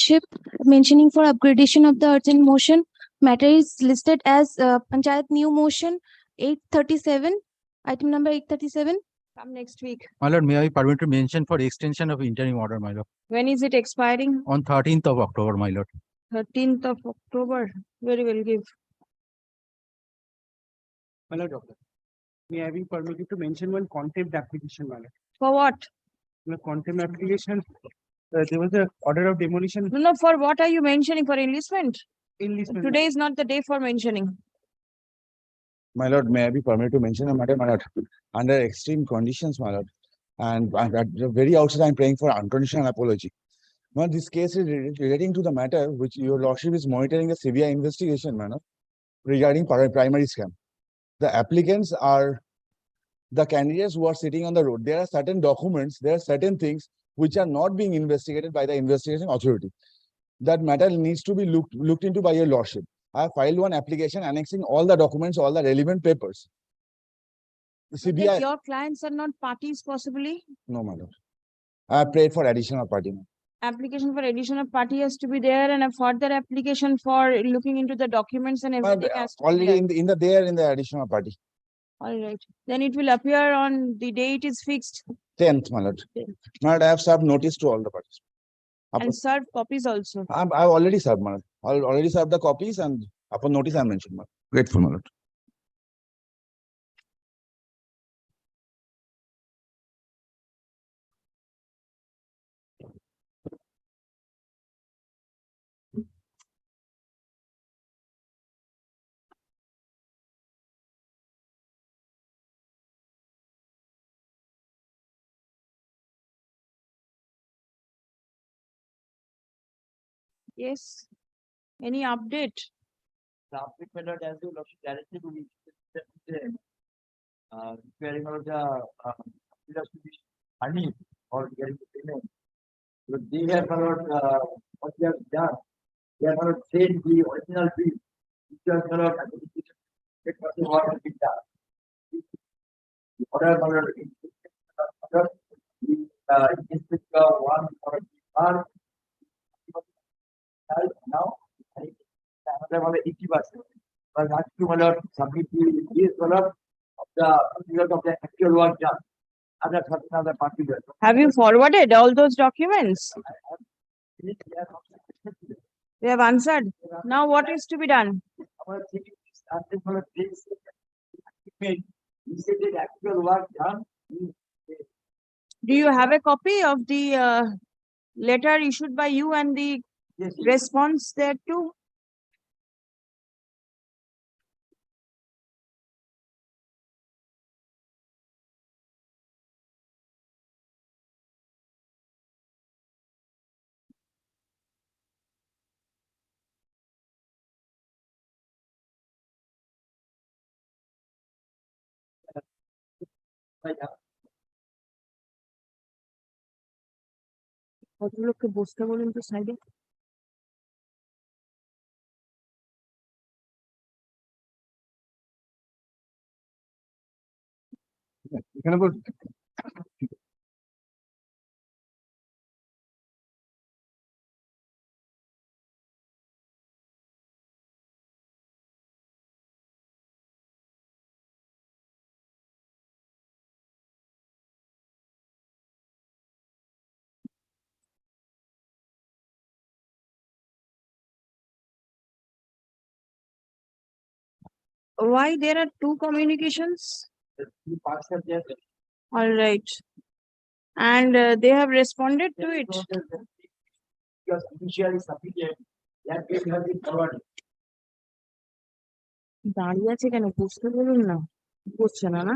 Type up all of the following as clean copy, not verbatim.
hardship, mentioning for upgradation of the earth in motion. Matter is listed as Panchayat New Motion 837, item number 837. Come next week. My lord, may I permit to mention for extension of interim order, my lord? When is it expiring? On 13th of October, my lord. 13th of October. Very well, give. My lord, doctor, may I be permitted to mention one contempt application, my lord? For what? The contempt application, there was an order of demolition. No, for what are you mentioning? For enlistment? Enlistment. Today is not the day for mentioning. My lord, may I be permitted to mention a matter, my lord? Under extreme conditions, my lord, and at the very outset, I'm praying for unconditional apology. Now, this case is relating to the matter which your lordship is monitoring a CBI investigation, my lord, regarding primary scam. The applicants are the candidates who are sitting on the road. There are certain documents, there are certain things which are not being investigated by the investigation authority. That matter needs to be looked into by your lordship. I have filed one application annexing all the documents, all the relevant papers. The CBI. Your clients are not parties, possibly? No, my lord. I have prayed for additional party. Application for addition of party has to be there, and a further application for looking into the documents and everything has to already be in the additional party. All right. Then it will appear on the day it is fixed. 10th, my lord. My lord, I have served notice to all the parties. And serve copies also. I've already served, my lord. I'll already served the copies, and upon notice I mentioned, my lord. Grateful, my lord. Yes. Any update? The update, my lord, as you lordship directly to me, repairing of the honey or getting the payment. But they have followed what they have done. They have followed same the original bill, which was followed at the what has been done. The order followed the inspector one for a now another 80%. But that's to submit the result of the actual work done. Other party. Have you forwarded all those documents? They have answered. Now what is to be done? Do you have a copy of the letter issued by you and the response there too? ভদ্রলোককে বসতে বলুন তো সাইডে। এখানে বল। Why there are two communications? All right. And they have responded to it. Because initially submitted, that case has been forwarded. দাঁড়িয়ে আছে কেন? বুঝতে বলুন না, বুঝছে না না?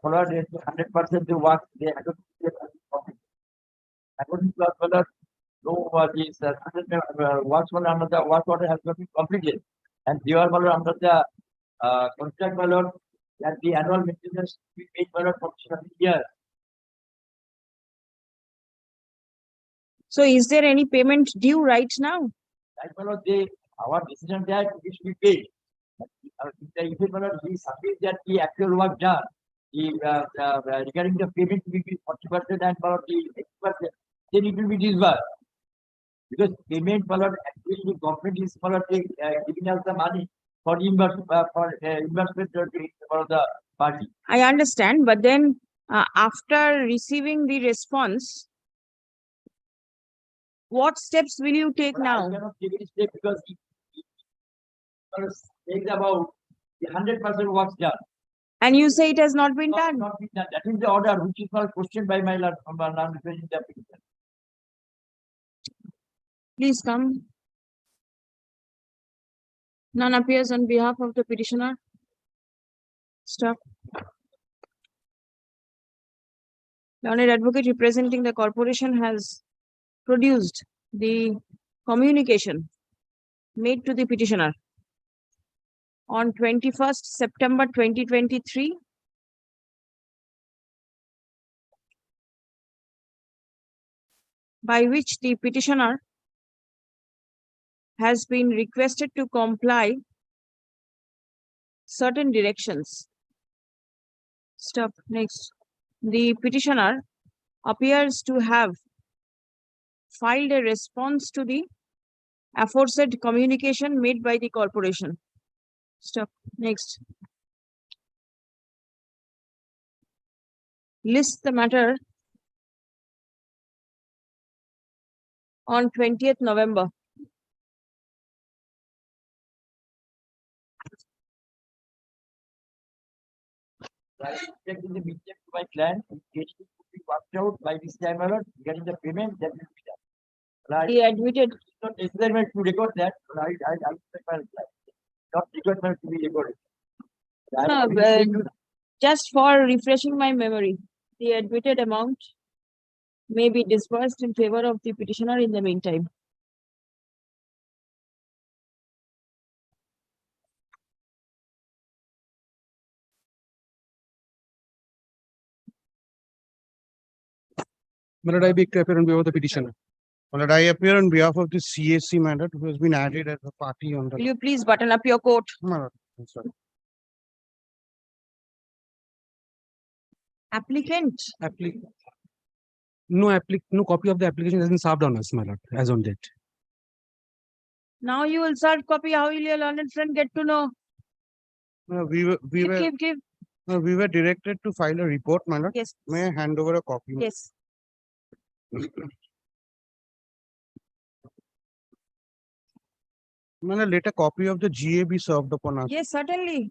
Followed 100% the work they had to according to us, no this works under the work order has not been completed, and they are under the contract ballot that the annual maintenance we paid ballot for the year. So is there any payment due right now? That ballot they our decision that it should be paid. If it were he submits that the actual work done, regarding the payment will be 40% and for the 80%, then it will be disbursed. Because payment for actually government is for giving us the money for investment for the party. I understand, but then after receiving the response, what steps will you take But I now? cannot take any step because it takes about the 100% works done. And you say it has not been Not, done. not been done. That is the order which is not questioned by my non-representing application. Please come. None appears on behalf of the petitioner. Stop. Learned advocate representing the corporation has produced the communication made to the petitioner on 21st September 2023 by which the petitioner has been requested to comply certain directions. Stop. Next. The petitioner appears to have filed a response to the aforesaid communication made by the corporation. Stop. Next. List the matter on 20th November. I checked in the meeting to my client, it could be worked out by this time around, getting the payment that will be done. Right? He admitted. It's not necessary to record that, right? I expect my client. Not requirement to be recorded. Just for refreshing my memory, the admitted amount may be disbursed in favor of the petitioner in the meantime. My lord, I beg to appear on behalf of the petitioner. My lord, I appear on behalf of the CAC matter who has been added as a party on the. Will you please button up your coat? My lord, I'm sorry. Applicant. No copy of the application has been served on us, my lord, as on date. Now you will serve copy. How will your learned friend get to know? We Give. were directed to file a report, my lord. Yes. May I hand over a copy? Yes. My lord, let a copy of the GA be served upon us. Yes, certainly.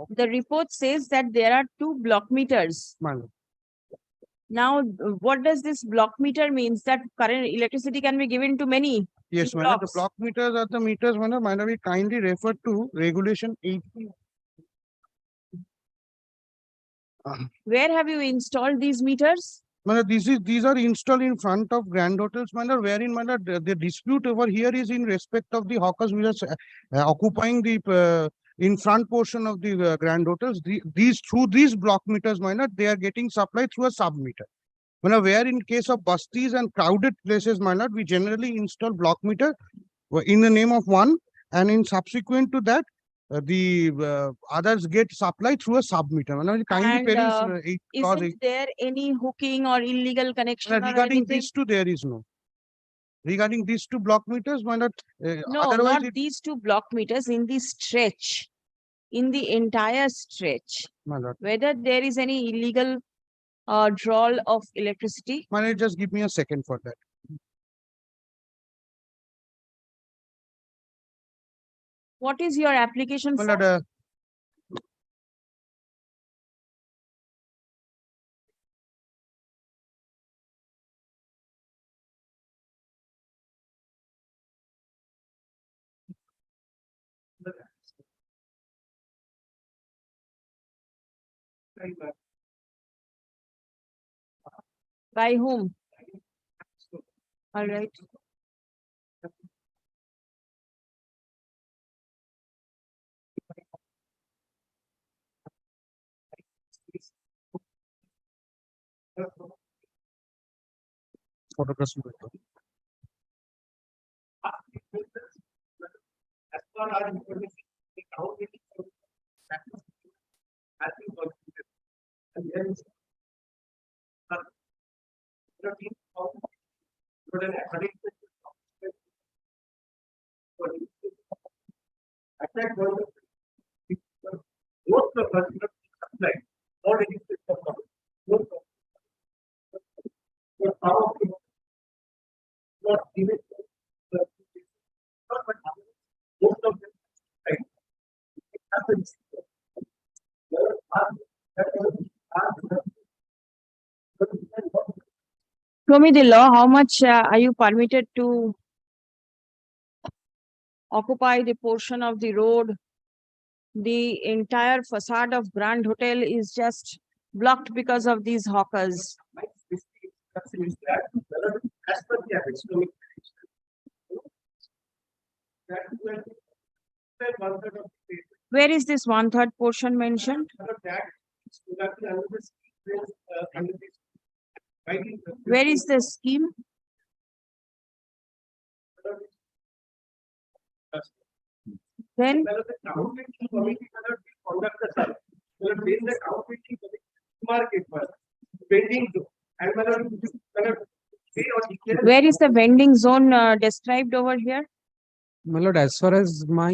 The report says that there are 2 block meters. My lord. Now, what does this block meter means? That current electricity can be given to many? Yes, In my lord, the blocks. block meters are the meters, my lord, we kindly refer to regulation 8. Where have you installed these meters? My lord, these are installed in front of grand hotels, my lord, wherein, my lord, the dispute over here is in respect of the hawkers who are occupying the in front portion of the grand hotels. Through these block meters, my lord, they are getting supplied through a sub meter. Where in case of busties and crowded places, my lord, we generally install block meter in the name of one, and in subsequent to that, the others get supplied through a sub meter. Kindly And, parents, Isn't there any hooking or illegal connection or regarding anything? these two, there is no. Regarding these 2 block meters, my lord, No, otherwise not these 2 block meters, in the stretch, in the entire stretch, my lord, whether there is any illegal drawal of electricity. my lord, just give me a second for that. What is your application My for? lord, By whom? All right. Photographs. As per our information, the count is has been completed. And then, 13,000 total according to at that point, both the personal supply or registered supply. Both the power not given most of them right. It happens. Show me the law. How much are you permitted to occupy the portion of the road? The entire facade of Grand Hotel is just blocked because of these hawkers. My specific instruction is that as per the economic that will one third of the Where is this 1/3 portion mentioned? that is under the under this writing. Where is the scheme? Then Well, the town meeting committee cannot be conduct the site. Well, when the town meeting committee market first, pending to, and whether you cannot say or declare. where is the vending zone described over here? My lord, as far as my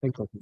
thank you.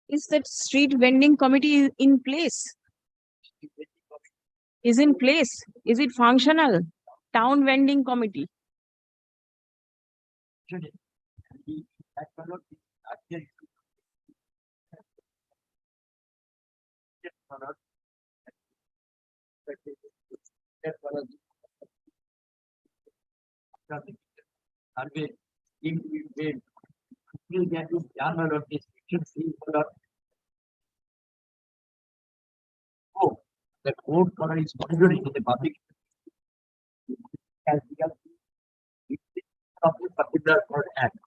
Is that street vending committee in place? Is in place? Is it functional? Town vending committee. That cannot be against. That was survey scheme we made. Until that is done, my lord, this should see, my lord. Oh, the code color is monitoring in the public. As we have of the particular code act.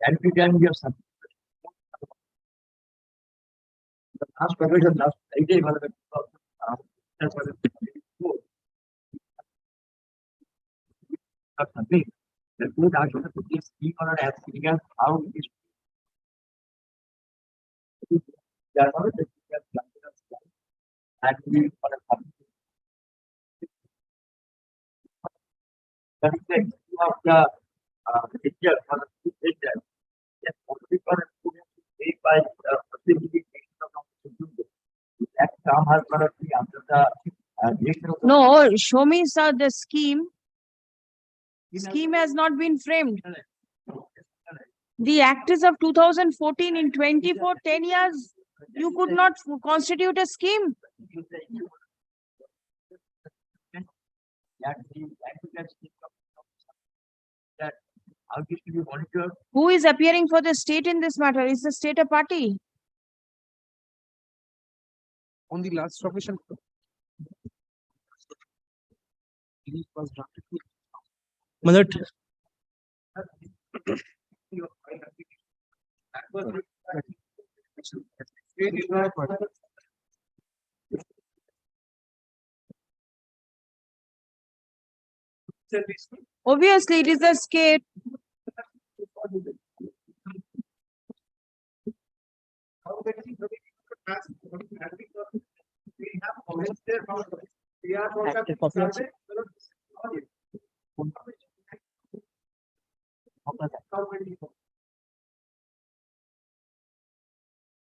And we can give some. The last provision last Friday was that's what it is. Something. The code actually put this scheme on as legal how it is. They are not the and we for a public. That is the issue of the picture for the picture. Yes, only for a student to pay by facility that term has got to be under the direction of the No, show me, sir, the scheme. Scheme has not been framed. The Act is of 2014. In 24, 10 years, you could not constitute a scheme. that how this to be monitored. Who is appearing for the state in this matter? Is the state a party? On the last provision. It was drafted. My lord, Obviously, it is a state.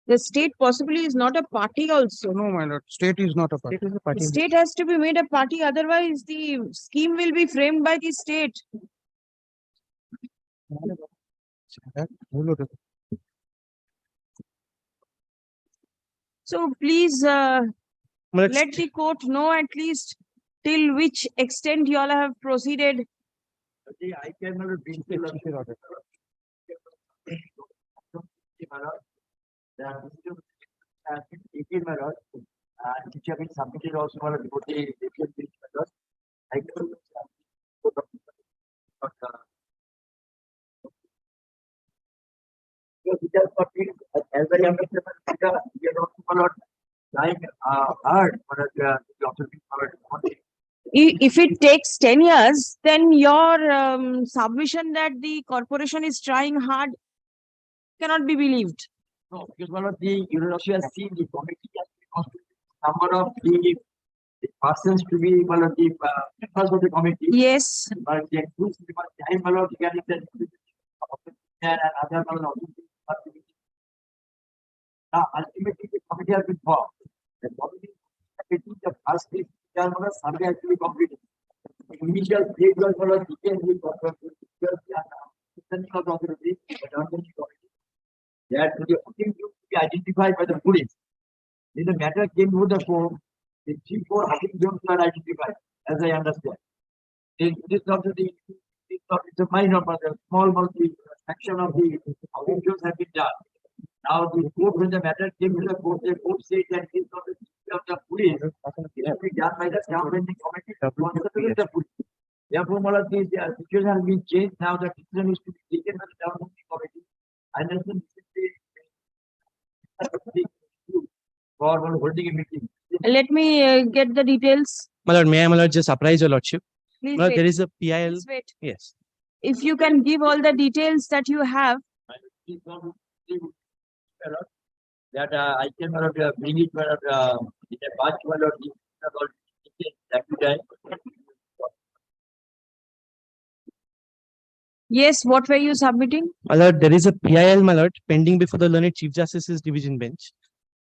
The state possibly is not a party also. No, my lord, state is not a party. State is a The party. state has to be made a party, otherwise the scheme will be framed by the state. So please my lord, let the court know at least till which extent you all have proceeded. I cannot be which have been submitted also on a devotee. I don't as I understand, we are not trying hard for the authority for If it takes 10 years, then your submission that the corporation is trying hard cannot be believed. No, because one of the university has seen the committee has number of the persons to be one of the members of the committee. Yes, But the includes the time one of the candidates and other one of the now ultimately the committee has been formed. The committee the first is survey has to be completed. The initial stage was for a detailed authority, that the thing to be identified by the police. When the matter came to the court, the 3-4 hunting zones were identified, as I understand. It is not the it's a minor, but a small section of the hunting zones have been done. Now the court, when the matter came to the court said that it is not the duty of the police. It has been done by the government committee responsible the police. Therefore, all of these situation has been changed. Now the decision is to be taken by the government committee. I understand for one holding a meeting. let me get the details. my lord, may I just apprise your lordship? Please My lord, there wait. is a PIL. Please wait. Yes. If you can give all the details that you have. That I can bring it in a batch or that time. Yes, what were you submitting? My lord, there is a PIL, my lord, pending before the learned Chief Justice's division bench.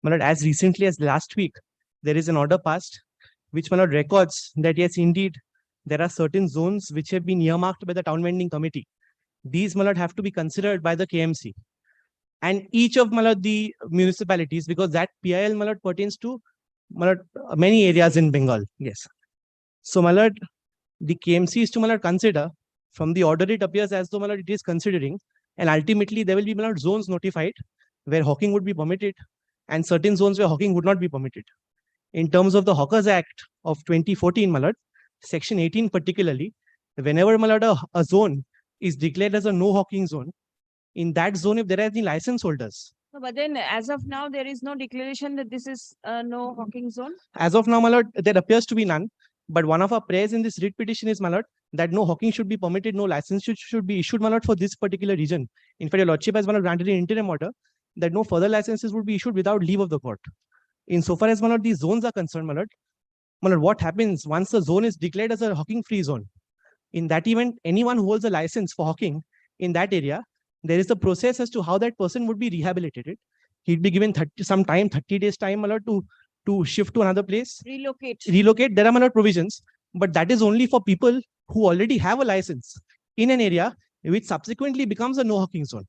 My lord, as recently as last week, there is an order passed, which my lord records that yes, indeed, there are certain zones which have been earmarked by the town vending committee. These, my lord, have to be considered by the KMC. And each of, my lord, the municipalities, because that PIL, my lord, pertains to my lord, many areas in Bengal. Yes. So, my lord, the KMC is to, my lord, consider from the order it appears as though, my lord, it is considering, and ultimately there will be, my lord, zones notified where hawking would be permitted and certain zones where hawking would not be permitted. In terms of the Hawkers Act of 2014, my lord, section 18 particularly, whenever, my lord, a zone is declared as a no hawking zone, in that zone, if there are any license holders, No, but then as of now, there is no declaration that this is no hawking zone. as of now, my lord, there appears to be none. But one of our prayers in this writ petition is, my lord, that no hawking should be permitted, no license should be issued, my lord, for this particular region. In fact, your lordship has, my lord, granted an interim order that no further licenses would be issued without leave of the court. Insofar as, my lord, these zones are concerned, my lord, what happens once the zone is declared as a hawking free zone? In that event, anyone who holds a license for hawking in that area, there is a process as to how that person would be rehabilitated. He'd be given 30 days time, my lord, to shift to another place. Relocate, there are, my lord, provisions, but that is only for people who already have a license in an area which subsequently becomes a no hawking zone.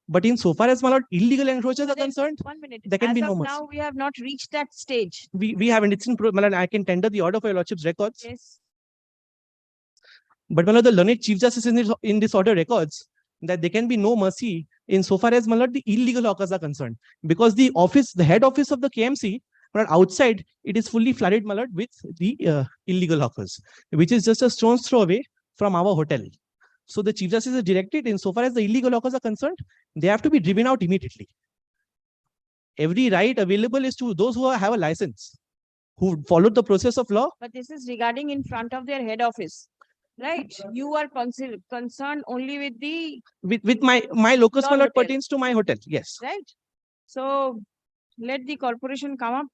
But in so far as, my lord, illegal encroachers are concerned, 1 minute. there can As be of no mercy. now, we have not reached that stage. We haven't. It's in my lord, I can tender the order for your lordship's records. Yes. But, my lord, the learned Chief Justice in this order records that there can be no mercy in so far as, my lord, the illegal hawkers are concerned, because the head office of the KMC, my lord, outside it is fully flooded, my lord, with the illegal hawkers, which is just a stone's throw away from our hotel. So the Chief Justice is directed, in so far as the illegal hawkers are concerned, they have to be driven out immediately. Every right available is to those who have a license, who followed the process of law. But this is regarding in front of their head office, right? You are concerned only with the With my locus, my Your lord, hotel. pertains to my hotel. Yes. right. So let the corporation come up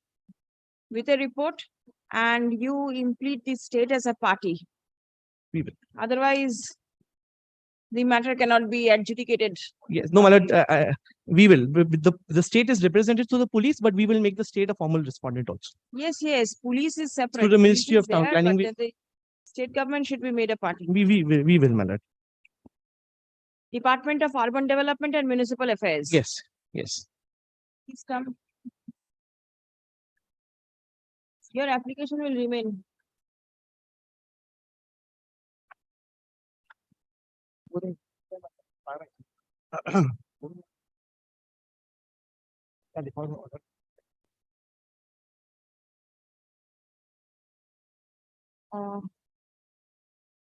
with a report and you implead the state as a party. We will. Otherwise, the matter cannot be adjudicated. Yes. No, my lord, we will. The state is represented to the police, but we will make the state a formal respondent also. Yes. Police is separate. Through the Police Ministry is of Town there, Planning, but then the state government should be made a party. we will, my lord. Department of Urban Development and Municipal Affairs. Yes. Yes. Please come. Your application will remain.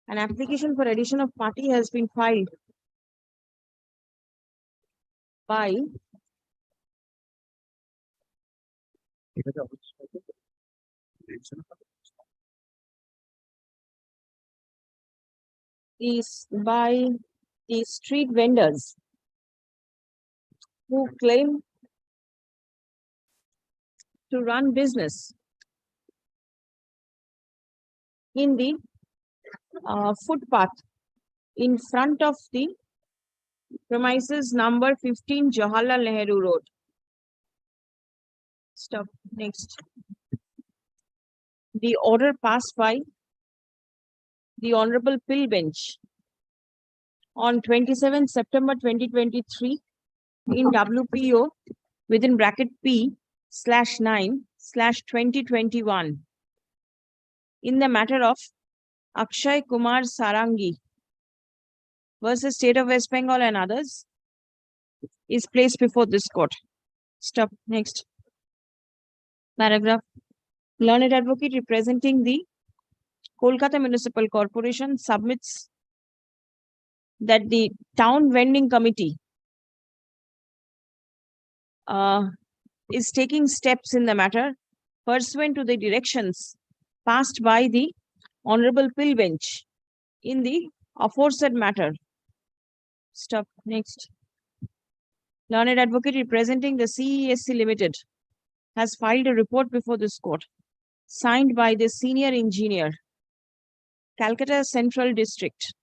An application for addition of party has been filed by the street vendors who claim to run business in the footpath in front of the premises number 15 Jawaharlal Nehru Road. Stop. Next. The order passed by the Honorable Pill Bench on 27 September 2023 in WPO within bracket P/9/2021 in the matter of Akshay Kumar Sarangi versus State of West Bengal and others is placed before this court. Stop. Next. Paragraph. Learned advocate representing the Kolkata Municipal Corporation submits that the town vending committee is taking steps in the matter pursuant to the directions passed by the Honorable Pill Bench in the aforesaid matter. Stop. Next. Learned advocate representing the CESC Limited has filed a report before this court, signed by the senior engineer, Calcutta Central District,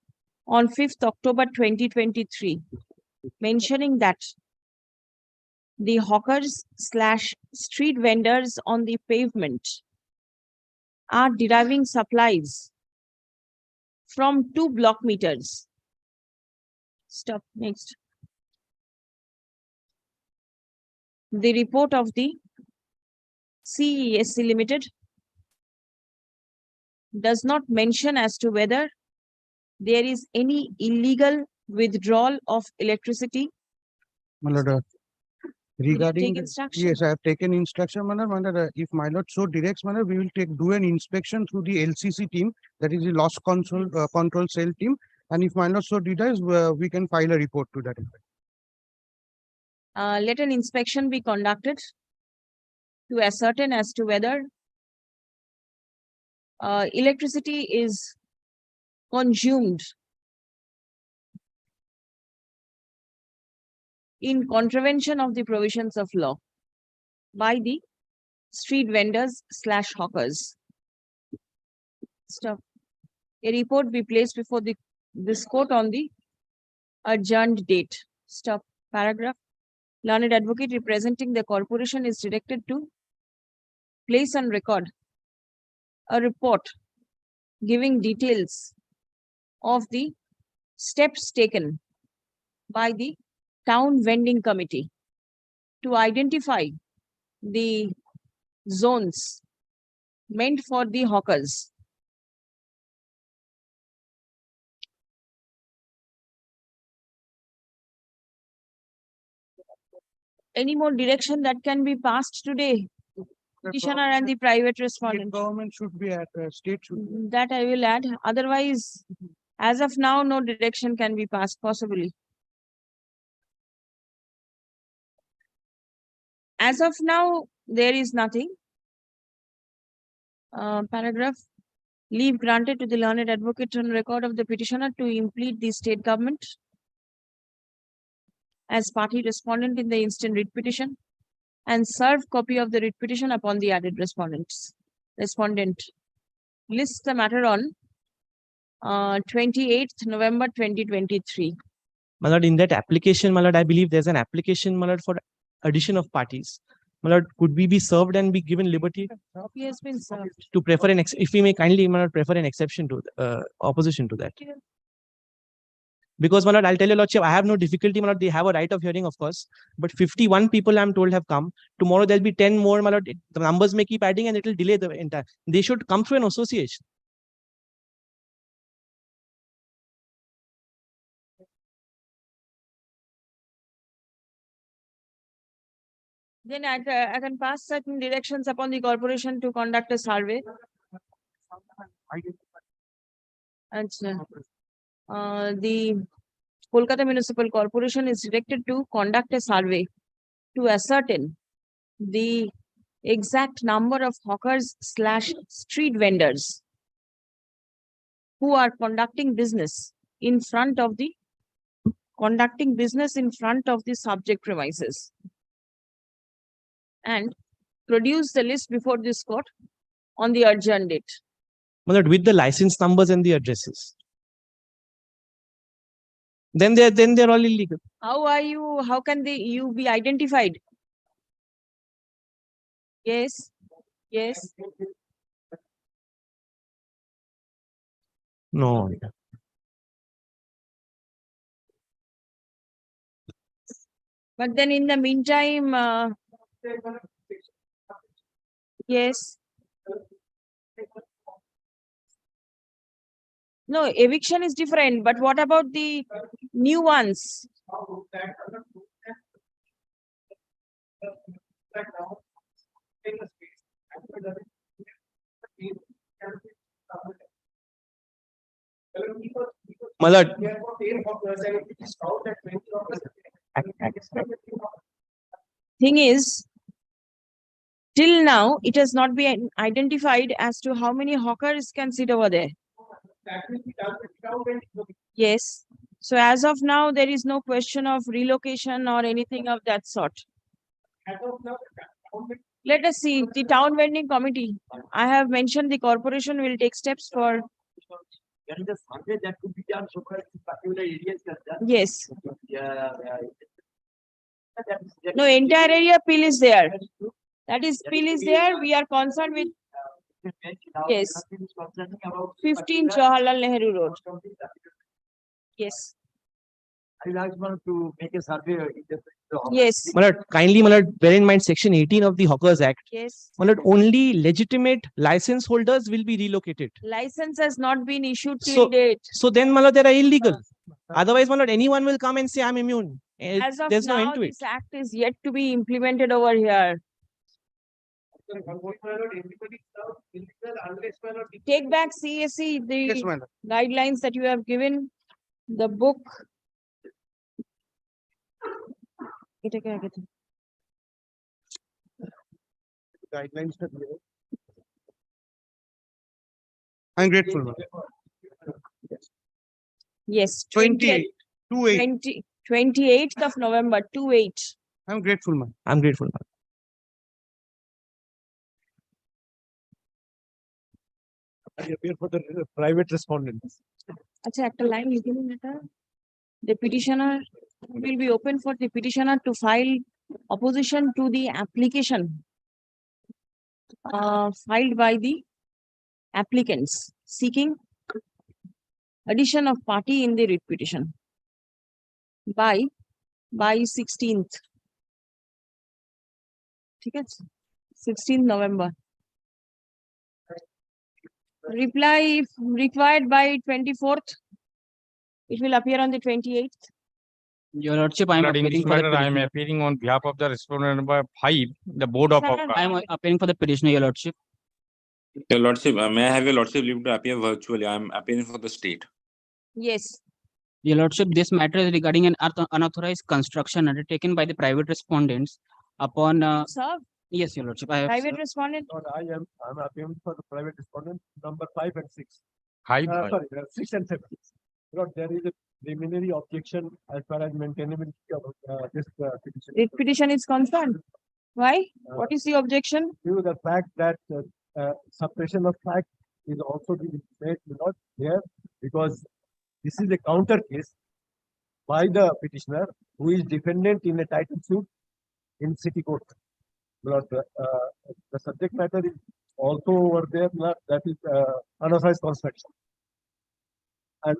on 5th October 2023, mentioning that the hawkers/street vendors on the pavement are deriving supplies from 2 block meters. Stop. Next. The report of the CESC Limited does not mention as to whether there is any illegal withdrawal of electricity. My lord, Will you regarding, take the- instruction? yes, I have taken instruction, my lord, if my lord so directs, my lord, we will do an inspection through the LCC team, that is the loss control cell team. And if my lord so decides, we can file a report to that effect. Let an inspection be conducted to ascertain as to whether electricity is consumed in contravention of the provisions of law by the street vendors / hawkers. Stop. A report be placed before this court on the adjourned date. Stop. Paragraph. Learned advocate representing the corporation is directed to place on record a report giving details of the steps taken by the town vending committee to identify the zones meant for the hawkers. Any more direction that can be passed today? Petitioner and the private State respondent. government should be at, state should be. That I will add. Otherwise, as of now, no direction can be passed possibly. As of now, there is nothing. Paragraph. Leave granted to the learned advocate on record of the petitioner to implead the state government as party respondent in the instant writ petition and serve copy of the writ petition upon the added respondents. Respondent lists the matter on 28th November 2023. My lord, in that application, my lord, I believe there's an application, my lord, for addition of parties. My lord, could we be served and be given liberty Copy has been served. to prefer if we may kindly, my lord, prefer an exception to opposition to that? Because, my lord, I'll tell you, lordship, I have no difficulty, my lord, they have a right of hearing, of course, but 51 people I'm told have come. Tomorrow there'll be 10 more, my lord. The numbers may keep adding and it will delay the entire. They should come through an association. Then I can pass certain directions upon the corporation to conduct a survey. And the Kolkata Municipal Corporation is directed to conduct a survey to ascertain the exact number of hawkers / street vendors who are conducting business in front of the subject premises, and produce the list before this court on the adjourned date. My lord, with the license numbers and the addresses. Then they're all illegal. How can you be identified? Yes. No. But then in the meantime, yes. No, eviction is different, but what about the new ones? My lord, Thing is, till now, it has not been identified as to how many hawkers can sit over there. Yes. So as of now, there is no question of relocation or anything of that sort. Let us see the town vending committee. I have mentioned the corporation will take steps for. There is a survey that could be done so far as particular areas are done. Yes. That No, entire area pill is there. That is pill is there. We are concerned with Yes. 15 Jawaharlal Nehru Road. Yes. I asked one to make a survey. Yes, My lord, kindly, my lord, bear in mind section 18 of the Hawkers Act. yes. My lord, only legitimate license holders will be relocated. License has not been issued till So- date. So then, my lord, they are illegal. Otherwise, my lord, anyone will come and say I'm immune. As of There's no now, end to it. this act is yet to be implemented over here. Everybody serve illegal unless my lord. Take back CSE, Yes, the my lord. guidelines that you have given, the book. Guidelines are clear. I'm grateful, ma'am. Yes, 28, 28. 28th of November, 28. I'm grateful, ma'am. I'm grateful. My lord. I appear for the private respondents. আচ্ছা একটা line লিখে নিন এটা the petitioner will be open for the petitioner to file opposition to the application filed by the applicants seeking addition of party in the writ petition by 16th ঠিক আছে 16th November. Reply if required by 24th. It will appear on the 28th. Your Lordship, I am Lord, in appearing this for the matter, I am petitioner. appearing on behalf of the respondent number 5, the Board of Sir, Award. I am appearing for the petitioner, Your Lordship. Your Lordship, may I have your Lordship leave to appear virtually? I am appearing for the state. Yes. Your Lordship, this matter is regarding an unauthorized construction undertaken by the private respondents upon, Sir, yes, Your Lordship, I have. private respondent. Lord, I'm appearing for the private respondent number 5 and 6. 5, Sorry, 6 and 7. Lord, there is a preliminary objection as far as maintainability of this petition. Writ petition is concerned. Why? What is the objection? Due to the fact that suppression of fact is also being made not here because this is a counter case by the petitioner who is defendant in a title suit in city court. But the subject matter is also over there, that is unauthorized construction. And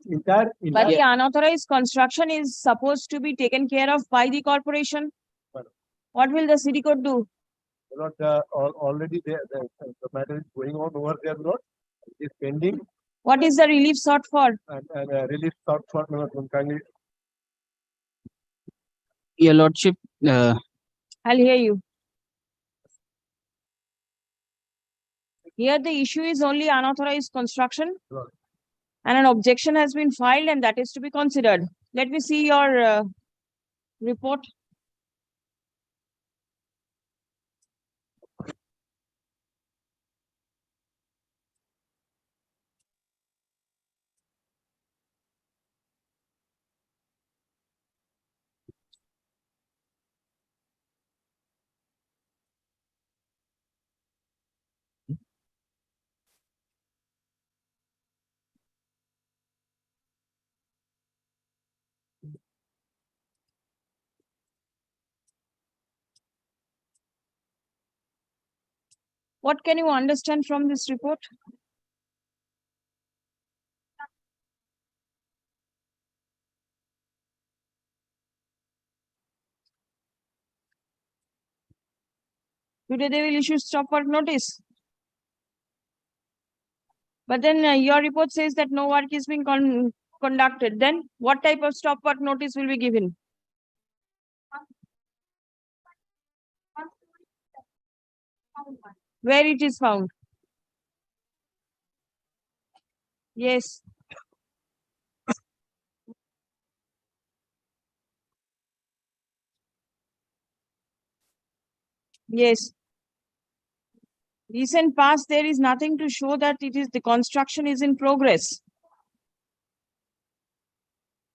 But the unauthorized construction is supposed to be taken care of by the corporation. Madam. What will the city court do? Lord, already the matter is going on over there, Lord. It is pending What is the relief sought for? and relief sought for kindly. Your Lordship, I'll hear you. Here the issue is only unauthorized construction. Right. And an objection has been filed and that is to be considered. Let me see your report. What can you understand from this report? Today they will issue stop work notice. But then your report says that no work is being conducted. Then what type of stop work notice will be given? Where it is found? Yes. Yes. Recent past, there is nothing to show that it is the construction is in progress.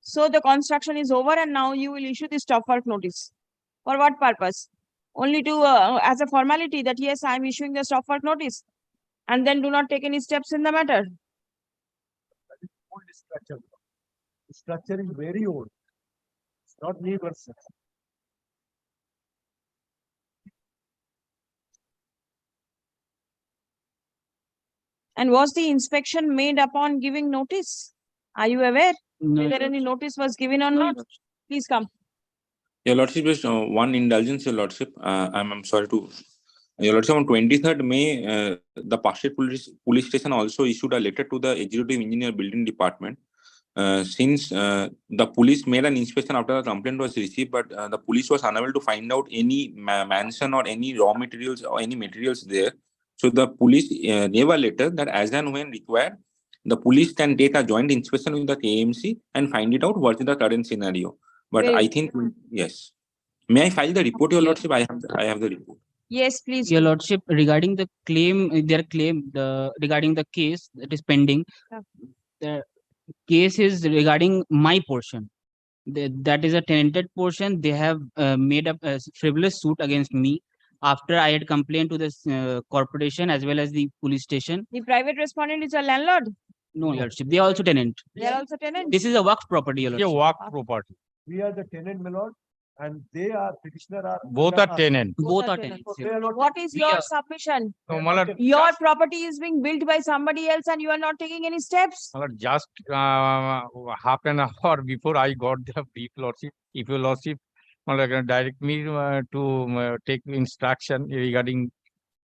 So the construction is over and now you will issue the stop work notice. For what purpose? Only to, as a formality that yes, I am issuing the stop work notice and then do not take any steps in the matter. Old structure. The structure is very old. It's not new construction. And was the inspection made upon giving notice? Are you aware no, whether any notice was given or not? Please come. Your Lordship, just one indulgence, Your Lordship. I'm sorry to. Your Lordship, on 23rd May, the Pashtad police station also issued a letter to the Executive Engineer Building Department. Since the police made an inspection after the complaint was received, but the police was unable to find out any mansion or any raw materials or any materials there. So the police gave a letter that as and when required, the police can take a joint inspection with the KMC and find it out what is the current scenario. But Very I good. think, yes. May I file the report, Your Yeah. Lordship? I have the report. Yes, please. Your Lordship, regarding the claim, their claim, regarding the case that is pending, Yeah. the case is regarding my portion. That is a tenanted portion. They have made up a frivolous suit against me after I had complained to this corporation as well as the police station. The private respondent is a landlord. No, Your Lordship, they are also tenant. They are also tenants. This is a work property, Your Yeah, Lordship. work property. We are the tenant, my lord, and they are petitioner are. Both are tenant. Both are tenants. tenants. So they are not. What is We your are- submission? No, my lord, Your property is being built by somebody else and you are not taking any steps? my lord, just half an hour before I got the brief, Lordship, if your Lordship direct me to take instruction regarding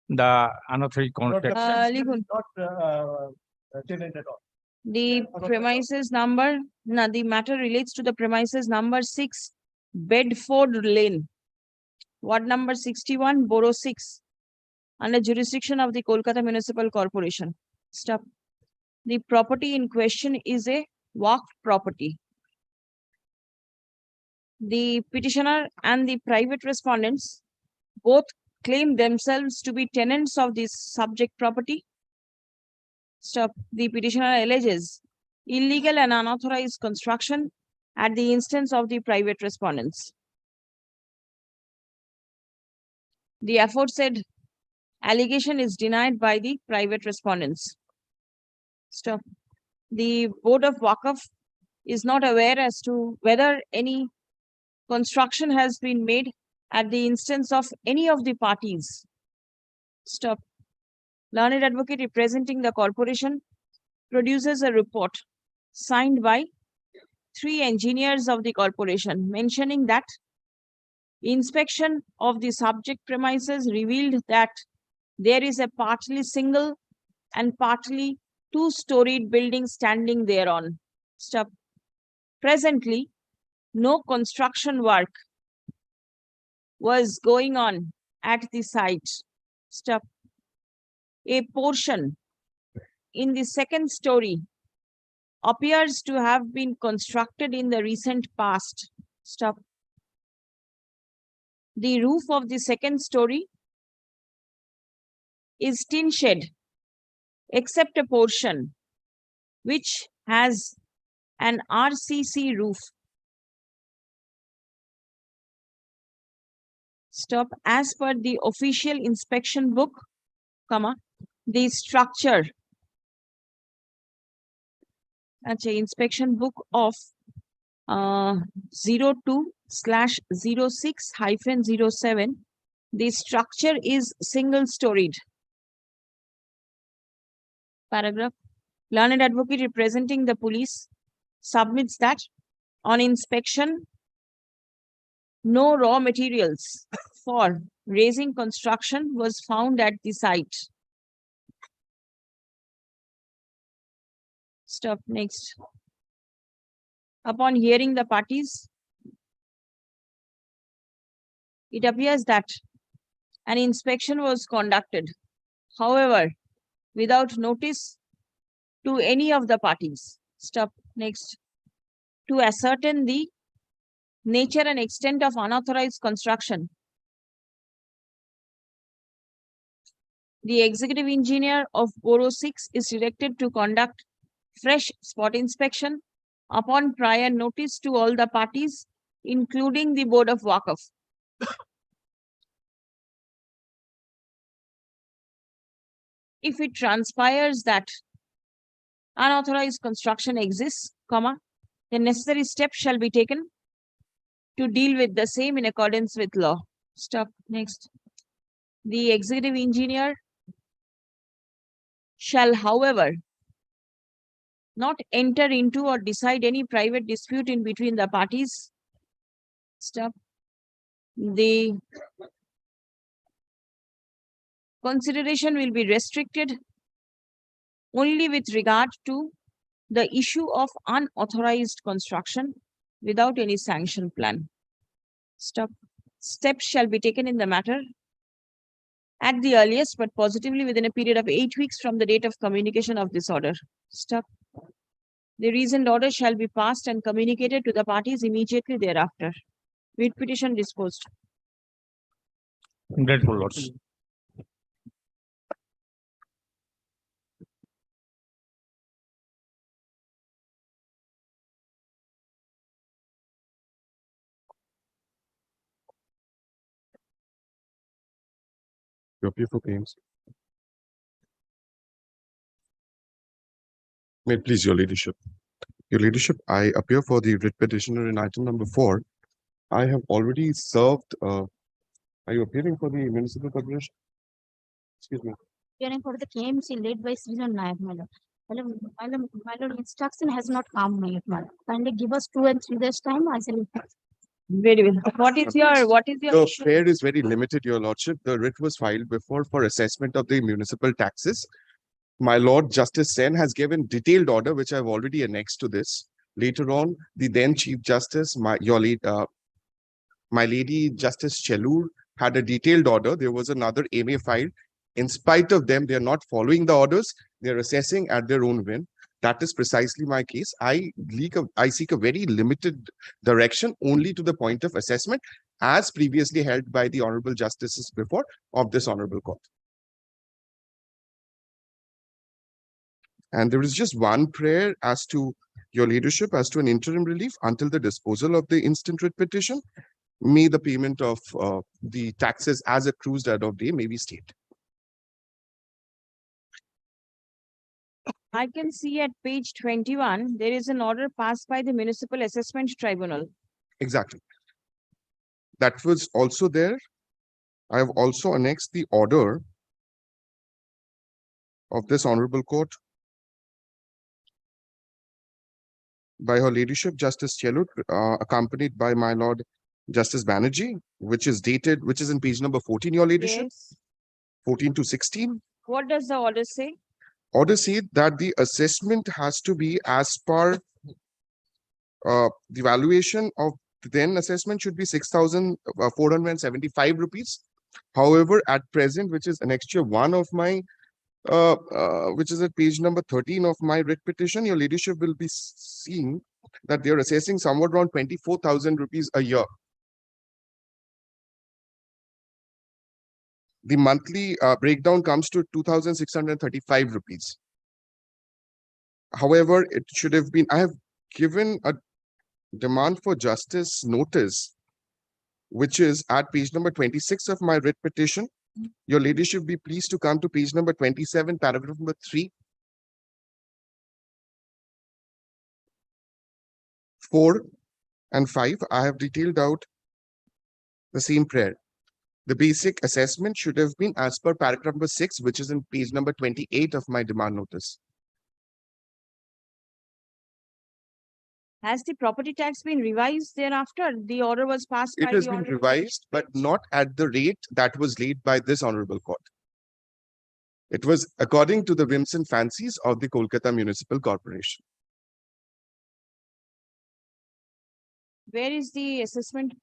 the unauthorized Not the construction. petitioner Likhun. is not tenant at all. The premises number, no, the matter relates to the premises number 6, Bedford Lane, ward number 61, Borough 6, under jurisdiction of the Kolkata Municipal Corporation. Stop. The property in question is a waqf property. The petitioner and the private respondents both claim themselves to be tenants of this subject property. Stop. The petitioner alleges illegal and unauthorized construction at the instance of the private respondents. The aforesaid allegation is denied by the private respondents. Stop. The Board of Waqf is not aware as to whether any construction has been made at the instance of any of the parties. Stop. Learned advocate representing the corporation produces a report signed by 3 engineers of the corporation mentioning that inspection of the subject premises revealed that there is a partly single and partly 2-storied building standing thereon. Stop. Presently, no construction work was going on at the site. Stop. A portion in the 2nd story appears to have been constructed in the recent past. Stop. The roof of the 2nd story is tin shed, except a portion which has an RCC roof. Stop. As per the official inspection book, the structure, inspection book of 02/06-07, the structure is single-storied. Paragraph. Learned advocate representing the police submits that on inspection, no raw materials for raising construction was found at the site. Stop. Next. Upon hearing the parties, it appears that an inspection was conducted, however, without notice to any of the parties. Stop. Next. To ascertain the nature and extent of unauthorized construction, the executive engineer of Borough 6 is directed to conduct fresh spot inspection upon prior notice to all the parties, including the Board of Waqf. If it transpires that unauthorized construction exists, the necessary steps shall be taken to deal with the same in accordance with law. Stop. Next. The executive engineer shall, however, not enter into or decide any private dispute in between the parties. Stop. The consideration will be restricted only with regard to the issue of unauthorized construction without any sanction plan. Steps shall be taken in the matter at the earliest, but positively within a period of 8 weeks from the date of communication of this order. The reasoned order shall be passed and communicated to the parties immediately thereafter. Writ petition disposed. Grateful, Lords. You appear for claims. May it please your leadership. Your leadership, I appear for the writ petitioner in item number 4. I have already served. Are you appearing for the municipal corporation? Excuse me. Appearing for the KMC led by Srinal Nayak, madam. My lord, instruction has not come, my lord. Kindly give us 2 and 3 days time. I shall. Very well. What is your The issue? fare is very limited, your lordship. The writ was filed before for assessment of the municipal taxes. My Lord Justice Sen has given detailed order, which I've already annexed to this. Later on, the then Chief Justice, my Lady Justice Chelur, had a detailed order. There was another MA filed. In spite of them, they are not following the orders. They're assessing at their own whim. That is precisely my case. I seek a very limited direction only to the point of assessment, as previously held by the honorable justices before of this honorable court. And there is just one prayer as to your leadership as to an interim relief until the disposal of the instant writ petition. May the payment of the taxes as accrued as of day may be stayed. I can see at page 21, there is an order passed by the Municipal Assessment Tribunal. Exactly. That was also there. I have also annexed the order of this honorable court by Her Ladyship Justice Chelut, accompanied by my Lord Justice Banerjee, which is in page number 14, your ladyship, Yes. 14 to 16. What does the order say? Order said that the assessment has to be as per the valuation of the then assessment should be 6,475 rupees. However, at present, which is annexure 1 of my which is at page number 13 of my writ petition, your ladyship will be seeing that they are assessing somewhat around 24,000 rupees a year. The monthly breakdown comes to 2,635 rupees. However, it should have been, I have given a demand for justice notice, which is at page number 26 of my writ petition. Your ladyship be pleased to come to page number 27, paragraph number 3. 4 and 5, I have detailed out the same prayer. The basic assessment should have been as per paragraph number 6, which is in page number 28 of my demand notice. Has the property tax been revised thereafter? The order was passed by It has the been honorable revised, but not at the rate that was laid by this honorable court. It was according to the whims and fancies of the Kolkata Municipal Corporation. Where is the assessment?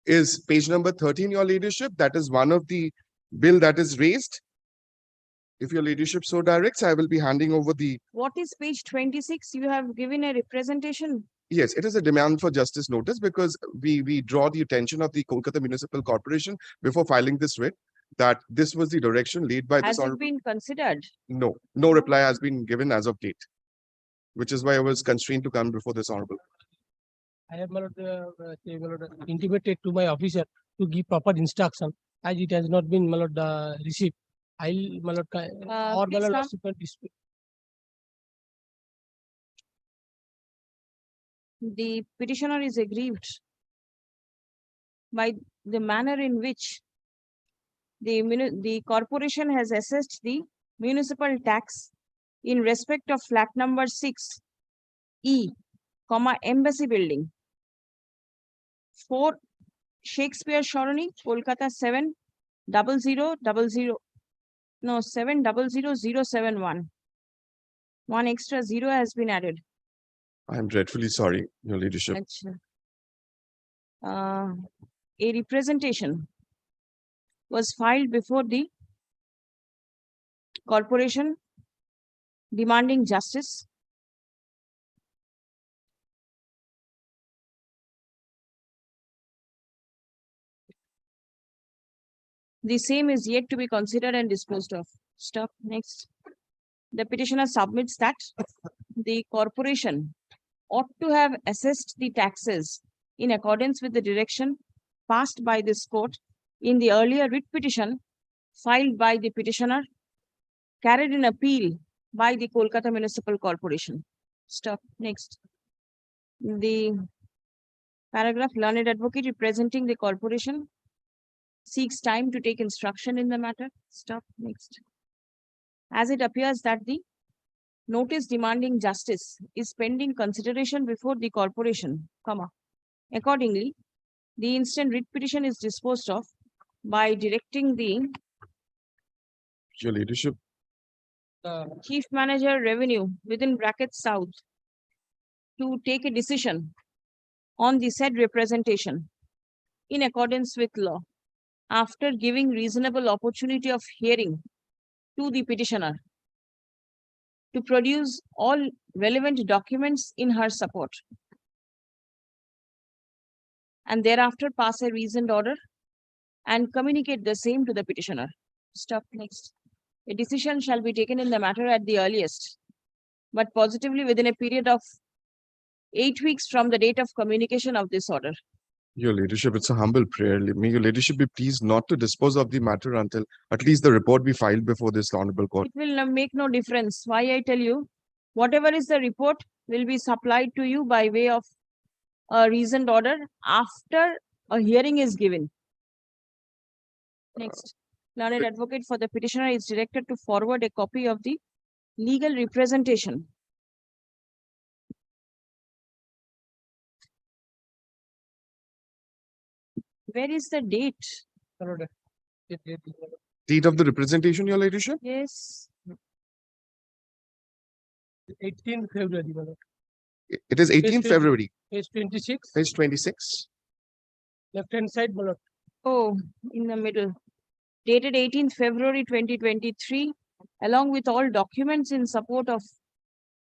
Is page number 13, your ladyship? That is one of the bill that is raised. If your ladyship so directs, I will be handing over the. What is page 26? You have given a representation. Yes, it is a demand for justice notice because we draw the attention of the Kolkata Municipal Corporation before filing this writ that this was the direction laid by Has this. it been considered? No, no reply has been given as of date, which is why I was constrained to come before this honorable. I have intimated to my officer to give proper instruction as it has not been received. I'll or please come. dispute. The petitioner is aggrieved by the manner in which the corporation has assessed the municipal tax in respect of flat number 6 E, Embassy Building. 4 Shakespeare Sharoni, Kolkata 7000071. One extra zero has been added. I'm dreadfully sorry, Your Ladyship. Achha. A representation was filed before the corporation demanding justice. The same is yet to be considered and disposed of. Stop. Next. The petitioner submits that the corporation ought to have assessed the taxes in accordance with the direction passed by this court in the earlier writ petition filed by the petitioner, carried in appeal by the Kolkata Municipal Corporation. Stop. Next. The paragraph, learned advocate representing the corporation seeks time to take instruction in the matter. Stop. Next. As it appears that the notice demanding justice is pending consideration before the corporation, accordingly, the instant writ petition is disposed of by directing the Your Ladyship, Chief Manager Revenue within brackets South to take a decision on the said representation in accordance with law after giving reasonable opportunity of hearing to the petitioner to produce all relevant documents in her support, and thereafter pass a reasoned order and communicate the same to the petitioner. Stop. Next. A decision shall be taken in the matter at the earliest, but positively within a period of 8 weeks from the date of communication of this order. Your Ladyship, it's a humble prayer. May Your Ladyship be pleased not to dispose of the matter until at least the report be filed before this Honorable Court. It will make no difference. Why I tell you, whatever is the report will be supplied to you by way of a reasoned order after a hearing is given. Next. Learned advocate for the petitioner is directed to forward a copy of the legal representation. Where is the date? Date of the representation, Your Ladyship? Yes. 18th February. It is 18th February, Page 26, page 26. left-hand side, my lord. Oh, in the middle. Dated 18th February 2023, along with all documents in support of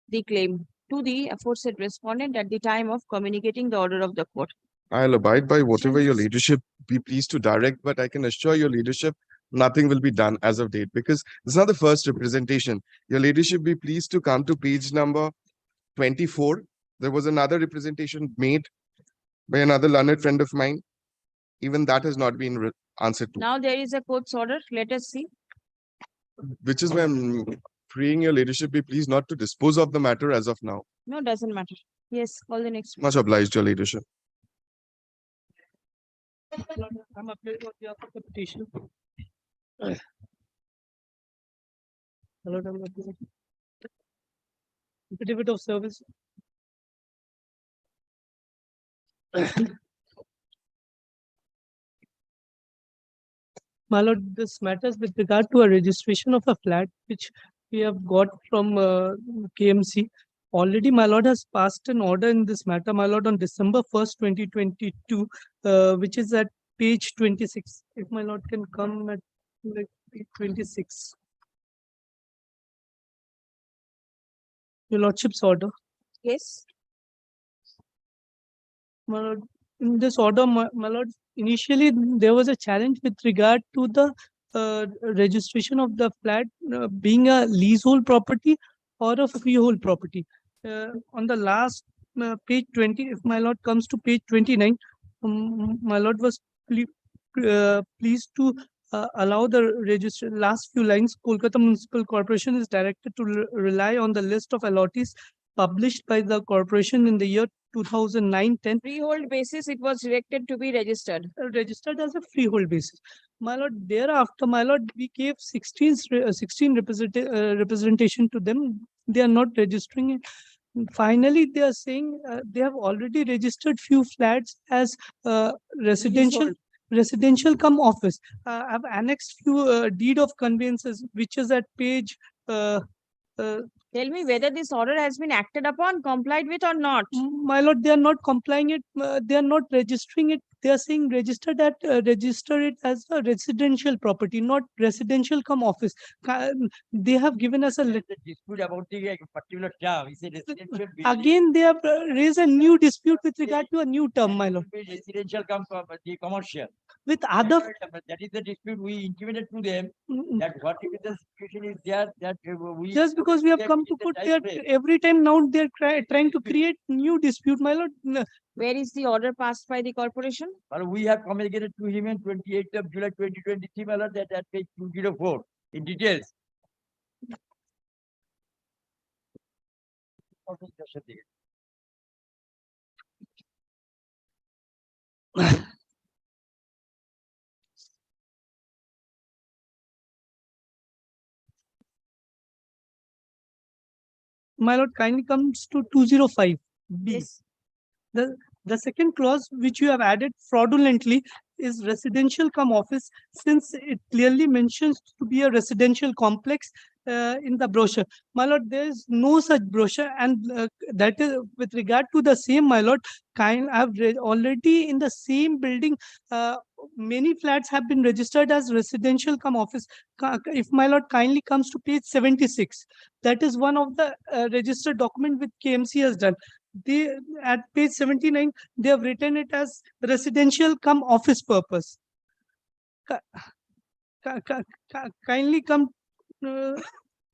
the claim to the aforesaid respondent at the time of communicating the order of the court. I'll abide by whatever Your Ladyship be pleased to direct, but I can assure Your Ladyship nothing will be done as of date because this is not the first representation. Your Ladyship be pleased to come to page number 24. There was another representation made by another learned friend of mine. Even that has not been answered to, Now there is a court's order. Let us see. which is why I'm praying Your Ladyship be pleased not to dispose of the matter as of now. No, doesn't matter. Yes, call the next one. Much obliged, Your Ladyship. I'm appearing on behalf of the petition. Lord, I'm appearing. Affidavit of service. My lord, this matters with regard to a registration of a flat which we have got from KMC. Already, my lord has passed an order in this matter, my lord, on December 1st, 2022, which is at page 26. If my lord can come at like page 26. Your lordship's order. Yes. My lord, in this order, my lord, initially there was a challenge with regard to the registration of the flat being a leasehold property or a freehold property. On the last page 20, if my lord comes to page 29, my lord was pleased to allow the register. Last few lines, Kolkata Municipal Corporation is directed to rely on the list of allottees published by the corporation in the year 2009-10. Freehold basis, it was directed to be registered. Registered as a freehold basis. My lord, thereafter, my lord, we gave 16 representation to them. They are not registering it. Finally, they are saying they have already registered few flats as residential come office. I've annexed few deed of conveyances, which is at page Tell me whether this order has been acted upon, complied with or not. my lord, they are not complying it. They are not registering it. They are saying register it as a residential property, not residential come office. They have given us a letter. Dispute about the particular term, is a residential building. Again, they have raised a new dispute with regard to a new term, my lord. Residential come from the commercial. With other, That is the dispute we intimated to them, that what if the situation is there, that we. just because we have come to put there, every time now they're trying to create new dispute, my lord. Where is the order passed by the corporation? Well, we have communicated to him in 28th of July 2023, my lord, that at page 204 in details. My lord, kindly comes to 205 B. Yes. The second clause which you have added fraudulently is residential come office, since it clearly mentions to be a residential complex in the brochure. My lord, there is no such brochure, and that is with regard to the same, my lord, I've read already in the same building, many flats have been registered as residential come office. If my lord kindly comes to page 76, that is one of the registered document which KMC has done. They at page 79, they have written it as residential come office purpose. Kindly come,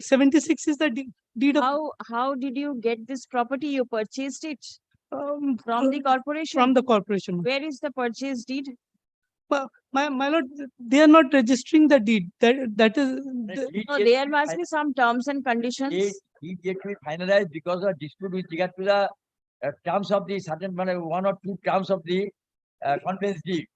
76 is the deed of. How did you get this property? You purchased it From the corporation? From the corporation. Where is the purchase deed? My lord, they are not registering the deed. That is. No, there must be some terms and conditions. It yet to be finalized because of dispute with regard to the terms of the certain one or two terms of the conveyance deed.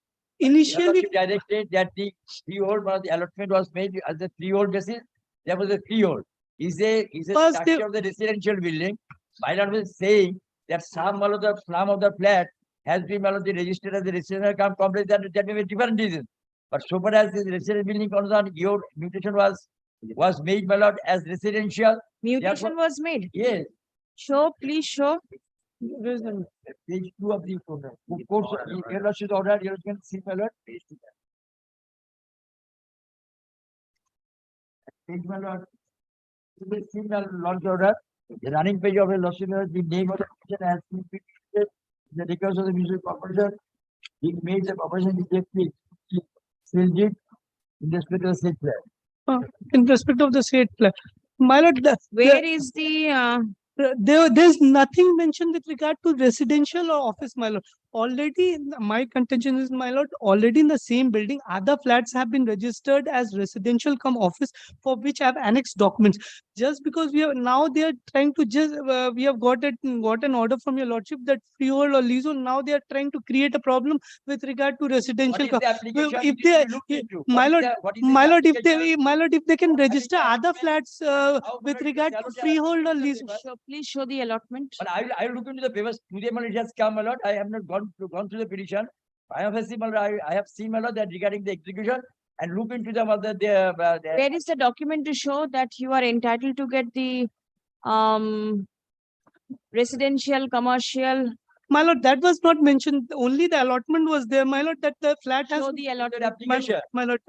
Initially, directed that the freehold, the allotment was made as a freehold basis. There was a freehold. Is a structure of the residential building. My lord was saying that some of the slum of the flat has been registered as a residential complex. That may be different reason. But so far as the residential building concerned, your mutation was made, my lord, as residential. Mutation was made. Yes. Show, please show. Page 2 of the program. Course, your lordship order, you can see, my lord. Page 2. Page, my lord. You will see, my lord's order. The running page of the lordship order, the name of the petition has been printed. The records of the municipal corporation. It made the corporation rejected. Sealed it in respect of the state plan. In respect of the state plan. My lord, Where is the there's nothing mentioned with regard to residential or office, my lord. Already, my contention is, my lord, already in the same building, other flats have been registered as residential come office, for which I have annexed documents. Just because we have now, they are trying to just we have got an order from your lordship that freehold or leasehold. Now they are trying to create a problem with regard to residential. If they, my lord, if they can register other flats with regard to freehold or leasehold. Please show the allotment. But I will look into the papers. Today, it has come a lot. I have not gone through the petition. I have seen a lot that regarding the execution and look into the Where is the document to show that you are entitled to get the residential, commercial? My lord, that was not mentioned. Only the allotment was there, my lord, that the flat has. Show the allotment. My lord,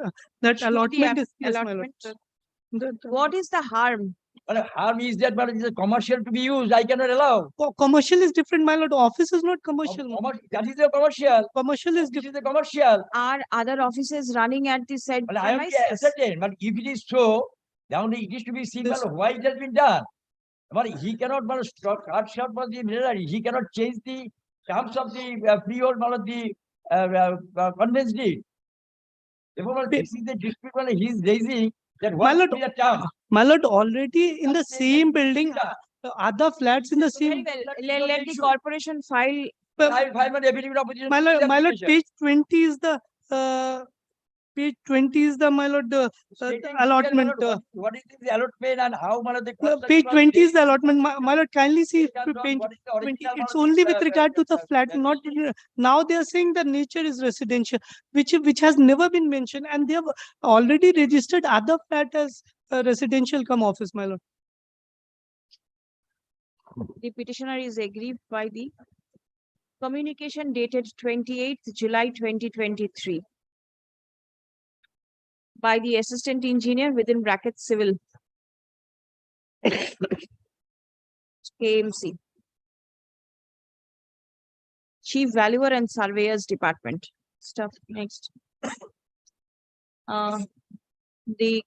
that Show allotment the is. Yes, my lord. allotment. What is the harm? Well, harm is that, but it is a commercial to be used. I cannot allow. Commercial is different, my lord. Office is not commercial. That is a commercial. Commercial is different. This is a commercial. Are other offices running at the said Well, I am certain, but if it is so, then it is to be seen why it has been done. But he cannot cut short for the military. He cannot change the terms of the freehold of the conveyance deed. Therefore, this is the dispute he is raising. My lord, already in the same building, other flats in the same. Let the corporation file. My lord, page 20 is the page 20 is the, my lord, the allotment. What is the allotment and how, my lord, the No, construction page was 20 is made? the allotment. My lord, kindly see They have not page what is the 20. original, my It's lord, only this, with regard to the flat, not now they are saying the nature is residential, which has never been mentioned, and they have already registered other flat as residential come office, my lord. The petitioner is aggrieved by the communication dated 28th July 2023 by the assistant engineer within brackets civil KMC, Chief Valuer and Surveyors Department. Stuff next. The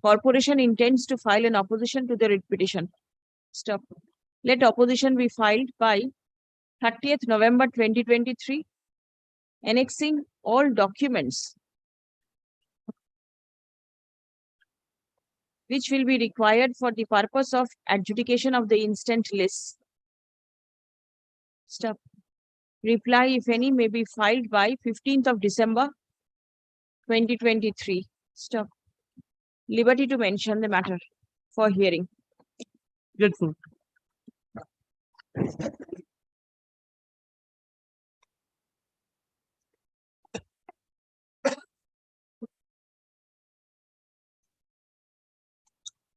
corporation intends to file an opposition to the writ petition. Stuff. Let opposition be filed by 30th November 2023, annexing all documents which will be required for the purpose of adjudication of the instant list. Stuff. Reply, if any, may be filed by 15th of December 2023. Stuff. Liberty to mention the matter for hearing. Grateful.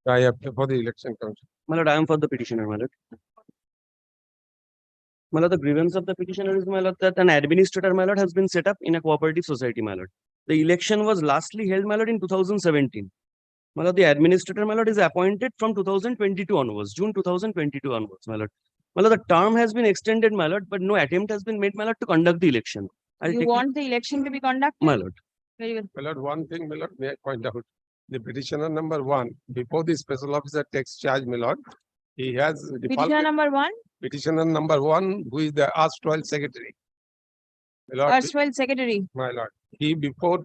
I appear for the election commission. My lord, I am for the petitioner, my lord. My lord, the grievance of the petitioner is, my lord, that an administrator, my lord, has been set up in a cooperative society, my lord. The election was lastly held, my lord, in 2017. My lord, the administrator, my lord, is appointed from 2022 onwards, June 2022 onwards, my lord. My lord, the term has been extended, my lord, but no attempt has been made, my lord, to conduct the election. You want the election to be conducted? My lord. Very well. My lord, one thing, my lord, may I point out? The petitioner number 1, before the special officer takes charge, my lord, he has Petitioner number 1, petitioner number 1, who is the erstwhile secretary. My lord, erstwhile secretary. my lord, he before,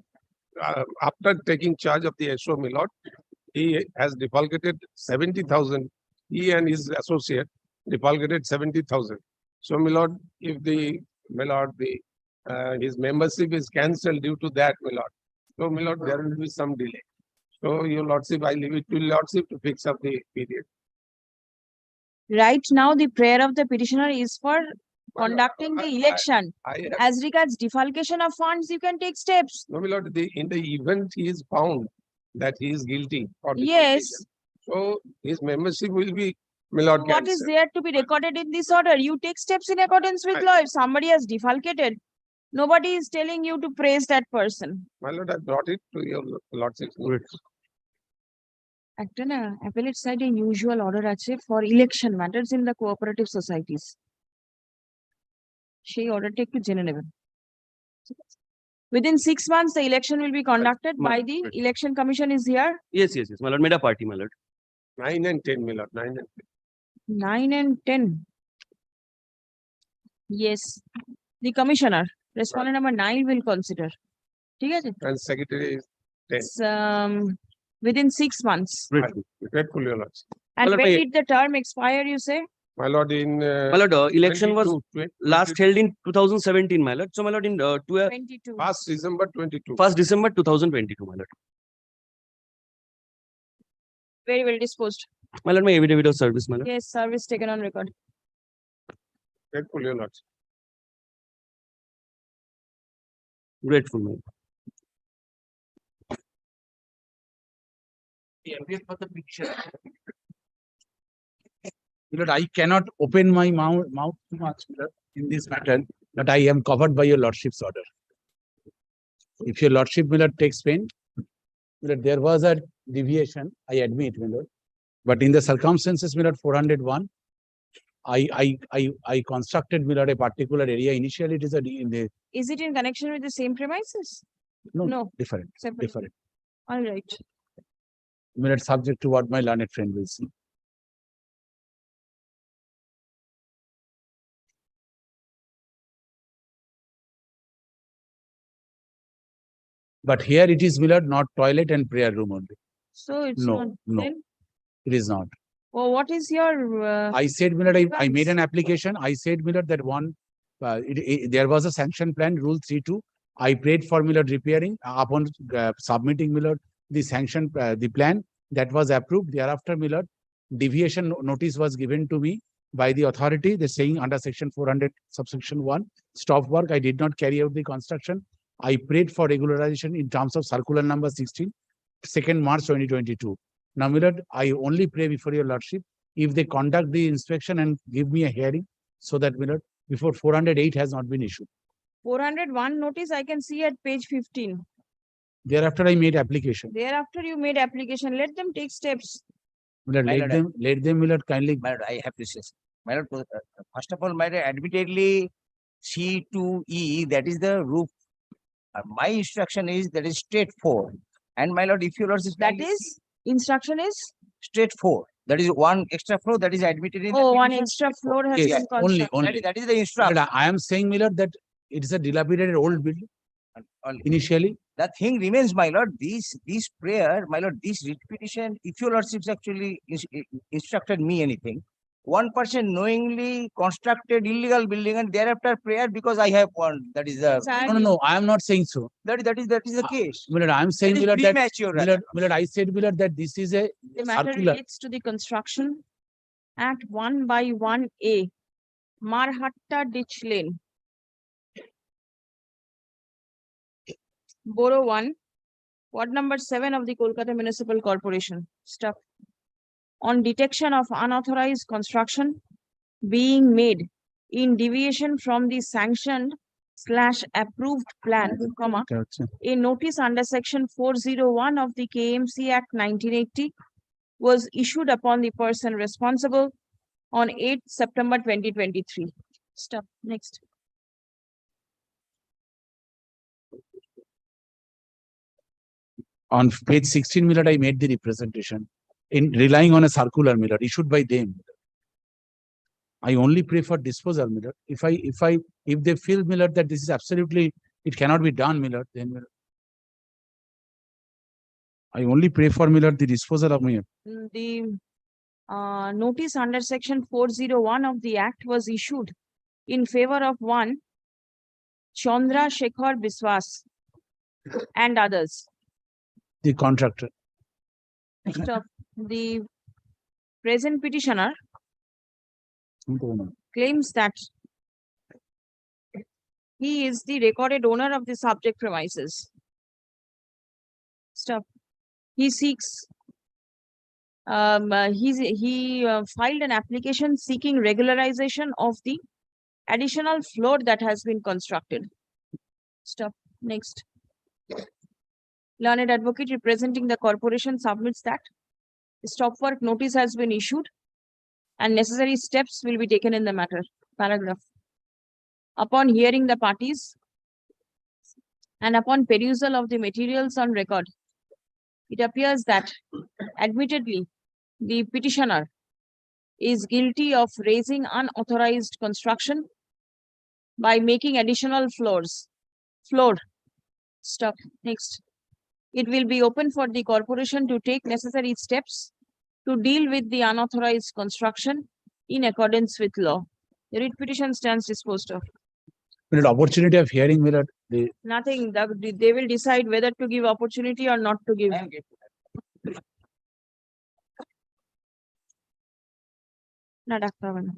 after taking charge of the SO, my lord, he has defalcated 70,000. He and his associate defalcated 70,000. So, my lord, if the, my lord, the his membership is cancelled due to that, my lord. So, my lord, there will be some delay. So, your lordship, I leave it to your lordship to fix up the period. Right now, the prayer of the petitioner is for conducting the election. As regards defalcation of funds, you can take steps. No, my lord, in the event he is found that he is guilty or Yes. so his membership will be, my lord, What is cancelled. there to be recorded in this order? You take steps in accordance with law. If somebody has defalcated, nobody is telling you to praise that person. My lord, I brought it to your lordship's notice. একটা না appellate side a usual order আছে for election matters in the cooperative societies. সেই orderটা একটু জেনে নেবেন. Within 6 months, the election will be conducted by the election commission is here. Yes, yes, yes. My lord, made a party, my lord. 9 and 10, my lord, 9 and 10. 9 and 10. Yes, the commissioner, respondent number 9 will consider. ঠিক আছে? And secretary is 10. It's, within 6 months. Grateful, your lordship. And Well, when my- did the term expire, you say? My lord, in My lord, election was 22, last held in 2017, my lord. So, my lord, in 22. 1st December 22. 1st December 2022, my lord. Very well disposed. My lord, my affidavit of service, my lord. Yes, service taken on record. Grateful, your lordship. Grateful, my lord. Lord, I cannot open my mouth too much in this matter, but I am covered by your lordship's order. If your lordship, my lord, takes pain, my lord, there was a deviation, I admit, my lord. But in the circumstances, my lord, 401, I constructed, my lord, a particular area. Initially, it is Is it in connection with the same premises? No. different, Separate. different. All right. My lord, subject to what my learned friend will see. But here it is, my lord, not toilet and prayer room only. So it's No, not. no. Then, It is not. well, what is your? I said, my lord, I made advice? an application. I said, my lord, that there was a sanction plan, rule 3.2, I prayed for, my lord, repairing. Upon submitting, my lord, the sanction, the plan that was approved. Thereafter, my lord, deviation notice was given to me by the authority. They're saying under section 400, subsection 1, stop work. I did not carry out the construction. I prayed for regularization in terms of circular number 16, 2nd March 2022. Now, my lord, I only pray before your lordship, if they conduct the inspection and give me a hearing, so that, my lord, before 408 has not been issued. 401 notice I can see at page 15. Thereafter, I made application. Thereafter, you made application. Let them take steps. My lord, My let them, my lord, kindly. My lord, I have to say, my lord, first of all, my lord, admittedly, C2E, that is the roof. My instruction is that is straight 4. And my lord, if your lord is That is, instruction is? straight 4. That is one extra floor that is admitted in. Oh, the one petition, extra straight 4. floor has Yes, been only, constructed. That is the But instruction. I am saying, my lord, that it is a dilapidated old building Only. initially. The thing remains, my lord, this prayer, my lord, this writ petition, if your lordships actually instructed me anything, one person knowingly constructed illegal building and thereafter prayer because I have one. That is the No, I am not saying so. that is the case. My lord, I am saying, That my is lord, that, premature, my rather. lord, I said, my lord, that this is a The matter circular. relates to the construction at 1/1A, Marhatta Ditch Lane, Borough 1, Ward number 7 of the Kolkata Municipal Corporation. Stuff. On detection of unauthorized construction being made in deviation from the sanctioned/approved plan, comma, a notice under section 401 of the KMC Act 1980 was issued upon the person responsible on 8 September 2023. Stop. Next. On page 16, my lord, I made the representation in relying on a circular, my lord, issued by them. I only pray for disposal, my lord. If they feel, my lord, that this is absolutely, it cannot be done, my lord, then, my lord, I only pray for, my lord, the disposal of my. The notice under section 401 of the Act was issued in favor of one Chandra Shekhar Biswas and others. The contractor. Stop. The present petitioner claims that he is the recorded owner of the subject premises. Stop. He seeks. He filed an application seeking regularization of the additional floor that has been constructed. Stop. Next. Learned advocate representing the corporation submits that the stop work notice has been issued and necessary steps will be taken in the matter. Paragraph. Upon hearing the parties and upon perusal of the materials on record, it appears that admittedly the petitioner is guilty of raising unauthorized construction by making additional floor. Stop. Next. It will be open for the corporation to take necessary steps to deal with the unauthorized construction in accordance with law. The writ petition stands disposed of. Opportunity of hearing, my lord, Nothing. They will decide whether to give opportunity or not to give. Nadaktavan.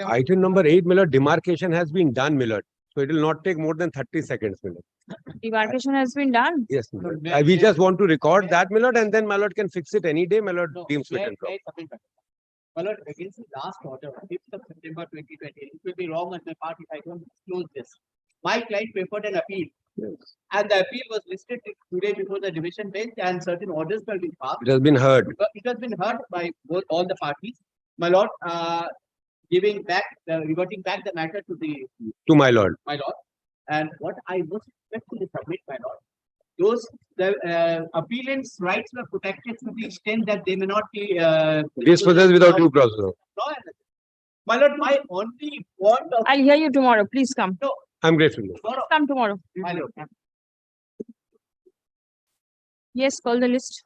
Item number 8, Millard, demarcation has been done, Millard. So it will not take more than 30 seconds, Millard. Demarcation has been done. Yes, Millard. We just want to record that, Millard, and then Millard can fix it any day. Millard deems fit and proper. My lord, against the last order, 5th of September 2020, it will be wrong on my part if I don't disclose this. My client preferred an appeal And the appeal was listed today before the division bench and certain orders have been passed. It has been heard. It has been heard by both all the parties. My lord, reverting back the matter To my lord. my lord. And what I most respectfully submit, my lord, the appellant's rights were protected to the extent that they may not be Dispossessed without due process. law and- My lord, my only point of I'll hear you tomorrow. Please come. I'm grateful. Come tomorrow. my lord, Yes, call the list.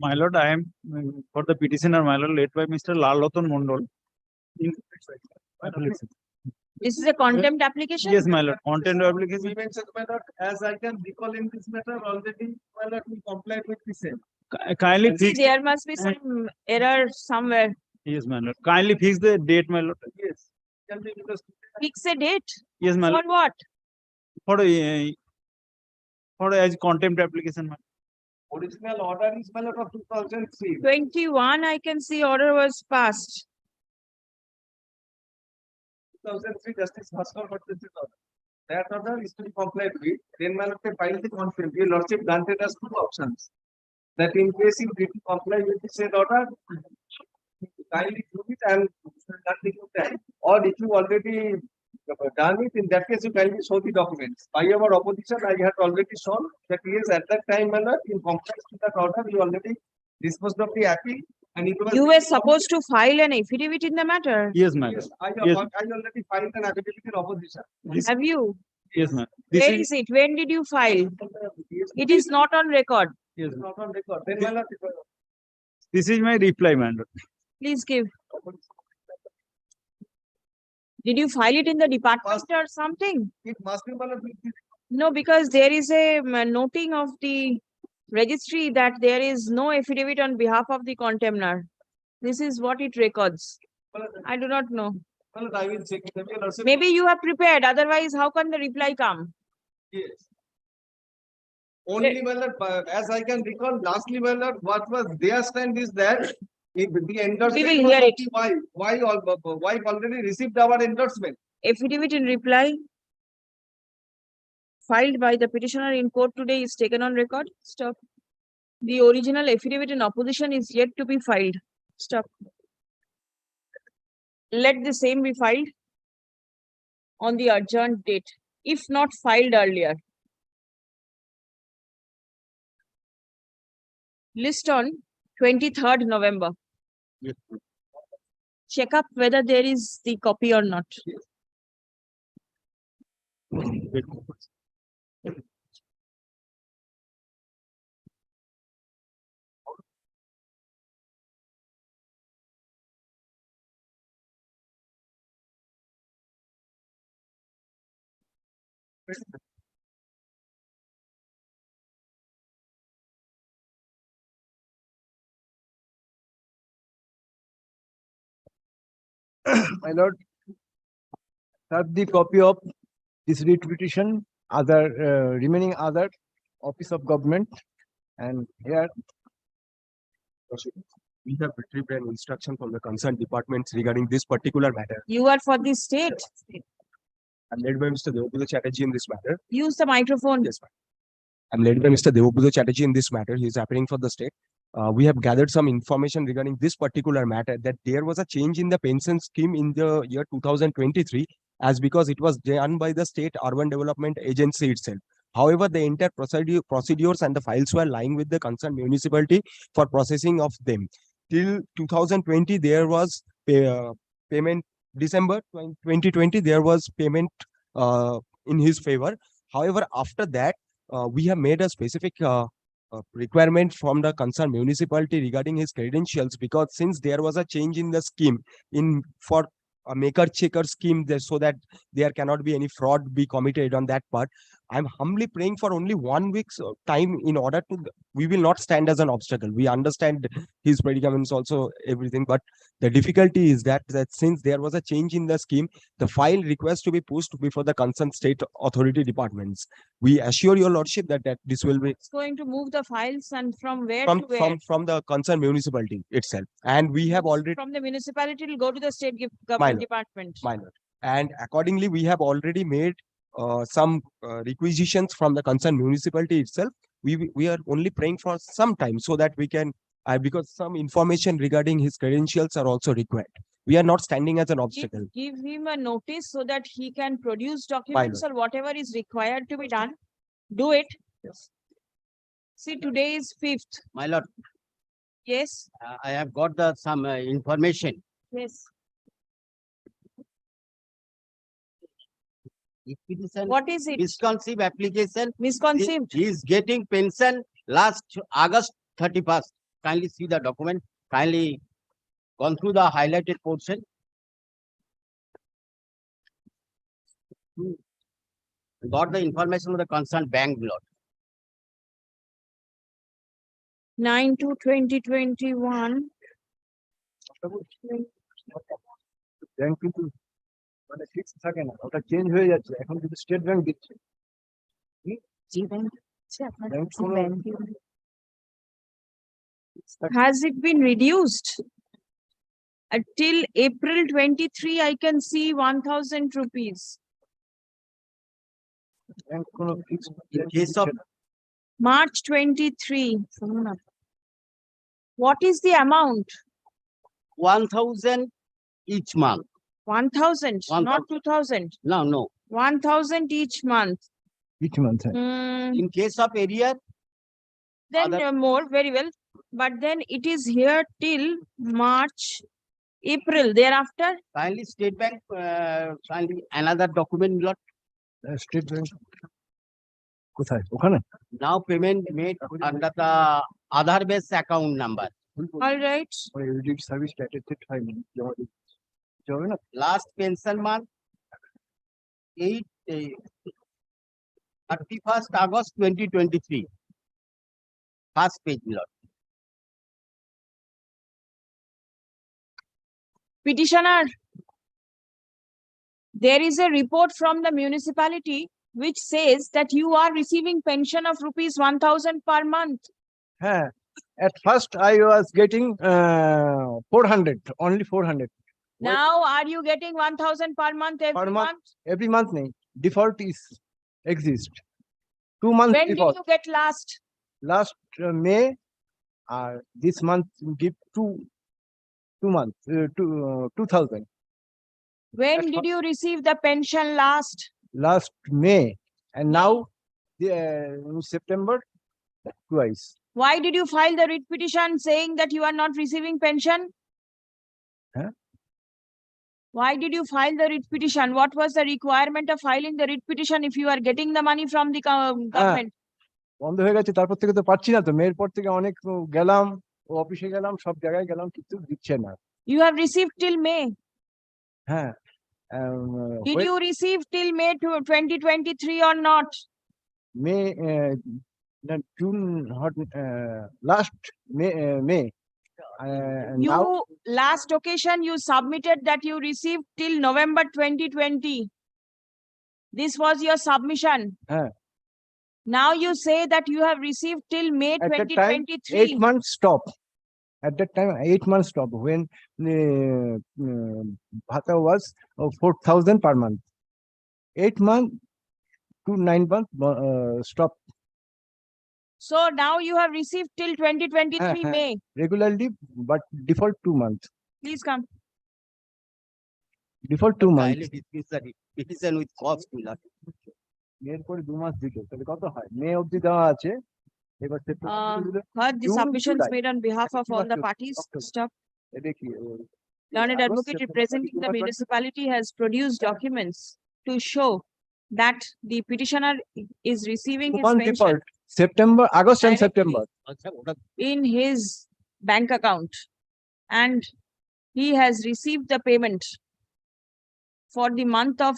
My lord, I am for the petitioner, my lord, led by Mr. Laloton Mondol. This is a contempt application? Yes, my lord, content application. As I can recall in this matter, already, my lord, we complied with the same. Kindly See, fix, there must be some error somewhere. yes, my lord, kindly fix the date, my lord. Yes. Can be because Fix a date. Yes, my For lord, what? for as contempt application, my original order is my lord of 2003. 21, I can see order was passed. 2003 Justice Bhaskar Bhattacharya order. That order is to be complied with. Then my lord, they filed the contempt. Your lordship granted us two options. That in case you did comply with the said order, kindly do it and not taking time. Or if you already done it, in that case you kindly show the documents. By our opposition, I had already shown that yes, at that time, my lord, in compliance with that order, you already disposed of the appeal. And it was You were supposed to file an affidavit in the matter. yes, my lord. Yes, I Yes. already filed an affidavit in opposition. Have you? Yes, ma'am. This Where is, is it? When did you file? It is not on record. yes, It's not on record. Then my lord, this is my reply, my lord. Please give. Did you file it in the department or something? it must be my lord. No, because there is a noting of the registry that there is no affidavit on behalf of the contemner. This is what it records. I do not know. My lord, I will check with them. Your lordship. Maybe you have prepared, otherwise how can the reply come? Yes. Only my lord, as I can recall, lastly, my lord, what was their stand is that if the endorsement. We will hear it. Why already received our endorsement? Affidavit in reply filed by the petitioner in court today is taken on record. Stop. The original affidavit in opposition is yet to be filed. Stop. Let the same be filed on the adjourned date, if not filed earlier. List on 23rd November. Yes. Check up whether there is the copy or not. My lord, have the copy of this writ petition, other remaining other office of government, and here we have retrieved an instruction from the concerned departments regarding this particular matter. You are for the state. I'm led by Mr. Devapuja Chatterjee in this matter. Use the microphone. Yes, ma'am. I'm led by Mr. Devapuja Chatterjee in this matter. He is appearing for the state. We have gathered some information regarding this particular matter, that there was a change in the pension scheme in the year 2023, as because it was done by the state urban development agency itself. However, the entire procedures and the files were lying with the concerned municipality for processing of them. Till 2020, there was payment. December 2020, there was payment in his favor. However, after that, we have made a specific requirement from the concerned municipality regarding his credentials, because since there was a change in the scheme for a maker checker scheme, so that there cannot be any fraud be committed on that part, I'm humbly praying for only 1 week's time in order to, we will not stand as an obstacle. We understand his predicaments also, everything, but the difficulty is that since there was a change in the scheme, the file request to be pushed before the concerned state authority departments. We assure your lordship that this will be It's going to move the files and from where to where? from the concerned municipality itself. And we have already, From the municipality, it will go to the state government Lord. department. my lord, and accordingly, we have already made some requisitions from the concerned municipality itself. We are only praying for some time so that we can, because some information regarding his credentials are also required. We are not standing as an obstacle. Give him a notice so that he can produce documents or whatever is required to be done. Do it. Yes. See, today is 5th. My lord, Yes, I have got some information. yes. If it is an What is it? misconceived application, Misconceived. he is getting pension last August 31st. Kindly see the document. Kindly gone through the highlighted portion. Got the information of the concerned bank, Lord. 9/2/2021. Bank কিন্তু মানে fix থাকে না, ওটা change হয়ে যাচ্ছে, এখন কিন্তু state bank দিচ্ছে। ব্যাংক কোনো Has it been reduced? Till April 23, I can see 1,000 rupees. Bank কোনো fix In case of March 23. What is the amount? 1,000 each month. 1,000, 1,000. not 2,000. No. 1,000 each month. each month. In case of area, Then Other- more, very well. But then it is here till March, April. Thereafter, kindly State Bank, kindly another document, Lord. State bank কোথায়? ওখানে Now payment made under the Aadhaar based account number. all right. Edit service স্ট্যাটাসেড হয়নি, জমা দিতে হবে না। Last pension month, 31st August 2023. First page, Lord. Petitioner, there is a report from the municipality which says that you are receiving pension of rupees 1,000 per month. হ্যাঁ, at first I was getting 400, only 400. Now, are you getting 1,000 per month every month. month? Every month nahi, default is exist. 2 months When did default. you get last? Last May, this month give 2 months, 2,000. When That's did you receive the pension last? Last May, and now in September twice. Why did you file the writ petition saying that you are not receiving pension? Huh? Why did you file the writ petition? What was the requirement of filing the writ petition if you are getting the money from the government? বন্ধ হয়ে গেছে, তারপর থেকে তো পাচ্ছি না তো। মেয়ের পর থেকে অনেক গেলাম, অফিসে গেলাম, সব জায়গায় গেলাম, কিন্তু দিচ্ছে না। You have received till May. হ্যাঁ, Did you receive till May 2023 or not? May, June, last May. Now Last occasion you submitted that you received till November 2020. This was your submission. Now you say that you have received till May at that time 2023. 8 months stop. At that time 8 months stop when bhata was 4,000 per month. 8 months to 9 months stop So now you have received till 2023 May. regularly, but default 2 months. Please come. Default 2 months. Kindly dismiss the petition with cost, Lord. মেয়ের পরে 2 মাস দিল, তাহলে কত হয়? মে অবধি দেওয়া আছে, এবার Heard the June, submissions July. made on behalf of all the parties. October. Stop. দেখি Learned August, advocate September, representing the October, municipality has produced documents to show that the petitioner is receiving 2 his months pension default, September, August and Directly. September. in his bank account, and he has received the payment for the month of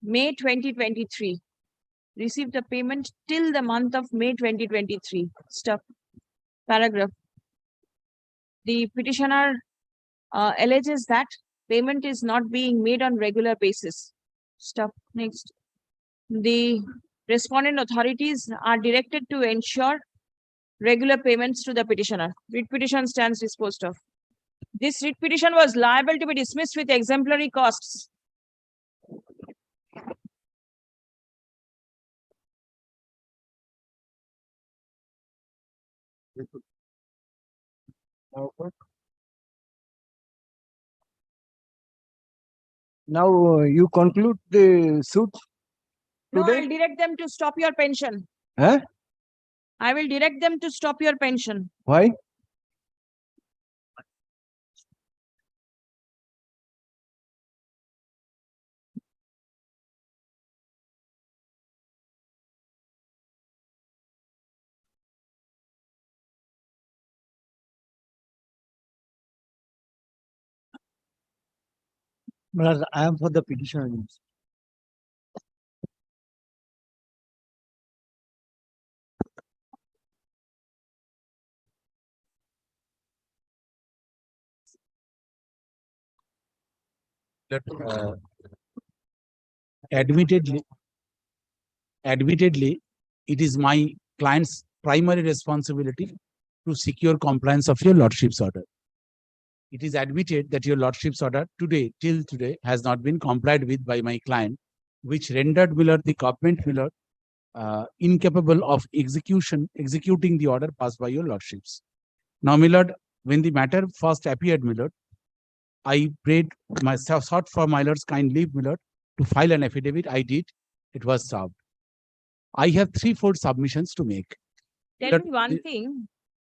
May 2023. Received the payment till the month of May 2023. Stuff. Paragraph. The petitioner alleges that payment is not being made on regular basis. Stuff. Next. The respondent authorities are directed to ensure regular payments to the petitioner. Writ petition stands disposed of. This writ petition was liable to be dismissed with exemplary costs. Now you conclude the suit No, today? I'll direct them to stop your pension. Huh? I will direct them to stop your pension. Why? Well, I am for the petition. Uh, admittedly, it is my client's primary responsibility to secure compliance of your lordship's order. It is admitted that your lordship's order today, till today, has not been complied with by my client, which rendered the government incapable of executing the order passed by your lordships. Now, when the matter first appeared, I prayed myself, sought for my lord's kind leave, to file an affidavit. I did. It was served. I have 3-4 submissions to make. Tell me one thing.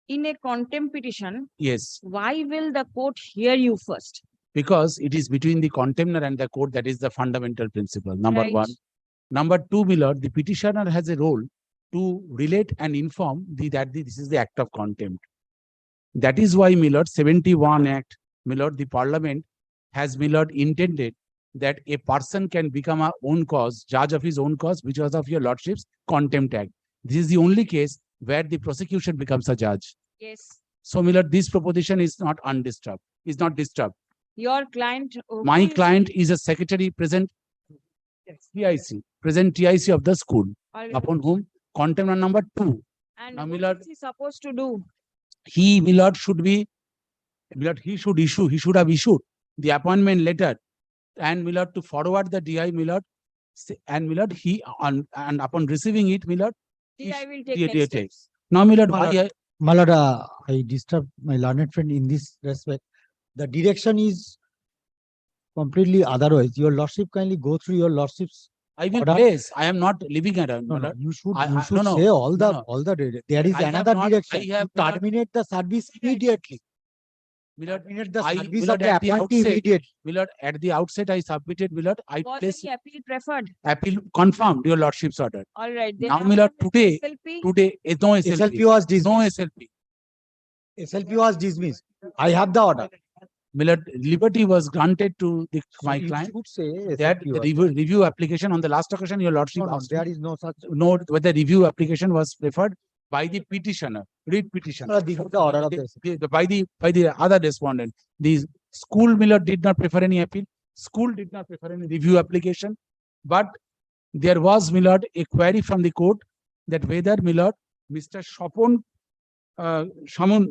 In a contempt petition, Yes, why will the court hear you first? because it is between the contemptor and the court. That is the fundamental principle. Number Right. one. Number two, the petitioner has a role to relate and inform that this is the act of contempt. That is why 71 Act, the Parliament has intended that a person can become a own cause, judge of his own cause, because of your lordship's Contempt Act. This is the only case where the prosecution becomes a judge. Yes. So, this proposition is not undisturbed, is not disturbed. Your client. My who is client he? is a secretary present TIC of the school, All right. upon whom contempt on number 2. And Now, what is he supposed to do? he should have issued the appointment letter and to forward the DI and and upon receiving it, DI will take next steps. Now, My lord, I disturb my learned friend in this respect. The direction is completely otherwise. Your lordship kindly go through your lordship's. I will order. place. I am not living around. No, no, you should I- no, say all no, the no. all the there is I have another not- direction. I have You not- terminate the service immediately. Terminate the I- service Milord, of the at the appointee outset- immediately. At the outset, I submitted, I Was placed any appeal preferred? appeal confirmed your lordship's order. All right. Now, thereafter today, SLP? no SLP. SLP was No dismissed. SLP. SLP was dismissed. I have the order. Liberty was granted to my You client. should say That SLP was review application on the last occasion, your lordship No, no, asked there me is no such. to know whether review application was preferred by the petitioner, writ petitioner. This is the order of the. By the other respondent. The school did not prefer any appeal. School did not prefer any review application. But there was, a query from the court that whether, Mr. Shamun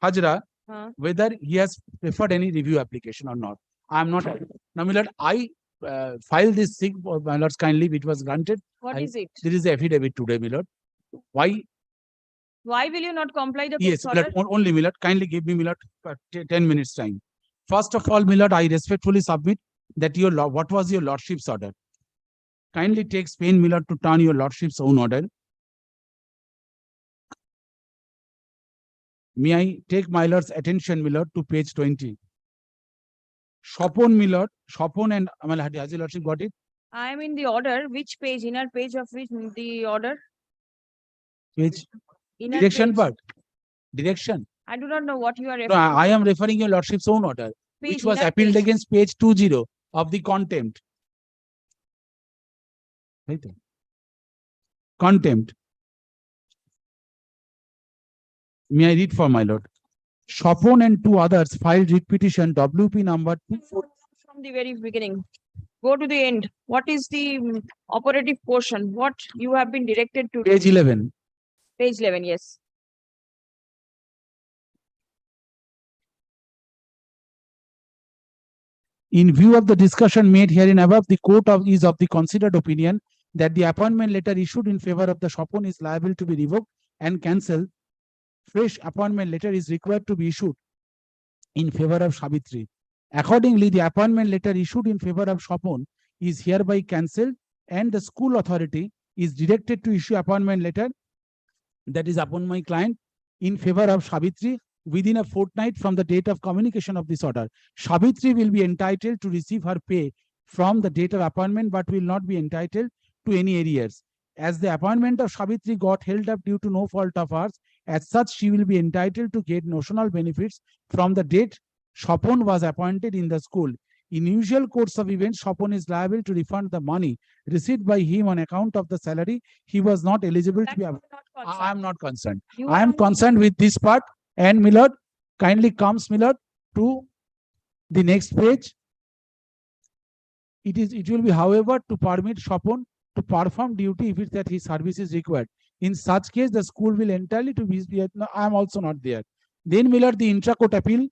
Hajra, whether he has preferred any review application or not. I am not. Now, I filed this thing, my lords, kindly, which was granted. What is it? There is the affidavit today, Why? Why will you not comply the Yes, court's order? only, kindly give me, 10 minutes time. First of all, I respectfully submit that what was your lordship's order? Kindly take pain, to turn your lordship's own order. May I take my lord's attention, to page 20. Shopon and has your lordship got it? I am in the order. Which page? Inner page of which the order? Page. Inner Direction page. part. Direction. I do not know what you are No, referring. I am referring your lordship's own order, Page, which was inner appealed page. against page 20 of the contempt. Contempt. May I read for my lord? Shopon and two others filed writ petition WP number 24. From the very beginning, go to the end. What is the operative portion? What you have been directed to? Page 11. Page 11, yes. In view of the discussion made herein above, the court is of the considered opinion that the appointment letter issued in favor of the Shopon is liable to be revoked and cancelled. Fresh appointment letter is required to be issued in favor of Savitri. Accordingly, the appointment letter issued in favor of Shopon is hereby cancelled, and the school authority is directed to issue appointment letter, that is upon my client, in favor of Savitri within a fortnight from the date of communication of this order. Savitri will be entitled to receive her pay from the date of appointment, but will not be entitled to any arrears. As the appointment of Savitri got held up due to no fault of hers, as such, she will be entitled to get notional benefits from the date Shopon was appointed in the school. In usual course of events, Shopon is liable to refund the money received by him on account of the salary he was not eligible to be. I am not concerned. I am concerned with this part. And Millard, kindly comes Millard to the next page. It will be, however, to permit Shopon to perform duty if it's that his service is required. In such case, the school will entirely to be. No, I am also not there. Then Millard, the intra-court appeal.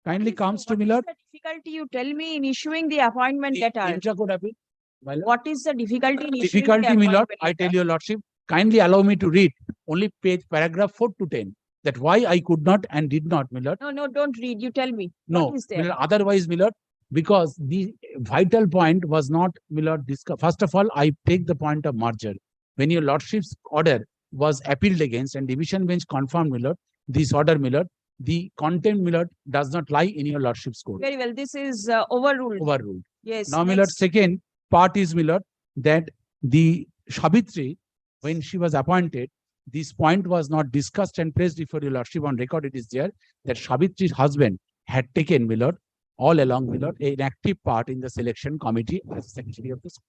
Kindly comes to Millard. What is the difficulty, you tell me, in issuing the appointment letter? Intra-court appeal. What is the difficulty in issuing the Difficulty, my lord, appointment I tell letter? your lordship, kindly allow me to read only paragraph 4 to 10. That why I could not and did not, my lord. No, don't read. You tell me. No, What is there? my lord, otherwise, my lord, because the vital point was not, my lord, discussed. First of all, I take the point of merger. When your lordship's order was appealed against and division bench confirmed, my lord, this order, my lord, the content, my lord, does not lie in your lordship's court. Very well. This is overruled. Overruled. Yes. Now, my lord, next. second part is, my lord, that the Savitri, when she was appointed, this point was not discussed and placed before your lordship. On record, it is there that Savitri's husband had taken, my lord, all along, my lord, an active part in the selection committee as secretary of the school.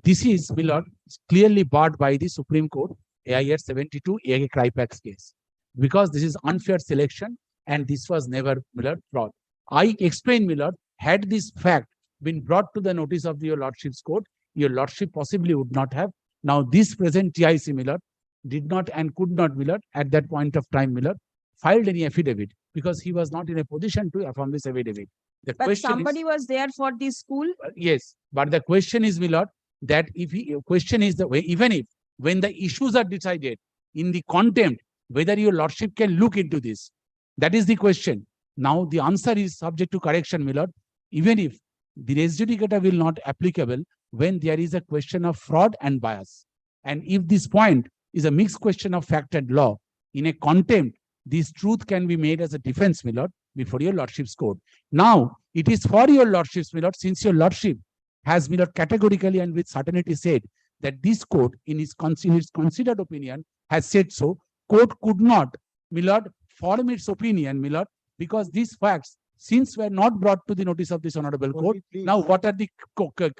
This is, my lord, clearly barred by the Supreme Court, AIR 72, A. Kripax case, because this is unfair selection and this was never, my lord, brought. I explain, my lord, had this fact been brought to the notice of your lordship's court, your lordship possibly would not have. Now, this present TIC, my lord, did not and could not, my lord, at that point of time, my lord, filed any affidavit because he was not in a position to affirm this affidavit. The But question somebody is, was there for this school. yes, but the question is, my lord, that if question is the way, even if when the issues are decided in the contempt, whether your lordship can look into this, that is the question. Now, the answer is subject to correction, my lord, even if the res judicata will not applicable when there is a question of fraud and bias. And if this point is a mixed question of fact and law, in a contempt, this truth can be made as a defense, my lord, before your lordship's court. Now, it is for your lordship's, my lord, since your lordship has, my lord, categorically and with certainty said that this court, in his considered opinion, has said so, court could not, my lord, form its opinion, my lord, because these facts, since were not brought to the notice of this honorable court. Now, what are the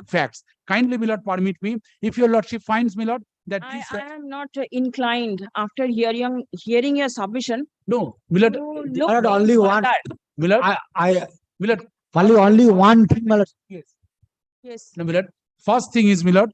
facts? Kindly, my lord, permit me, if your lordship finds, my lord, that I these am not inclined after hearing your submission. no, my lord, Look Lord, only one. my lord, I my lord, only one thing, my lord. yes. Yes. No, my lord, first thing is, my lord,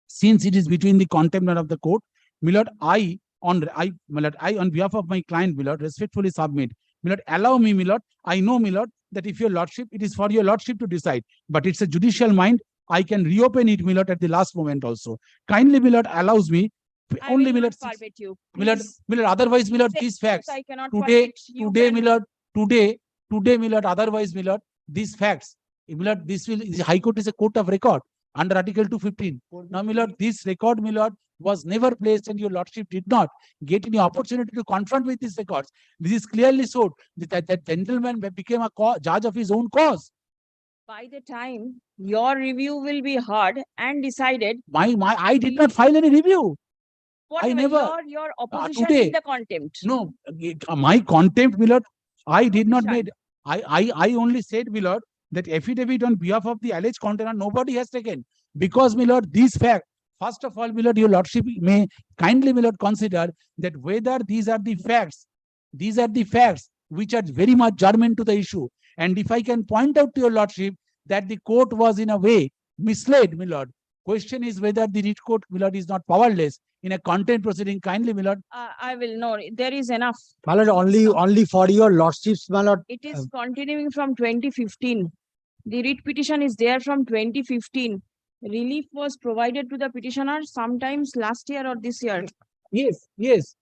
since it is between the contempt of the court, my lord, I on behalf of my client, my lord, respectfully submit. My lord, allow me, my lord. I know, my lord, that if your lordship, it is for your lordship to decide, but it's a judicial mind. I can reopen it, my lord, at the last moment also. Kindly, my lord, allows me. I Only, will my not lord, permit you. my lord, Please. my lord, otherwise, my lord, Say these yes, facts. I cannot Today, permit. You today, can- my lord, today, my lord, otherwise, my lord, these facts, my lord, this will, the High Court is a court of record under Article 215. Now, my lord, this record, my lord, was never placed and your lordship did not get any opportunity to confront with these records. This is clearly showed that gentleman became a judge of his own cause. By the time your review will be heard and decided. I did not file any review. Whatever, never- your opposition today- in the contempt. No, my contempt, my lord, I did not Opposition. made, I only said, my lord, that affidavit on behalf of the alleged container, nobody has taken. Because, my lord, these facts, first of all, my lord, your lordship may kindly, my lord, consider that whether these are the facts which are very much germane to the issue. And if I can point out to your lordship that the court was in a way misled, my lord, question is whether the writ court, my lord, is not powerless in a contempt proceeding. Kindly, my lord. I will know. There is enough. My lord, only for your lordships, my lord. It is continuing from 2015. The writ petition is there from 2015. Relief was provided to the petitioner sometimes last year or this year. Yes.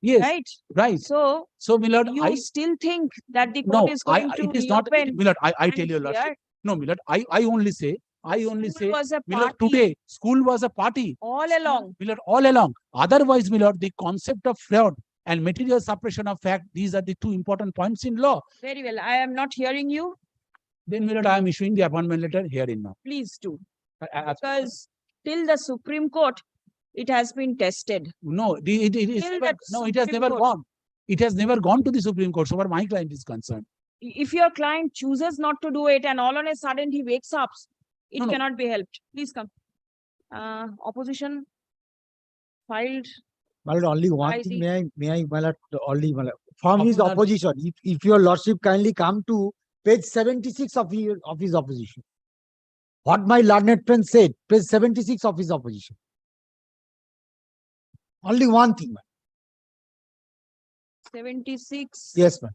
Right? Right. So, my lord, you still think that the no, court is going to it is not, reopen? my lord, I and tell you, lordship. hear? No, my lord, I only say, School was a my lord, party today, school was a party. all along. My lord, all along. Otherwise, my lord, the concept of fraud and material suppression of fact, these are the two important points in law. Very well. I am not hearing you. Then, my lord, I am issuing the appointment letter herein now. Please do. Absolutely. Because till the Supreme Court, it has been tested. No, it is Till never, that no, it has Supreme never Court. gone. It has never gone to the Supreme Court, so far my client is concerned. If your client chooses not to do it and all on a sudden he wakes up, it No. cannot be helped. Please come. Opposition filed. My lord, only one by thing, the- may I, my lord, only, my lord, from his Opponent- opposition, if your lordship kindly come to page 76 of his opposition. What my learned friend said, page 76 of his opposition. Only one thing, ma'am. 76. Yes, ma'am.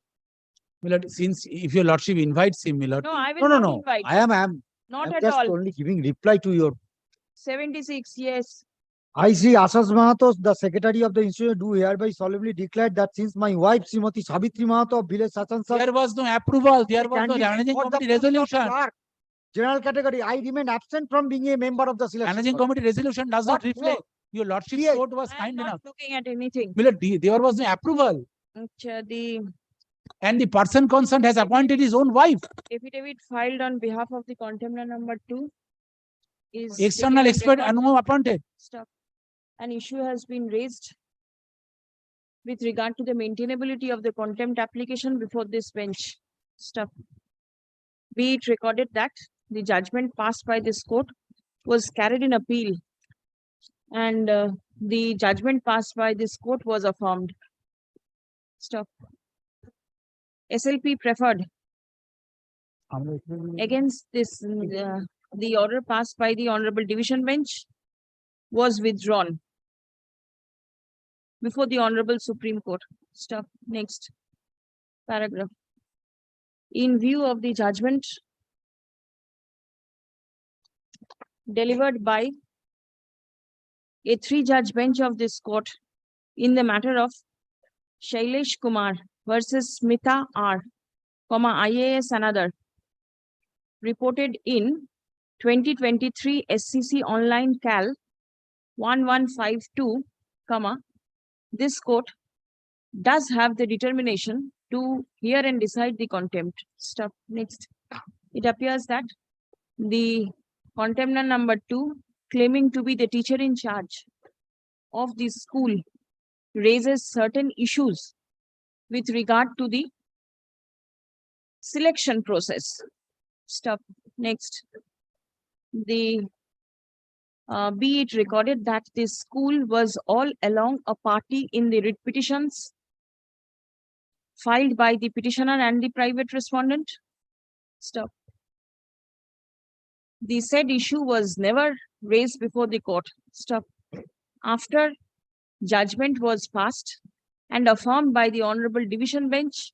My lord, since if your lordship invites him, my lord. No, I will No, not invite. I am Not I'm at just all. only giving reply to your. 76, yes. I, Sri Asas Mahato, the Secretary of the Institute, do hereby solemnly declare that since my wife, Srimati Savitri Mahato of Village Sachansar, There was no approval, there was no candidate managing for the committee post of resolution. clerk, general category, I remain absent from being a member of the selection. Managing committee resolution does not What reflect. for? Your lordship's Yes. court was I am kind not enough. looking at anything. My lord, there was no approval. The And the person concerned has appointed his own wife. affidavit filed on behalf of the contender number 2 is External taken on expert record. and no appointed. Stop. An issue has been raised with regard to the maintainability of the contempt application before this bench. Stop. Be it recorded that the judgment passed by this court was carried in appeal, and the judgment passed by this court was affirmed. Stop. SLP preferred against this, the order passed by the Honorable Division Bench was withdrawn before the Honorable Supreme Court. Stop. Next paragraph. In view of the judgment delivered by a 3-judge bench of this court in the matter of Shailesh Kumar versus Smita R, IAS and other, reported in 2023 SCC Online Cal 1152, this court does have the determination to hear and decide the contempt. Stop. Next. It appears that the contender number 2, claiming to be the teacher in charge of the school, raises certain issues with regard to the selection process. Stop. Next. The be it recorded that this school was all along a party in the writ petitions filed by the petitioner and the private respondent. Stop. The said issue was never raised before the court. Stop. After judgment was passed and affirmed by the Honorable Division Bench,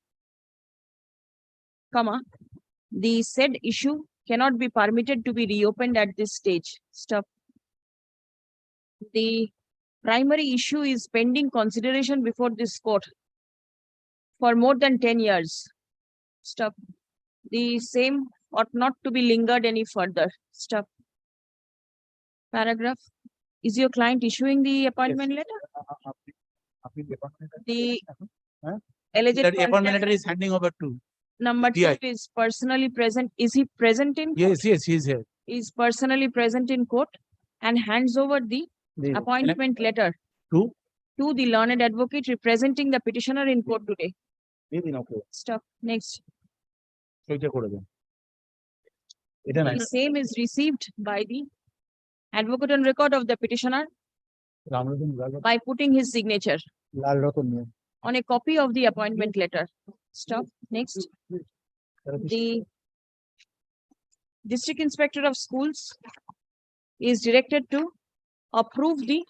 the said issue cannot be permitted to be reopened at this stage. Stop. The primary issue is pending consideration before this court for more than 10 years. Stop. The same ought not to be lingered any further. Stop. Paragraph. Is your client issuing the appointment letter? The alleged That appointment contender letter is handing over to. number 2 DI. is personally present. Is he present in court? Yes, he is here. Is personally present in court and hands over the appointment letter To? to the learned advocate representing the petitioner in court today. Stop. Next. The same is received by the advocate on record of the petitioner by putting his signature on a copy of the appointment letter. Stop. Next. The District Inspector of Schools is directed to approve the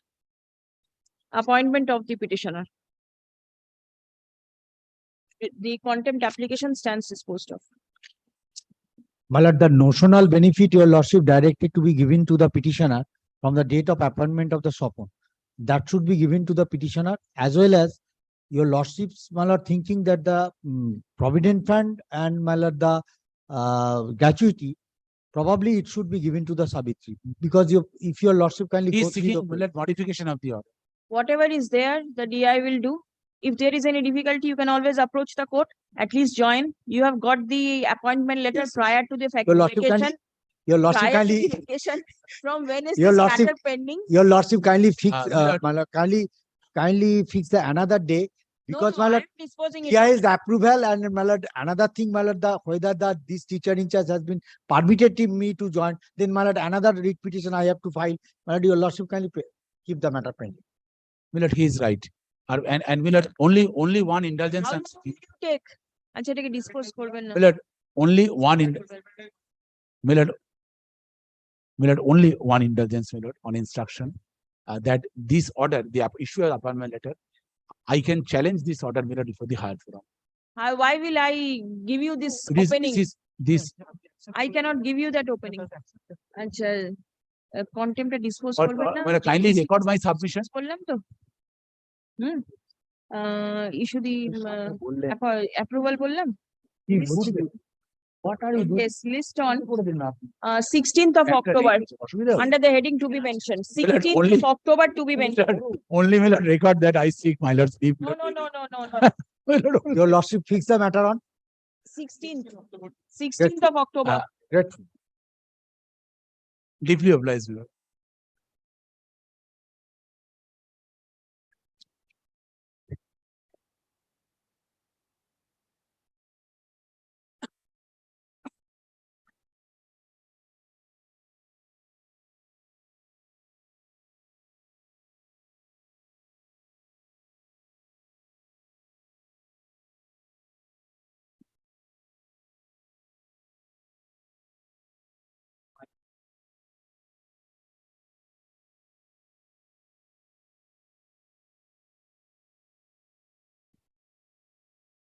appointment of the petitioner. The contempt application stands disposed of. My lord, the notional benefit your lordship directed to be given to the petitioner from the date of appointment of the sopon, that should be given to the petitioner, as well as your lordships, my lord, thinking that the provident fund and my lord, the gratuity, probably it should be given to the Savitri, because if your lordship kindly He go is through seeking the modification of the order. Whatever is there, the DI will do. If there is any difficulty, you can always approach the court. At least join. You have got the appointment letter prior to the your lordship vacation. kindly, your lordship Prior to kindly, the vacation. From when is your this lordship, matter pending? your lordship kindly fix, my lord. my lord, kindly fix the another day, because No, my I lord, am disposing it. here is the approval, and my lord, another thing, my lord, whether this teacher in charge has been permitted to me to join, then my lord, another writ petition I have to file. My lord, your lordship kindly keep the matter pending. My lord, he is right. And my lord, only one indulgence. How and- long will you take? আচ্ছা এটাকে dispose করবেন না। My lord, only one my lord, only one indulgence, my lord, on instruction that this order, the issue of appointment letter, I can challenge this order, my lord, before the higher forum. Why will I give you this opening? This I cannot give you that opening. আচ্ছা contempt dispose or, করবেন না? my lord, kindly record my submission. করলাম তো। Issue the approval বললাম। What are you doing? Yes, list on 16th of October under the heading to be mentioned. 16th of October to be mentioned. Only my lord, record that I seek my lord's leave. No. My lord, only- Your lordship fix the matter on 16th of October. grateful. deeply obliged, my lord.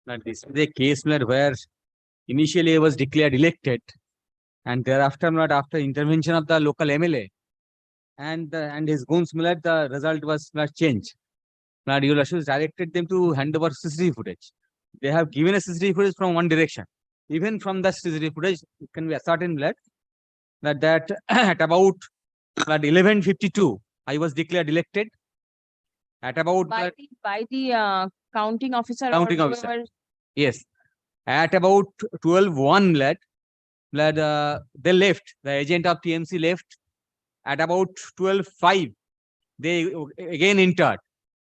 Now, this is a case where initially I was declared elected, and thereafter, after intervention of the local MLA and his goons, the result was changed. Now, your lordship directed them to hand over CCTV footage. They have given a CCTV footage from one direction. Even from the CCTV footage, it can be ascertained that at about 11:52, I was declared elected. At about by the counting officer. Counting or officer. whoever. Yes. At about 12:01, they left. The agent of TMC left. At about 12:05, they again entered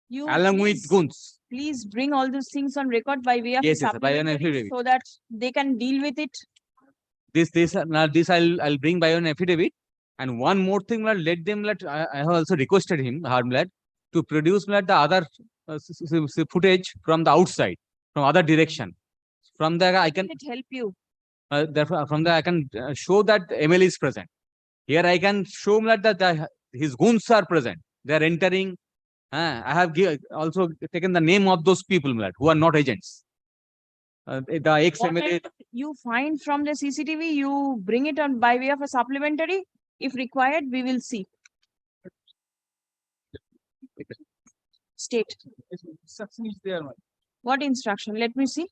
You along please- with goons. Please bring all these things on record by way of Yes, yes, by an supplementary affidavit. so that they can deal with it. This I'll bring by an affidavit. And one more thing, let them I have also requested him, to produce the other footage from the outside, from other direction. From there, I can Will it help you? therefore from there I can show that ML is present. Here I can show that his goons are present. They are entering. I have also taken the name of those people who are not agents. The ex-MLA. Whatever you find from the CCTV, you bring it on by way of a supplementary. If required, we will see. State. Instruction is there. What instruction? Let me see.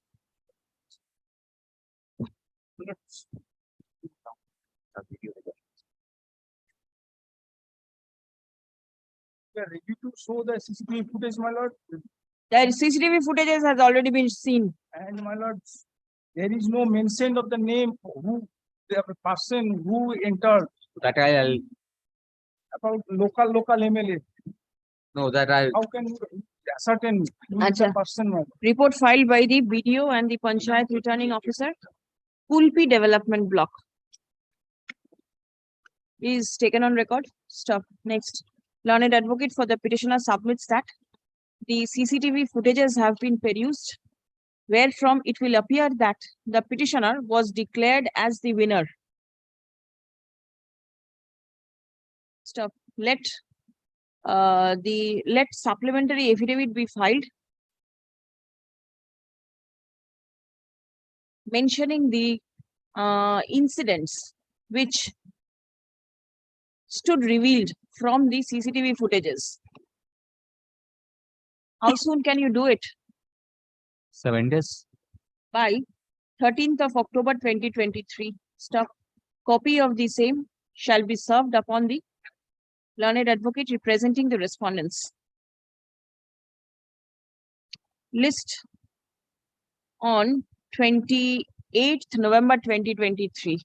We are ready to show the CCTV footage, my lord. The CCTV footages has already been seen. And my lord, there is no mention of the name who the person who entered That I'll about local MLA. no that I How can you ascertain who is the Acha. person. Report filed by the BDO and the Panchayat returning officer. Kulpi Development Block is taken on record. Stop. Next. Learned advocate for the petitioner submits that the CCTV footages have been perused, wherefrom it will appear that the petitioner was declared as the winner. Stop. Let supplementary affidavit be filed mentioning the incidents which stood revealed from the CCTV footages. How soon can you do it? 7 days. By 13th of October 2023. Stop. Copy of the same shall be served upon the learned advocate representing the respondents. List on 28th November 2023.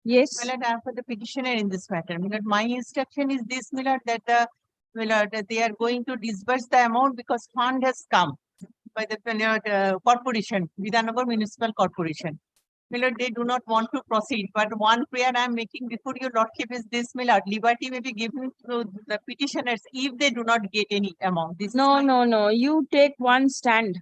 Yes. Well, I am for the petitioner in this matter. My instruction is this, that they are going to disburse the amount because fund has come by the corporation, Vidhanagar Municipal Corporation. They do not want to proceed, but one prayer I am making before your lordship is this, liberty may be given to the petitioners if they do not get any amount. No. You take one stand.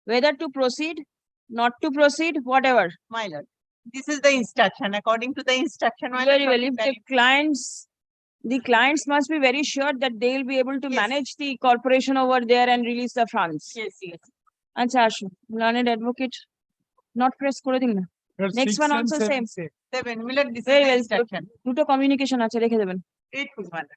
Whether to proceed, not to proceed, whatever. My lord, this is the instruction. According to the instruction, Very well. If the clients must be very sure that they will be able to manage the corporation over there and release the funds. Yes. Acha, Ashu. Learned advocate. Not press kore ding na. Next one also same. 7. This is Very the well. instruction. Duto communication acha rekhe deben. Grateful, my lord.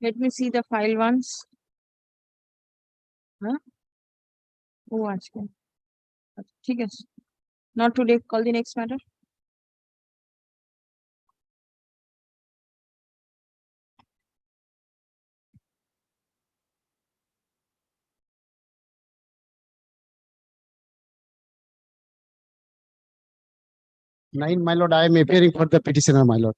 Let me see the file once. Huh? Oh, acha. ठीक है. Not today. Call the next matter. Nine, my lord, I am appearing for the petitioner, my lord.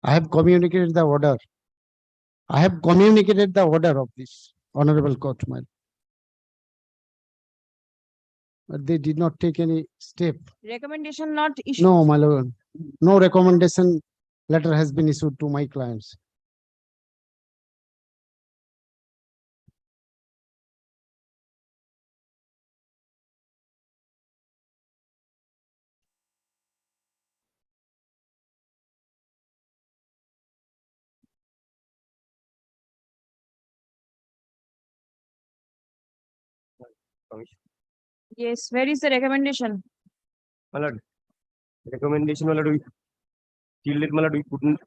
I have communicated the order. I have communicated the order of this honorable court, my lord. But they did not take any step. Recommendation not issued. No, my lord. No recommendation letter has been issued to my clients. Yes. Where is the recommendation? My lord, recommendation, my lord, till it, my lord, we couldn't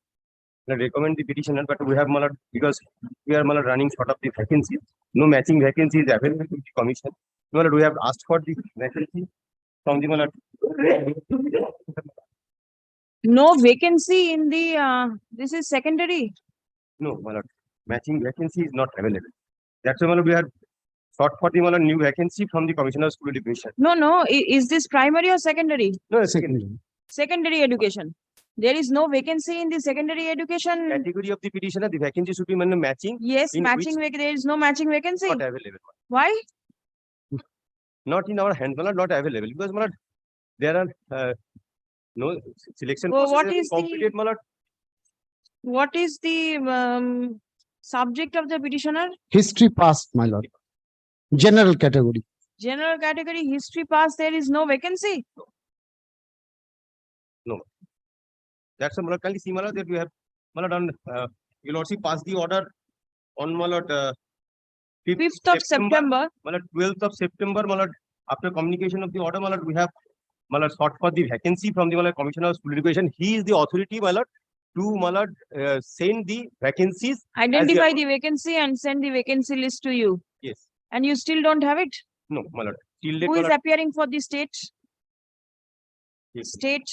recommend the petitioner, but we have, my lord, because we are, my lord, running short of the vacancies. No matching vacancies available to the commission. My lord, we have asked for the vacancy from the, my lord, No vacancy in the, this is secondary. No, my lord, matching vacancy is not available. That's why, my lord, we are sought for the, my lord, new vacancy from the Commissioner of School Education. No, no, is this primary or secondary? No, secondary. Secondary education. There is no vacancy in the secondary education. Category of the petitioner, the vacancy should be, my lord, matching. Yes, in matching, there is no matching vacancy. Not available. Why? Not in our hand, my lord, not available, because, my lord, there are no selection Oh, process what has been is the- completed, my lord. What is the subject of the petitioner? History past, my lord. General category. General category, history pass, there is no vacancy. That's a, my lord, kindly see, my lord, that we have, my lord, on, you'll also pass the order on, my lord, 5th of September. My lord, 12th of September, my lord, after communication of the order, my lord, we have, my lord, sought for the vacancy from the, my lord, Commissioner of School Education. He is the authority, my lord, to, my lord, send the vacancies. as Identify the vacancy and send the vacancy list to you. Yes. And you still don't have it? No, my lord. Till date, Who my is lord, appearing for the state? yes. State?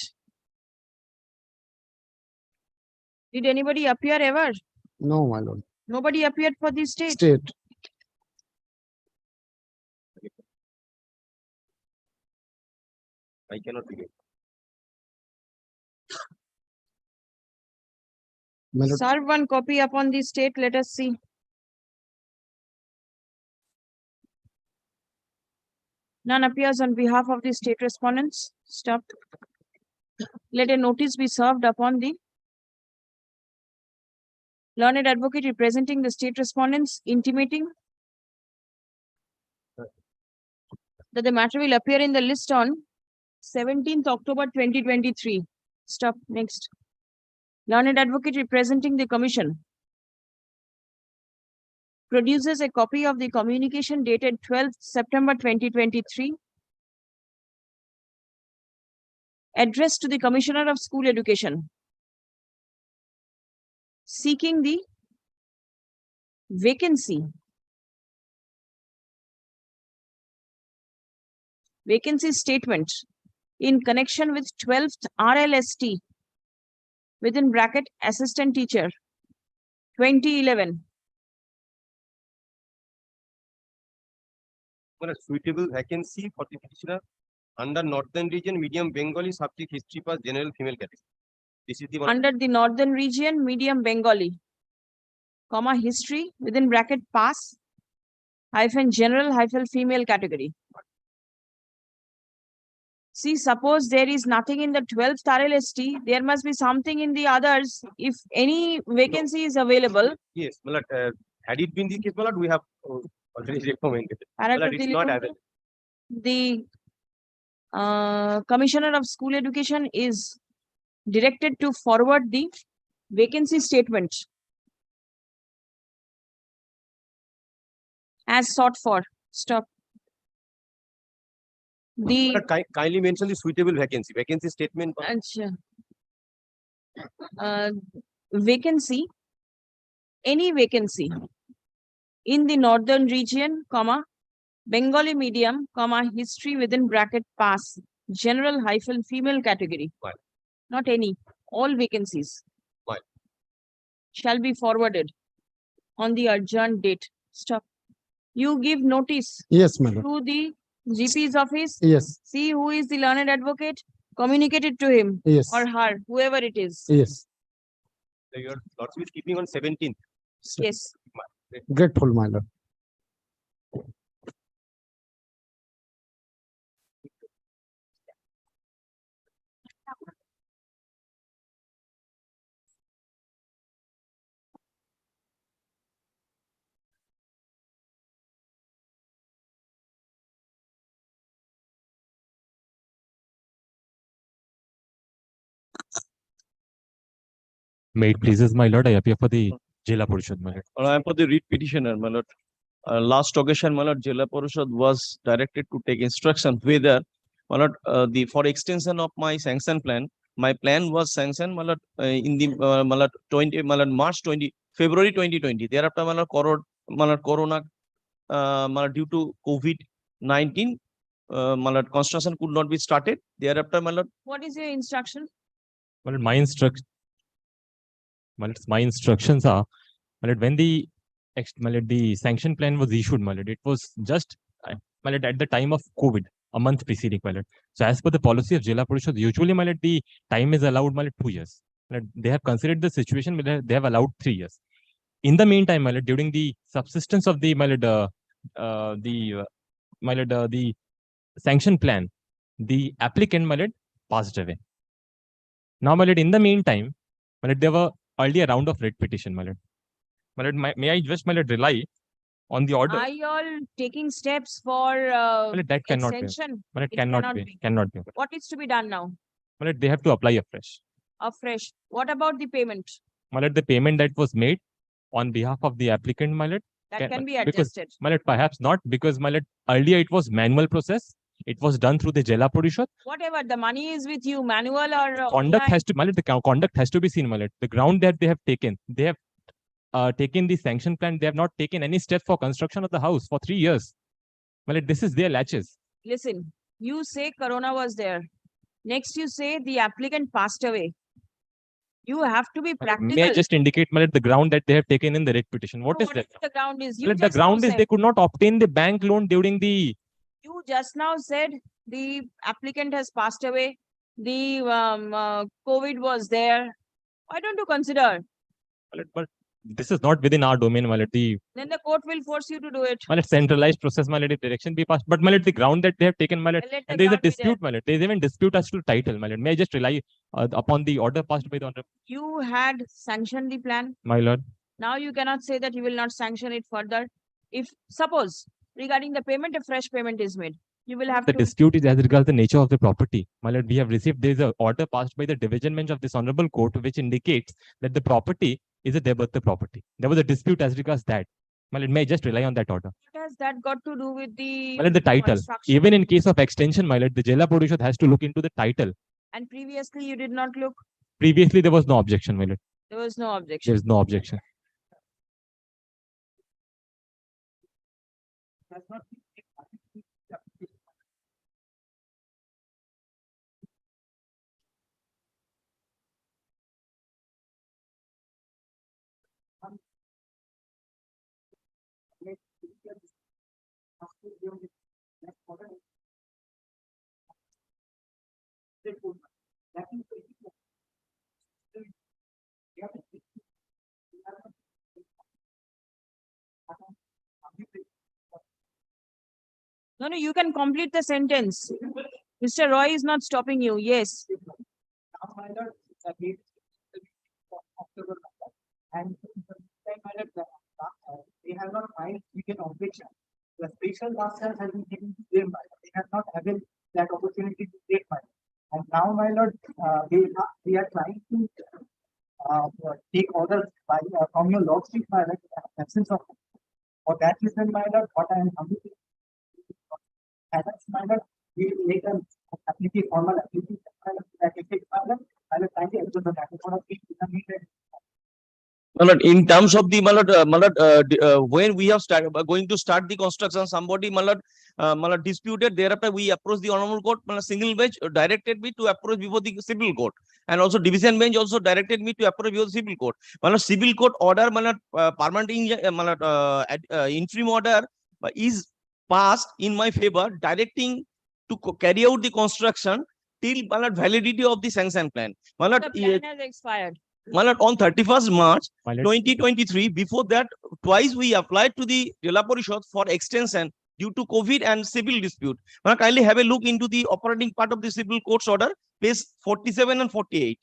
Did anybody appear ever? No, my lord. Nobody appeared for the state. State. I cannot begin. My lord, Serve one copy upon the state, let us see. None appears on behalf of the state respondents. Stop. Let a notice be served upon the learned advocate representing the state respondents, intimating that the matter will appear in the list on 17th October 2023. Stop. Next. Learned advocate representing the commission produces a copy of the communication dated 12th September 2023 addressed to the Commissioner of School Education seeking the vacancy statement in connection with 12th RLST within bracket assistant teacher 2011. For a suitable vacancy for the petitioner under Northern Region, medium Bengali, subject history pass, general female category. This is the one. Under the Northern Region, medium Bengali, comma history within bracket pass hyphen general hyphen female category. See, suppose there is nothing in the 12th RLST, there must be something in the others. If any vacancy is available. Yes, my lord, had it been the case, my lord, we have already recommended. My lord, it's not available. The Commissioner of School Education is directed to forward the vacancy statement as sought for. Stop. The Kindly mention the suitable vacancy. Vacancy statement. Vacancy, any vacancy in the Northern Region, comma Bengali medium, comma history within bracket pass general hyphen female category. Why? Not any, all vacancies. Why? Shall be forwarded on the adjourned date. Stop. You give notice. Yes, my lord. To the GP's office. Yes. See who is the learned advocate. Communicate it to him. Yes. Or her, whoever it is. Yes. Your lordship is keeping on 17th. Yes. Grateful, my lord. May it pleases my lord, I appear for the Jila Parishad, my lord. I am for the read petitioner, my lord. Last occasion, my lord, Jila Parishad was directed to take instruction whether, my lord, for extension of my sanction plan. My plan was sanctioned, my lord, in the my lord, March 20, February 2020. Thereafter, my lord, Corona, my lord, due to COVID-19, my lord, construction could not be started. Thereafter, my lord. What is your instruction? Well, my instructions are, well, when the sanction plan was issued, well, it was just well, at the time of COVID, a month preceding. Well, so as per the policy of Jila Parishad, usually well, the time is allowed 2 years. Well, they have considered the situation, well, they have allowed 3 years. In the meantime, well, during the subsistence of the the sanction plan, the applicant passed away. Now, in the meantime, there were earlier round of writ petition. May I just rely on the order? Are you all taking steps for That cannot be. extension? It It cannot be. Cannot be. What is to be done now? They have to apply afresh. Afresh. What about the payment? The payment that was made on behalf of the applicant, That can be because adjusted. perhaps not, because earlier it was manual process. It was done through the Jela Parishad. Whatever, the money is with you, manual or Conduct online? has to, the conduct has to be seen, The ground that they have taken, taken the sanction plan. They have not taken any steps for construction of the house for 3 years. This is their laches. Listen, you say Corona was there. Next, you say the applicant passed away. You have to be practical. May I just indicate, the ground that they have taken in the writ petition? What is that? The ground is? You The just now ground is said- they could not obtain the bank loan during the. You just now said the applicant has passed away. The COVID was there. Why don't you consider? But this is not within our domain. Then the court will force you to do it. Centralized process, if direction be passed. But the ground that they have taken, Let the and there is a ground be there. dispute, there is even dispute as to title. May I just rely upon the order passed by the honorable? You had sanctioned the plan. My lord. Now you cannot say that you will not sanction it further. If suppose regarding the payment, a fresh payment is made, you will have The to. dispute is as regards the nature of the property. My lord, we have received, there is an order passed by the division bench of this honorable court, which indicates that the property is a debtor property. There was a dispute as regards that. My lord, may I just rely on that order? What has that got to do with the? My lord, the title. construction? Even in case of extension, my lord, the Jela Parishad has to look into the title. And previously you did not look. Previously, there was no objection, my lord. There was no objection. There is no objection. No, you can complete the sentence. Mr. Roy is not stopping you. Yes. And they have not filed legal objection. The special master has been given to them, they have not availed that opportunity to take my. And now, my lord, they are trying to take orders by from your lordship, my lord, absence of. For that reason, my lord, what I am committing. My lord, we will make an application, formal application, that it takes, my lord, thank you, because that is one of the. In terms of the when we have going to start the construction, somebody disputed. Thereafter, we approached the honorable court. Single bench directed me to approach before the civil court, and also division bench also directed me to approach before the civil court. Civil court order, permanent interim order is passed in my favor, directing to carry out the construction till validity of the sanction plan. The plan has expired. On 31st March 2023, before that, twice we applied to the Jila Parishad for extension due to COVID and civil dispute. Kindly have a look into the operating part of the civil court's order, page 47 and 48.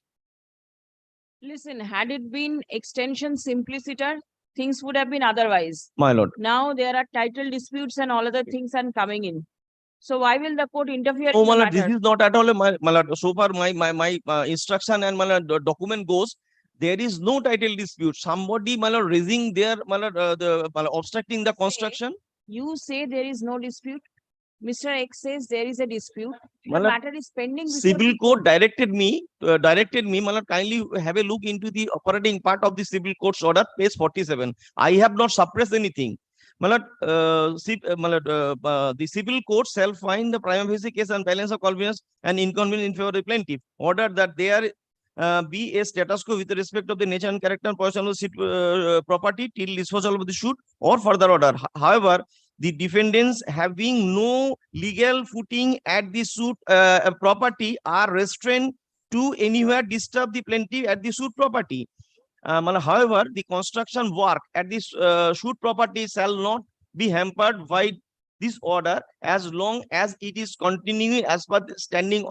Listen, had it been extension simpliciter, things would have been otherwise. My lord. Now there are title disputes and all other things are coming in. So why will the court interfere? Oh, in the my lord, this matter? is not at all my lord. So far, my instruction and my lord, document goes. There is no title dispute. Somebody, my lord, raising their, obstructing the construction. You say there is no dispute. Mr. X says there is a dispute. The My lord, matter is pending. before Civil the court directed me, my lord, kindly have a look into the operating part of the civil court's order, page 47. I have not suppressed anything. My lord, the civil court shall find the prima facie case and balance of convenience and inconvenience in favor of the plaintiff. Order that they are be a status quo with respect of the nature and character and possession of the property till disposal of the suit or further order. However, the defendants having no legal footing at the suit property are restrained to anywhere disturb the plaintiff at the suit property. However, the construction work at this suit property shall not be hampered by this order as long as it is continuing as per the standing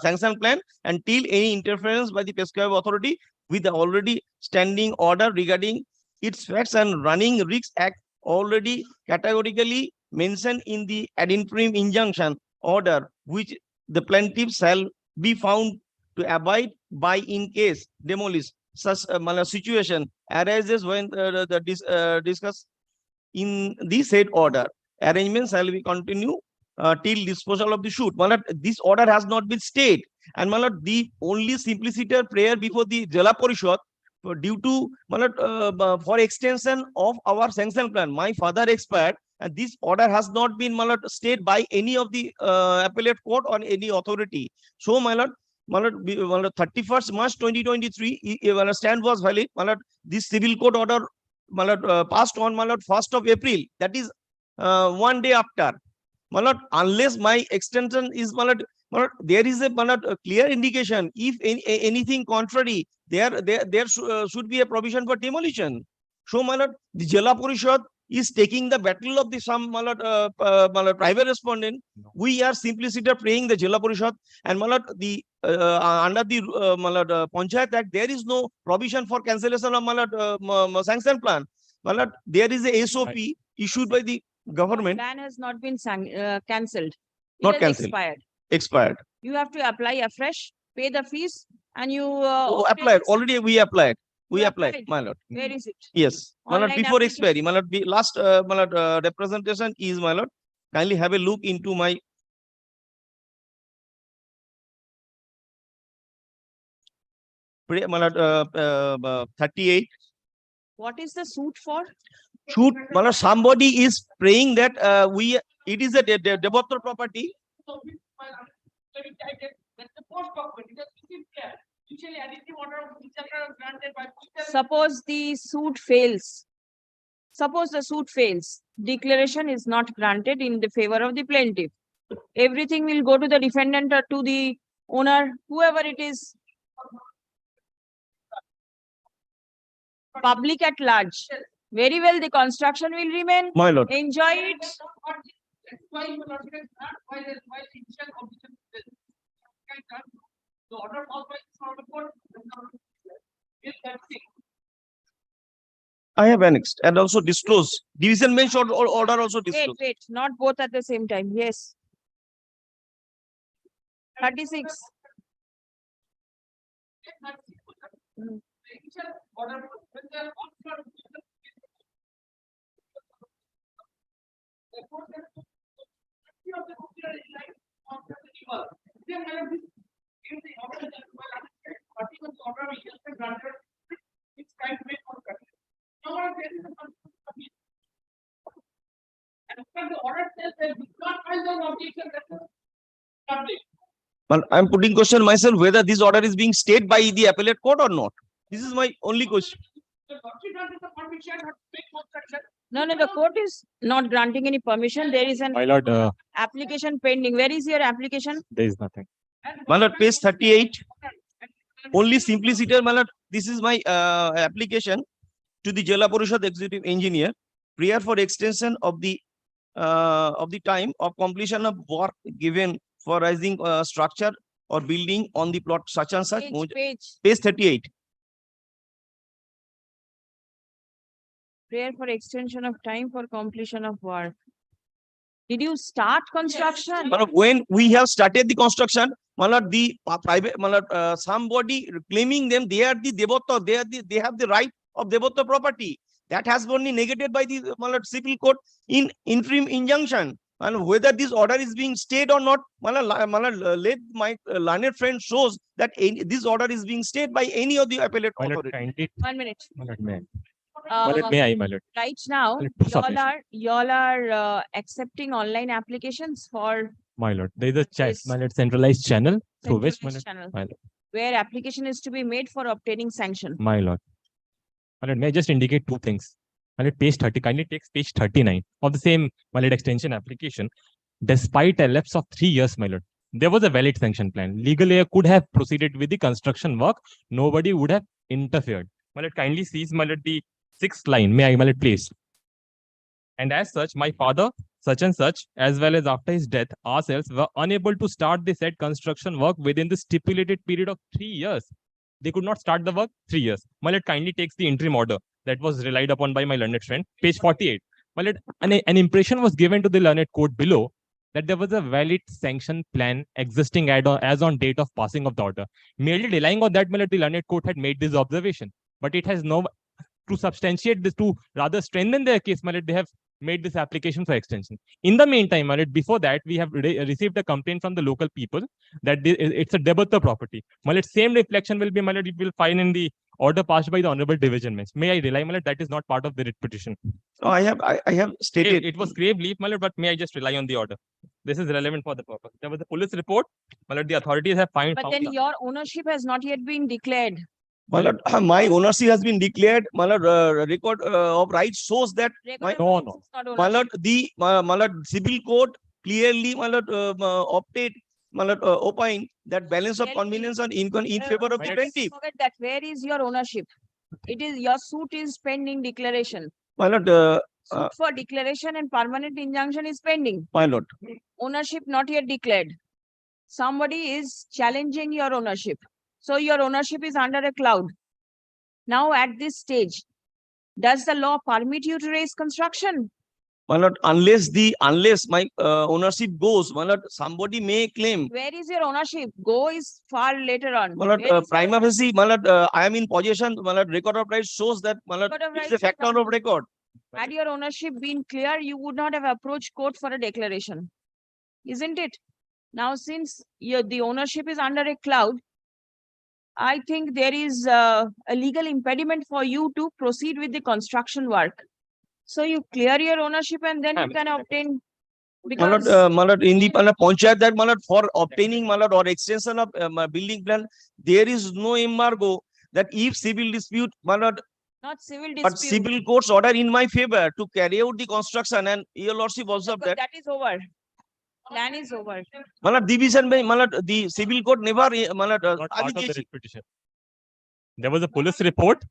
sanction plan until any interference by the prescribed authority with the already standing order regarding its facts and running risks act already categorically mentioned in the ad interim injunction order, which the plaintiff shall be found to abide by in case demolish such situation arises when discussed in the said order. Arrangements shall be continue till disposal of the suit. This order has not been stayed, and the only simpliciter prayer before the Jala Parishad due to for extension of our sanction plan. My father expired, and this order has not been stayed by any of the appellate court or any authority. So, 31st March 2023, stand was valid. This civil court order passed on 1st of April. That is 1 day after. Unless my extension is there is a clear indication. If anything contrary, there should be a provision for demolition. So, the Jala Parishad is taking the battle of the some private respondent. We are simply praying the Jala Parishad, and the under the Panchayat Act, there is no provision for cancellation of sanction plan. There is a SOP issued by the government. Plan has not been cancelled. Not has cancelled. Expired. You have to apply afresh, pay the fees, and you applied. Already we applied. We applied, my lord. Where is it? Yes, my lord, Online before application? expiry, last representation is, my lord. Kindly have a look into my my lord, 38. What is the suit for? Shoot, somebody is praying that it is a devotor property. Suppose the suit fails. Suppose the suit fails. Declaration is not granted in the favor of the plaintiff. Everything will go to the defendant or to the owner, whoever it is. Public at large. Very well, the construction will remain. My lord. Enjoy it. I have annexed and also disclosed. Division bench order also disclosed. Wait, not both at the same time. Yes. 36. I'm putting question myself whether this order is being stayed by the appellate court or not. This is my only question. No, the court is not granting any permission. There is an My lord, application pending. Where is your application? there is nothing. My lord, page 38. Only simplicity, my lord. This is my application to the Jala Parishad executive engineer. Prior for extension of the time of completion of work given for rising structure or building on the plot such and such. Page 38. Prayer for extension of time for completion of work. Did you start construction? When we have started the construction, the private somebody claiming them, they are the devota, they have the right of devota property. That has only negated by the civil court in interim injunction. And whether this order is being stayed or not, let my learned friend shows that this order is being stayed by any of the appellate authority. 1 minute. My lord, may I, my lord? Right now, y'all are accepting online applications for My lord, there is a my lord, centralized channel through which, my lord, channel. my lord. where application is to be made for obtaining sanction. My lord. My lord, may I just indicate two things? My lord, page 30, kindly takes page 39 of the same, my lord, extension application. Despite a lapse of 3 years, my lord, there was a valid sanction plan. Legal air could have proceeded with the construction work. Nobody would have interfered. My lord, kindly sees, my lord, the 6th line. May I, my lord, please? And as such, my father, such and such, as well as after his death, ourselves were unable to start the said construction work within the stipulated period of 3 years. They could not start the work 3 years. My lord kindly takes the interim order that was relied upon by my learned friend, page 48. My lord, an impression was given to the learned court below that there was a valid sanction plan existing as on date of passing of the order. Merely relying on that, my lord, the learned court had made this observation, but it has no, to substantiate this, to rather strengthen their case, my lord, they have made this application for extension. In the meantime, my lord, before that, we have received a complaint from the local people that it's a debtor property. My lord, same reflection will be, my lord, it will find in the order passed by the Honorable Division Bench. May I rely, my lord, that is not part of the writ petition. No, I have stated. It was grave leaf, my lord, but may I just rely on the order? This is relevant for the purpose. There was a police report, my lord, the authorities have found. But then your ownership has not yet been declared. My lord, my ownership has been declared. My lord, record of rights shows that my my lord, my lord, civil court clearly, my lord, opine that balance of convenience and in favor of the plaintiff. Forget that. Where is your ownership? It is your suit is pending declaration. My lord, Suit for declaration and permanent injunction is pending. my lord. Ownership not yet declared. Somebody is challenging your ownership. So your ownership is under a cloud. Now at this stage, does the law permit you to raise construction? My lord, unless my ownership goes, my lord, somebody may claim. Where is your ownership? Go is far later on. My lord, prima facie, my lord, I am in possession. My lord, record of rights shows that, my lord, it's a factor of record. Had your ownership been clear, you would not have approached court for a declaration, isn't it? Now, since the ownership is under a cloud, I think there is a legal impediment for you to proceed with the construction work. So you clear your ownership and then you can obtain. Because My lord, in the panchayat that, my lord, for obtaining, my lord, or extension of my building plan, there is no embargo that if civil dispute, my lord, not civil dispute, but civil court's order in my favor to carry out the construction, and your lordship observed that. That is over. Plan is over. My lord, division by, my lord, the civil court never, my lord, not part of the writ petition. There was a police report.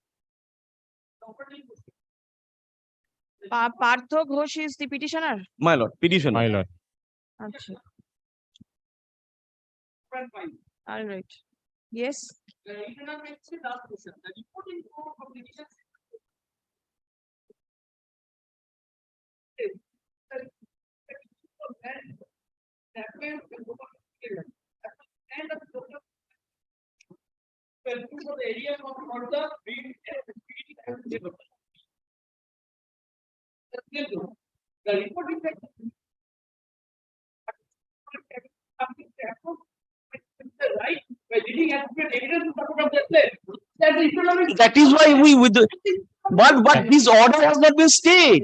Partho Ghosh is the petitioner. My lord, petitioner. My lord. Achha. All right. Yes. That is why we with the, but this order has not been stayed.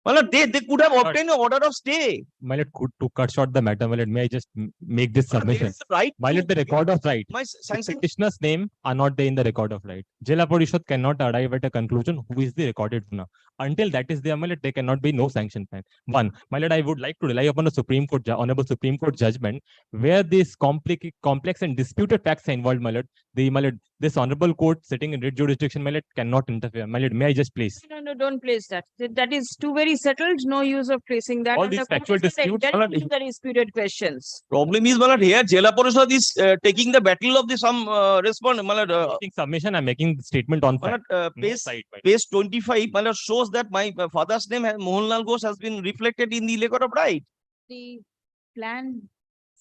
Well, they could have obtained an order of stay. My lord, to cut short the matter, my lord, may I just make this submission? Right. My lord, the record of right. My The sanction. petitioner's name are not there in the record of right. Jila Parishad cannot arrive at a conclusion who is the recorded owner. Until that is there, my lord, there cannot be no sanction plan. One, my lord, I would like to rely upon a Supreme Court, Honorable Supreme Court judgment where this complex and disputed facts are involved, my lord. My lord, this honorable court sitting in writ jurisdiction, my lord, cannot interfere. My lord, may I just place? No, don't place that. That is too very settled. No use of placing that. All And these the court factual is not disputes, entering into the disputed questions. Problem is, my lord, here Jela Parishad is taking the battle of the some respondent. My lord, making submission, I'm making statement on fact. Page 25, my lord, shows that my father's name, Mohanlal Ghosh, has been reflected in the record of right. The plan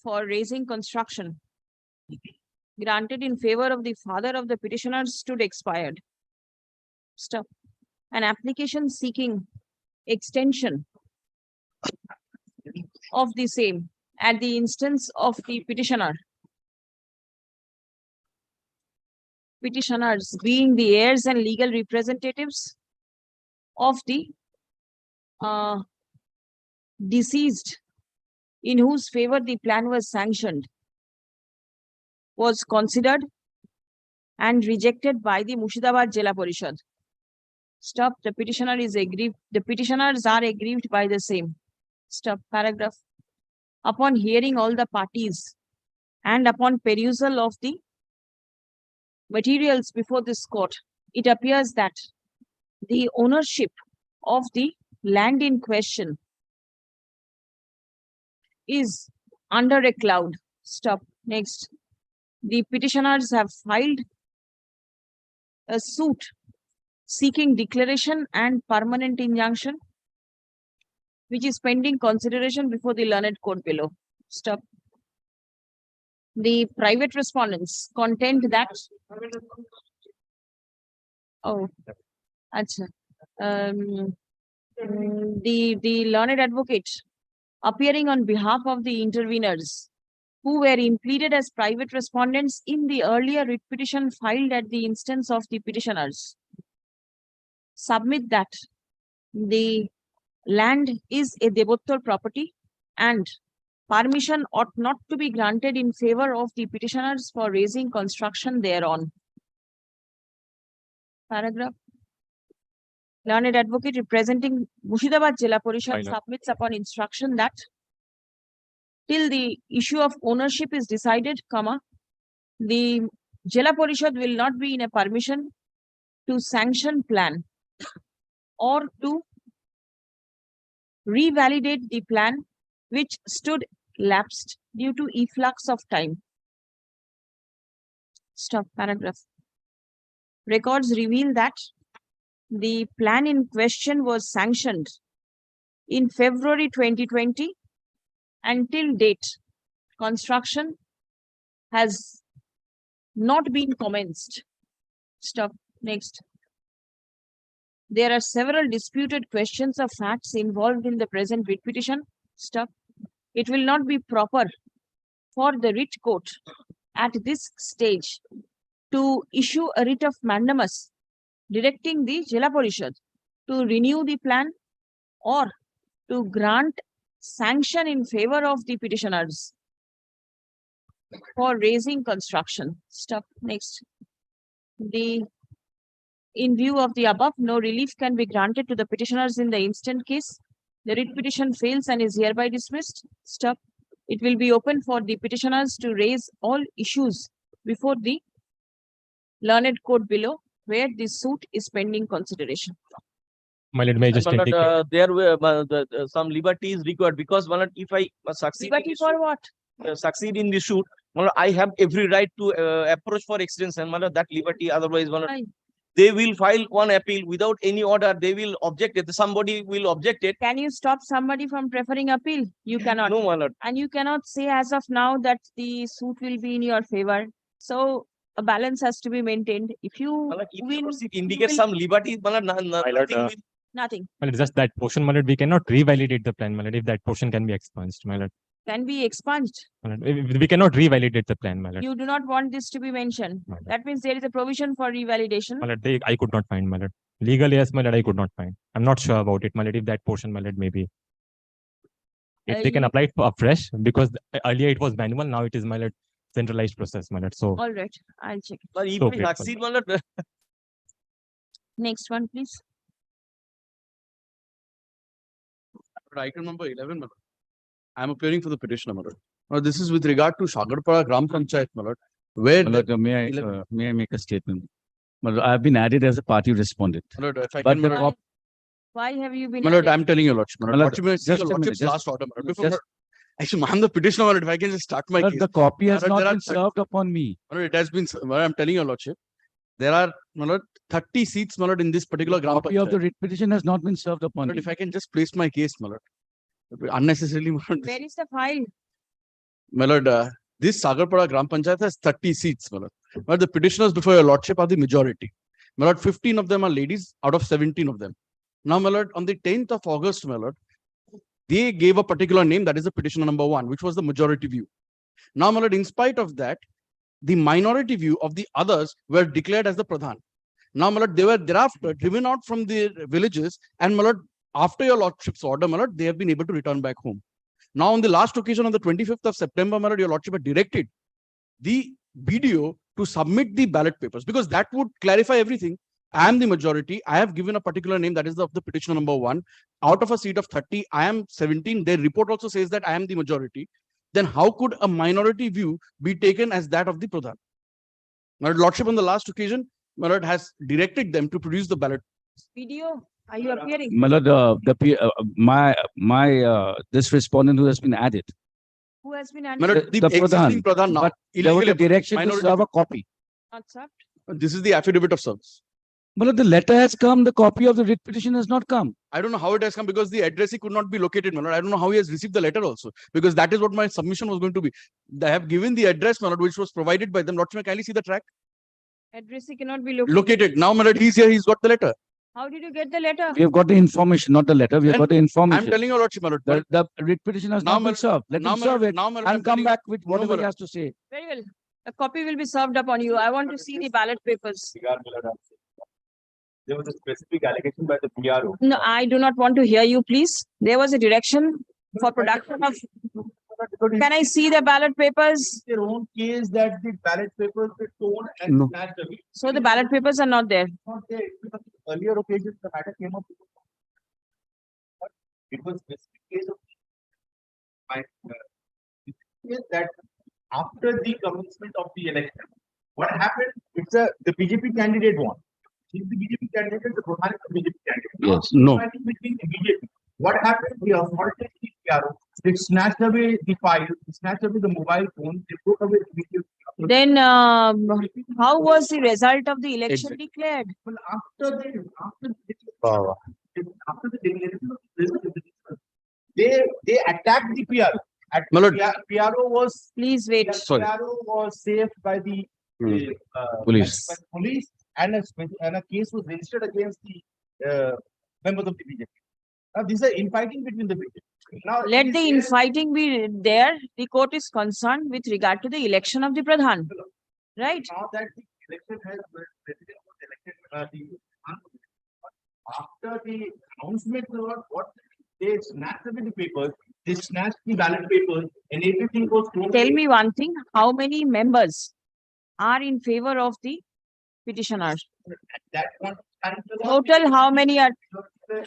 for raising construction granted in favor of the father of the petitioner stood expired. Stop. An application seeking extension of the same at the instance of the petitioner. Petitioners being the heirs and legal representatives of the deceased in whose favor the plan was sanctioned, was considered and rejected by the Murshidabad Jila Parishad. Stop. The petitioner is aggrieved. The petitioners are aggrieved by the same. Stop. Paragraph. Upon hearing all the parties and upon perusal of the materials before this court, it appears that the ownership of the land in question is under a cloud. Stop. Next. The petitioners have filed a suit seeking declaration and permanent injunction, which is pending consideration before the learned court below. Stop. The private respondents contend that the learned advocate appearing on behalf of the interveners who were impleaded as private respondents in the earlier writ petition filed at the instance of the petitioners submit that the land is a Devottar property and permission ought not to be granted in favor of the petitioners for raising construction thereon. Paragraph. Learned advocate representing Murshidabad Jila Parishad submits upon instruction that till the issue of ownership is decided, the Jila Parishad will not be in a permission to sanction plan or to revalidate the plan which stood lapsed due to efflux of time. Stop. Paragraph. Records reveal that the plan in question was sanctioned in February 2020. Until date, construction has not been commenced. Stop. Next. There are several disputed questions of facts involved in the present writ petition. Stop. It will not be proper for the writ court at this stage to issue a writ of mandamus directing the Jila Parishad to renew the plan or to grant sanction in favor of the petitioners for raising construction. Stop. Next. In view of the above, no relief can be granted to the petitioners in the instant case. The writ petition fails and is hereby dismissed. Stop. It will be open for the petitioners to raise all issues before the learned court below, where the suit is pending consideration. My lord, may I just indicate? There were some liberties required because if I succeed, Liberty for what? Succeed in the suit, I have every right to approach for extension. That liberty, otherwise, they will file one appeal without any order. They will object it. Somebody will object it. Can you stop somebody from preferring appeal? You cannot. No, my lord. And you cannot say as of now that the suit will be in your favor. So a balance has to be maintained. If you win, indicate some liberty, nothing. Well, it's just that portion, my lord, we cannot revalidate the plan, my lord, if that portion can be expunged, my lord. Can be expunged. My lord, we cannot revalidate the plan, my lord. You do not want this to be mentioned. That means there is a provision for revalidation. My lord, I could not find, my lord. Legally, yes, my lord, I could not find. I'm not sure about it, my lord, if that portion, my lord, maybe. If they can apply it for afresh, because earlier it was manual, now it is, my lord, centralized process, my lord. So. All right, I'll check. But if we succeed, my lord. Next one, please. Item number 11, my lord. I am appearing for the petitioner, my lord. Now, this is with regard to Sagarpara Gram Panchayat, my lord. Where may I make a statement? My lord, I have been added as a party respondent. My lord, if I But can, why have you been? my lord, I'm telling you, lordship. My lord, just a minute, last order, my lord. Actually, I'm the petitioner, my lord. If I can just start my case. The copy has not been served upon me. My lord, it has been. My lord, I'm telling you, lordship. There are, my lord, 30 seats, my lord, in this particular Gram Copy of the writ petition has not been served upon me. If I can just place my case, my lord. Unnecessarily, my lord. Where is the file? My lord, this Sagarpara Gram Panchayat has 30 seats, my lord. But the petitioners before your lordship are the majority. My lord, 15 of them are ladies out of 17 of them. Now, my lord, on the 10th of August, my lord, they gave a particular name, that is the petitioner number 1, which was the majority view. Now, my lord, in spite of that, the minority view of the others were declared as the Pradhan. Now, my lord, they were thereafter driven out from the villages, and my lord, after your lordship's order, my lord, they have been able to return back home. Now, on the last occasion on the 25th of September, my lord, your lordship had directed the BDO to submit the ballot papers, because that would clarify everything. I am the majority. I have given a particular name, that is of the petitioner number 1. Out of a seat of 30, I am 17. Their report also says that I am the majority. Then how could a minority view be taken as that of the Pradhan? My Lordship, on the last occasion, my Lord has directed them to produce the ballot. Video, are you appearing? My lord, this respondent who has been added. Who has been My added? Lord, the The existing Pradhan now. But there was a illegally direction to minority serve a copy. Not served. This is the affidavit of service. My lord, the letter has come, the copy of the writ petition has not come. I don't know how it has come, because the addressee could not be located, my lord. I don't know how he has received the letter also, because that is what my submission was going to be. They have given the address, my lord, which was provided by them. Lordship, may I kindly see the track? Addressee cannot be located. Located. Now, my lord, he's here, he's got the letter. How did you get the letter? We have got the information, not the letter. We have got the information. I'm telling you, Lordship, my lord. The writ petition has Now, not my been served. Let now, him my serve lord, it now, my lord, I'm and come telling back you- with No, whatever my he lord. has to say. Very well. A copy will be served up on you. I want to see the ballot papers. There was a specific allegation by the PRO. No, I do not want to hear you, please. There was a direction for production of. Can I see the ballot papers? Their own case that the ballot papers were torn and No. snatched away. So the ballot papers are not there. Not there. Because earlier occasions, the matter came up. But it was specific case of is that after the commencement of the election, what happened? The BJP candidate won. If the BJP candidate, the Pradhan is the BJP candidate. Yes. No. Fighting between the BJP. What happened? They assaulted the PRO. They snatched away the file, they snatched away the mobile phone, they took away the video. Then how was the result of the election Exactly. declared? Well, after the declaration of the result, they attacked the PRO. My lord. PRO was Please wait. Sorry. PRO was saved by the Police. by the police, and a case was registered against the members of the BJP. Now these are infighting between the BJP. Now Let it is the there- infighting be there. The court is concerned with regard to the election of the Pradhan. Right? Now that the election has the president was elected, after the announcement, what they snatched away the papers, they snatched the ballot papers, and everything was thrown Tell away. me one thing. How many members are in favor of the petitioner? At that point, Total, how many are? in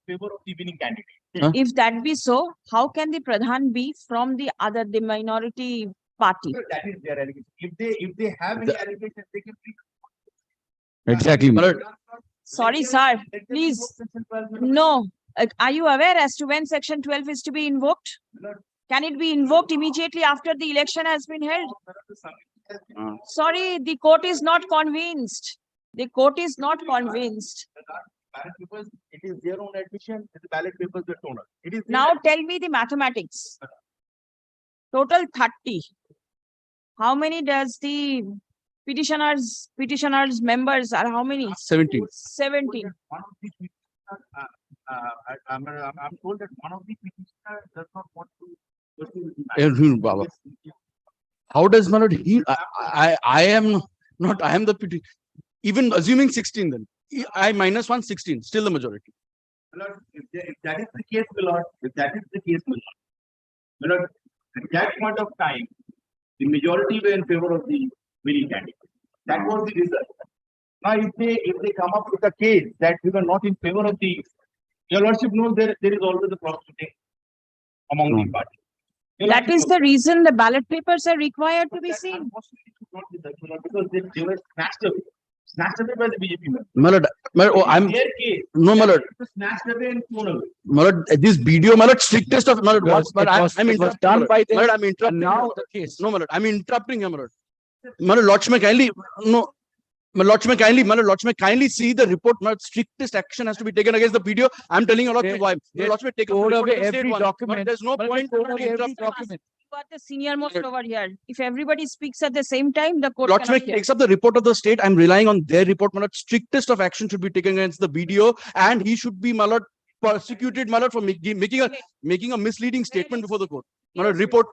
favor of the winning candidate. Huh? If that be so, how can the Pradhan be from the minority party? That is their allegation. If they have any allegations, they can please. Exactly. My lord, Sorry, sir. Please. No. Are you aware as to when section 12 is to be invoked? Can it be invoked immediately after the election has been held? Sorry, the court is not convinced. The court is not convinced. Ballot papers, it is their own admission that the ballot papers were torn up. It is their Now tell me the mathematics. Total 30. How many does the petitioners members are how many? 17. 17. one of the petitioners, I'm told that one of the petitioners does not want to pursue the matter. Baba. How does my lord I am not, I am the even assuming 16 then. I minus 1, 16, still the majority. My lord, if that is the case, my lord, if that is the case, my lord, at that point of time, the majority were in favor of the winning candidate. That was the result. Now, if they come up with a case that we were not in favor of the, your lordship knows there is always a proceeding among the parties. Your That lordship is the reason the ballot papers are required to be knows that seen. unfortunately it should not be that, my lord, because they were snatched away by the BJP members. My lord, I'm Their case, no, my lord. it was snatched away and thrown away. My lord, this video, my lord, strictest of my lord, Because but it was I'm interrupting. done my by lord. them, My lord, I'm interrupting. and now my lord. the case. No, my lord, I'm interrupting him, my lord. My lord, Lordship, kindly, no. My lordship, kindly see the report. My strictest action has to be taken against the video. I'm telling you, lordship, why. My lordship, take up the tore report away of the state every one. document. There's no But point they in tore away every interrupting. document. You are the senior most over here. If everybody speaks at the same time, the court Lordship cannot hear. takes up the report of the state. I'm relying on their report. My lord, strictest of action should be taken against the video, and he should be, my lord, prosecuted, my lord, for making a misleading statement before the court. My lord, report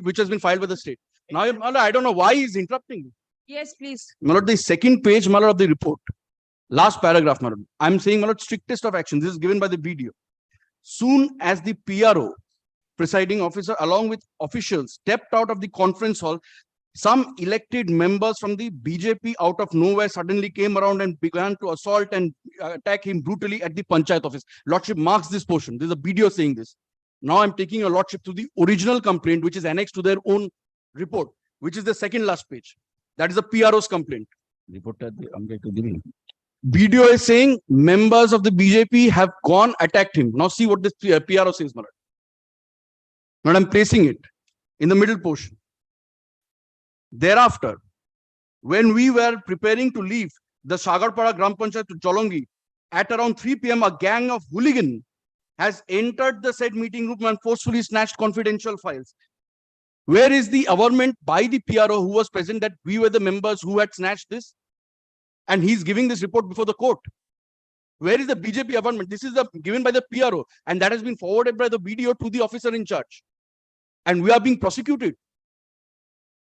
which has been filed by the state. Now, my lord, I don't know why he's interrupting me. Yes, please. My lord, the second page, my lord, of the report, last paragraph, my lord. I'm saying, my lord, strictest of action. This is given by the video. Soon as the PRO, presiding officer, along with officials, stepped out of the conference hall, some elected members from the BJP out of nowhere suddenly came around and began to assault and attack him brutally at the Panchayat office. Lordship marks this portion. There's a video saying this. Now I'm taking your Lordship to the original complaint, which is annexed to their own report, which is the second last page. That is the PRO's complaint. Video is saying members of the BJP have gone, attacked him. Now see what this PRO says, Malad. But I'm placing it in the middle portion. Thereafter, when we were preparing to leave the Sagarpara Gram Panchayat to Jolongi, at around 3 p.m., a gang of hooligans has entered the said meeting room and forcefully snatched confidential files. Where is the averment by the PRO who was present that we were the members who had snatched this? And he's giving this report before the court. Where is the BJP averment? This is given by the PRO, and that has been forwarded by the video to the officer in charge. And we are being prosecuted.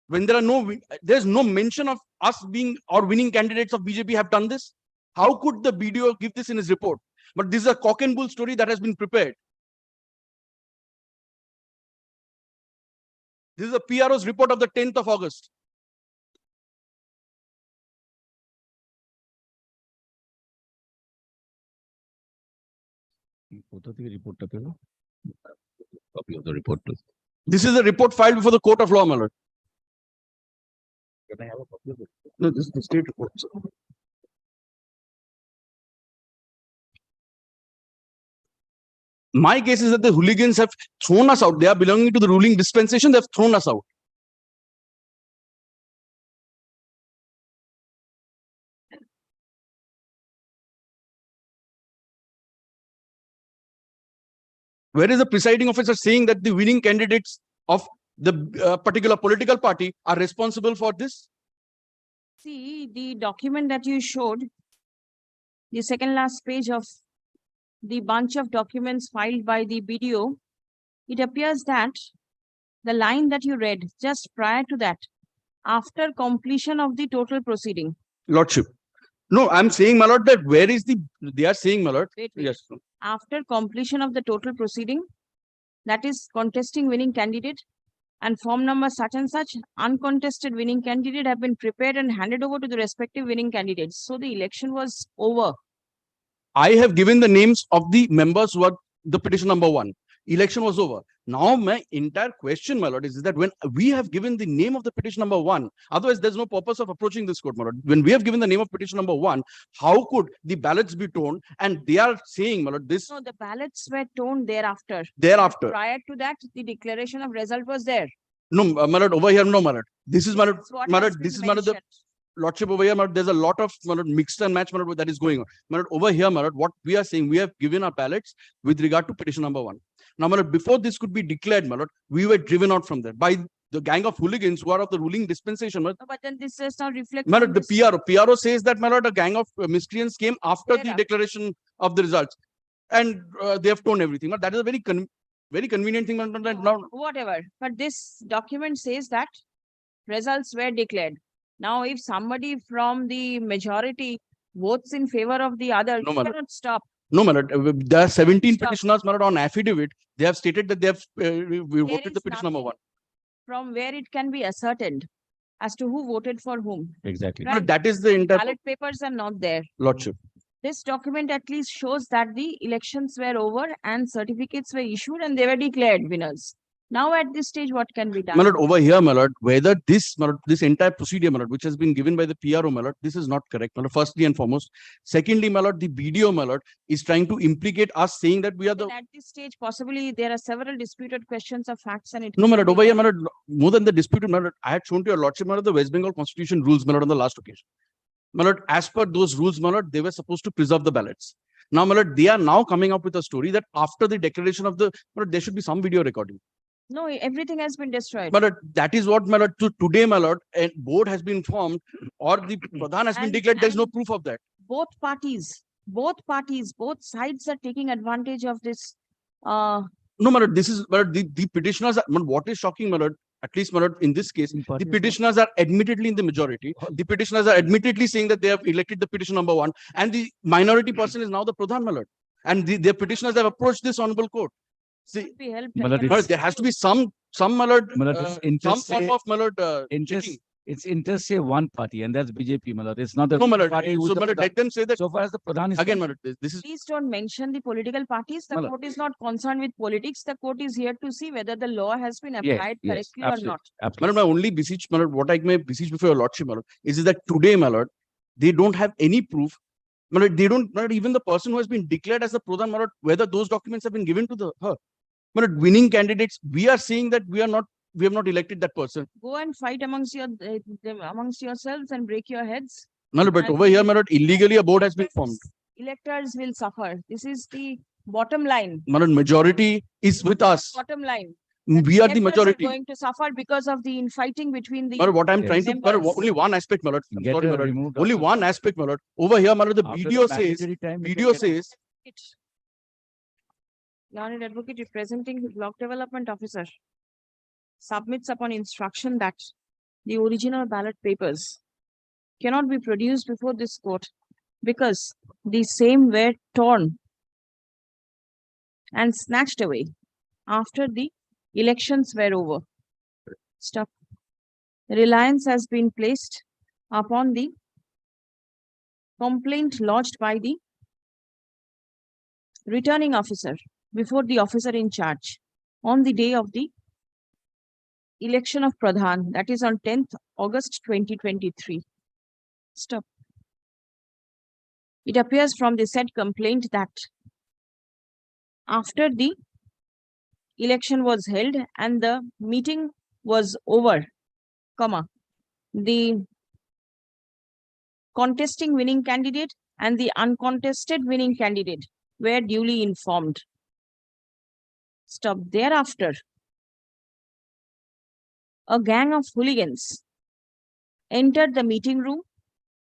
When there's no mention of us being or winning candidates of BJP have done this. How could the BDO give this in his report? But this is a cock and bull story that has been prepared. This is the PRO's report of the 10th of August. Copy of the report. This is a report filed before the court of law, my lord. Can I have a copy of it? No, this is the state report, sir. My case is that the hooligans have thrown us out. They are belonging to the ruling dispensation. They have thrown us out. Where is the presiding officer saying that the winning candidates of the particular political party are responsible for this? See, the document that you showed, the second last page of the bunch of documents filed by the BDO, it appears that the line that you read just prior to that, after completion of the total proceeding. Lordship. No, I'm saying, my lord, that where is they are saying, my lord. Wait. Yes. After completion of the total proceeding, that is contesting winning candidate and form number such and such, uncontested winning candidate have been prepared and handed over to the respective winning candidates. So the election was over. I have given the names of the members who are the petition number 1. Election was over. Now my entire question, my lord, is that when we have given the name of the petition number 1, otherwise there's no purpose of approaching this court, my lord. When we have given the name of petition number 1, how could the ballots be torn? And they are saying, my lord, this. No, the ballots were torn thereafter. Thereafter. Prior to that, the declaration of result was there. No, my lord, over here, no, my lord. This is, my lord, this is, my lord, the lordship over here, my lord, there's a lot of, my lord, mixed and match, my lord, that is going on. My lord, over here, my lord, what we are saying, we have given our ballots with regard to petition number 1. Now, my lord, before this could be declared, my lord, we were driven out from there by the gang of hooligans who are of the ruling dispensation. My lord. No, but then this does not reflect. My lord, the PRO says that, my lord, a gang of miscreants came after the declaration of the results, and they have torn everything. But that is a very convenient thing. Now, whatever, but this document says that results were declared. Now, if somebody from the majority votes in favor of the other, you cannot stop. No, my lord, there are 17 petitioners, my lord, on affidavit. They have stated that they have voted the petition number 1. From where it can be ascertained as to who voted for whom. Exactly. Right? That is the entire ballot papers are not there. Lordship. This document at least shows that the elections were over and certificates were issued and they were declared winners. Now at this stage, what can be done? My lord, over here, my lord, whether this, my lord, this entire procedure, my lord, which has been given by the PRO, my lord, this is not correct, my lord, firstly and foremost. Secondly, my lord, the BDO, my lord, is trying to implicate us, saying that we are the... At this stage, possibly there are several disputed questions of facts and it... No, my lord, over here, my lord, more than the disputed, my lord, I had shown to your lordship, my lord, the West Bengal Constitution rules, my lord, on the last occasion. My lord, as per those rules, my lord, they were supposed to preserve the ballots. Now, my lord, they are now coming up with a story that after the declaration of the... My lord, there should be some video recording. No, everything has been destroyed. My lord, that is what, my lord, today, my lord, a board has been formed or the Pradhan has been declared. There's no proof of that. Both sides are taking advantage of this. No, my lord, this is, my lord, the petitioners, what is shocking, my lord, at least, my lord, in this case, the petitioners are admittedly in the majority. The petitioners are admittedly saying that they have elected the petition number 1 and the minority person is now the Pradhan, my lord. And their petitioners have approached this honorable court. See, Be helped. Malad, I cannot- there has to be some, my lord, Malad, it's some interest form say- of, my lord, interest, checking. it's interest say one party, and that's BJP, Malad. It's not the No, my lord. party who's So, the my lord, Pradhan. let them say that. So far as the Pradhan is Again, my concerned. lord, this is. Please don't mention the political parties. The Malad. court is not concerned with politics. The court is here to see whether the law has been Yes, applied yes, correctly or absolutely, not. absolutely. My only beseech, my lord, what I may beseech before your lordship, my lord, is that today, my lord, they don't have any proof. My lord, they don't, my lord, even the person who has been declared as the Pradhan, my lord, whether those documents have been given to her. My lord, winning candidates, we are saying that we have not elected that person. Go and fight amongst yourselves and break your heads. My lord, but And over here, the my lord, illegally a board has been formed. Electors will suffer. This is the bottom line. My lord, majority is with us. Bottom line. We are the Electors majority. are going to suffer because of the infighting between the My lord, what I'm trying to, my lord, members. only one aspect, my lord. I'm Get sorry, her my lord. removed Only after one that. aspect, my lord. Over here, my lord, the After the video says, mandatory time, you can video get- says, Learned advocate representing the block development officer submits upon instruction that the original ballot papers cannot be produced before this court because the same were torn and snatched away after the elections were over. Stop. Reliance has been placed upon the complaint lodged by the returning officer before the officer in charge on the day of the election of Pradhan, that is on 10th August 2023. Stop. It appears from the said complaint that after the election was held and the meeting was over, the contesting winning candidate and the uncontested winning candidate were duly informed. Stop. Thereafter, a gang of hooligans entered the meeting room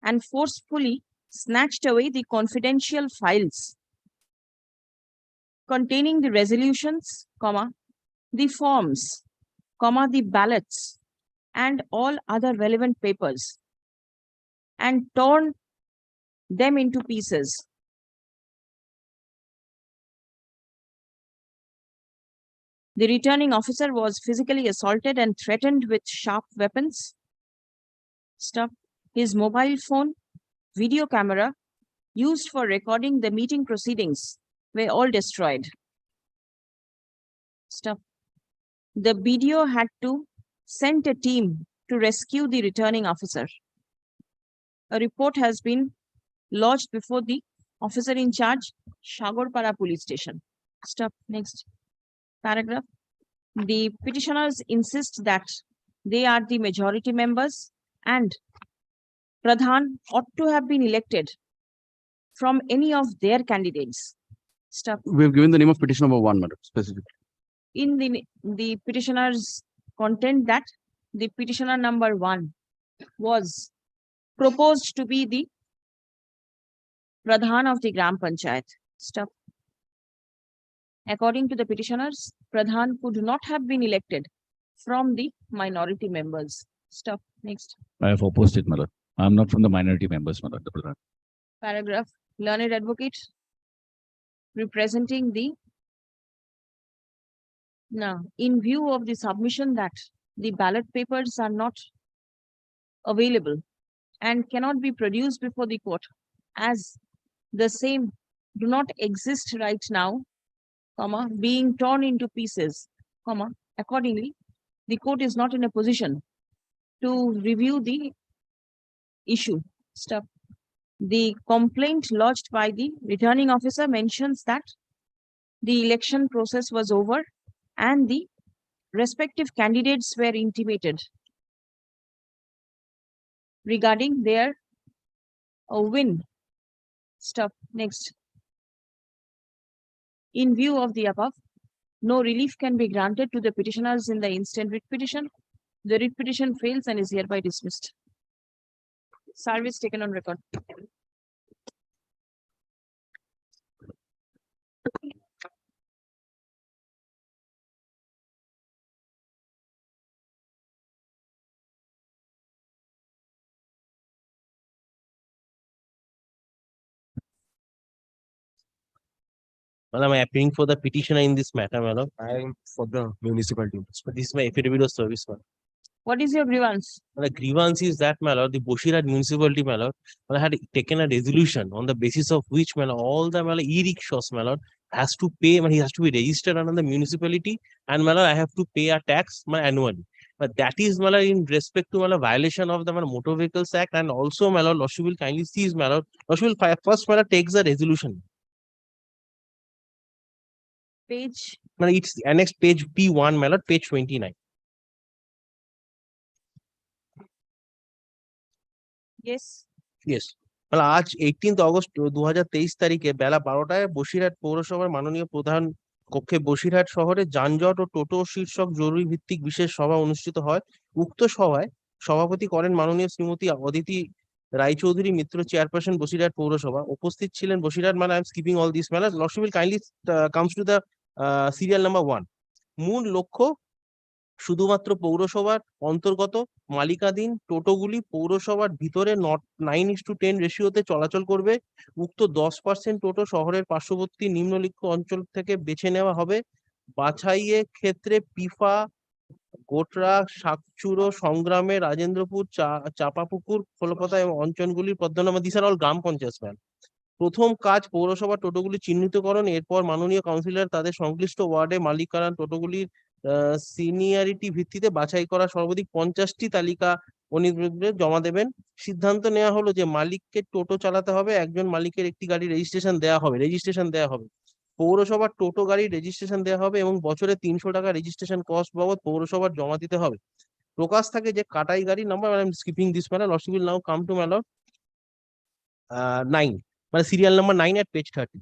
and forcefully snatched away the confidential files containing the resolutions, the forms, the ballots, and all other relevant papers, and torn them into pieces. The returning officer was physically assaulted and threatened with sharp weapons. Stop. His mobile phone, video camera used for recording the meeting proceedings were all destroyed. Stop. The BDO had to send a team to rescue the returning officer. A report has been lodged before the officer in charge, Shagorpara police station. Stop. Next paragraph. The petitioners insist that they are the majority members and Pradhan ought to have been elected from any of their candidates. Stop. we've given the name of petition number 1, madam, specifically. In the petitioner's content that the petitioner number 1 was proposed to be the Pradhan of the Gram Panchayat. Stop. According to the petitioners, Pradhan could not have been elected from the minority members. Stop. Next I have opposed it, Malad. I'm not from the minority members, Malad. The Pradhan. paragraph. Learned advocate representing the now, in view of the submission that the ballot papers are not available and cannot be produced before the court, as the same do not exist right now, being torn into pieces, accordingly, the court is not in a position to review the issue. Stop. The complaint lodged by the returning officer mentions that the election process was over and the respective candidates were intimated regarding their win. Stop. Next. In view of the above, no relief can be granted to the petitioners in the instant writ petition. The writ petition fails and is hereby dismissed. Service taken on record. Madam, I am appealing for the petitioner in this matter, madam. I am for the municipality. This is my affidavit of service, madam. What is your grievance? The grievance is that, my lord, the Boshirat municipality, my lord, had taken a resolution on the basis of which, my lord, all the, my lord, e-rickshaws, my lord, has to pay, he has to be registered under the municipality, and, my lord, I have to pay a tax, annually. But that is, my lord, in respect to, my lord, violation of the, my lord, Motor Vehicles Act, and also, my lord, Lordship will kindly seize, my lord, Lordship will first, my lord, takes the resolution. Page. My lord, it's annexed page P1, my lord, page 29. Yes. Yes. আজ 18th August 2023 তারিখে বেলা 12টায় বসিরহাট পৌরসভার মাননীয় প্রধান কক্ষে বসিরহাট শহরে যানজট ও টোটো শীর্ষক জরুরি ভিত্তিক বিশেষ সভা অনুষ্ঠিত হয়। উক্ত সভায় সভাপতি করেন মাননীয় শ্রীমতী অদিতি রায়চৌধুরী মিত্র, চেয়ারপারসন বসিরহাট পৌরসভা। উপস্থিত ছিলেন বসিরহাট, মানে I am skipping all this matter, lordship will kindly comes to the serial number 1। মূল লক্ষ্য শুধুমাত্র পৌরসভার অন্তর্গত মালিকাধীন টোটোগুলি পৌরসভার ভিতরে 9:10 রেশিওতে চলাচল করবে। উক্ত 10% টোটো শহরের পার্শ্ববর্তী নিম্নলিখিত অঞ্চল থেকে বেছে নেওয়া হবে। বাছাইয়ের ক্ষেত্রে পিফা, গোটরা, শাকচুরো, সংগ্রামে, রাজেন্দ্রপুর, চাপাপুকুর, খোলপাতা এবং অঞ্চলগুলির পদ্মনামা, দিস আর অল গ্রাম পঞ্চায়েত ম্যান। প্রথম কাজ পৌরসভা টোটোগুলি চিহ্নিতকরণ, এরপর মাননীয় কাউন্সিলর তাদের সংশ্লিষ্ট ওয়ার্ডে মালিকানা টোটোগুলির সিনিয়রিটি ভিত্তিতে বাছাই করা সর্বাধিক 50টি তালিকা অনির্বাণে জমা দেবেন। সিদ্ধান্ত নেওয়া হলো যে মালিককে টোটো চালাতে হবে, একজন মালিকের একটি গাড়ি রেজিস্ট্রেশন দেওয়া হবে। পৌরসভার টোটো গাড়ির রেজিস্ট্রেশন দেওয়া হবে এবং বছরে 300 টাকা রেজিস্ট্রেশন কস্ট বাবদ পৌরসভার জমা দিতে হবে। প্রকাশ থাকে যে কাটাই গাড়ি number, I am skipping this matter, lordship will now come to my lord 9, মানে serial number 9 at page 30।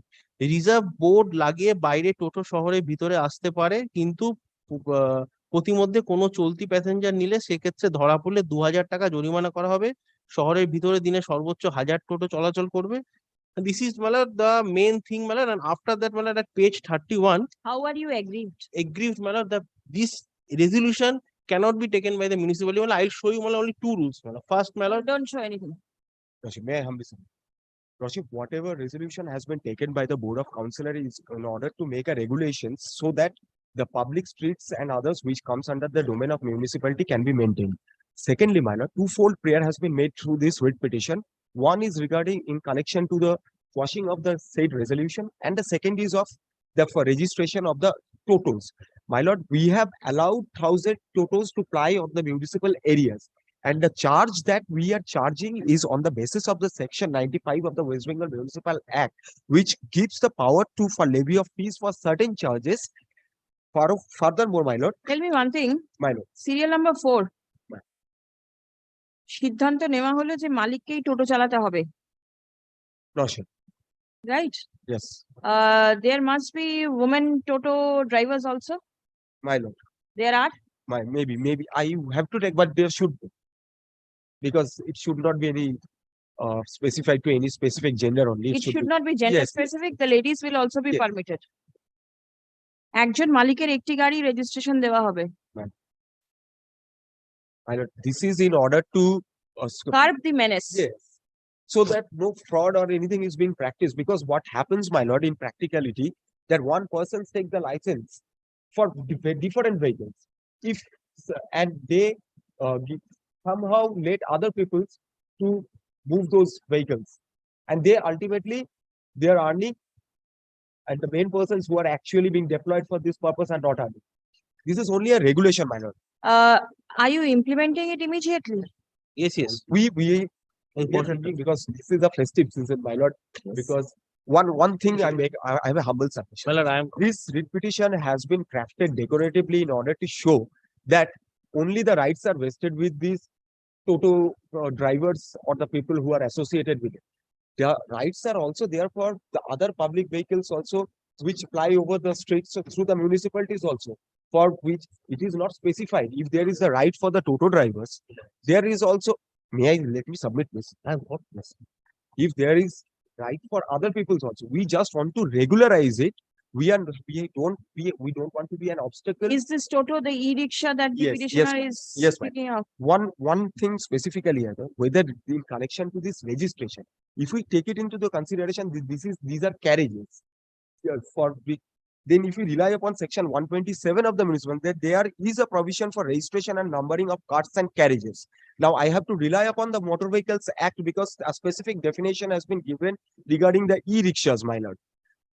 Reserve board লাগিয়ে বাইরে টোটো শহরের ভিতরে আসতে পারে, কিন্তু প্রতিমধ্যে কোনো চলতি প্যাসেঞ্জার নিলে সেক্ষেত্রে ধরা পড়লে 2000 টাকা জরিমানা করা হবে। শহরের ভিতরে দিনে সর্বোচ্চ 1000 টোটো চলাচল করবে। This is the main thing, and after that, at page 31. How are you aggrieved? Aggrieved, that this resolution cannot be taken by the municipality. I'll show you only 2 rules. First, Don't show anything. May I humbly say, Lordship, whatever resolution has been taken by the Board of Councillor is in order to make a regulations so that the public streets and others which comes under the domain of municipality can be maintained. Secondly, my lord, twofold prayer has been made through this writ petition. One is regarding in connection to the quashing of the said resolution, and the second is of the for registration of the totos. My lord, we have allowed 1,000 totos to ply on the municipal areas, and the charge that we are charging is on the basis of the section 95 of the West Bengal Municipal Act, which gives the power to for levy of fees for certain charges. Furthermore, my lord. Tell me one thing. My lord. Serial number 4. সিদ্ধান্ত নেওয়া হলো যে মালিককেই টোটো চালাতে হবে। Lordship. Right? Yes. There must be women toto drivers also. My lord. There are? Maybe I have to take, but there should be. Because it should not be any specified to any specific gender only. It should not be gender specific. The ladies will also be permitted. একজন মালিকের একটি গাড়ি registration দেওয়া হবে। My lord, this is in order to curb the menace. Yes. So that no fraud or anything is being practiced, because what happens, my lord, in practicality, that one person takes the license for different vehicles, and they somehow let other people to move those vehicles, and they ultimately they are earning, and the main persons who are actually being deployed for this purpose are not earning. This is only a regulation, my lord. Are you implementing it immediately? Yes. We important because this is a festive season, my lord. Yes. Because one thing I have a humble submission. Well, this writ petition has been crafted decoratively in order to show that only the rights are vested with these toto drivers or the people who are associated with it. Their rights are also there for the other public vehicles also, which fly over the streets through the municipalities also, for which it is not specified. If there is a right for the toto drivers, there is also, let me submit this. I have got this. If there is right for other peoples also, we just want to regularize it. We don't want to be an obstacle. Is this toto the e-rickshaw that the petitioner is speaking of? One thing specifically, whether in connection to this registration, if we take it into the consideration, these are carriages. then if you rely upon section 127 of the municipal, that there is a provision for registration and numbering of carts and carriages. Now I have to rely upon the Motor Vehicles Act because a specific definition has been given regarding the e-rickshaws, my lord.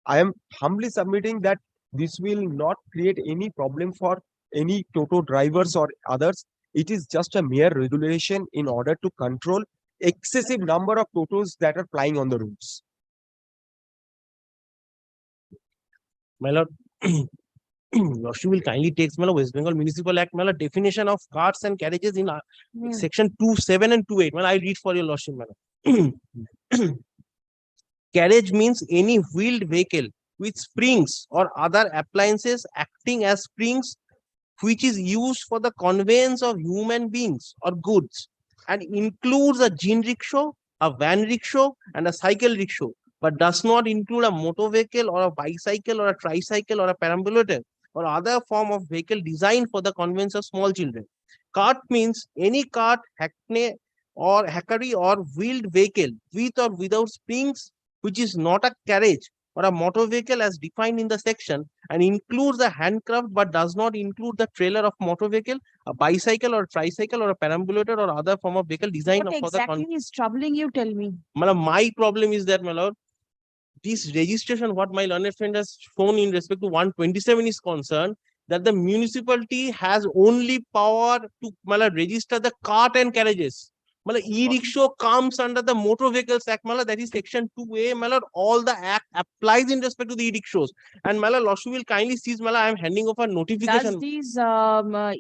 I am humbly submitting that this will not create any problem for any Toto drivers or others. It is just a mere regulation in order to control excessive number of Totos that are plying on the roads. My lord, Lordship will kindly takes my lord, West Bengal Municipal Act, my lord, definition of carts and carriages in section 2.7 and 2.8. Well, I read for your lordship, my lord. Carriage means any wheeled vehicle with springs or other appliances acting as springs, which is used for the conveyance of human beings or goods, and includes a jinrickshaw, a van rickshaw, and a cycle rickshaw, but does not include a motor vehicle or a bicycle or a tricycle or a perambulator or other form of vehicle designed for the conveyance of small children. Cart means any cart, hackney or hackery or wheeled vehicle with or without springs, which is not a carriage or a motor vehicle as defined in the section, and includes a handcraft but does not include the trailer of motor vehicle, a bicycle or tricycle or a perambulator or other form of vehicle designed What for the exactly is troubling you? Tell me. My problem is that, my lord, this registration, what my learned friend has shown in respect to 127 is concerned, that the municipality has only power to register the cart and carriages. E-rickshaw comes under the Motor Vehicles Act, that is section 2A. All the act applies in respect to the e-rickshaws. And Lordship will kindly sees, I am handing over notification. Does these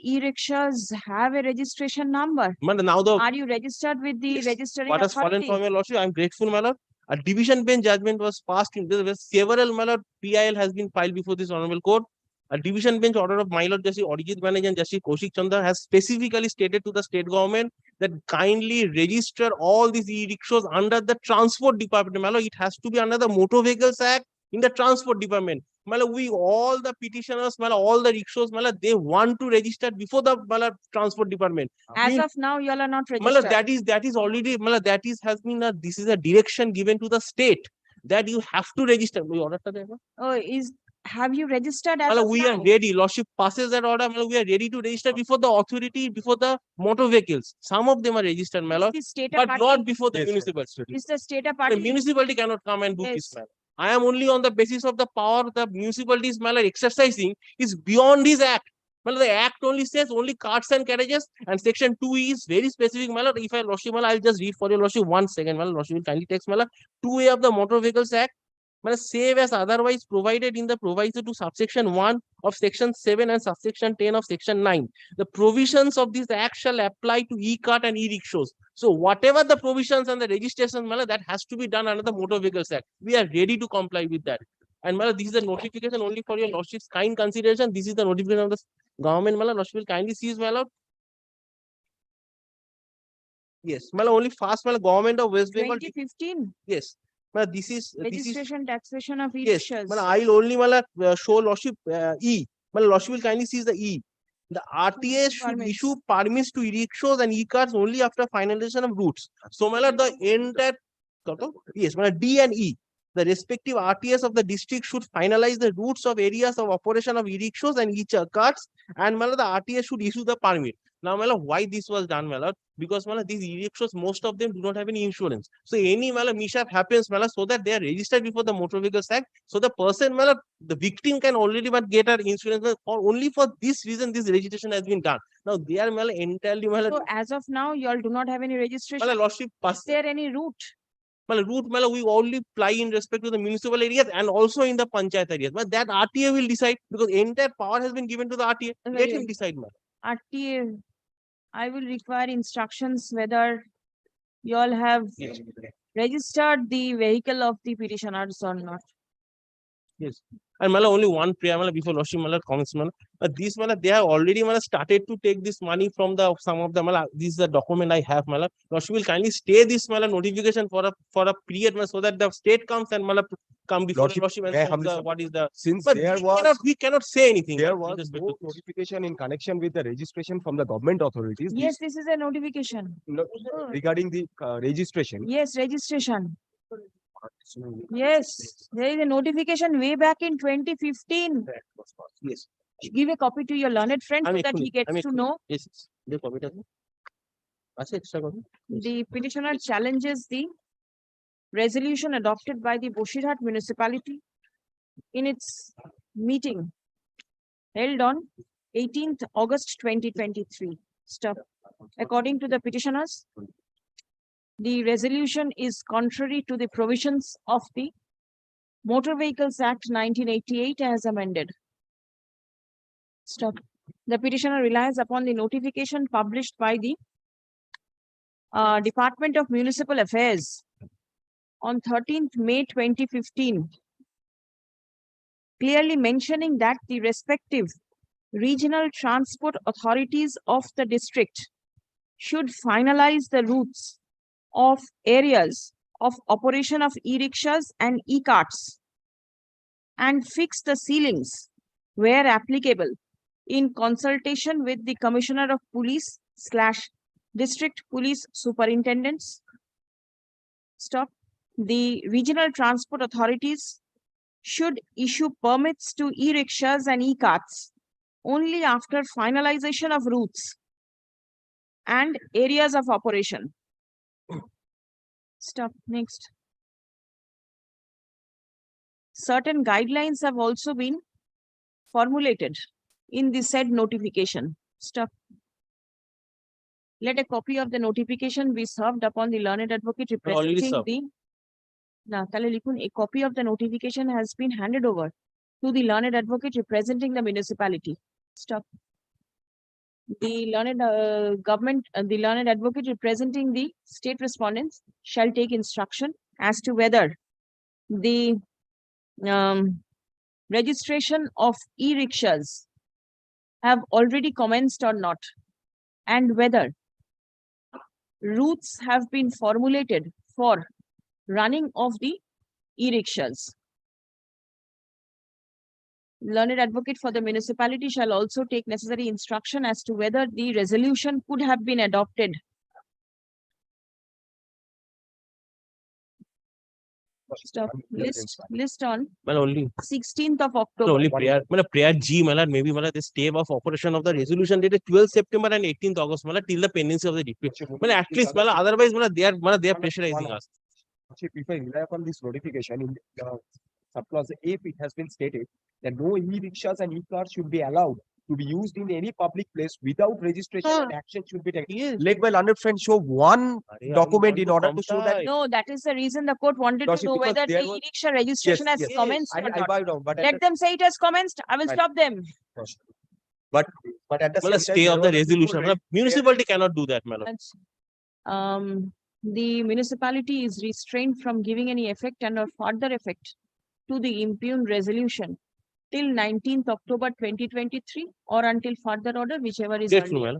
e-rickshaws have a registration number? Now the Are you registered with the registering what has fallen authority? from your lordship, I am grateful, my lord. A division bench judgment was passed in this. Several, my lord, PIL has been filed before this honorable court. A division bench order of my lord Justice Arijit Banerjee and Justice Kaushik Chandra has specifically stated to the state government that kindly register all these e-rickshaws under the transport department. My lord, it has to be under the Motor Vehicles Act in the transport department. We all the petitioners, all the rickshaws, they want to register before the transport department. As of now, you all are not registered. That is already that is has been this is a direction given to the state that you have to register. Oh, have you registered as of We now? are ready. Lordship passes that order. We are ready to register before the authority, before the motor vehicles. Some of them are registered, my lord, but not before the municipality. Is the state a The party? municipality cannot come and do Yes. this, man. I am only on the basis of the power the municipality is exercising is beyond his act. The act only says only carts and carriages, and section 2 is very specific. If I lordship, I'll just read for your lordship 1 second. Lordship will kindly text 2A of the Motor Vehicles Act. Save as otherwise provided in the proviso to subsection 1 of section 7 and subsection 10 of section 9. The provisions of this act shall apply to e-cart and e-rickshaws. So whatever the provisions and the registration, that has to be done under the Motor Vehicles Act. We are ready to comply with that. And this is the notification only for your lordship's kind consideration. This is the notification of the government. Lordship will kindly seize, my lord. Yes, only fast government of West Bengal. 2015. Yes. This is Registration taxation of yes. e-rickshaws. I'll only show lordship E. Lordship will kindly seize the E. The RTA should issue permits to e-rickshaws and e-carts only after finalization of routes. So, the entire yes, D and E. The respective RTS of the district should finalize the routes of areas of operation of e-rickshaws and e-carts, and the RTS should issue the permit. Now, why this was done, because these e-rickshaws, most of them do not have any insurance. So any mishap happens, so that they are registered before the Motor Vehicles Act. So the person, the victim can already get an insurance, or only for this reason this registration has been done. Now they are entirely. So as of now, you all do not have any registration. Lordship, is there any route? Route, we only apply in respect to the municipal areas and also in the panchayat areas. But that RTA will decide, because entire power has been given to the RTA. Let him decide, RTA, I will require instructions whether you all have registered the vehicle of the petitioners or not. Yes. And only one prayer before lordship comments. These they have already started to take this money from the some of them. This is the document I have. Lordship will kindly stay this notification for a period, so that the state comes and come before lordship and what is the. Since but there we cannot say anything. There was no notification in connection with the registration from the government authorities. Yes, this is a notification. Regarding the registration. Yes, registration. Yes, there is a notification way back in 2015. Yes. Give a copy to your learned friend so that he gets to know. Yes, yes. The copy does. Extra copy. The petitioner challenges the resolution adopted by the Bosirhat municipality in its meeting held on 18th August 2023. Stop. According to the petitioners, the resolution is contrary to the provisions of the Motor Vehicles Act 1988 as amended. Stop. The petitioner relies upon the notification published by the Department of Municipal Affairs on 13th May 2015, clearly mentioning that the respective regional transport authorities of the district should finalize the routes of areas of operation of e-rickshaws and e-carts and fix the ceilings where applicable in consultation with the Commissioner of Police / District Police Superintendents. Stop. The regional transport authorities should issue permits to e-rickshaws and e-carts only after finalization of routes and areas of operation. Stop. Next. Certain guidelines have also been formulated in the said notification. Stop. Let a copy of the notification be served upon the learned advocate Already representing served. the. Now, a copy of the notification has been handed over to the learned advocate representing the municipality. Stop. The learned the learned advocate representing the state respondents shall take instruction as to whether the registration of e-rickshaws have already commenced or not, and whether routes have been formulated for running of the e-rickshaws. Learned advocate for the municipality shall also take necessary instruction as to whether the resolution could have been adopted. Stop. List on Well, only 16th of October. only prayer G, maybe the stay of operation of the resolution dated 12th September and 18th August, till the pendency of the dispute. At least, otherwise, they are pressurizing us. If I rely upon this notification in subclause A, it has been stated that no e-rickshaws and e-cars should be allowed to be used in any public place without registration and action should be taken. Let my learned friend show one document in order to show that. No, that is the reason the court wanted to know whether the e-rickshaw registration has commenced or not. Let them say it has commenced. I will stop them. But at the same Stay time, of the resolution. Municipality cannot do that, madam. The municipality is restrained from giving any effect and or further effect to the impugned resolution till 19th October 2023 or until further order, whichever is earlier.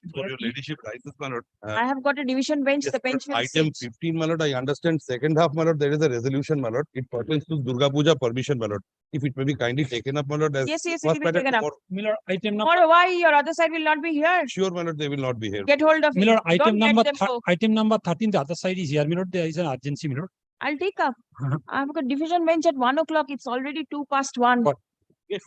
Before your ladyship rises, my lord. I have got a division bench. The bench will Item sit. 15, my lord, I understand second half, my lord, there is a resolution, my lord. It pertains to Durga Puja permission, my lord. If it may be kindly taken up, my lord, as Yes, it first will be matter taken up. tomorrow. Item Or why your other side will not be here? Sure, my lord, they will not be here. Get hold of it. Milord, Don't let them go. item number 13, the other side is here, Milord. There is an urgency, Milord. I'll take up. I've got division bench at 1 o'clock. It's already 1:02. Yes,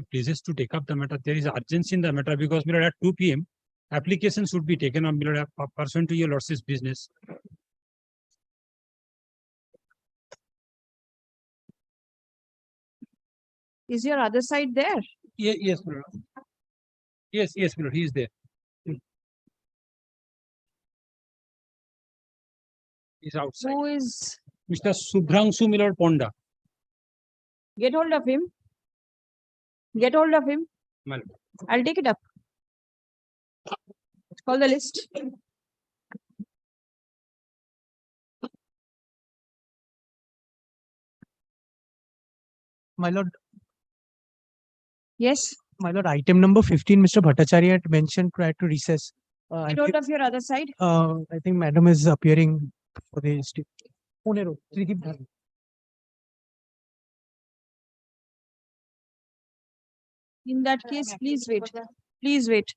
pleases to take up the matter. There is urgency in the matter because my lord, at 2 p.m. application should be taken on my lord, pursuant to your lordship's business. Is your other side there? Yes, my lord. Yes, my lord, he is there. He's outside. Who is? Mr. Subhrangshu my lord Ponda. Get hold of him. Get hold of him. My lord. I'll take it up. Call the list. My lord, Yes. my lord, item number 15, Mr. Bhattacharya had mentioned prior to recess. Get hold of your other side. I think madam is appearing for the Pune Road. Tridip Dhar. In that case, please wait. Please wait.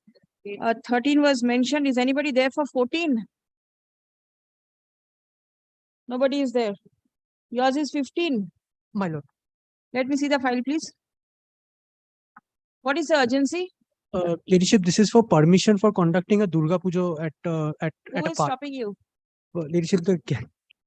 13 was mentioned. Is anybody there for 14? Nobody is there. Yours is 15. My lord. Let me see the file, please. What is the urgency? Ladyship, this is for permission for conducting a Durga Puja at Who a is park. stopping you? Ladyship, the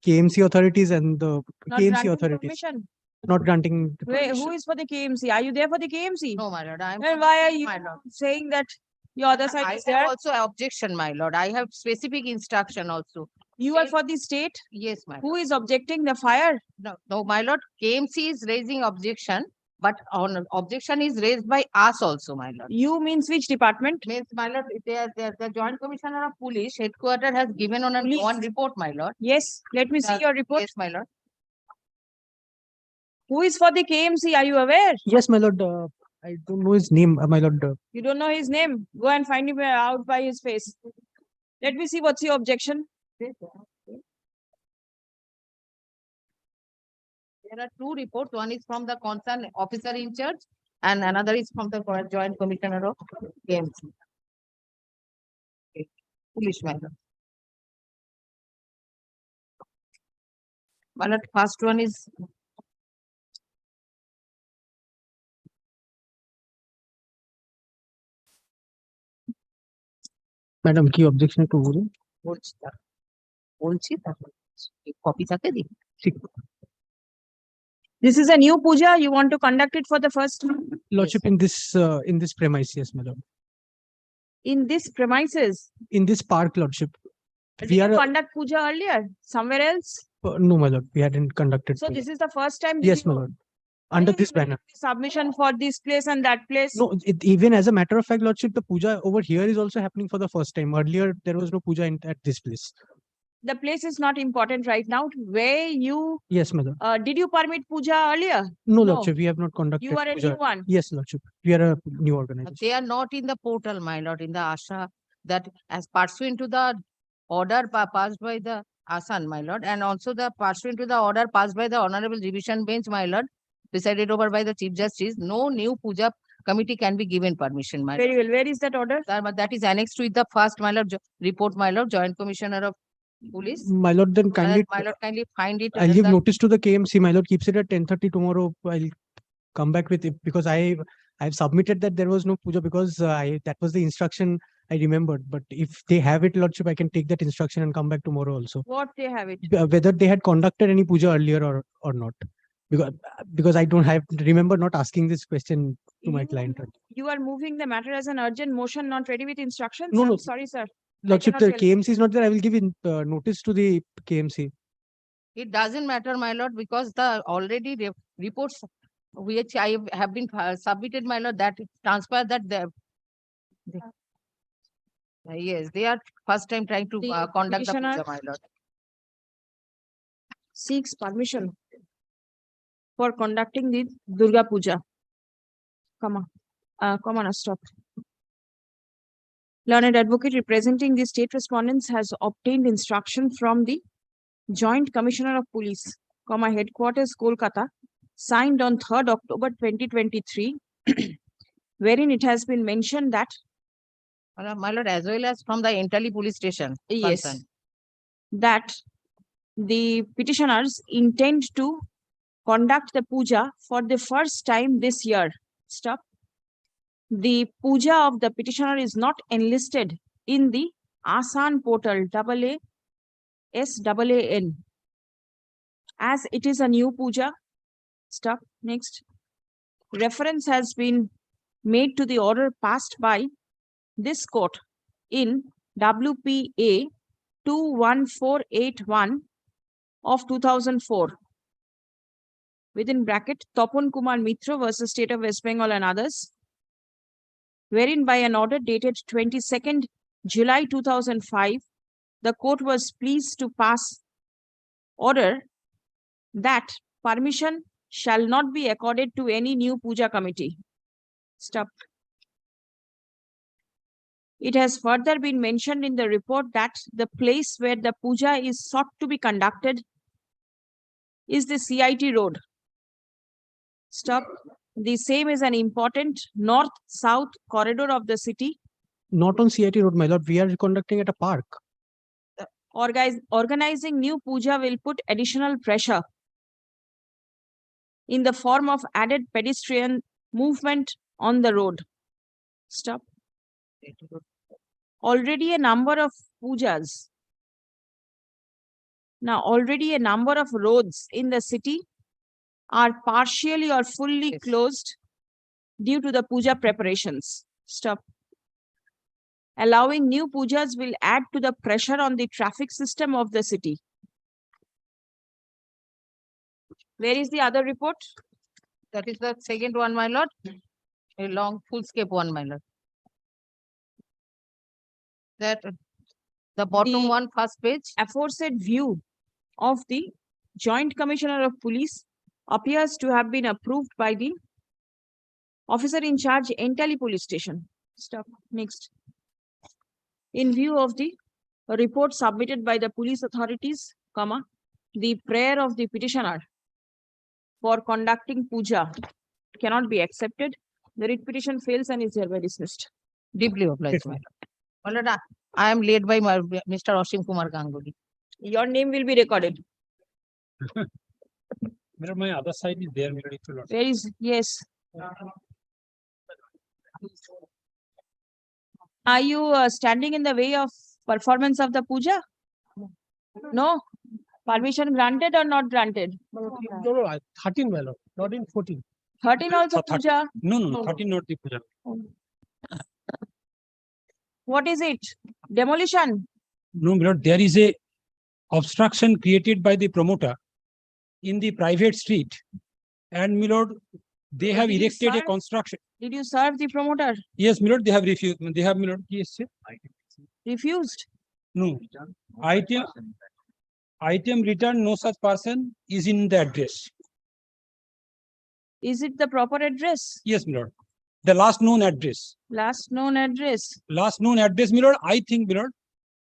KMC authorities and the Not KMC granting authorities permission? not granting the Wait, permission. who is for the KMC? Are you there for the KMC? No, my lord, I am. Then why are you My lord. saying that your other side I is have there? also objection, my lord. I have specific instruction also. You are for the state? Yes, my lord. Who is objecting? The fire? No, my lord, KMC is raising objection, but on objection is raised by us also, my lord. You means which department? Means, my lord, the Joint Commissioner of Police headquarters has given on Police. one report, my lord. Yes, let me see your report. Yes, my lord. Who is for the KMC? Are you aware? Yes, my lord. I don't know his name, my lord. You don't know his name? Go and find him out by his face. Let me see what's your objection. There are two reports. One is from the concerned officer in charge and another is from the Joint Commissioner of KMC. Okay. Police, my lord. My lord, first one is Madam, key objection to who? copy থাকে দি This is a new puja. You want to conduct it for the first time? Lordship, in this premise, yes, my lord. In this premises? In this park, lordship. Did We you are conduct puja earlier? Somewhere else? no, my lord. We hadn't conducted. So puja. this is the first time? Yes, my lord. Under this banner. Submission for this place and that place? No, even as a matter of fact, lordship, the puja over here is also happening for the first time. Earlier, there was no puja at this place. The place is not important right now. Where you? Yes, my lord. Did you permit puja earlier? No, lordship, we have not conducted. You are a puja. new one. Yes, lordship, we are a new organization. They are not in the portal, my lord, in the Asha, that as pursuant to the order passed by the Asan, my lord, and also the pursuant to the order passed by the Honorable Division Bench, my lord, presided over by the Chief Justice, no new puja committee can be given permission, my lord. Very well. Where is that order? That is annexed with the first, my lord, report, my lord, Joint Commissioner of Police. My lord, then kindly, My lord, kindly find it. I'll as give the- notice to the KMC. My lord, keeps it at 10:30 tomorrow. I'll come back with it because I've submitted that there was no puja because that was the instruction I remembered. But if they have it, lordship, I can take that instruction and come back tomorrow also. What they have it? Whether they had conducted any puja earlier or not, because I don't have remember not asking this question to my client. You are moving the matter as an urgent motion, not ready with instructions? No, no. I'm sorry, sir. Lordship, cannot the help. KMC is not there. I will give notice to the KMC. It doesn't matter, my lord, because the already reports which I have been submitted, my lord, that transpire that yes, they are first time trying to The conduct the petitioner puja, my lord. seeks permission for conducting the Durga Puja. Come on, stop. Learned advocate representing the state respondents has obtained instruction from the Joint Commissioner of Police, headquarters, Kolkata, signed on 3rd October 2023, wherein it has been mentioned that My lord, as well as from the Entally police station. yes, concerned. that the petitioners intend to conduct the puja for the first time this year. Stop. the puja of the petitioner is not enlisted in the Asan portal AASAAN, as it is a new puja. Stop. Next. Reference has been made to the order passed by this court in WPA 21481 of 2004, within bracket Topon Kumar Mitra versus State of West Bengal and others, wherein by an order dated 22nd July 2005, the court was pleased to pass order that permission shall not be accorded to any new puja committee. Stop. It has further been mentioned in the report that the place where the puja is sought to be conducted is the CIT road. Stop. The same is an important north-south corridor of the city. Not on CIT road, my lord. We are conducting at a park. Organizing new puja will put additional pressure in the form of added pedestrian movement on the road. Stop. Already a number of pujas. Now, already a number of roads in the city are partially or fully closed due to the puja preparations. Stop. Allowing new pujas will add to the pressure on the traffic system of the city. Where is the other report? That is the second one, my lord. A long full-scape one, my lord. That the bottom one, first page. Aforesaid view of the Joint Commissioner of Police appears to have been approved by the officer in charge, Entally Police Station. Stop. Next. In view of the report submitted by the police authorities, the prayer of the petitioner for conducting puja cannot be accepted. The writ petition fails and is hereby dismissed. Deeply obliged, my lord. My lord, I am led by Mr. Asim Kumar Ganguly. Your name will be recorded. My other side is there. Where is, yes. Are you standing in the way of performance of the puja? No? Permission granted or not granted? No, 13, my lord, not in 14. 13 also puja? No, 13 not the puja. What is it? Demolition? No, my lord, there is a obstruction created by the promoter in the private street, and my lord, they have Did you erected a serve? construction. Did you serve the promoter? Yes, my lord, they have refused. They have, my lord, yes, sir. Refused? No. Item return, no such person is in the address. Is it the proper address? Yes, my lord. The last known address. Last known address. Last known address, my lord, I think, my lord,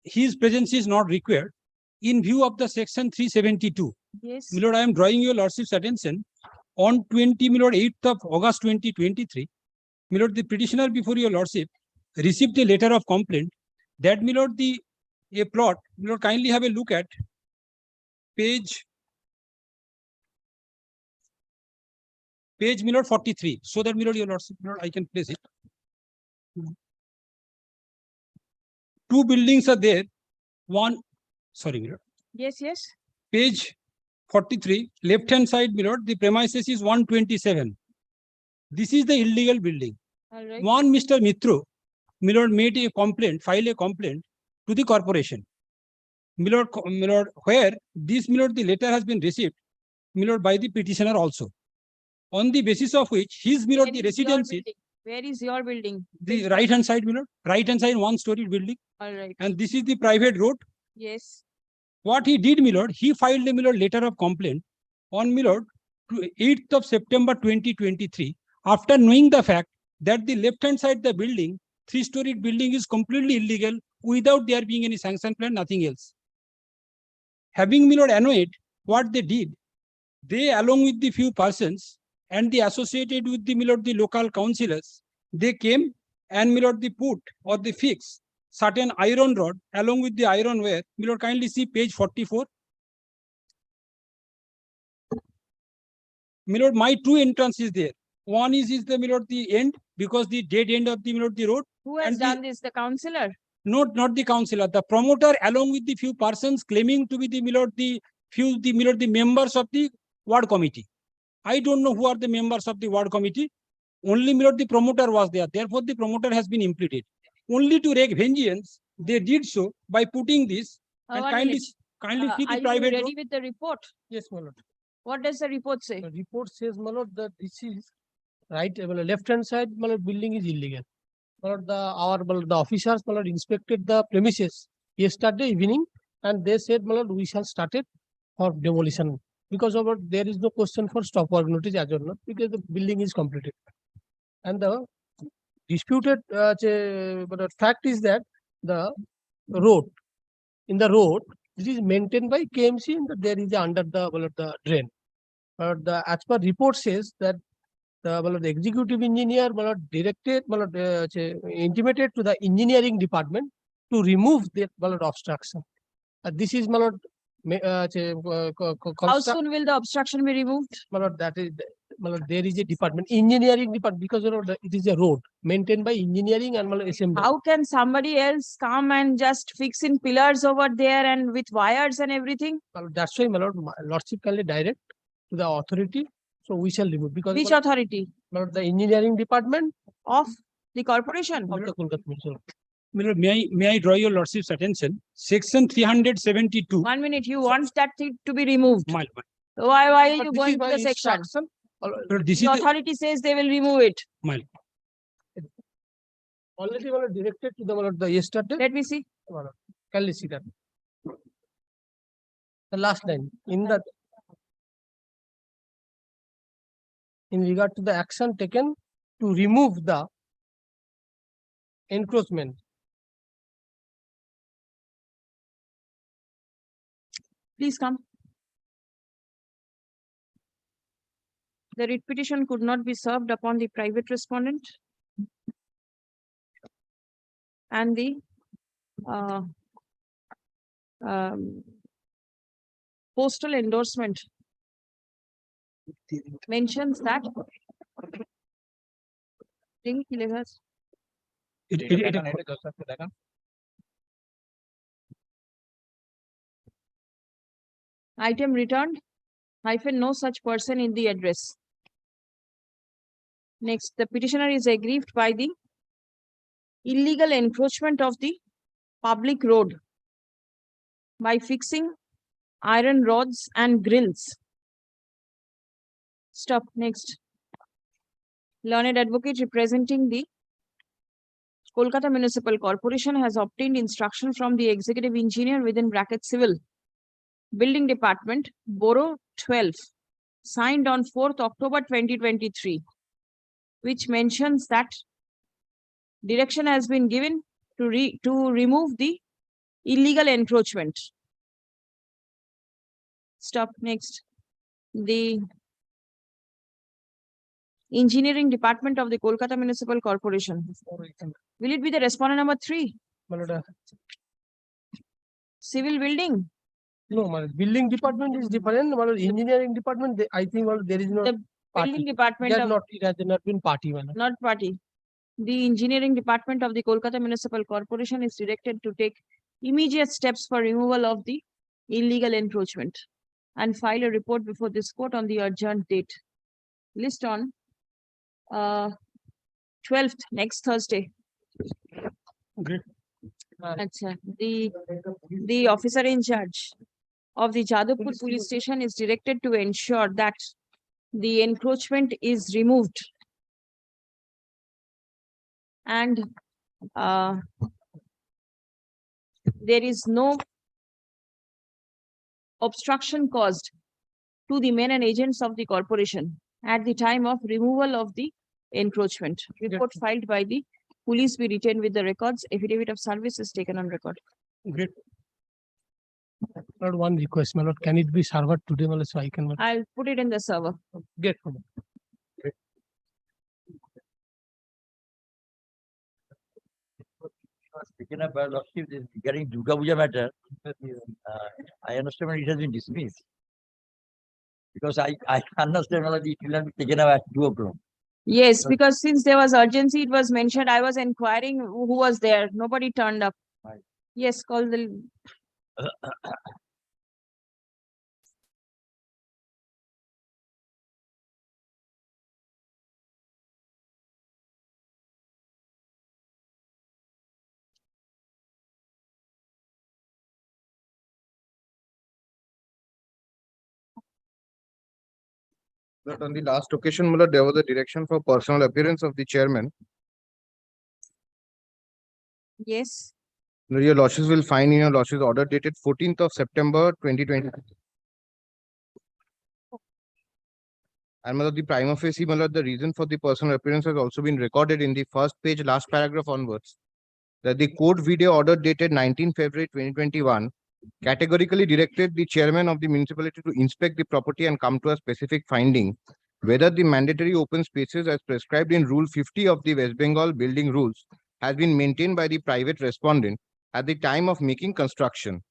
his presence is not required in view of the section 372. Yes. My lord, I am drawing your lordship's attention on 8th of August 2023. My lord, the petitioner before your lordship received a letter of complaint that, my lord, a plot, my lord, kindly have a look at page, my lord, 43, so that, my lord, your lordship, my lord, I can place it. Two buildings are there. One, sorry, my lord. Yes, yes. Page 43, left-hand side, my lord, the premises is 127. This is the illegal building. All right. One Mr. Mitro, my lord, made a complaint, filed a complaint to the corporation. My lord, where this, my lord, the letter has been received, my lord, by the petitioner also. On the basis of which his, my lord, Where the is your residence is building? Where is your building? the right-hand side, my lord, right-hand side, one-story building. All right. And this is the private road. Yes. What he did, my lord, he filed a, my lord, letter of complaint on, my lord, 8th of September 2023, after knowing the fact that the left-hand side, the building, three-story building is completely illegal without there being any sanction plan, nothing else. Having, my lord, annoyed, what they did, they, along with the few persons and the associated with the, my lord, the local councillors, they came and, my lord, the put or the fix certain iron rod along with the iron wire. My lord, kindly see page 44. My lord, my true entrance is there. One is the, my lord, the end, because the dead end of the, my lord, the road. Who has And the- done this? The councillor? Not the councillor, the promoter, along with the few persons claiming to be the, my lord, the members of the ward committee. I don't know who are the members of the ward committee. Only, my lord, the promoter was there. Therefore, the promoter has been implicated. Only to wreak vengeance, they did so by putting this. And One kindly minute. see the Are you private ready road. with the report? Yes, my lord. What does the report say? The report says, my lord, that this is right, left hand side, my lord, building is illegal. My lord, the officers, my lord, inspected the premises yesterday evening, and they said, my lord, we shall start it for demolition. Because of what, there is no question for stop work notice as of now, because the building is completed. And the disputed fact is that the road, in the road, this is maintained by KMC, and there is under the drain. But as per report says that the executive engineer directed, intimated to the engineering department to remove the obstruction. This is How soon will the obstruction be removed? that is there is a department, engineering department, because it is a road maintained by engineering and assembly. How can somebody else come and just fix in pillars over there and with wires and everything? That's why my lordship kindly direct to the authority, so we shall remove. Because Which authority? The engineering department of the corporation? Of the Kolkata Municipal. My lord, may I draw your lordship's attention? Section 372. 1 minute, you want that thing to be removed? My lord. Why are But you this going is to my the section? instruction. Lord, this The is the, authority says they will remove it. my lord. Already directed to the yesterday. Let me see. Can you see that? The last line in regard to the action taken to remove the encroachment. Please come. The writ petition could not be served upon the private respondent and the postal endorsement mentions that item returned hyphen no such person in the address. Next, the petitioner is aggrieved by the illegal encroachment of the public road by fixing iron rods and grills. Stop. Next. Learned advocate representing the Kolkata Municipal Corporation has obtained instruction from the executive engineer within bracket civil building department, Borough 12, signed on 4th October 2023, which mentions that direction has been given to remove the illegal encroachment. Stop. Next. The engineering department of the Kolkata Municipal Corporation. Will it be the respondent number 3? Civil building? No, building department is different. Engineering department, I think there is no The party. building department They are of not, it has not been party. not party. The engineering department of the Kolkata Municipal Corporation is directed to take immediate steps for removal of the illegal encroachment and file a report before this court on the adjourned date. List on 12th, next Thursday. Great. The officer in charge of the Jadavpur police station is directed to ensure that the encroachment is removed and there is no obstruction caused to the men and agents of the corporation at the time of removal of the encroachment. Report filed by the police be retained with the records. Affidavit of service is taken on record. Great. Lord, one request, my lord, can it be served today, my lord, so I can. I'll put it in the server. Get. Speaking of lordship, regarding Durga Puja matter, I understand it has been dismissed. Because I understand that it will not be taken up at 2 o'clock. Yes, because since there was urgency, it was mentioned. I was inquiring who was there. Nobody turned up. Right. Yes, call the. But on the last occasion, Mullah, there was a direction for personal appearance of the chairman. Yes. Your losses will find in your losses order dated 14th of September 2020. And Mullah, the prima facie, Mullah, the reason for the personal appearance has also been recorded in the first page, last paragraph onwards. That the court video order dated 19 February 2021 categorically directed the chairman of the municipality to inspect the property and come to a specific finding whether the mandatory open spaces as prescribed in Rule 50 of the West Bengal Building Rules has been maintained by the private respondent at the time of making construction.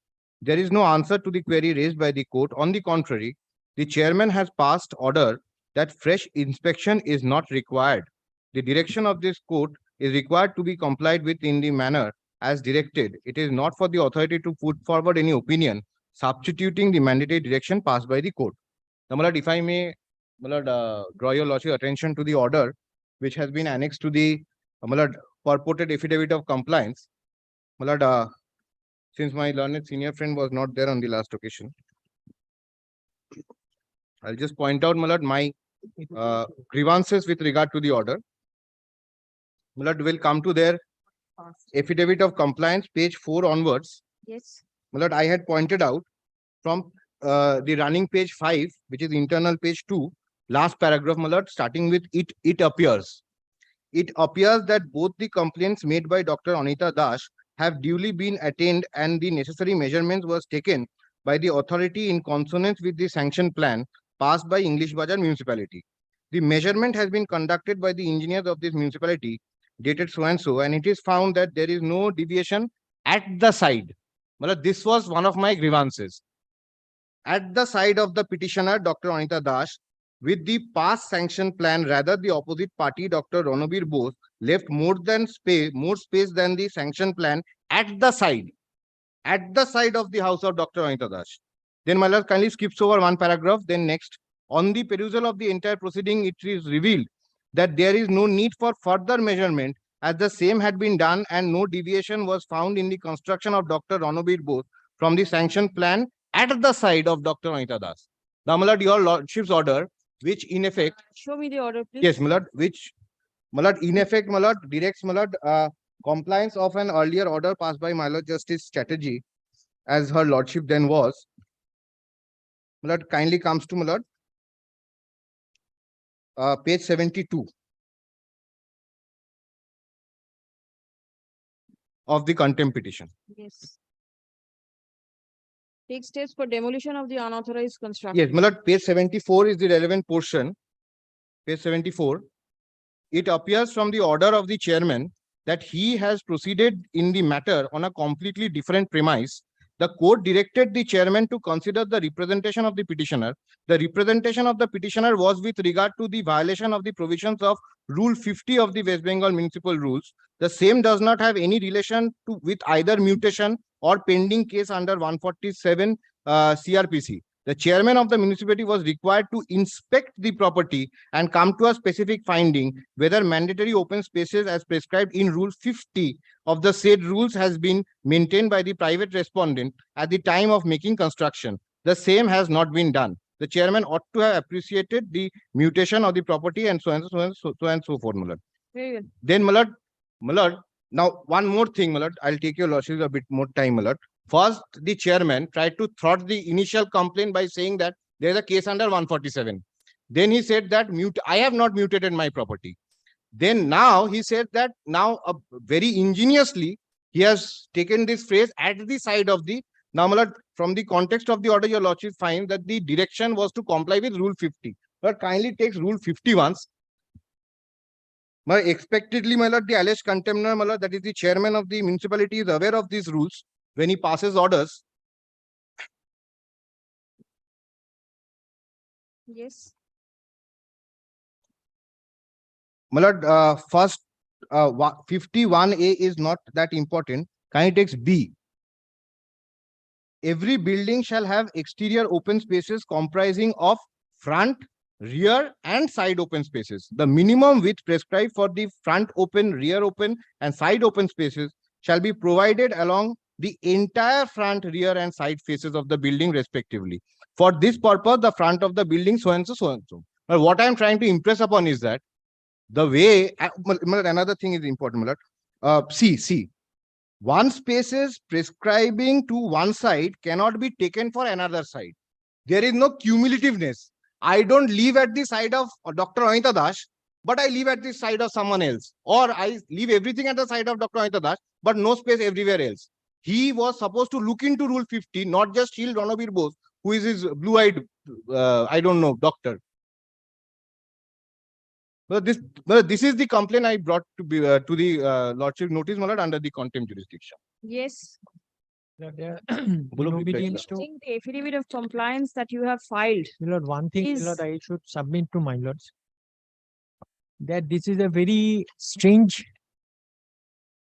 There is no answer to the query raised by the court. On the contrary, the chairman has passed order that fresh inspection is not required. The direction of this court is required to be complied with in the manner as directed. It is not for the authority to put forward any opinion substituting the mandatory direction passed by the court. Now, Malad, if I may, Malad, draw your lordship attention to the order which has been annexed to the Malad, purported affidavit of compliance. Malad, since my learned senior friend was not there on the last occasion, I'll just point out, Malad, my grievances with regard to the order. Malad will come to their affidavit of compliance, page 4 onwards. Yes. Malad, I had pointed out from the running page 5, which is internal page 2, last paragraph, Malad, starting with it appears. It appears that both the complaints made by Dr. Anita Das have duly been attained and the necessary measurements was taken by the authority in consonance with the sanction plan passed by English Bazar municipality. The measurement has been conducted by the engineers of this municipality dated so and so, and it is found that there is no deviation at the side. Well, this was one of my grievances. At the side of the petitioner, Dr. Anita Das, with the past sanction plan, rather the opposite party, Dr. Ranbir Bose, left more space than the sanction plan at the side of the house of Dr. Anita Das. Then my lord kindly skips over one paragraph. Then next, on the perusal of the entire proceeding, it is revealed that there is no need for further measurement as the same had been done and no deviation was found in the construction of Dr. Ranbir Bose from the sanction plan at the side of Dr. Anita Das. Now, my lord, your lordship's order, which in effect, Show me the order, please. yes, my lord, which, my lord, in effect, my lord, directs, my lord, compliance of an earlier order passed by my lord Justice Chatterjee, as her lordship then was. My lord, kindly comes to my lord, page 72 of the contempt petition. Yes. Take steps for demolition of the unauthorized construction. Yes, my lord, page 74 is the relevant portion. Page 74. It appears from the order of the chairman that he has proceeded in the matter on a completely different premise. The court directed the chairman to consider the representation of the petitioner. The representation of the petitioner was with regard to the violation of the provisions of Rule 50 of the West Bengal Municipal Rules. The same does not have any relation with either mutation or pending case under 147 CRPC. The chairman of the municipality was required to inspect the property and come to a specific finding whether mandatory open spaces as prescribed in Rule 50 of the said rules has been maintained by the private respondent at the time of making construction. The same has not been done. The chairman ought to have appreciated the mutation of the property and so on and so forth, Malad. Very good. Then, Malad, now one more thing, Malad, I'll take your lordship a bit more time, Malad. First, the chairman tried to thwart the initial complaint by saying that there is a case under 147. Then he said that I have not mutated my property. Then now he said that now very ingeniously he has taken this phrase at the side of the. Now, Malad, from the context of the order, your lordship finds that the direction was to comply with Rule 50. But kindly takes Rule 50 once. Expectedly, my lord, the alleged contemner, my lord, that is the chairman of the municipality, is aware of these rules when he passes orders. Yes. my lord, first 51A is not that important. Can you take B? Every building shall have exterior open spaces comprising of front, rear, and side open spaces. The minimum width prescribed for the front open, rear open, and side open spaces shall be provided along the entire front, rear, and side faces of the building, respectively. For this purpose, the front of the building, so and so, so and so. But what I'm trying to impress upon is that the way, another thing is important, see, one spaces prescribing to one side cannot be taken for another side. There is no cumulativeness. I don't live at the side of Dr. Anita Das, but I live at the side of someone else. Or I leave everything at the side of Dr. Anita Das, but no space everywhere else. He was supposed to look into Rule 50, not just shield Ranabir Bose, who is his blue-eyed, I don't know, doctor. But this is the complaint I brought to the Lordship notice, my lord, under the contempt jurisdiction. Yes. In obedience to, think the affidavit of compliance that you have filed. my lord, one thing, my is- lord, I should submit to my lords, that this is a very strange,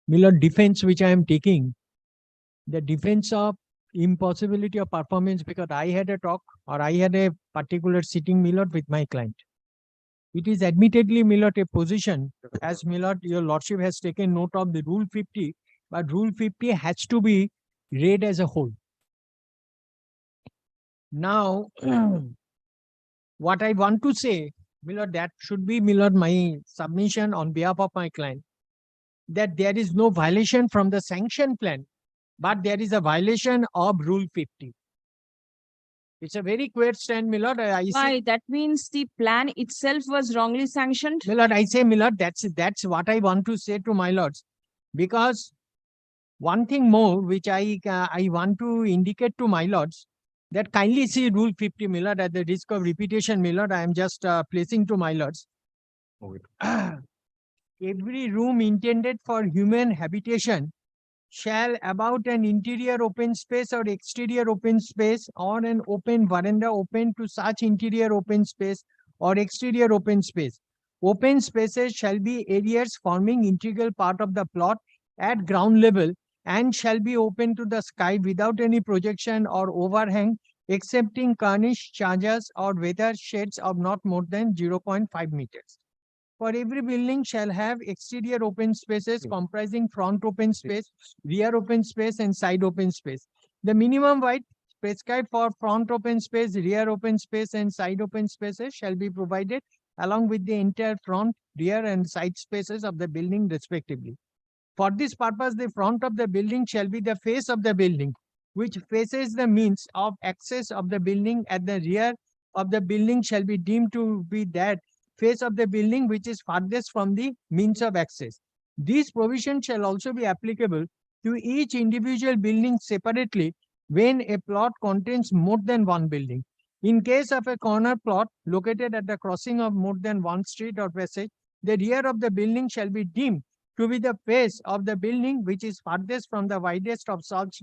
my lord, defense which I am taking. The defense of impossibility of performance because I had a talk or I had a particular sitting, my lord, with my client. It is admittedly, my lord, a position, as my lord, your lordship has taken note of the Rule 50, but Rule 50 has to be read as a whole. Now, what I want to say, my lord, that should be, my lord, my submission on behalf of my client, that there is no violation from the sanction plan, but there is a violation of Rule 50. It's a very clear stand, my lord. Why? That means the plan itself was wrongly sanctioned. My lord, I say, my lord, that's what I want to say to my lords. Because one thing more, which I want to indicate to my lords, that kindly see Rule 50, my lord, at the risk of repetition, my lord, I am just placing to my lords. Every room intended for human habitation shall about an interior open space or exterior open space or an open veranda open to such interior open space or exterior open space. Open spaces shall be areas forming integral part of the plot at ground level and shall be open to the sky without any projection or overhang, excepting cornice, charges or weather shades of not more than 0.5 meters. For every building shall have exterior open spaces comprising front open space, rear open space, and side open space. The minimum height prescribed for front open space, rear open space, and side open spaces shall be provided along with the entire front, rear, and side spaces of the building respectively. For this purpose, the front of the building shall be the face of the building, which faces the means of access of the building. At the rear of the building shall be deemed to be that face of the building which is farthest from the means of access. These provisions shall also be applicable to each individual building separately when a plot contains more than one building. In case of a corner plot located at the crossing of more than one street or passage, the rear of the building shall be deemed to be the face of the building which is farthest from the widest of such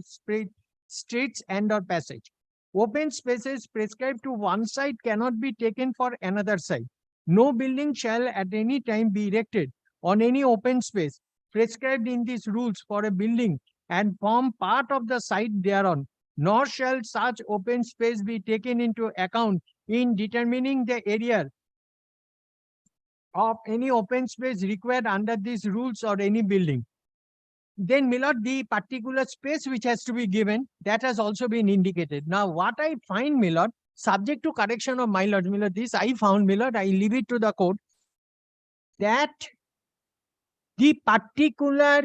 streets and or passage. Open spaces prescribed to one side cannot be taken for another side. No building shall at any time be erected on any open space prescribed in these rules for a building and form part of the site thereon, nor shall such open space be taken into account in determining the area of any open space required under these rules or any building. Then, my lord, the particular space which has to be given, that has also been indicated. Now, what I find, my lord, subject to correction of my lord, this I found, my lord, I leave it to the court, that the particular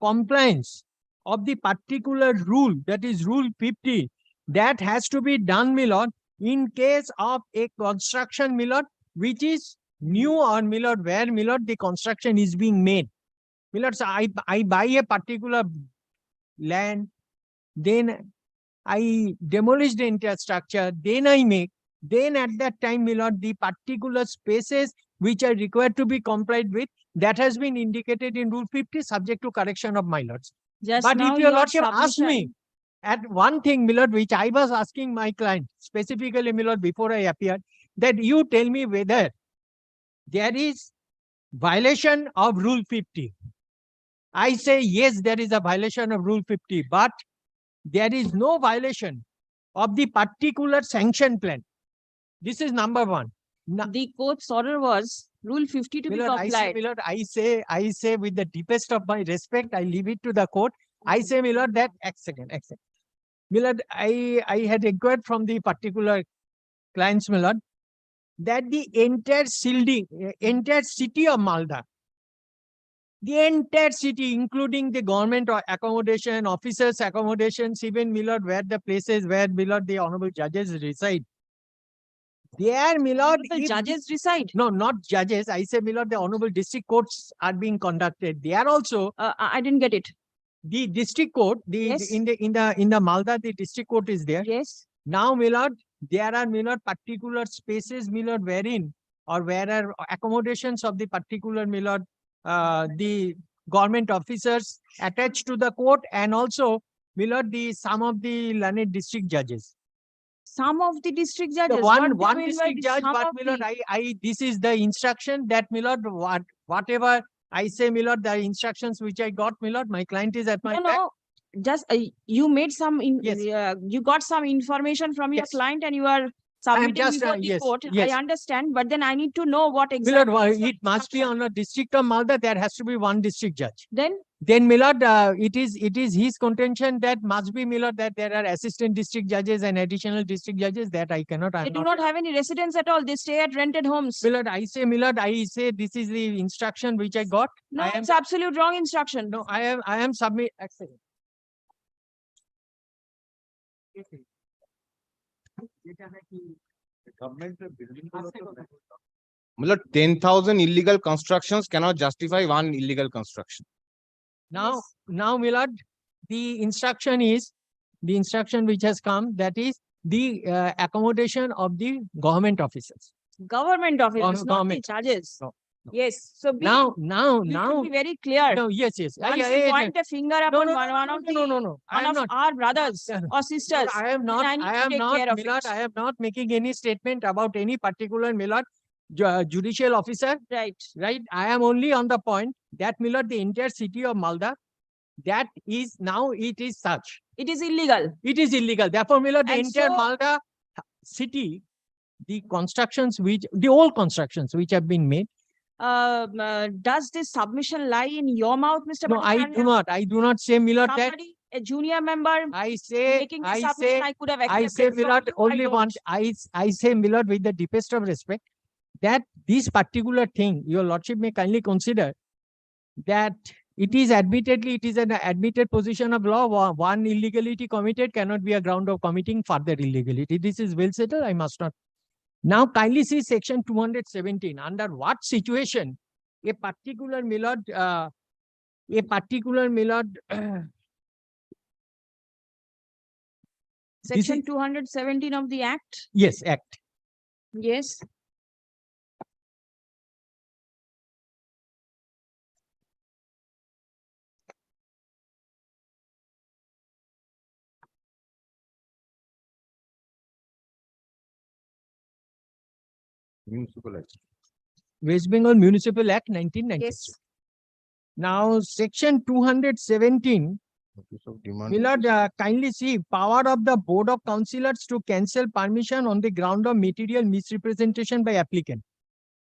compliance of the particular rule, that is Rule 50, that has to be done, my lord, in case of a construction, my lord, which is new or, my lord, where, my lord, the construction is being made. My lord, so I buy a particular land, then I demolish the entire structure, then I make, then at that time, my lord, the particular spaces which are required to be complied with, that has been indicated in Rule 50, subject to correction of my lords. Just But now if your your lordship asked me submission- at one thing, my lord, which I was asking my client, specifically, my lord, before I appeared, that you tell me whether there is violation of Rule 50. I say, yes, there is a violation of Rule 50, but there is no violation of the particular sanction plan. This is number one. The court's order was Rule 50 to be complied. Milord, I say with the deepest of my respect, I leave it to the court. I say, Milord, that, second. Milord, I had inquired from the particular clients, Milord, that the entire city of Malda, the entire city, including the government or accommodation, officers' accommodations, even, Milord, where the places where, Milord, the honorable judges reside. There, Milord, The judges reside. no, not judges. I say, Milord, the honorable district courts are being conducted. There also, I didn't get it. the district court, Yes. in the Malda, the district court is there. Yes. Now, Milord, there are, Milord, particular spaces, Milord, wherein or where are accommodations of the particular, Milord, the government officers attached to the court, and also, Milord, some of the learned district judges. Some of the district judges. One What do you mean by district judge, some but, of Milord, the- this is the instruction that, Milord, whatever I say, Milord, the instructions which I got, Milord, my client is at my back. No, just you made some, you got some information from your client and you are submitting just, before the yes, court. yes. I understand, but then I need to know what Milord, exactly. it must be on a district of Malda, there has to be one district judge. Then, Milord, it is his contention that must be, Milord, that there are assistant district judges and additional district judges that I cannot. they do not have any residence at all. They stay at rented homes. Milord, I say this is the instruction which I got. No, it's absolute wrong instruction. No, I am submit. Milord, 10,000 illegal constructions cannot justify one illegal construction. Now, Milord, the instruction which has come, that is the accommodation of the government officers. Government officers, not the government. judges. No. Yes. So Now, you should be very clear. No, yes. Once you point a finger upon No. one of I am not. our brothers or sisters, I am not. then I am need to take not, care of Milord. it. I am not making any statement about any particular, Milord, judicial officer. Right. I am only on the point that, Milord, the entire city of Malda, that is now it is such. It is illegal. It is illegal. Therefore, Milord, the And entire so- Malda city, the old constructions which have been made. Does this submission lie in your mouth, Mr. No, I do not. I do not say, Milord, that. Somebody, a junior member, I say, making the I submission, say, I could have I accepted say, from Milord, you, only I don't. one. I say, Milord, with the deepest of respect, that this particular thing, your lordship may kindly consider that it is an admitted position of law. One illegality committed cannot be a ground of committing further illegality. This is well settled. I must not. Now, kindly see section 217. Under what situation a particular, Milord, Section 217 of the Act? Yes, Act. Yes. Municipal Act. West Bengal Municipal Act 1996. Yes. Now, section 217, Milord, kindly see power of the Board of Councillors to cancel permission on the ground of material misrepresentation by applicant.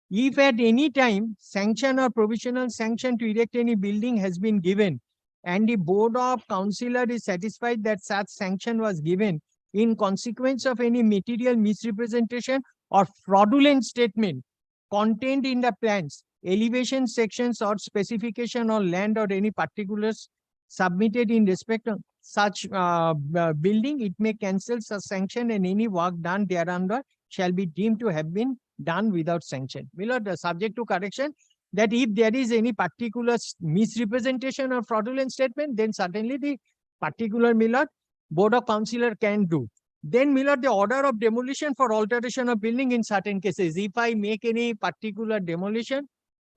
If at any time sanction or provisional sanction to erect any building has been given and the Board of Councillor is satisfied that such sanction was given in consequence of any material misrepresentation or fraudulent statement contained in the plans, elevation sections or specification or land or any particulars submitted in respect of such building, it may cancel such sanction and any work done thereunder shall be deemed to have been done without sanction. Milord, subject to correction, that if there is any particular misrepresentation or fraudulent statement, then certainly the particular, Milord, Board of Councillor can do. Then, Milord, the order of demolition for alteration of building in certain cases. If I make any particular demolition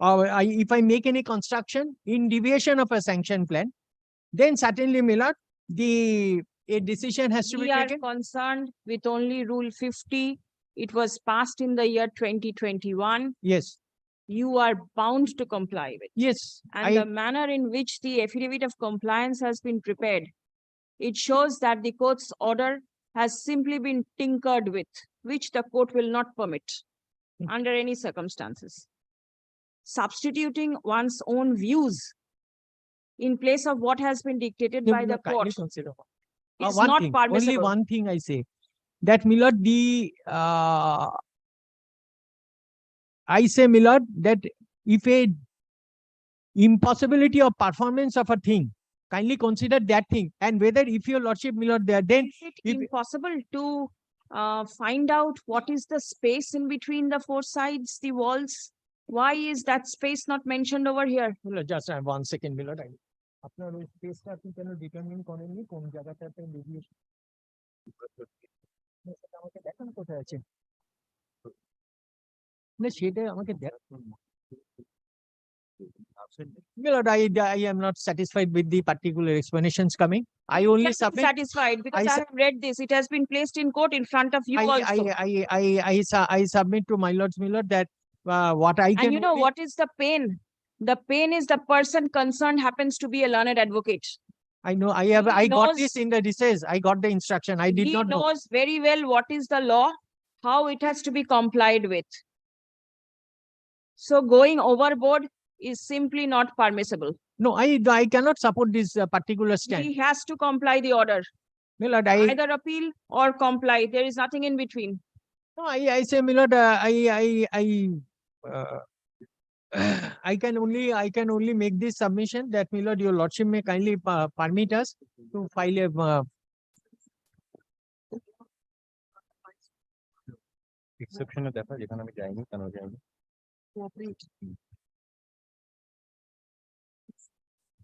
or if I make any construction in deviation of a sanction plan, then certainly, Milord, a decision has to be We are taken. concerned with only Rule 50. It was passed in the year 2021. Yes. you are bound to comply with. Yes, And the manner in which the affidavit of compliance has been prepared, it shows that the court's order has simply been tinkered with, which the court will not permit under any circumstances. Substituting one's own views in place of what has been dictated by the court is one not thing, permissible. only one thing I say, that Milord, I say, Milord, that if a impossibility of performance of a thing, kindly consider that thing, and whether if your lordship, Milord, there, then Is it impossible to find out what is the space in between the four sides, the walls? Why is that space not mentioned over here? Milord, just 1 second, Milord. আপনার ওই স্পেসটা আপনি কেন determine করেননি কোন জায়গাটাতে deviation সেটা আমাকে দেখান কোথায় আছে না সেটা আমাকে দেখান Milord, I am not satisfied with the particular explanations coming. I only submit. Satisfied because I have read this. It has been placed in court in front of you also. I submit to my lords, Milord, that what I can. And you know what is the pain? The pain is the person concerned happens to be a learned advocate. I know. I got this in the recess. I got the instruction. I did not know. He knows very well what is the law, how it has to be complied with. So going overboard is simply not permissible. No, I cannot support this particular stand. He has to comply the order. Milord, either appeal or comply. There is nothing in between. No, I say, Milord, I can only make this submission that, Milord, your lordship may kindly permit us to file a exception of that, economic dining,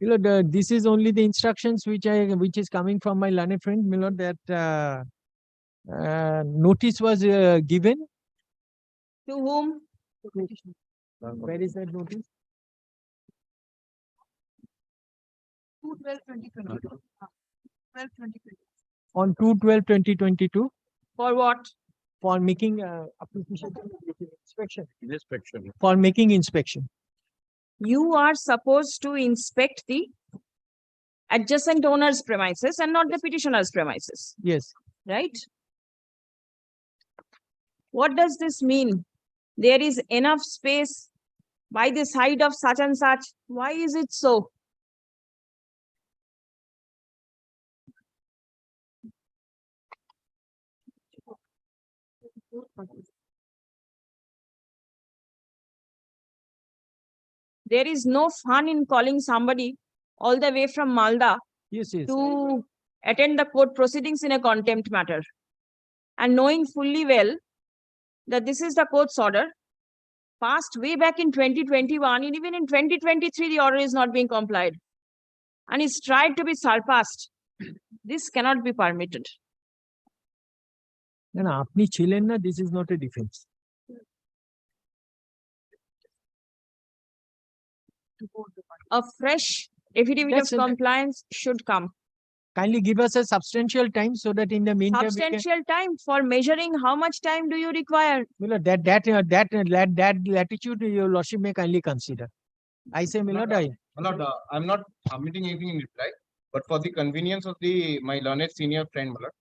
Milord, this is only the instructions which is coming from my learned friend, Milord, that notice was given. To whom? Where is that notice? 2/12/2022. 12/2022. On 2/12/2022. For what? For making application inspection. Inspection. For making inspection. You are supposed to inspect the adjacent owner's premises and not the petitioner's premises. Yes. Right? What does this mean? There is enough space by the side of such and such. Why is it so? There is no fun in calling somebody all the way from Malda to attend the court proceedings in a contempt matter. And knowing fully well that this is the court's order, passed way back in 2021, and even in 2023, the order is not being complied. And is tried to be surpassed. This cannot be permitted. No, apni chilen na, this is not a defense. A fresh affidavit of compliance should come. Kindly give us a substantial time so that in the meantime. Substantial time for measuring how much time do you require? That latitude your lordship may kindly consider. I say, Milord, I'm not submitting anything in reply, but for the convenience of my learned senior friend, Milord,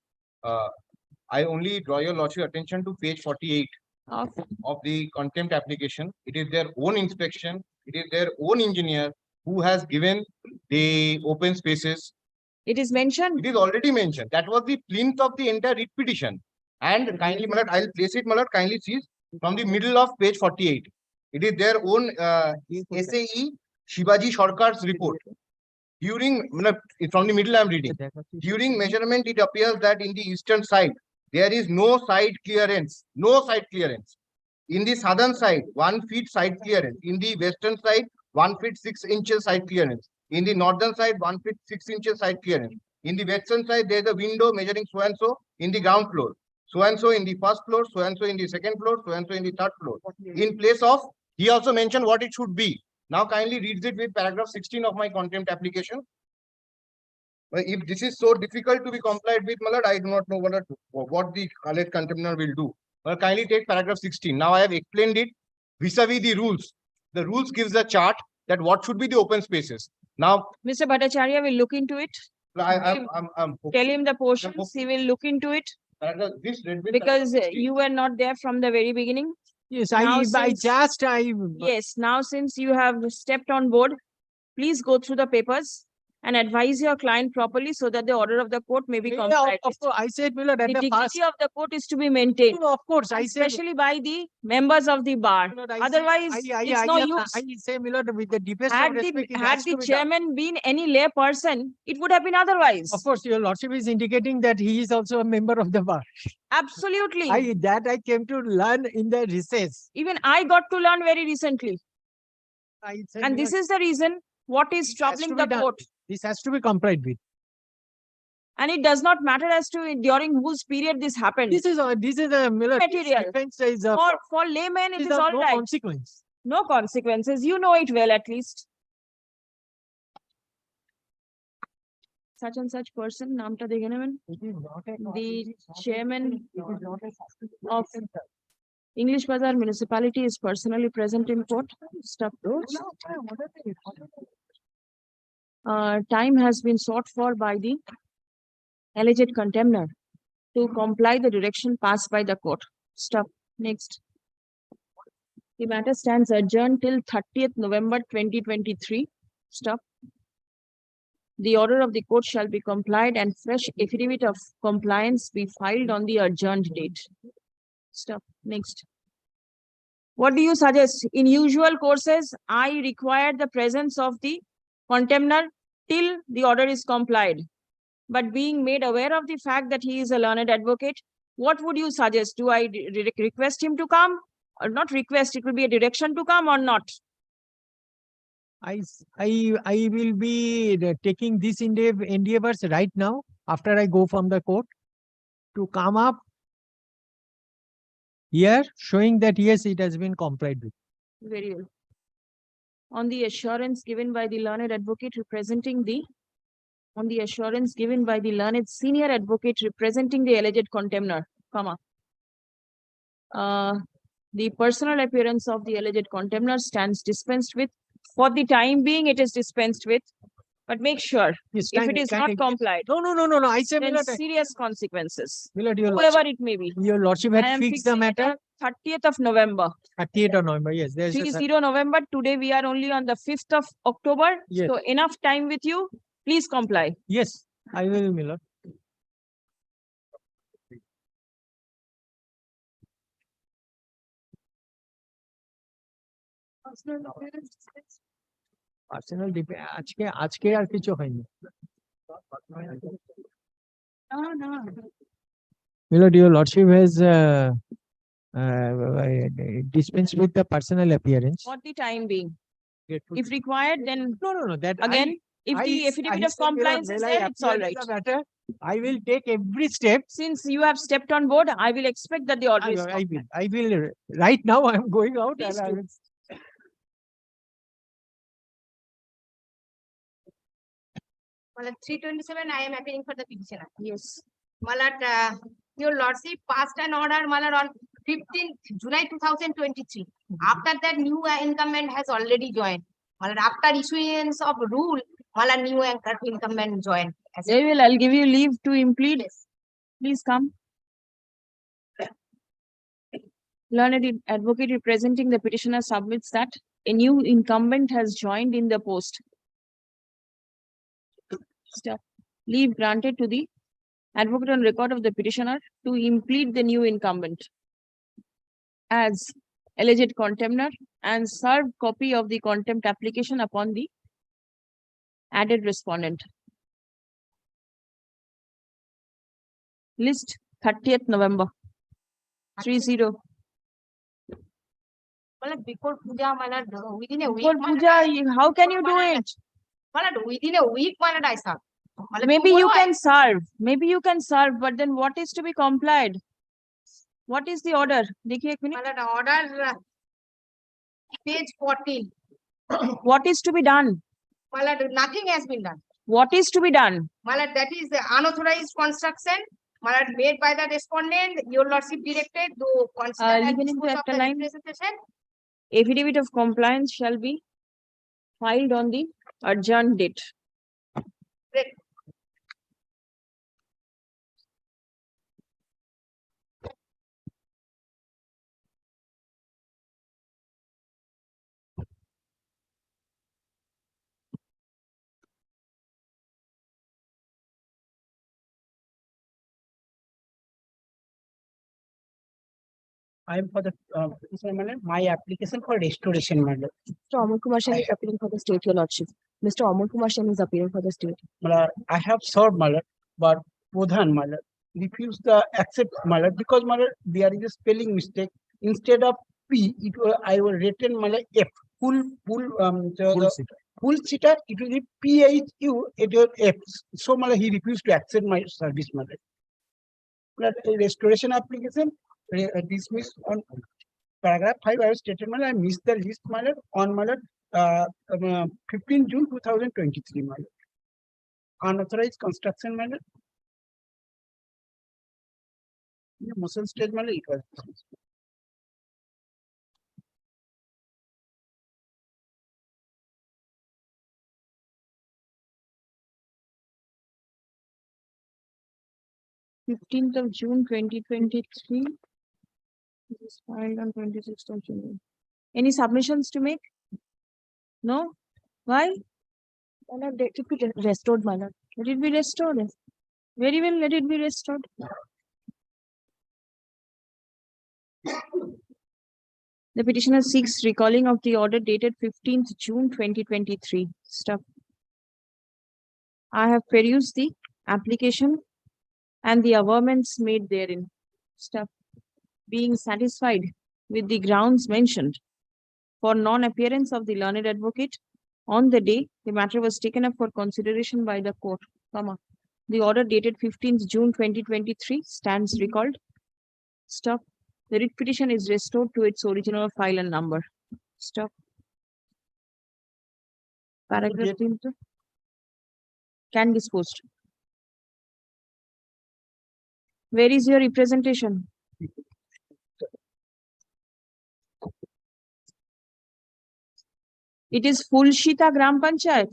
I only draw your lordship attention to page 48 of the contempt application. It is their own inspection. It is their own engineer who has given the open spaces. It is mentioned. It is already mentioned. That was the plinth of the entire writ petition. And kindly, Milord, I'll place it, Milord, kindly see from the middle of page 48. It is their own SAE Shivaji Sarkar's report. During, from the middle I'm reading. During measurement, it appears that in the eastern side, there is no side clearance. No side clearance. In the southern side, 1 feet side clearance. In the western side, 1 feet 6 inches side clearance. In the northern side, 1 feet 6 inches side clearance. In the western side, there is a window measuring so and so in the ground floor. So and so in the first floor, so and so in the second floor, so and so in the third floor. In place of, he also mentioned what it should be. Now kindly reads it with paragraph 16 of my contempt application. If this is so difficult to be complied with, Milord, I do not know what the alleged contemptor will do. Well, kindly take paragraph 16. Now I have explained it vis-a-vis the rules. the rules gives a chart that what should be the open spaces. Now, Mr. Bhattacharya will look into it. I'm Tell him the portions, he will look into it. Because you were not there from the very beginning. Yes, Now Yes, now since you have stepped on board, please go through the papers and advise your client properly so that the order of the court may be complied of with. course, I said, Milord, at The the past. dignity of the court is to be maintained, No, of course, I said. especially by the members of the bar. Milord, I say- Otherwise, it's no use. I say, Milord, with the deepest of Had respect, it had has the to be done. chairman been any lay person, it would have been otherwise. Of course, your lordship is indicating that he is also a member of the bar. Absolutely. I came to learn in the recess. Even I got to learn very recently. I said, And Milord, this is the reason what is has to troubling be the done. court. This has to be complied with. And it does not matter as to during whose period this happened. This is a Milord, this Material. defense is a, For laymen, it is is of all no right. consequence. No consequences. You know it well, at least. Such and such person, namta dekhe nemen. The chairman of English Bazaar municipality is personally present in court. Stuff those. Time has been sought for by the alleged contemner to comply the direction passed by the court. Stop. Next. The matter stands adjourned till 30th November 2023. Stop. The order of the court shall be complied and fresh affidavit of compliance be filed on the adjourned date. Stop. Next. What do you suggest? In usual courses, I require the presence of the contemner till the order is complied. But being made aware of the fact that he is a learned advocate, what would you suggest? Do I request him to come? Or not request, it will be a direction to come or not? I will be taking this endeavors right now after I go from the court to come up here showing that yes, it has been complied with. Very well. On the assurance given by the learned advocate representing the learned senior advocate representing the alleged contemner, comma. The personal appearance of the alleged contemner stands dispensed with. For the time being, it is dispensed with. But make sure, Yes, if it is not complied, No. I say, then Milord, serious consequences, Milord, your whoever lordship, it may be. your lordship I had am fixed the fixing it matter. at 30th of November. 30th of November, yes. There is a 30 November. Today we are only on the 5th of October. Yes. So enough time with you. Please comply. Yes, I will, Milord. Personal আজকে আর কিছু হয়নি। Milord, your lordship has dispensed with the personal appearance. For the time being. If required, then No. That again, if the affidavit of compliance is there, it's all right. I will take every step. Since you have stepped on board, I will expect that the order is complied. I will. Right now, I am going out. Please And I do. will. Malad 327, I am appealing for the petitioner. Yes. Malad, your lordship passed an order, Malad, on 15th July 2023. After that, new incumbent has already joined. Malad, after issuance of rule, Malad, new incumbent joined. Very well, I'll give you leave to implead. Yes. Please come. Learned advocate representing the petitioner submits that a new incumbent has joined in the post. Stop. Leave granted to the advocate on record of the petitioner to implead the new incumbent as alleged contemner and serve copy of the contempt application upon the added respondent. List 30th November. 30. Malad, before puja, Malad, within a week. For puja, how can you do it? Malad, within a week, Malad, I serve. Maybe you can serve. Maybe you can serve, but then what is to be complied? What is the order? Dekhiye ek minute. Malad, order, page 14. What is to be done? Malad, nothing has been done. What is to be done? Malad, that is the unauthorized construction. Malad, made by the respondent. Your lordship directed to consider and Listening to dispose of after the line. representation. Affidavit of compliance shall be filed on the adjourned date. I am for the my application for restoration, madam. Mr. Amol Kumar Sen is appearing for the state, your lordship. Mr. Amol Kumar Sen is appearing for the state. I have served, madam, but Pradhan, madam, refused the accept, madam, because, madam, there is a spelling mistake. Instead of P, it was I will written, madam, F. Full seater. It will be PHU. It was F. So, madam, he refused to accept my service, madam. Restoration application dismissed on paragraph 5. I have stated, madam, I missed the list, madam, on, madam, 15 June 2023, madam. Unauthorized construction, madam. In the motion stage, madam, it was dismissed. Fifteenth of June 2023. This is filed on 26th of June. Any submissions to make? No? Why? Let it be restored, my lord. Let it be restored. Very well, let it be restored. The petitioner seeks recalling of the order dated 15th June 2023. Stop. I have perused the application and the averments made therein. Stop. Being satisfied with the grounds mentioned for non-appearance of the learned advocate on the day the matter was taken up for consideration by the court, the order dated 15th June 2023 stands recalled. Stop. The writ petition is restored to its original file and number. Stop. Paragraph 3. Can disposed. Where is your representation? It is full Shita Gram Panchayat.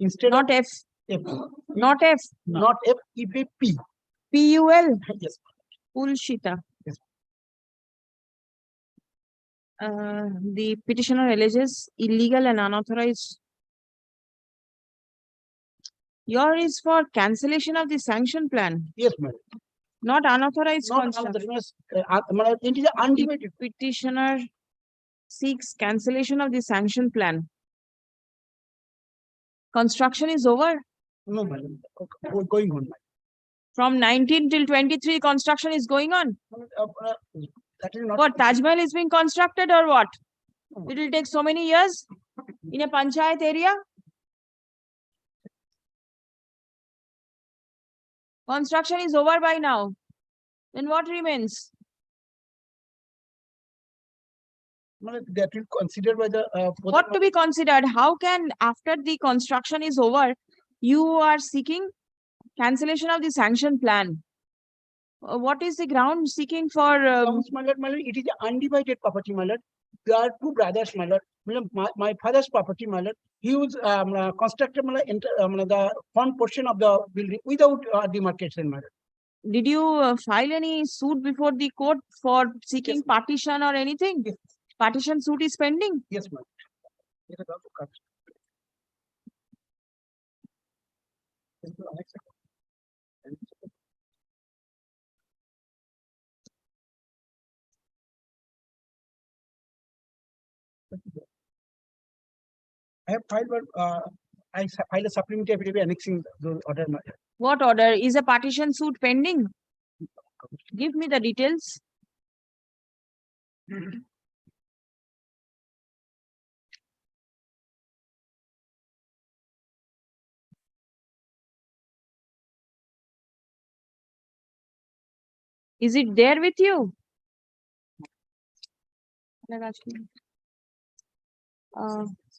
Instead not of F. F. Not F. Not F, it will be P. PUL. Yes. Full Shita. Yes. The petitioner alleges illegal and unauthorized. Your is for cancellation of the sanction plan. Yes, madam. Not unauthorized Not construction. unauthorized, it is undivided. Petitioner seeks cancellation of the sanction plan. Construction is over. No, madam. Going on, madam. From 19 till 23, construction is going on. That is not. What, Taj Mahal is being constructed or what? It will take so many years in a panchayat area. Construction is over by now. Then what remains? That will consider by the. What to be considered? How can, after the construction is over, you are seeking cancellation of the sanction plan? What is the ground seeking for? It is undivided property, my lord. There are two brothers, my lord. My father's property, my lord. He was constructed the front portion of the building without demarcation, my lord. Did you file any suit before the court for seeking partition or anything? Yes. Partition suit is pending? Yes, ma'am. I have filed I filed a supplementary affidavit annexing the order. What order? Is a partition suit pending? Give me the details. Is it there with you?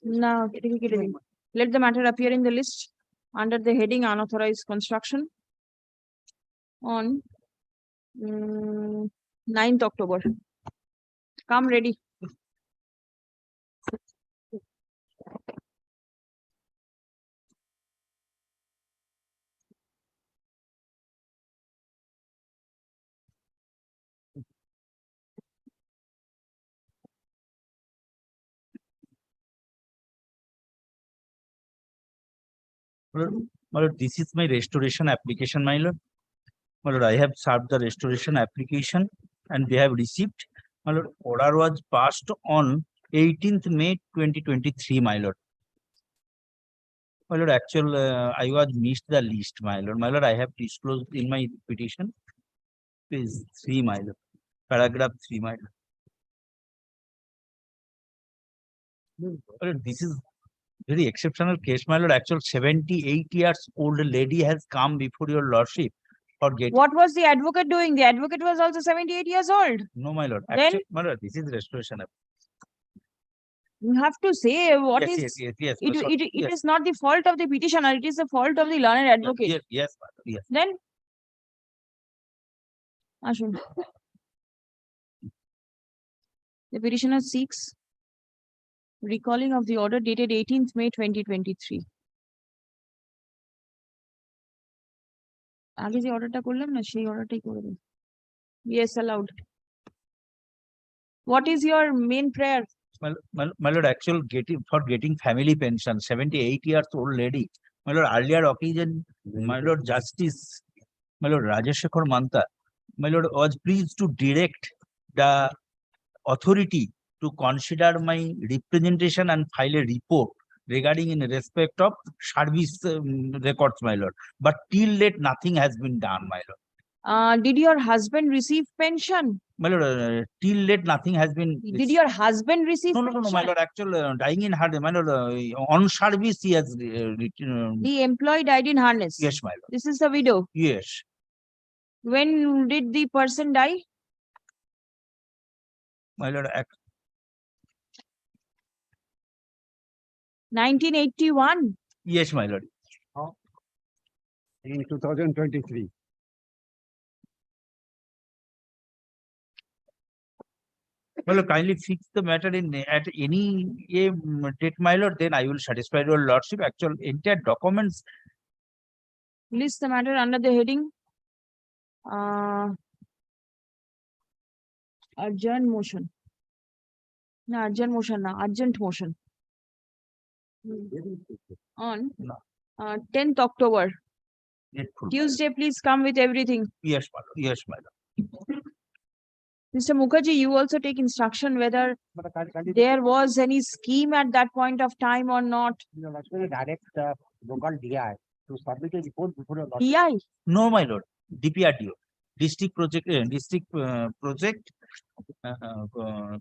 No. Let the matter appear in the list under the heading unauthorized construction on 9th October. Come ready. My lord, this is my restoration application, my lord. My lord, I have served the restoration application and they have received. My lord, order was passed on 18th May 2023, my lord. My lord, I was missed the list, my lord. My lord, I have disclosed in my petition, page 3, my lord, paragraph 3, my lord. My lord, this is very exceptional case, my lord. 78 years old lady has come before your lordship for getting. What was the advocate doing? The advocate was also 78 years old. No, my lord. Then My lord, this is restoration. you have to say what Yes, is. yes. It Yes. is not the fault of the petitioner. It is the fault of the learned advocate. Yes, my lord, yes. Then, Ashwin. The petitioner seeks recalling of the order dated 18th May 2023. আগে যে অর্ডারটা করলাম না সেই অর্ডারটাই করে দিন। Yes, allowed. What is your main prayer? My lord, getting family pension, 78 years old lady. My lord, earlier occasion, my lord, Justice, my lord, Rajeshekhar Manta, my lord, was pleased to direct the authority to consider my representation and file a report regarding in respect of service records, my lord. But till date, nothing has been done, my lord. Did your husband receive pension? My lord, till date, nothing has been. Did your husband receive No, pension? my lord, dying in hard, my lord, on service, he has. The employee died in harness. Yes, my lord. This is the widow. Yes. When did the person die? My lord, 1981. yes, my lord. In 2023. Well, kindly fix the matter at any date, my lord. Then I will satisfy your lordship. Entire documents. List the matter under the heading urgent motion. No, urgent motion, no, urgent motion. On 10th October. Tuesday, please come with everything. Yes, my lord. Yes, my lord. Mr. Mukherjee, you also take instruction whether there was any scheme at that point of time or not. Direct local DI to submit a report before your lordship. DI? No, my lord. DPRDO, district project,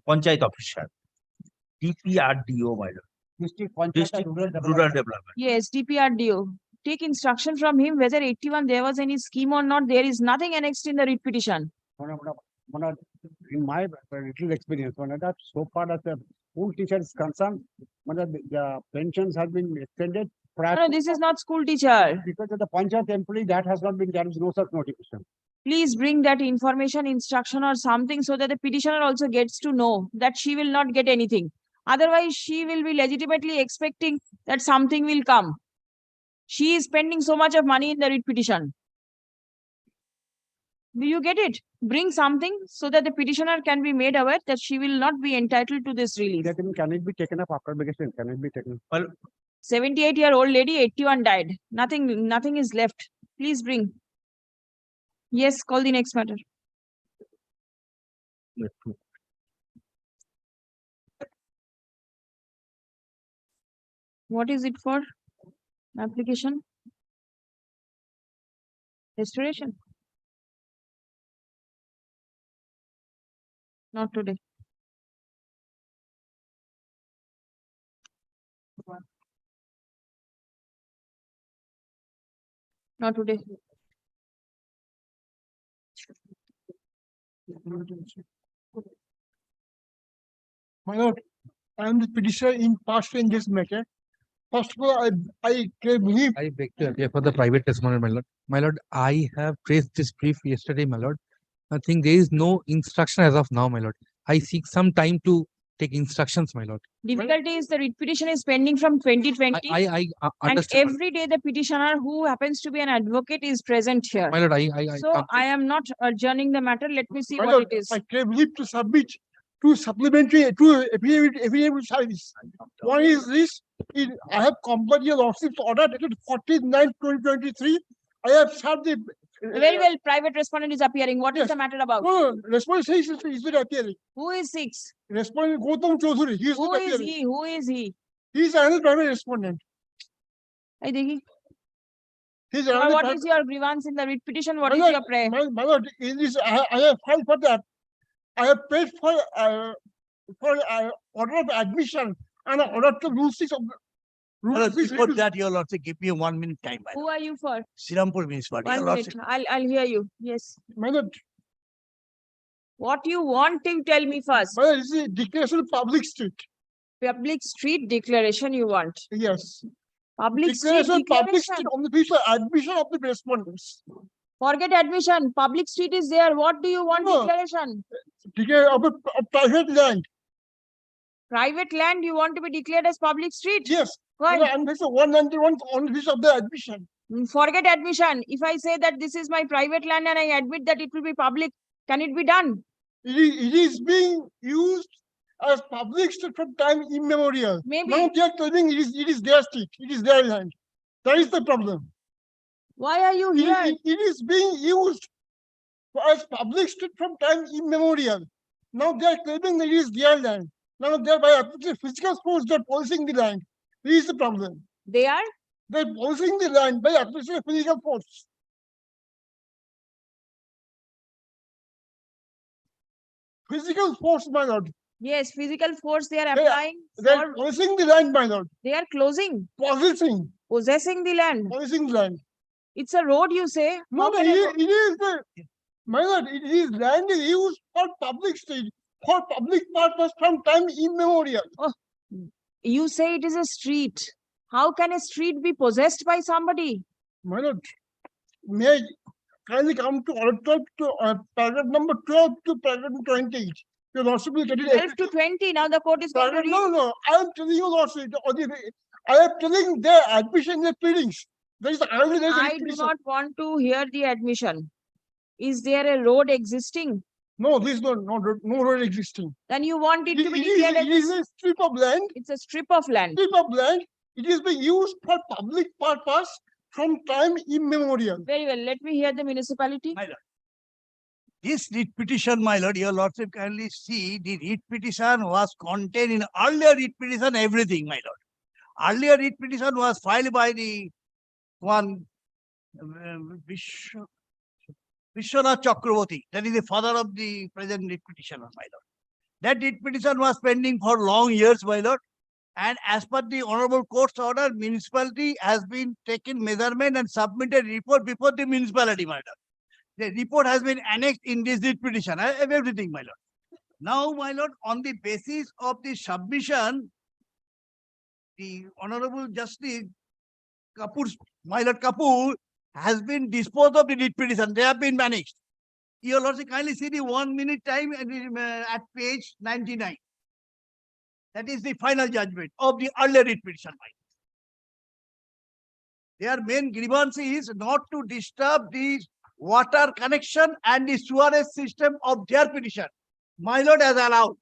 panchayat officer. DPRDO, my lord. District Rural Development. Yes, DPRDO. Take instruction from him whether 81 there was any scheme or not. There is nothing annexed in the writ petition. In my little experience, so far as the school teacher is concerned, the pensions have been extended. No, this is not school teacher. Because of the Panchayat employee, that has not been, there is no such notification. Please bring that information, instruction or something so that the petitioner also gets to know that she will not get anything. Otherwise, she will be legitimately expecting that something will come. She is spending so much of money in the writ petition. Do you get it? Bring something so that the petitioner can be made aware that she will not be entitled to this relief. Can it be taken up after vacation? Can it be taken? Well, 78-year-old lady, 81 died. Nothing is left. Please bring. Yes, call the next matter. What is it for? Application? Restoration? Not today. Not today. My lord, I am the petitioner in past in this matter. First of all, I claim him. I beg to appear for the private testimony, my lord. My lord, I have traced this brief yesterday, my lord. I think there is no instruction as of now, my lord. I seek some time to take instructions, my lord. Difficulty is the writ petition is pending from 2020. I and understand. every day the petitioner who happens to be an advocate is present here. My lord, So I am not adjourning the matter. Let me see My what lord, it is. I claim him to submit two supplementary, two affidavit service. One is this, I have complied your lordship's order dated 14/9/2023. I have served the. Very well, private respondent is appearing. What is the matter about? No, respondent says he's not appearing. Who is 6? Respondent Gautam Chaudhary, he is Who not is appearing. he? Who is he? He is another private respondent. I think He's Now, another what private. is your grievance in the writ petition? What My is lord, your prayer? my lord, in this, I have filed for that. I have paid for order of admission and order to rule 6 of the. Before that, your lordship, give me 1 minute time. Who are you for? Srirampur municipality. 1 Your minute. lordship. I'll hear you. Yes. My lord, What you want to tell me first? my lord, this is a declaration of public street. Public street declaration you want? Yes. Public street Declaration of public declaration. street on the basis of admission of the respondents. Forget admission. Public street is there. What do you want No. declaration? Declaration of a private land. Private land you want to be declared as public street? Yes. Why? And this is 191 on the basis of the admission. Forget admission. If I say that this is my private land and I admit that it will be public, can it be done? It is being used as public street from time immemorial. Maybe. Now they are claiming it is their street, it is their land. That is the problem. Why are you here? It is being used as public street from time immemorial. Now they are claiming that it is their land. Now they are by application physical force, they are policing the land. This is the problem. They are? They are policing the land by application of physical force. Physical force, my lord. Yes, physical force they are They are- applying. They are for- policing the land, my lord. They are closing, Possessing, possessing the land. policing the land. It's a road, you say? No, How no, can a road- it is the, my lord, it is land is used for public street, for public purpose from time immemorial. You say it is a street. How can a street be possessed by somebody? My lord, may I kindly come to order 12 to paragraph number 12 to paragraph 28. Your lordship will get it. 12 to 20. Now the court is going to No, read. no, I am telling you, lordship, I am telling their admission in the pleadings. There is only there is a I do petition. not want to hear the admission. Is there a road existing? No, this is no road existing. Then you want it to be It declared as is a strip of land. it's a strip of land. Strip of land. It is being used for public purpose from time immemorial. Very well. Let me hear the municipality. My lord. This writ petition, my lord, your lordship kindly see the writ petition was contained in earlier writ petition, everything, my lord. Earlier writ petition was filed by the one Vishwanath Chakraborty, that is the father of the present writ petitioner, my lord. That writ petition was pending for long years, my lord. And as per the honorable court's order, municipality has been taken measurement and submitted report before the municipality, my lord. The report has been annexed in this writ petition. I have everything, my lord. Now, my lord, on the basis of the submission, the Honorable Justice Kapoor, my lord Kapoor, has been disposed of the writ petition. They have been managed. Your lordship kindly see the 1 minute time at page 99. That is the final judgment of the earlier writ petition. Their main grievance is not to disturb the water connection and the sewerage system of their petition. My lord has allowed.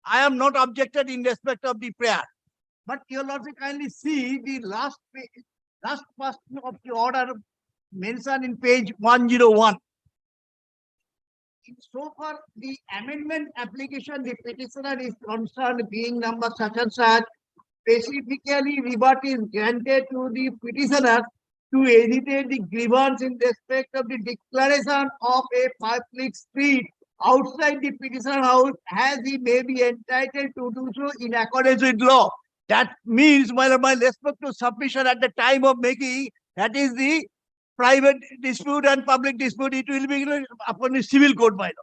I am not objected in respect of the prayer. But your lordship kindly see the last page, last part of the order mentioned in page 101. So far, the amendment application, the petitioner is concerned being number such and such, specifically rebut is granted to the petitioner to editate the grievance in respect of the declaration of a public street outside the petitioner house as he may be entitled to do so in accordance with law. That means, my respect to submission at the time of making, that is the private dispute and public dispute, it will be upon the civil code, my lord.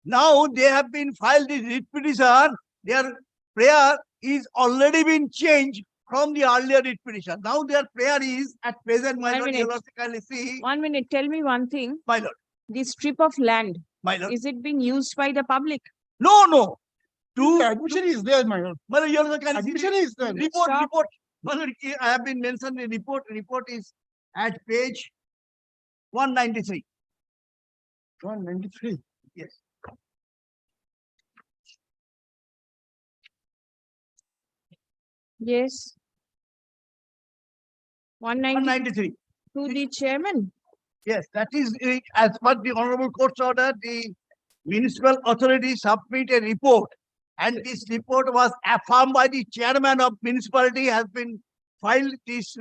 Now they have been filed the writ petition, their prayer is already been changed from the earlier writ petition. Now their prayer is at present, my lord, you will kindly see. 1 minute. Tell me one thing. My lord. The strip of land, my lord, is it being used by the public? No, no. Admission is there, my lord. My lord, you also can see Admission is there. report. My lord, I have been mentioned the report. Report is at page 193. 193. Yes. Yes. 193. To the chairman. Yes, that is as per the Honorable Court's order, the municipal authority submit a report, and this report was affirmed by the chairman of municipality, has been filed this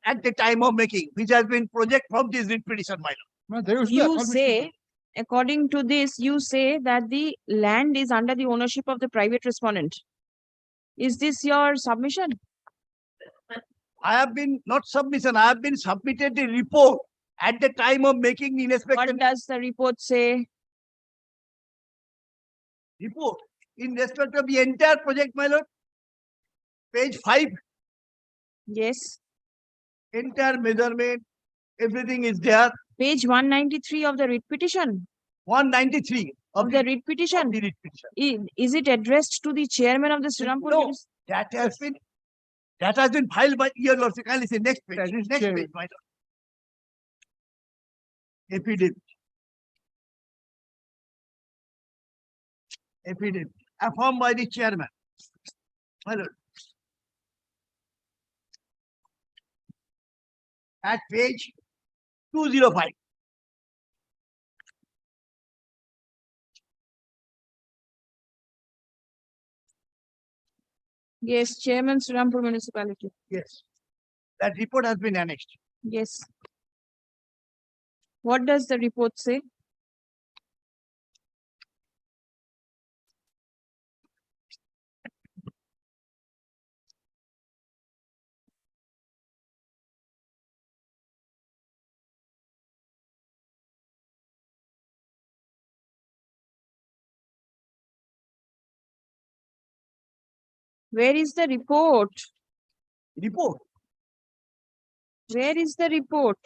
at the time of making, which has been project from this writ petition, my lord. You say, according to this, you say that the land is under the ownership of the private respondent. Is this your submission? I have been not submission, I have been submitted the report at the time of making the inspection. What does the report say? Report in respect of the entire project, my lord. Page 5. Yes. Entire measurement, everything is there. Page 193 of the writ petition. 193 of the writ petition. Is it addressed to the chairman of the Srirampur? No, that has been filed by your lordship. Kindly say next page. Next page, my lord. Affidavit. Affidavit affirmed by the chairman. My lord. At page 205. Yes, Chairman, Srirampur Municipality. Yes. That report has been annexed. Yes. What does the report say? Where is the report? Report? Where is the report?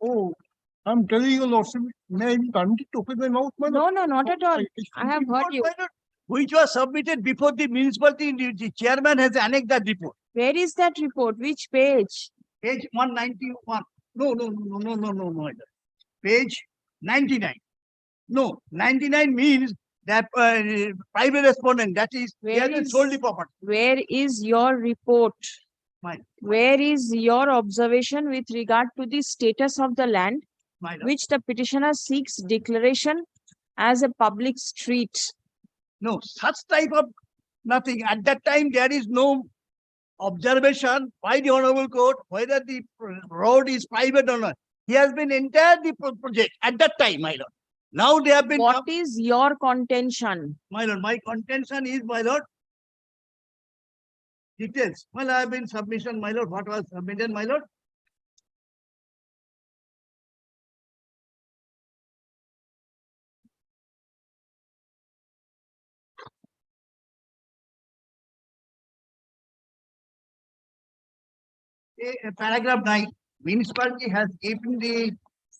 Oh, I'm telling you, lordship, may I be permitted to open my mouth, my No, lord? no, not at all. I have heard you. Which was submitted before the municipality, the chairman has annexed that report. Where is that report? Which page? Page 191. No. Page 99. No, 99 means that private respondent, that is, he has been sold the property. Where is your report? Mine. Where is your observation with regard to the status of the land, which the petitioner seeks declaration as a public street? No, such type of nothing. At that time, there is no observation by the Honorable Court whether the road is private or not. He has been entire the project at that time, my lord. Now they have been. What is your contention? My lord, my contention is, my lord, details. Well, I have been submission, my lord. What was submitted, my lord? Paragraph 9. Municipality has given the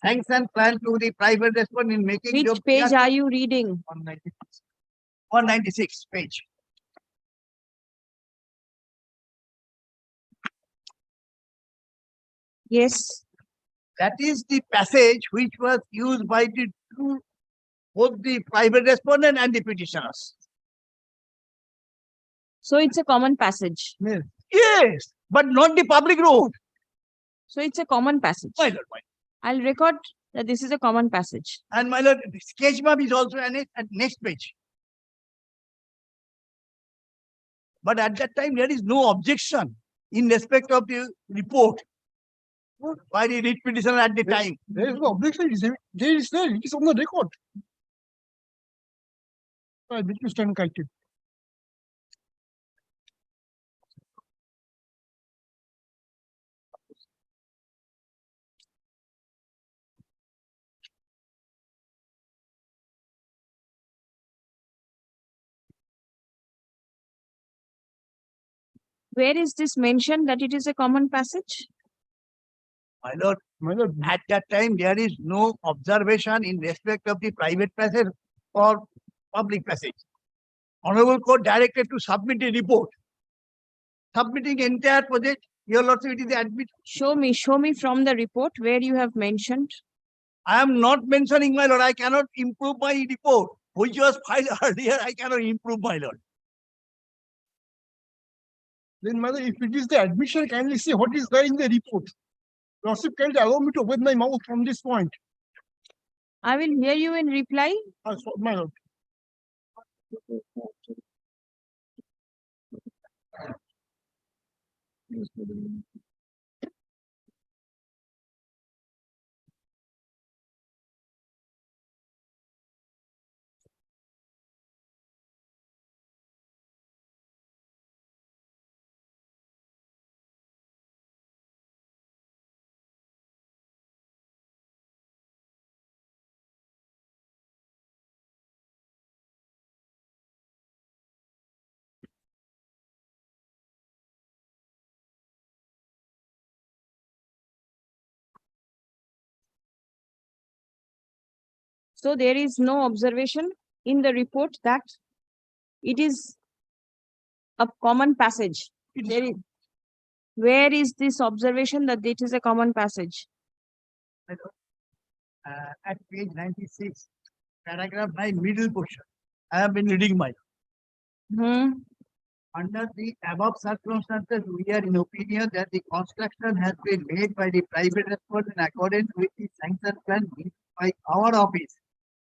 sanction plan to the private respondent in making. Which page are you reading? 196. 196 page. Yes. That is the passage which was used by the both the private respondent and the petitioners. So it's a common passage. Yes, but not the public road. So it's a common passage. My lord, I'll record that this is a common passage. And my lord, the sketch map is also annexed at next page. But at that time, there is no objection in respect of the report by the writ petitioner at the time. There is no objection. There is there. It is on the record. I beg to stand corrected. Where is this mentioned that it is a common passage? My lord, at that time, there is no observation in respect of the private passage or public passage. Honorable Court directed to submit a report. Submitting entire project, your lordship, it is admitted. Show me from the report where you have mentioned. I am not mentioning, my lord. I cannot improve my report, which was filed earlier. I cannot improve, my lord. Then, my lord, if it is the admission, kindly see what is there in the report. Lordship, kindly allow me to open my mouth from this point. I will hear you in reply. My lord. So there is no observation in the report that it is a common passage. Where is this observation that it is a common passage? At page 96, paragraph 9, middle portion. I have been reading my. Under the above circumstances, we are in opinion that the construction has been made by the private expert in accordance with the sanction plan by our office,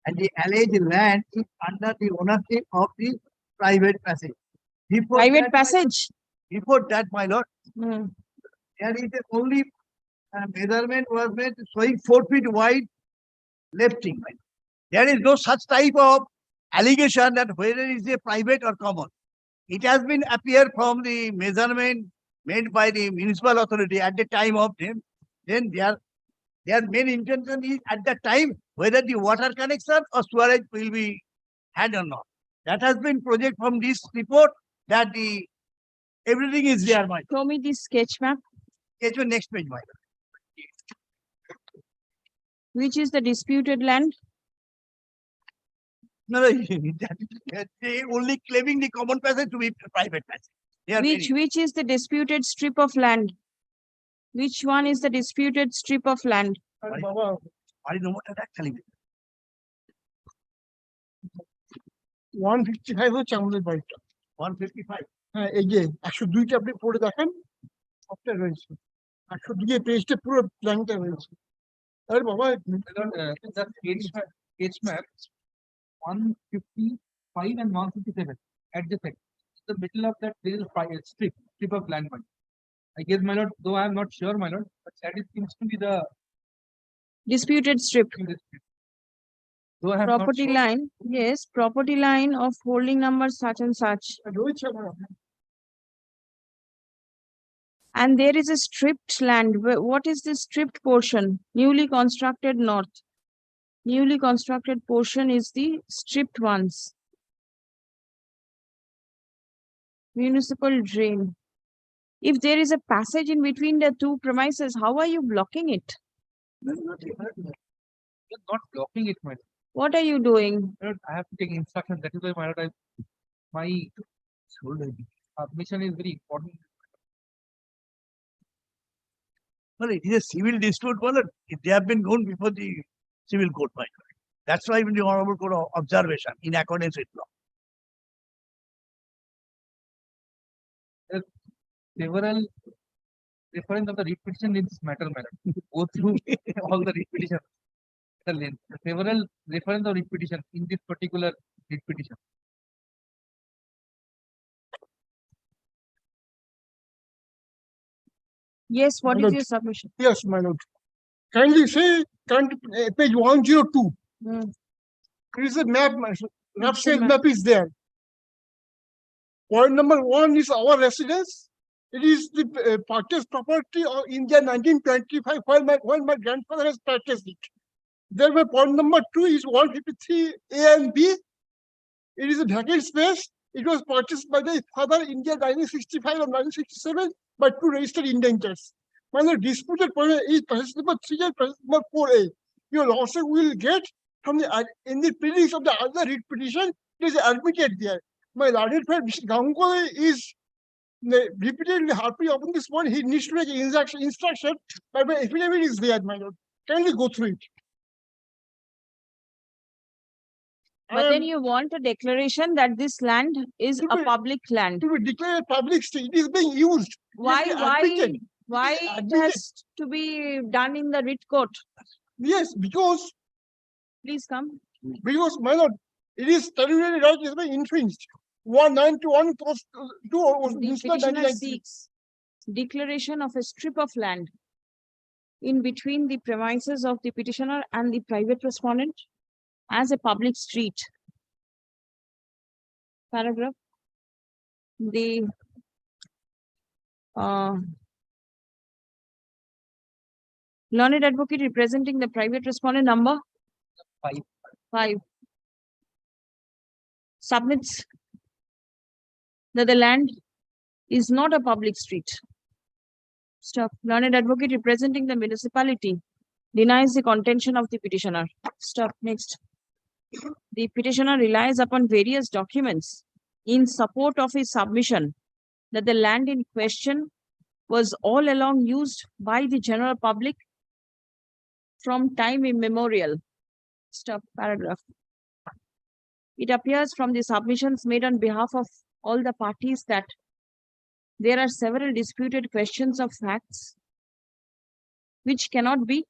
and the alleged land is under the ownership of the private passage. Private passage? Before that, my lord, there is only measurement was made showing 4 feet wide lifting. There is no such type of allegation that whether it is a private or common. It has been appeared from the measurement made by the municipal authority at the time of them. Then their main intention is at that time whether the water connection or sewerage will be had or not. That has been project from this report that the everything is there. Show me this sketch map. Sketch map next page, my. Which is the disputed land? No, they only claiming the common passage to be private passage. Which is the disputed strip of land? Which one is the disputed strip of land? 155 হচ্ছে আমাদের বাড়িটা 155 হ্যাঁ এই যে 102টা আপনি পড়ে দেখেন সবটা রয়েছে 102 পেজটা পুরো প্ল্যানটা রয়েছে আরে বাবা sketch map 155 and 157 at the second. In the middle of that there is a strip of land. I guess, my lord, though I am not sure, my lord, but that is seems to be the disputed strip. Though I have Property not sure. line, yes, property line of holding number such and such. And there is a stripped land. What is this stripped portion? Newly constructed north. Newly constructed portion is the stripped ones. Municipal drain. If there is a passage in between the two premises, how are you blocking it? You're not blocking it, my lord. What are you doing? I have to take instruction. That is why, my lord, my mission is very important. Well, it is a civil dispute, well, they have been gone before the civil court, my lord. That's why the honorable court of observation in accordance with law. Several reference of the repetition in this matter, madam. Go through all the repetition. Several reference of repetition in this particular repetition. Yes, what My is lord. your submission? Yes, my lord. Kindly say, page 102. It is a map, rough scale map is there. Point number 1 is our residence. It is the purchased property of India 1925 when my grandfather has purchased it. Therefore, point number 2 is 153 A and B. It is a vacant space. It was purchased by the father India 1965 and 1967 by 2 registered indentures. When the disputed point is passage number 3 and passage number 4A, your lawsuit will get from the in the pleadings of the other writ petition. It is admitted there. My learned friend Mr. Gangole is repeatedly harping upon this point. He needs to make instruction, but my affidavit is there, my lord. Kindly go through it. But then you want a declaration that this land is a public land. To be declared public street, it is being used. Why it admitted. has to be done in the writ court? Yes, because. Please come. Because, my lord, it is statutory right is being infringed. 191 post 2 was The petitioner seeks declaration of a strip of land in between the premises of the petitioner and the private respondent as a public street. Paragraph. The learned advocate representing the private respondent number 5 submits that the land is not a public street. Stop. Learned advocate representing the municipality denies the contention of the petitioner. Stop. Next. The petitioner relies upon various documents in support of his submission that the land in question was all along used by the general public from time immemorial. Stop. Paragraph. It appears from the submissions made on behalf of all the parties that there are several disputed questions of facts which cannot be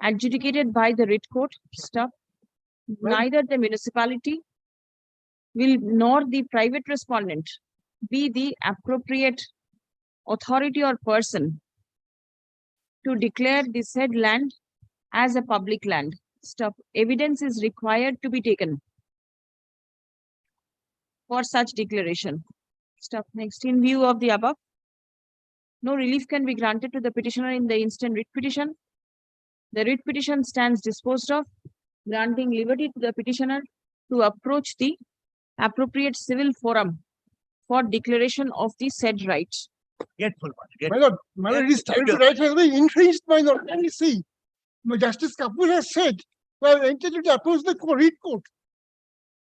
adjudicated by the writ court. Stop. Neither the municipality will nor the private respondent be the appropriate authority or person to declare the said land as a public land. Stop. Evidence is required to be taken for such declaration. Stop. Next. In view of the above, no relief can be granted to the petitioner in the instant writ petition. The writ petition stands disposed of, granting liberty to the petitioner to approach the appropriate civil forum for declaration of the said right. My lord, it is statutory right has been infringed, my lord. Can you see? Justice Kapoor has said, well, entitled to approach the writ court.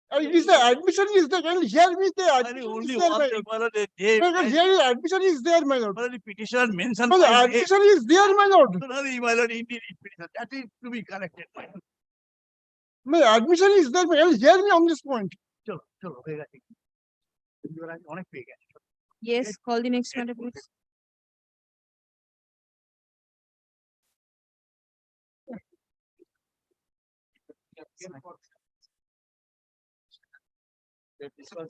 And it is the admission is there. And here with the admission is there, my lord. Here the admission is there, my lord. The petitioner mentioned. The admission is there, my lord. My lord, indeed, that is to be corrected. My admission is there, my lord. Hear me on this point. Yes, call the next matter, please. This was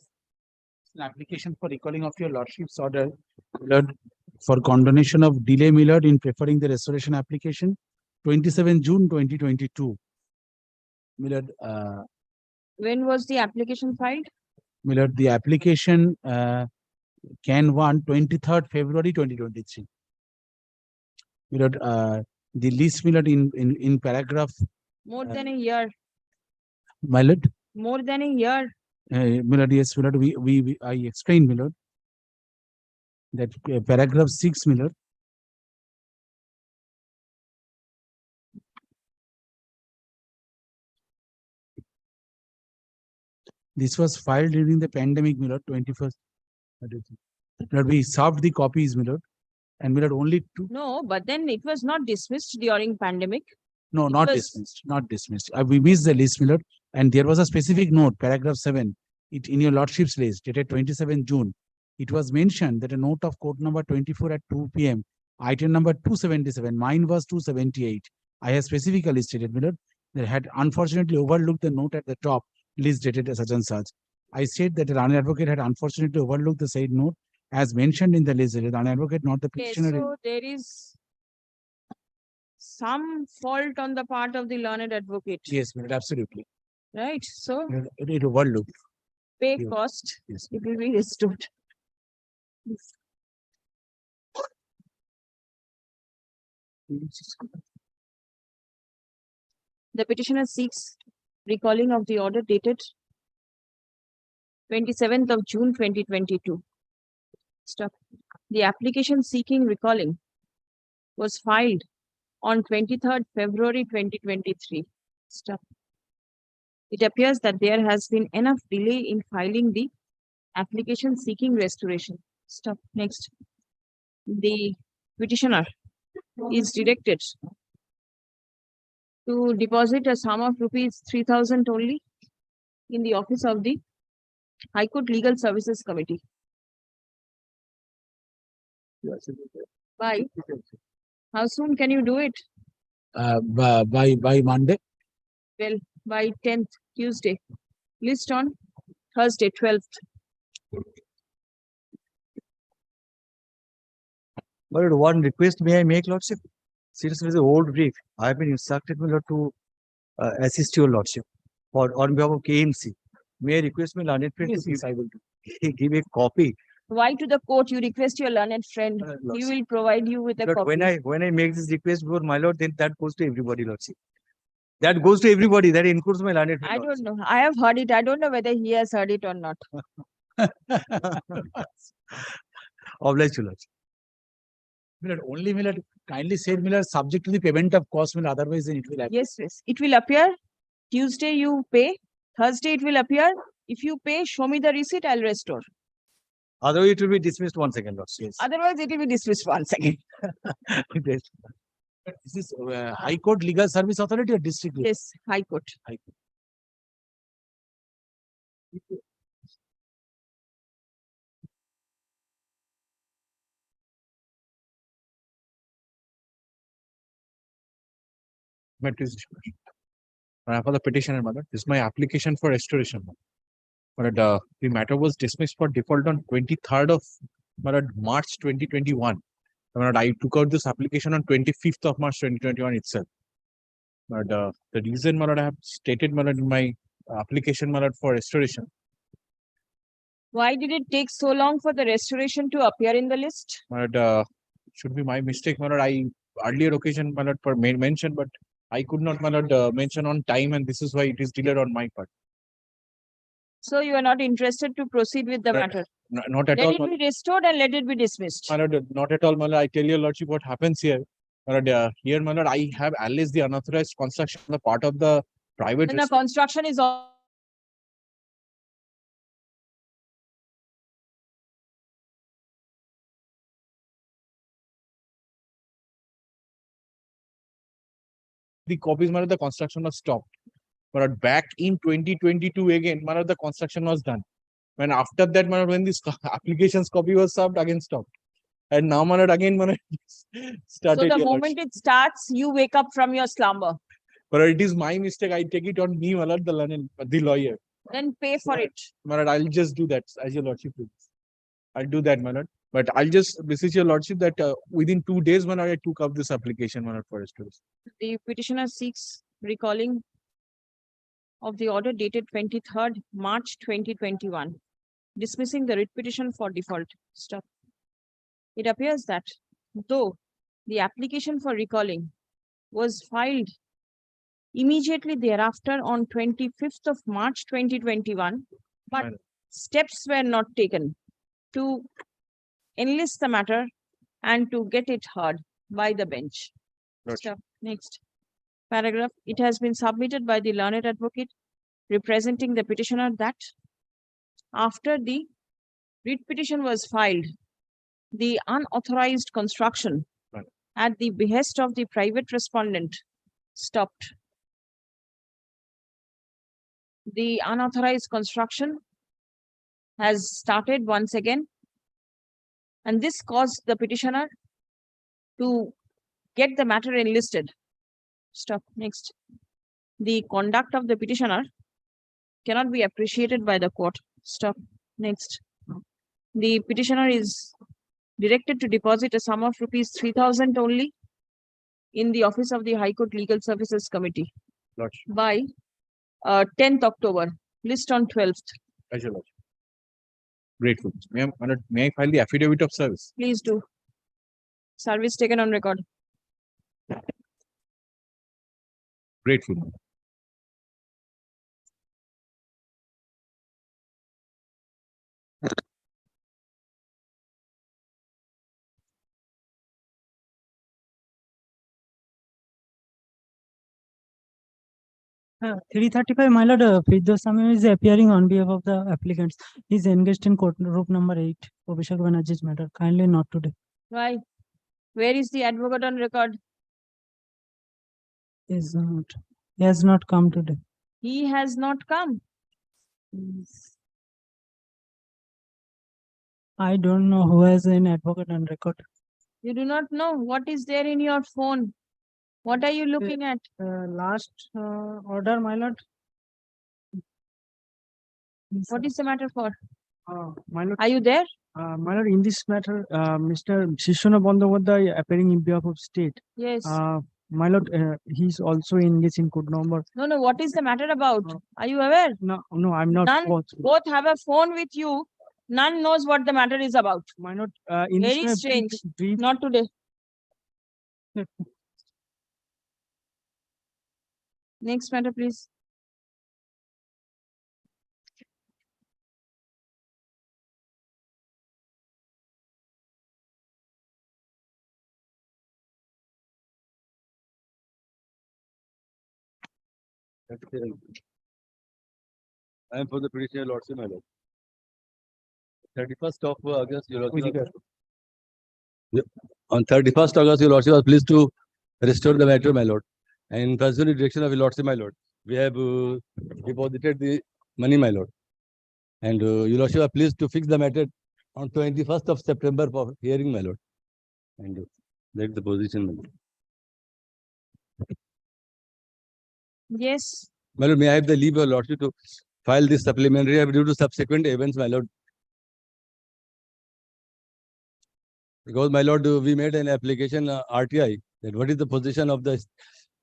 an application for recalling of your lordship's order, Millard, for condonation of delay, Millard, in preferring the restoration application, 27 June 2022. Millard, When was the application filed? Millard, the application can 23rd February 2023. Millard, the list, Millard, in paragraph. More than a year. Millard. More than a year. Millard, yes, Millard, I explained, Millard, that paragraph 6, Millard. This was filed during the pandemic, Millard, 21st. Millard, we served the copies, Millard, and Millard only two. No, but then it was not dismissed during pandemic. No, not dismissed, not dismissed. We missed the list, Millard, and there was a specific note, paragraph 7, it in your lordship's list, dated 27 June. It was mentioned that a note of court number 24 at 2 p.m., item number 277, mine was 278. I have specifically stated, Millard, that had unfortunately overlooked the note at the top, list dated as such and such. I said that the Rani advocate had unfortunately overlooked the said note as mentioned in the list. The Rani advocate, not the petitioner. Okay, so there is some fault on the part of the learned advocate. Yes, Millard, absolutely. Right. So It overlooked. pay Yeah. cost, Yes. it will be restored. Yes. The petitioner seeks recalling of the order dated 27th of June 2022. Stop. The application seeking recalling was filed on 23rd February 2023. Stop. It appears that there has been enough delay in filing the application seeking restoration. Stop. Next. The petitioner is directed to deposit a sum of rupees 3,000 only in the office of the High Court Legal Services Committee. By how soon can you do it? By Monday. Well, by 10th, Tuesday. List on Thursday, 12th. But one request may I make, Lordship? Since it is an old brief, I have been instructed, my lord, to assist your Lordship on behalf of KMC. May I request my learned friend to give a copy? Why to the court you request your learned friend? He will provide you with a But copy. when I make this request before my lord, then that goes to everybody, Lordship. That goes to everybody. That includes my learned friend. I don't know. I have heard it. I don't know whether he has heard it or not. Obliged, Lordship. Only kindly say subject to the payment of cost, otherwise then it will happen. Yes, yes. It will appear. Tuesday you pay. Thursday it will appear. If you pay, show me the receipt, I'll restore. Otherwise, it will be dismissed once again, Lordship. Yes. Otherwise, it will be dismissed once again. This is High Court Legal Service Authority or District? Yes, High Court. High Court. For the petitioner, mother, this is my application for restoration. But the matter was dismissed for default on 23rd of March 2021. I took out this application on 25th of March 2021 itself. But the reason I have stated in my application for restoration. Why did it take so long for the restoration to appear in the list? But should be my mistake. I earlier occasion mentioned, but I could not mention on time, and this is why it is delayed on my part. So you are not interested to proceed with the matter? Not at let all. Let it be restored and let it be dismissed. Not at all, I tell your lordship what happens here. Here, I have alleged the unauthorized construction on the part of the private. And the construction is all. The copies, the construction was stopped. But back in 2022 again, the construction was done. When after that, when this application's copy was served, again stopped. And now, again, started. So the moment it starts, you wake up from your slumber. But it is my mistake. I take it on me, the lawyer. Then pay for it. I'll just do that as your lordship. I'll do that, But I'll just beseech your lordship that within 2 days, I took up this application, for restoration. The petitioner seeks recalling of the order dated 23rd March 2021, dismissing the writ petition for default. Stop. It appears that though the application for recalling was filed immediately thereafter on 25th of March 2021, but steps were not taken to enlist the matter and to get it heard by the bench. Stop. Next paragraph. It has been submitted by the learned advocate representing the petitioner that after the writ petition was filed, the unauthorized construction at the behest of the private respondent stopped. The unauthorized construction has started once again, and this caused the petitioner to get the matter enlisted. Stop. Next. The conduct of the petitioner cannot be appreciated by the court. Stop. Next. The petitioner is directed to deposit a sum of rupees 3,000 only in the office of the High Court Legal Services Committee by 10th October. List on 12th. Grateful. May I file the affidavit of service? Please do. Service taken on record. Grateful. Uh, 335, my lord, Firdosami is appearing on behalf of the applicants. He is engaged in court group number 8, Abhishek Banerjee's matter. Kindly not today. Why? Where is the advocate on record? He has not come today. He has not come. I don't know who has an advocate on record. You do not know what is there in your phone. What are you looking at? Last order, my lord. What is the matter for? My lord, Are you there? my lord, in this matter, Mr. Shishona Bandyopadhyay appearing in behalf of state. Yes. My lord, he's also engaged in code number. No, what is the matter about? Are you aware? No, I'm not. None, both have a phone with you. None knows what the matter is about. My lord, Very strange. Not today. Next matter, please. I am for the petitioner, Lordship, my lord. 31st of August, your lordship. On 31st August, your lordship was pleased to restore the matter, my lord. And in pursuant direction of your lordship, my lord, we have deposited the money, my lord. And your lordship are pleased to fix the matter on 21st of September for hearing, my lord. And that's the position, my lord. Yes. My lord, may I have the leave of your lordship to file this supplementary due to subsequent events, my lord. Because, my lord, we made an application RTI that what is the position of the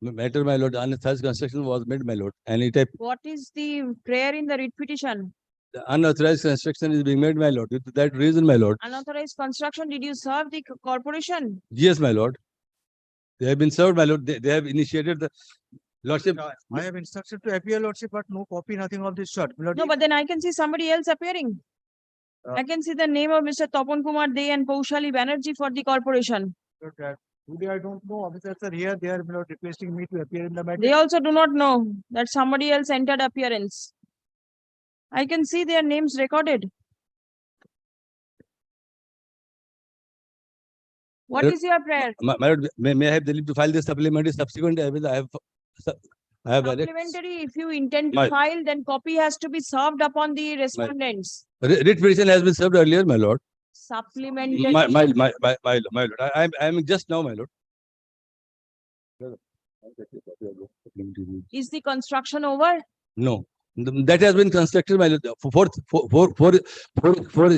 matter, my lord, unauthorized construction was made, my lord. And it What is the prayer in the writ petition? the unauthorized construction is being made, my lord. Due to that reason, my lord. Unauthorized construction, did you serve the corporation? Yes, my lord. They have been served, my lord. They have initiated the lordship. I have instructed to appear, lordship, but no copy, nothing of this sort. No, but then I can see somebody else appearing. I can see the name of Mr. Tapan Kumar Dey and Paushali Banerjee for the corporation. Today I don't know, officer, sir, here they are requesting me to appear in the matter. They also do not know that somebody else entered appearance. I can see their names recorded. What is your prayer? My lord, may I have the leave to file this supplementary subsequent evidence? I have Supplementary, if you intend to My- file, then copy has to be served upon the respondents. writ petition has been served earlier, my lord. Supplementary. My lord. I am just now, my lord. Is the construction over? No, that has been constructed, my lord. Four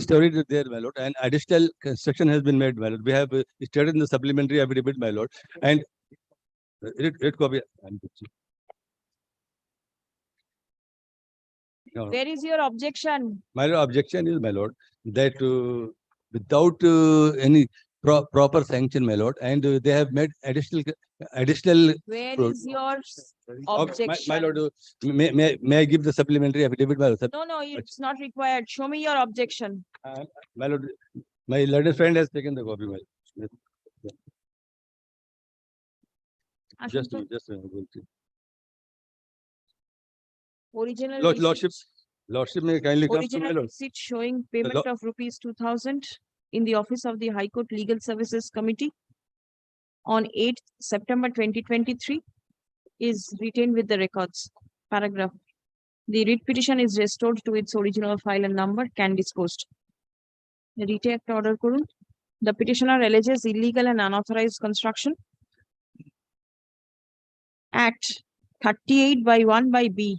stories there, my lord, and additional construction has been made, my lord. We have stated in the supplementary affidavit, my lord, and writ copy. No. Where is your objection? My lord, objection is, my lord, that without any proper sanction, my lord, and they have made additional. Where is your objection? My lord, may I give the supplementary affidavit, my lord? No, it's not required. Show me your objection. My lord, my learned friend has taken the copy, my lord. Just a minute. Original Lordship may kindly come to my original lord. receipt showing payment of rupees 2,000 in the office of the High Court Legal Services Committee on 8th September 2023 is retained with the records. Paragraph. The writ petition is restored to its original file and number, can disposed. Retake order korun. The petitioner alleges illegal and unauthorized construction at 38/1/B.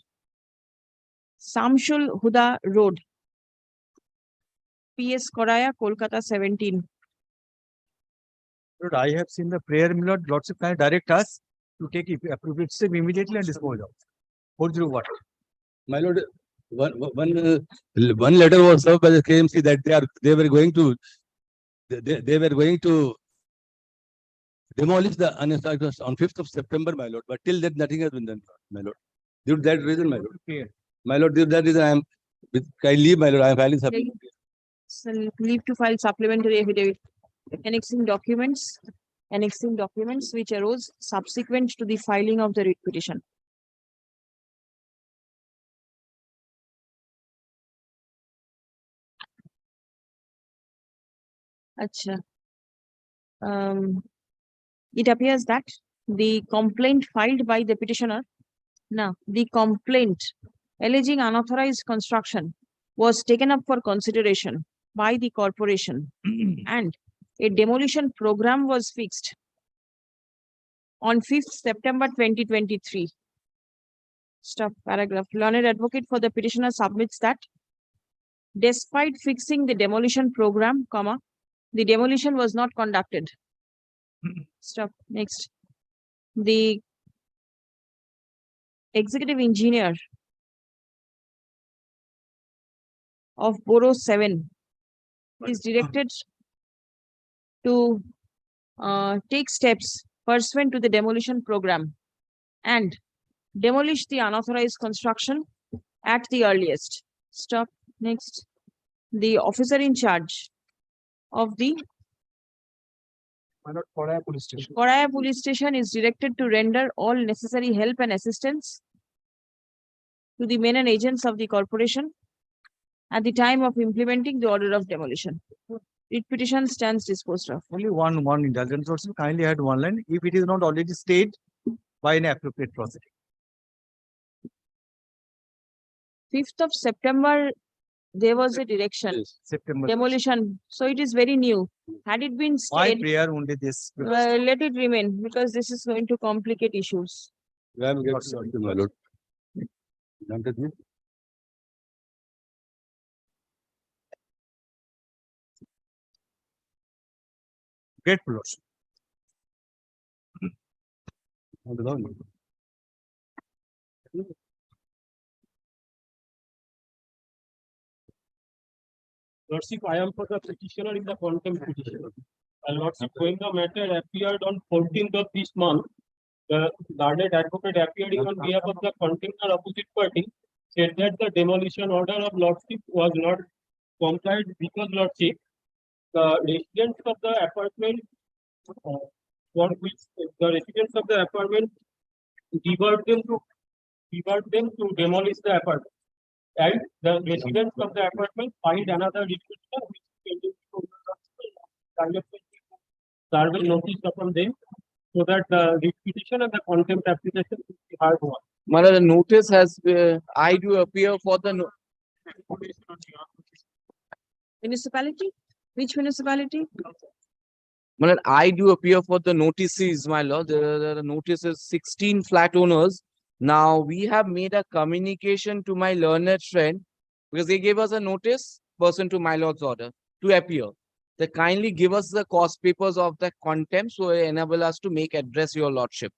Samshul Huda Road, PS Koraya, Kolkata 17. Lord, I have seen the prayer, my lord. Lordship can direct us to take appropriate step immediately and dispose of. What do you want? My lord, one letter was served by the KMC that they were going to demolish the unauthorized on 5th of September, my lord. But till that, nothing has been done, my lord. Due to that reason, my lord. My lord, due to that reason, I am. Can I leave, my lord? I am filing supplementary. So leave to file supplementary affidavit. Annexing documents which arose subsequent to the filing of the writ petition. Acha. It appears that the complaint filed by the petitioner. Now, the complaint alleging unauthorized construction was taken up for consideration by the corporation and a demolition program was fixed on 5th September 2023. Stop paragraph. Learned advocate for the petitioner submits that despite fixing the demolition program, comma, the demolition was not conducted. Stop. Next. The executive engineer of Borough 7 is directed to take steps pursuant to the demolition program and demolish the unauthorized construction at the earliest. Stop. Next. The officer in charge of the Koraya Police Station. Koraya Police Station is directed to render all necessary help and assistance to the men and agents of the corporation at the time of implementing the order of demolition. Writ petition stands disposed of. Only one indulgence also kindly add one line if it is not already stayed by an appropriate proceeding. 5th of September, there was a direction, September. demolition. So it is very new. Had it been My stayed, prayer only this. let it remain because this is going to complicate issues. I am getting sorry, my lord. Granted me. Grateful, Lordship. On the ground. Lordship, I am for the petitioner in the contempt petition. Lordship, when the matter appeared on 14th of this month, the learned advocate appearing on behalf of the contender opposite party said that the demolition order of Lordship was not complied because Lordship, the residents of the apartment for which the residents of the apartment debarred them to demolish the apartment. And the residents of the apartment find another restriction which is serve a notice upon them so that the writ petition and the contempt application will be heard one. Mother, the notice has, I do appear for the, Municipality? Which municipality? Mother, I do appear for the notices, my lord. There are notices, 16 flat owners. Now, we have made a communication to my learned friend because they gave us a notice pursuant to my lord's order to appear. They kindly give us the cost papers of the contempt so they enable us to make address your lordship.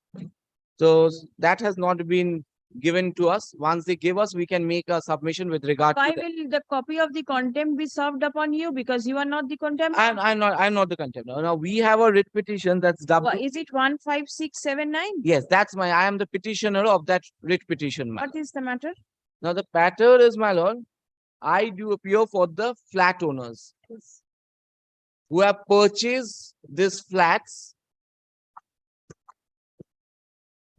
So that has not been given to us. Once they give us, we can make a submission with regard Why to that. will the copy of the contempt be served upon you because you are not the contempt? I'm not the contempt. Now we have a writ petition that's What, is it 15679? Yes, I am the petitioner of that writ petition, my What is the matter? Now the matter is, my lord, I do appear for the flat owners who have purchased these flats,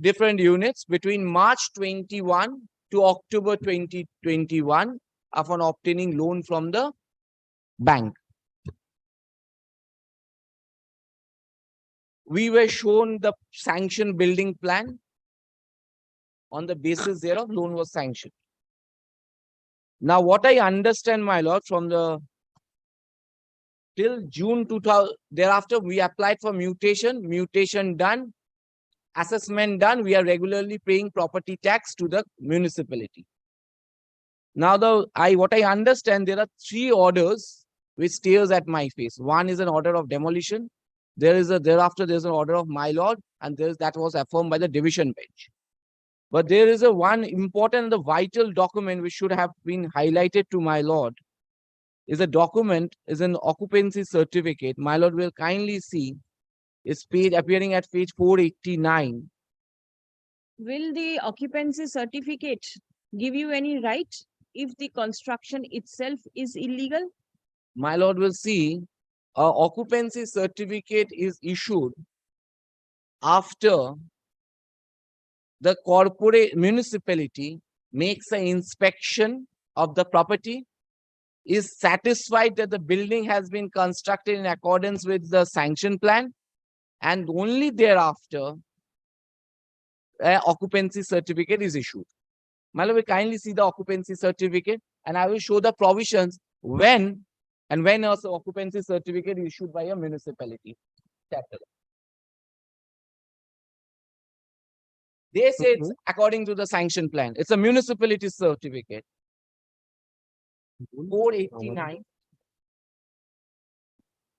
different units between March 21 to October 2021 upon obtaining loan from the bank. We were shown the sanctioned building plan. On the basis thereof, loan was sanctioned. Now, what I understand, my lord, from the till June 2000, thereafter, we applied for mutation done, assessment done. We are regularly paying property tax to the municipality. Now, what I understand, there are 3 orders which stares at my face. One is an order of demolition. Thereafter, there's an order of my lord, and that was affirmed by the division bench. But there is one important and vital document which should have been highlighted to my lord. Is a document, is an occupancy certificate. My lord will kindly see. Is appearing at page 489. Will the occupancy certificate give you any right if the construction itself is illegal? My lord will see occupancy certificate is issued after the corporate municipality makes an inspection of the property, is satisfied that the building has been constructed in accordance with the sanction plan, and only thereafter occupancy certificate is issued. My lord, we kindly see the occupancy certificate, and I will show the provisions when also occupancy certificate is issued by a municipality. Chapter. They say it's according to the sanction plan. It's a municipality certificate. 489.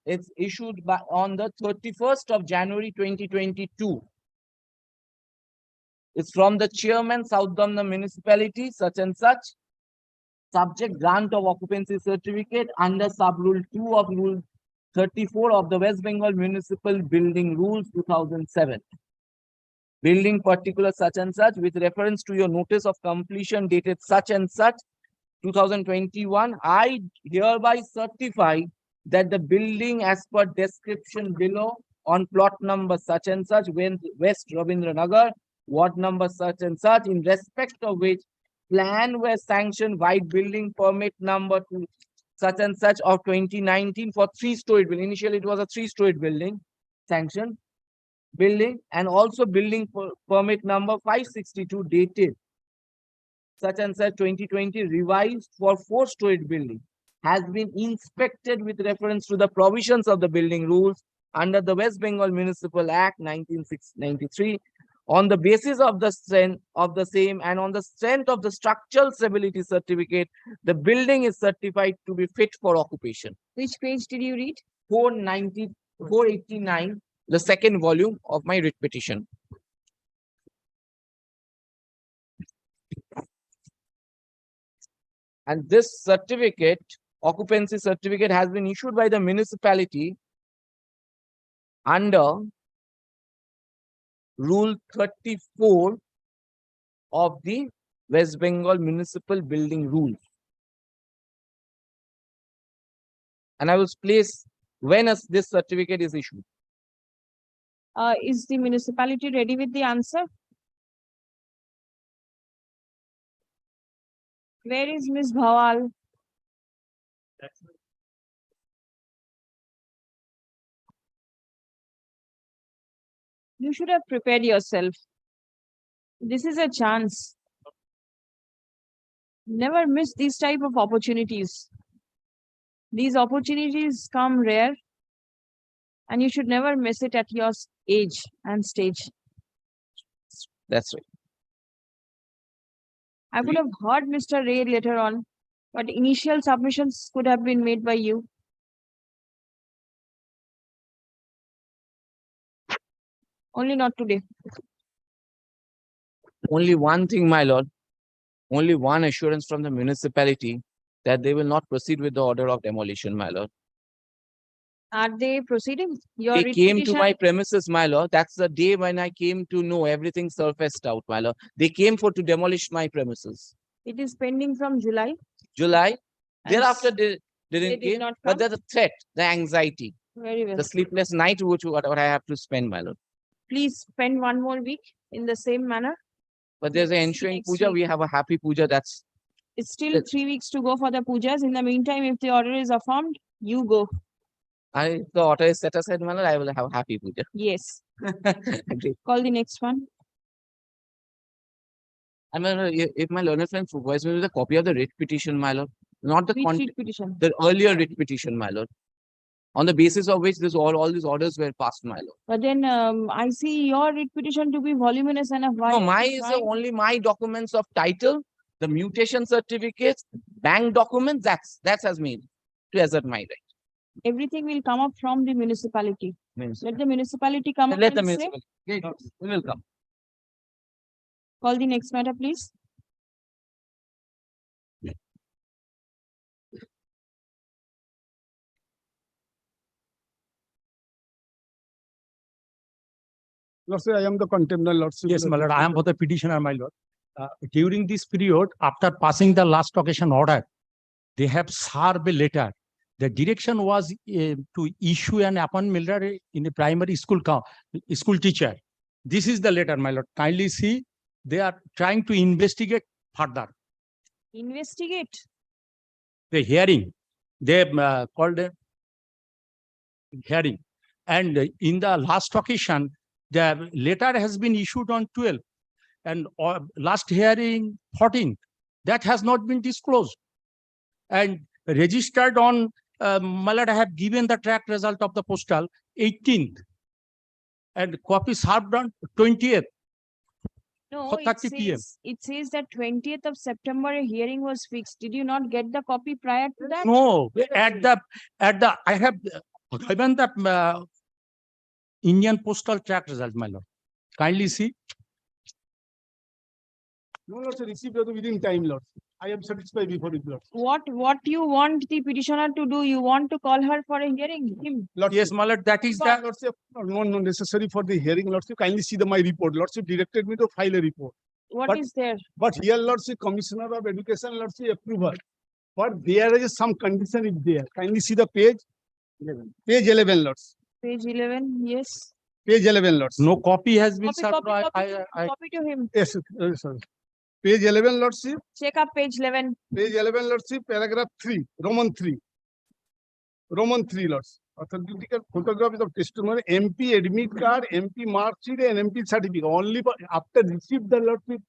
It's issued on the 31st of January 2022. It's from the chairman, South Damna municipality, such and such. Subject grant of occupancy certificate under sub-rule 2 of Rule 34 of the West Bengal Municipal Building Rules 2007. Building particular such and such with reference to your notice of completion dated such and such 2021. I hereby certify that the building as per description below on plot number such and such, West Rabindranagar, ward number such and such, in respect of which plan was sanctioned by building permit number such and such of 2019 for 3-storied building. Initially, it was a 3-storied building, sanctioned building, and also building permit number 562 dated such and such 2020 revised for 4-storied building has been inspected with reference to the provisions of the building rules under the West Bengal Municipal Act 1993. On the basis of the strength of the same and on the strength of the structural stability certificate, the building is certified to be fit for occupation. Which page did you read? 489, the second volume of my writ petition. And this certificate, occupancy certificate, has been issued by the municipality under Rule 34 of the West Bengal Municipal Building Rules. And I will place when this certificate is issued. Is the municipality ready with the answer? Where is Ms. Bhawal? You should have prepared yourself. This is a chance. Never miss these type of opportunities. These opportunities come rare, and you should never miss it at your age and stage. That's right. I would have heard Mr. Ray later on, but initial submissions could have been made by you. Only not today. Only one thing, my lord. Only one assurance from the municipality that they will not proceed with the order of demolition, my lord. Are they proceeding? Your They writ came to petition- my premises, my lord. That's the day when I came to know everything surfaced out, my lord. They came to demolish my premises. It is pending from July. July. And Thereafter, they they didn't did came. not But come? there's a threat, the anxiety, Very well. the sleepless night, what I have to spend, my lord. Please spend one more week in the same manner. But there's an Let's see ensuing next puja. week. We have a happy puja. That's It's still 3 weeks to go for the pujas. In the meantime, if the order is affirmed, you go. the order is set aside, my lord. I will have a happy puja. Yes. Agree. Call the next one. And my lord, if my learned friend provides me with a copy of the writ petition, my lord, not the Which content, writ petition? the earlier writ petition, my lord, on the basis of which all these orders were passed, my lord. But then I see your writ petition to be voluminous enough. Why No, are my you is trying- only my documents of title, the mutation certificates, bank documents. That's as made to assert my right. Everything will come up from the municipality. Let the municipality come up Let the and say. municipality. We will come. Call the next matter, please. Lordship, I am the contender, Lordship. Yes, my lord, I am for the petitioner, my lord. During this period, after passing the last occasion order, they have served a letter. The direction was to issue an appointment letter in a primary school teacher. This is the letter, my lord. Kindly see, they are trying to investigate further. Investigate. The hearing, they called a hearing. And in the last occasion, the letter has been issued on 12. and last hearing 14th, that has not been disclosed. And registered on, my lord, I have given the track result of the postal 18th. And copy served on 20th. No, for 30 PM. it says that 20th of September a hearing was fixed. Did you not get the copy prior to that? No, at the, I have given the Indian postal track result, my lord. Kindly see. No, Lord, sir, received within time, Lord. I am satisfied before it, Lord. What you want the petitioner to do? You want to call her for a hearing? Him? Lord, Yes, my lord, that is the, Lordship, no necessary for the hearing, Lordship. Kindly see my report. Lordship directed me to file a report. What is there? But here, Lordship, Commissioner of Education, Lordship, approval. But there is some condition is there. Kindly see the page 11. Page 11, Lords. Page 11, yes. Page 11, Lords. no copy has been Copy, served. copy, I copy to him. Yes, sir. Page 11, Lordship. Check up page 11. Page 11, Lordship, paragraph 3, Roman 3. Roman 3, Lords. Authenticated photographs of testimony, MP admit card, MP mark sheet, and MP certificate. Only after received the Lordship,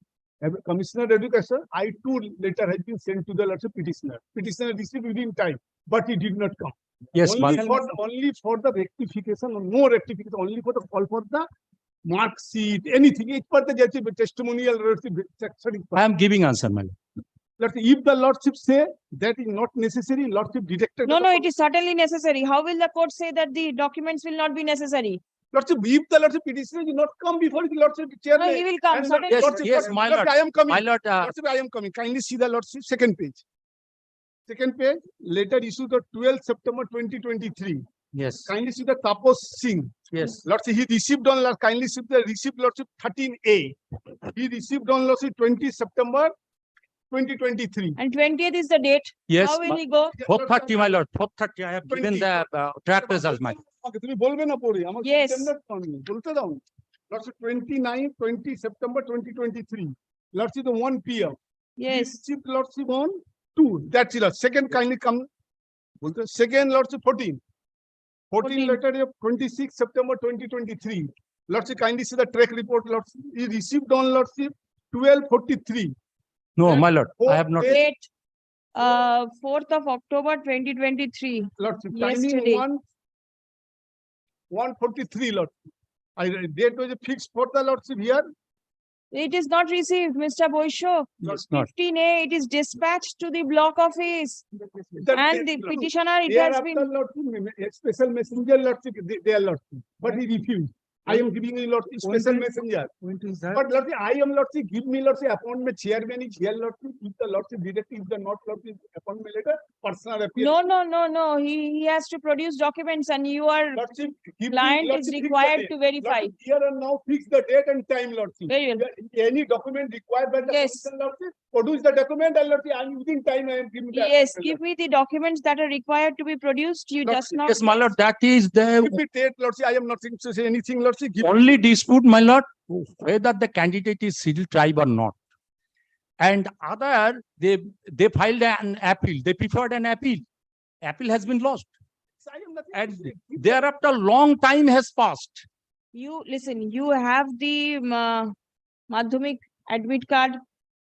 Commissioner of Education, I2 letter has been sent to the Lordship petitioner. Petitioner received within time, but he did not come. Yes, only my for the rectification, no rectification, only for the call for the mark sheet, anything. Each part the testimonial. I am giving answer, my lord. If the Lordship say that is not necessary, Lordship detected. No, it is certainly necessary. How will the court say that the documents will not be necessary? Lordship, if the Lordship petitioner did not come before the Lordship chairman. No, he will come. and Certainly. Lordship, Yes, my lord. I am coming. My lord, Lordship, I am coming. Kindly see the Lordship second page. Second page, letter issued on 12th September 2023. yes, Kindly see the Tapos Singh. yes. Lordship, he received on, kindly see the receipt, Lordship 13A. He received on, Lordship 20 September 2023. And 20th is the date. Yes, How will he go? 430, my lord, 430. I have given the track result, my lord. Okay, তুমি বলবে না পড়ে আমাকে Yes. বলতে দাও Lordship 20 September 2023. Lordship the 1 PM. Yes. Received Lordship on 2. That's it. Second kindly come. Second Lordship 14. 14 letter of 26 September 2023. Lordship kindly see the track report. Lordship he received on Lordship 12:43. No, my lord, I have not. Date 4th of October 2023. Lordship Yesterday. timing 1:43. Lordship. Date was fixed for the Lordship here. It is not received, Mr. Boisho. Yes, not. 15A, it is dispatched to the block office. And the petitioner, it has been. Lordship, special messenger, Lordship, they are Lordship, but he refused. I am giving you Lordship, special messenger. But Lordship, I am Lordship, give me Lordship, appointment chairman is here, Lordship, if the Lordship directive is the not Lordship, appointment letter, personal appearance. No. He has to produce documents and you are, Lordship, give me, client is Lordship, fix the required date. to verify. Lordship, here and now, fix the date and time, Lordship. Very well. Any document required by the Yes. commission, Lordship, produce the document and Lordship, I am within time, I am giving the. Yes, give me the documents that are required to be produced. You just not. Yes, my lord, that is the If it date, Lordship, I am not going to say anything, Lordship. Give only dispute, my lord, whether the candidate is civil tribe or not. And other, they filed an appeal. They preferred an appeal. Appeal has been lost. I am nothing to And say. thereafter, long time has passed. You listen, you have the Madhyamik admit card,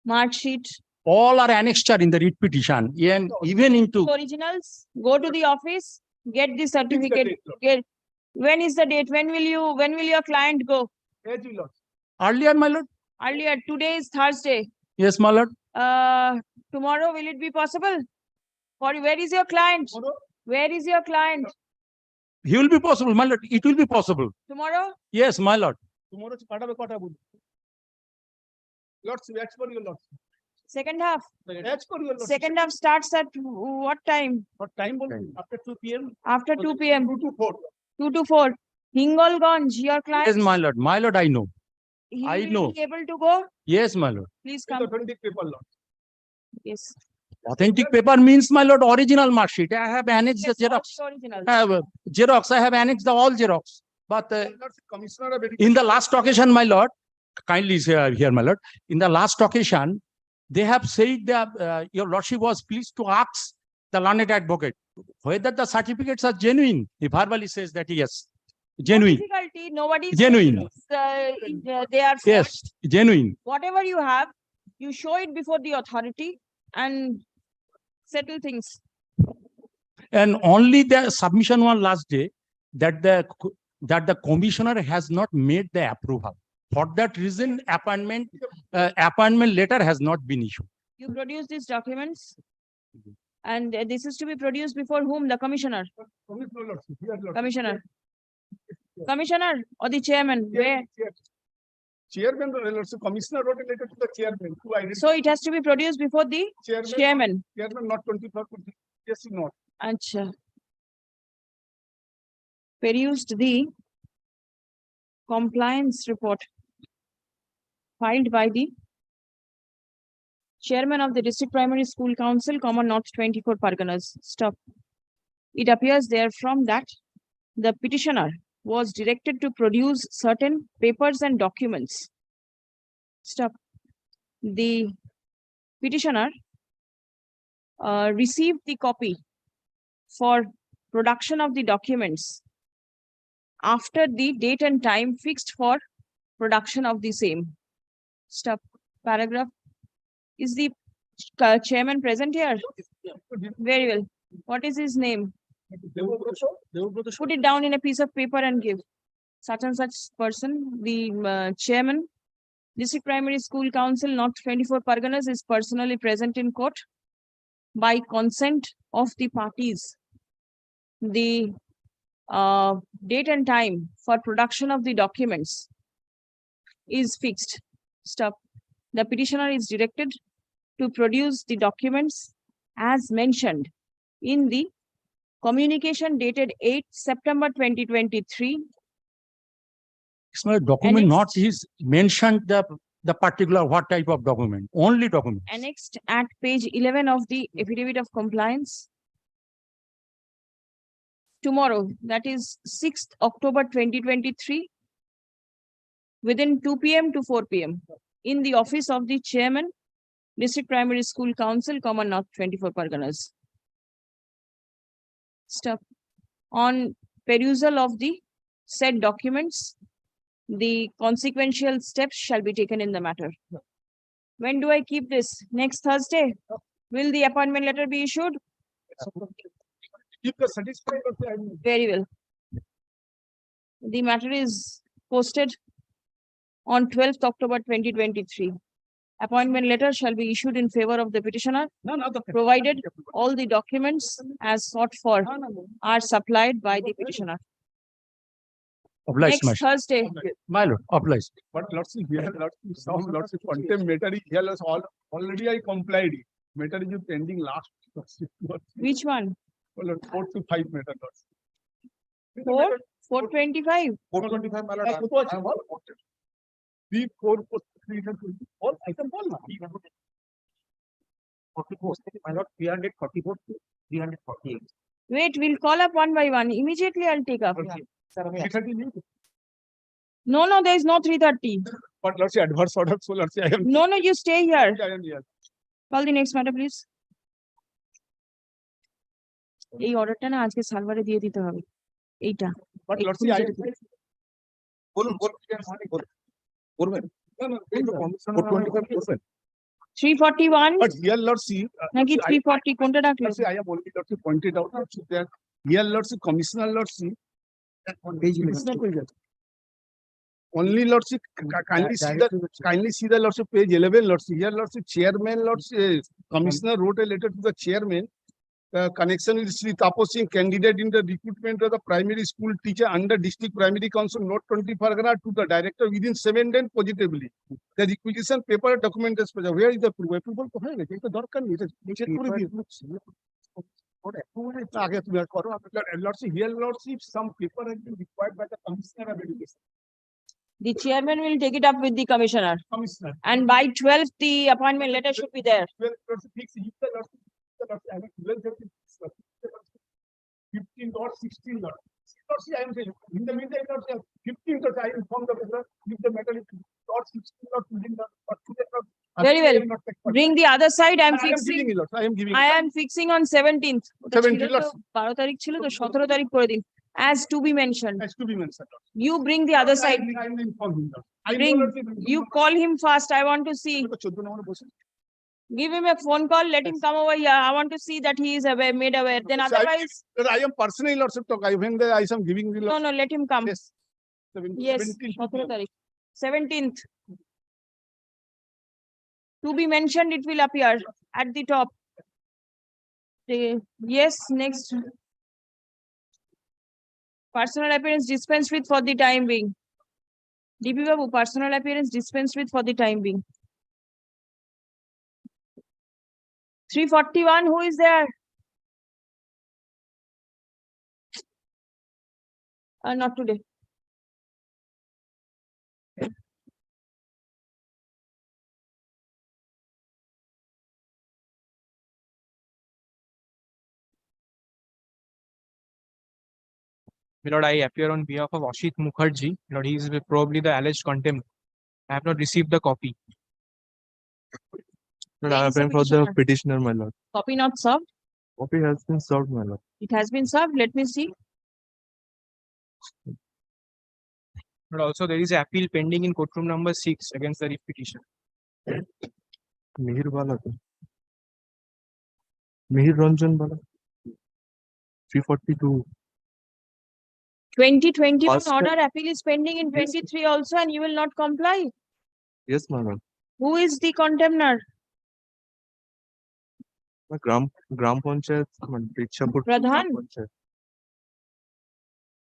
mark sheet, All are annexed in the writ petition, and even into originals. Go to the office, get the certificate. date, Lord. Get, when is the date? When will your client go? As you Lord. earlier, my lord. Earlier, today is Thursday. Yes, my lord. Tomorrow, will it be possible? Where is your client? Tomorrow? Where is your client? He will be possible, my lord. It will be possible. Tomorrow? Yes, my lord. Tomorrow পাঠাবে কটা বুঝ Lordship, as per your Lordship. Second half. As per your Lordship. Second half starts at what time? What time বলুন? After 2 PM. After 2 PM. 2 to 4. 2 to 4. Hingolganj, your client. Yes, my lord. My lord, I know. He I will know. be able to go? Yes, my lord. Please With come. authentic paper, Lord. Yes. Authentic paper means, my lord, original mark sheet. I have annexed the Yes, Xerox. all the originals. I have Xerox. I have annexed the all Xerox. But Lordship, Commissioner of Education. in the last occasion, my lord, kindly hear, my lord. In the last occasion, they have said that your lordship was pleased to ask the learned advocate whether the certificates are genuine. He verbally says that yes, genuine. Difficult authority, nobody. Genuine. They are. Yes, genuine. Whatever you have, you show it before the authority and settle things. And only the submission one last day that the commissioner has not made the approval. For that reason, appointment letter has not been issued. You produce these documents, and this is to be produced before whom? The commissioner. Commissioner. Commissioner or the chairman? Where? Chairman, commissioner wrote a letter to the chairman. So it has to be produced before the chairman. Chairman, not 24. Yes, not. Acha. Produced the compliance report filed by the chairman of the District Primary School Council, North 24 Parganas. Stop. It appears therefrom that the petitioner was directed to produce certain papers and documents. Stop. The petitioner received the copy for production of the documents after the date and time fixed for production of the same. Stop. Paragraph. Is the chairman present here? Very well. What is his name? Put it down in a piece of paper and give. Such and such person, the chairman, District Primary School Council, North 24 Parganas, is personally present in court by consent of the parties. The date and time for production of the documents is fixed. Stop. The petitioner is directed to produce the documents as mentioned in the communication dated 8 September 2023. It's not a document, not is mentioned the particular what type of document, only document. Annexed at page 11 of the affidavit of compliance. Tomorrow, that is 6th October 2023, within 2 p.m. to 4 p.m. in the office of the chairman, District Primary School Council, North 24 Parganas. Stop. On perusal of the said documents, the consequential steps shall be taken in the matter. When do I keep this? Next Thursday? Will the appointment letter be issued? If you're satisfied, Very well. The matter is posted on 12th October 2023. Appointment letter shall be issued in favor of the petitioner, provided all the documents as sought for are supplied by the petitioner. Obliged, Next Thursday. my lord, obliged. but lots of here, lots of contempt matter is here. Already I complied. Matter is pending last. Which one? 4 to 5 matter. 425. 425 my lord. 3, 4, 324. I can call now. 44, my lord, 344 to 348. Wait, we'll call up one by one. Immediately I'll take up. 330 new. No, there is no 330. But let's say adverse order. So let's say I am. No, you stay here. I am here. Call the next matter, please. এই অর্ডারটা না আজকে সার্ভারে দিয়ে দিতে হবে এইটা But let's say I am. বলুন 341 But here let's see. নাকি 340 কোনটা রাখলে Let's say I have already let's say pointed out that here let's see commissioner let's see. Only let's see kindly see the let's say page 11 let's see here let's see chairman let's say commissioner wrote a letter to the chairman. Connection with Sri Tapo Singh, candidate in the recruitment of the primary school teacher under District Primary Council, North 20 Pargana, to the director within 7 days positively. The requisition paper document is present. Where is the approval? Approval to have it. It's the dark and check for here, Lordship, if some paper has been required by the Commissioner of Education. The chairman will take it up with the commissioner. Commissioner. And by 12th, the appointment letter should be there. 15 or 16 or I am saying in the meantime, 15 I inform the matter if the matter is or 16 or 15 or Very well. Bring the other side. I am giving fixing on 17th. 17th, 12 তারিখ ছিল তো 17 তারিখ করে দিন As to be mentioned. Has to be mentioned. You bring the other side. I will inform him. I Bring, will you call him fast. I want to see. Give him a phone call. Let him come over here. I want to see that he is aware, made aware. Then otherwise. I am personally lordship talk. I when I am giving the No, no, let him come. Yes. Yes. 17th. To be mentioned, it will appear at the top. Yes, next. Personal appearance dispensed with for the time being. DP Babu, personal appearance dispensed with for the time being. 341, who is there? Not today. My lord, I appear on behalf of Ashit Mukherjee. My lord, he is probably the alleged contempt. I have not received the copy. Lord, I appear for the petitioner, my lord. Copy not served. Copy has been served, my lord. It has been served. Let me see. But also there is appeal pending in courtroom number 6 against the petition. Mihir Bala. Mihir Ranjan Bala. 342. 2021 First- order appeal is pending in 23 also, and you will not comply. Yes, my lord. Who is the contemner? Gram Panchayat, Dichapur. Pradhan?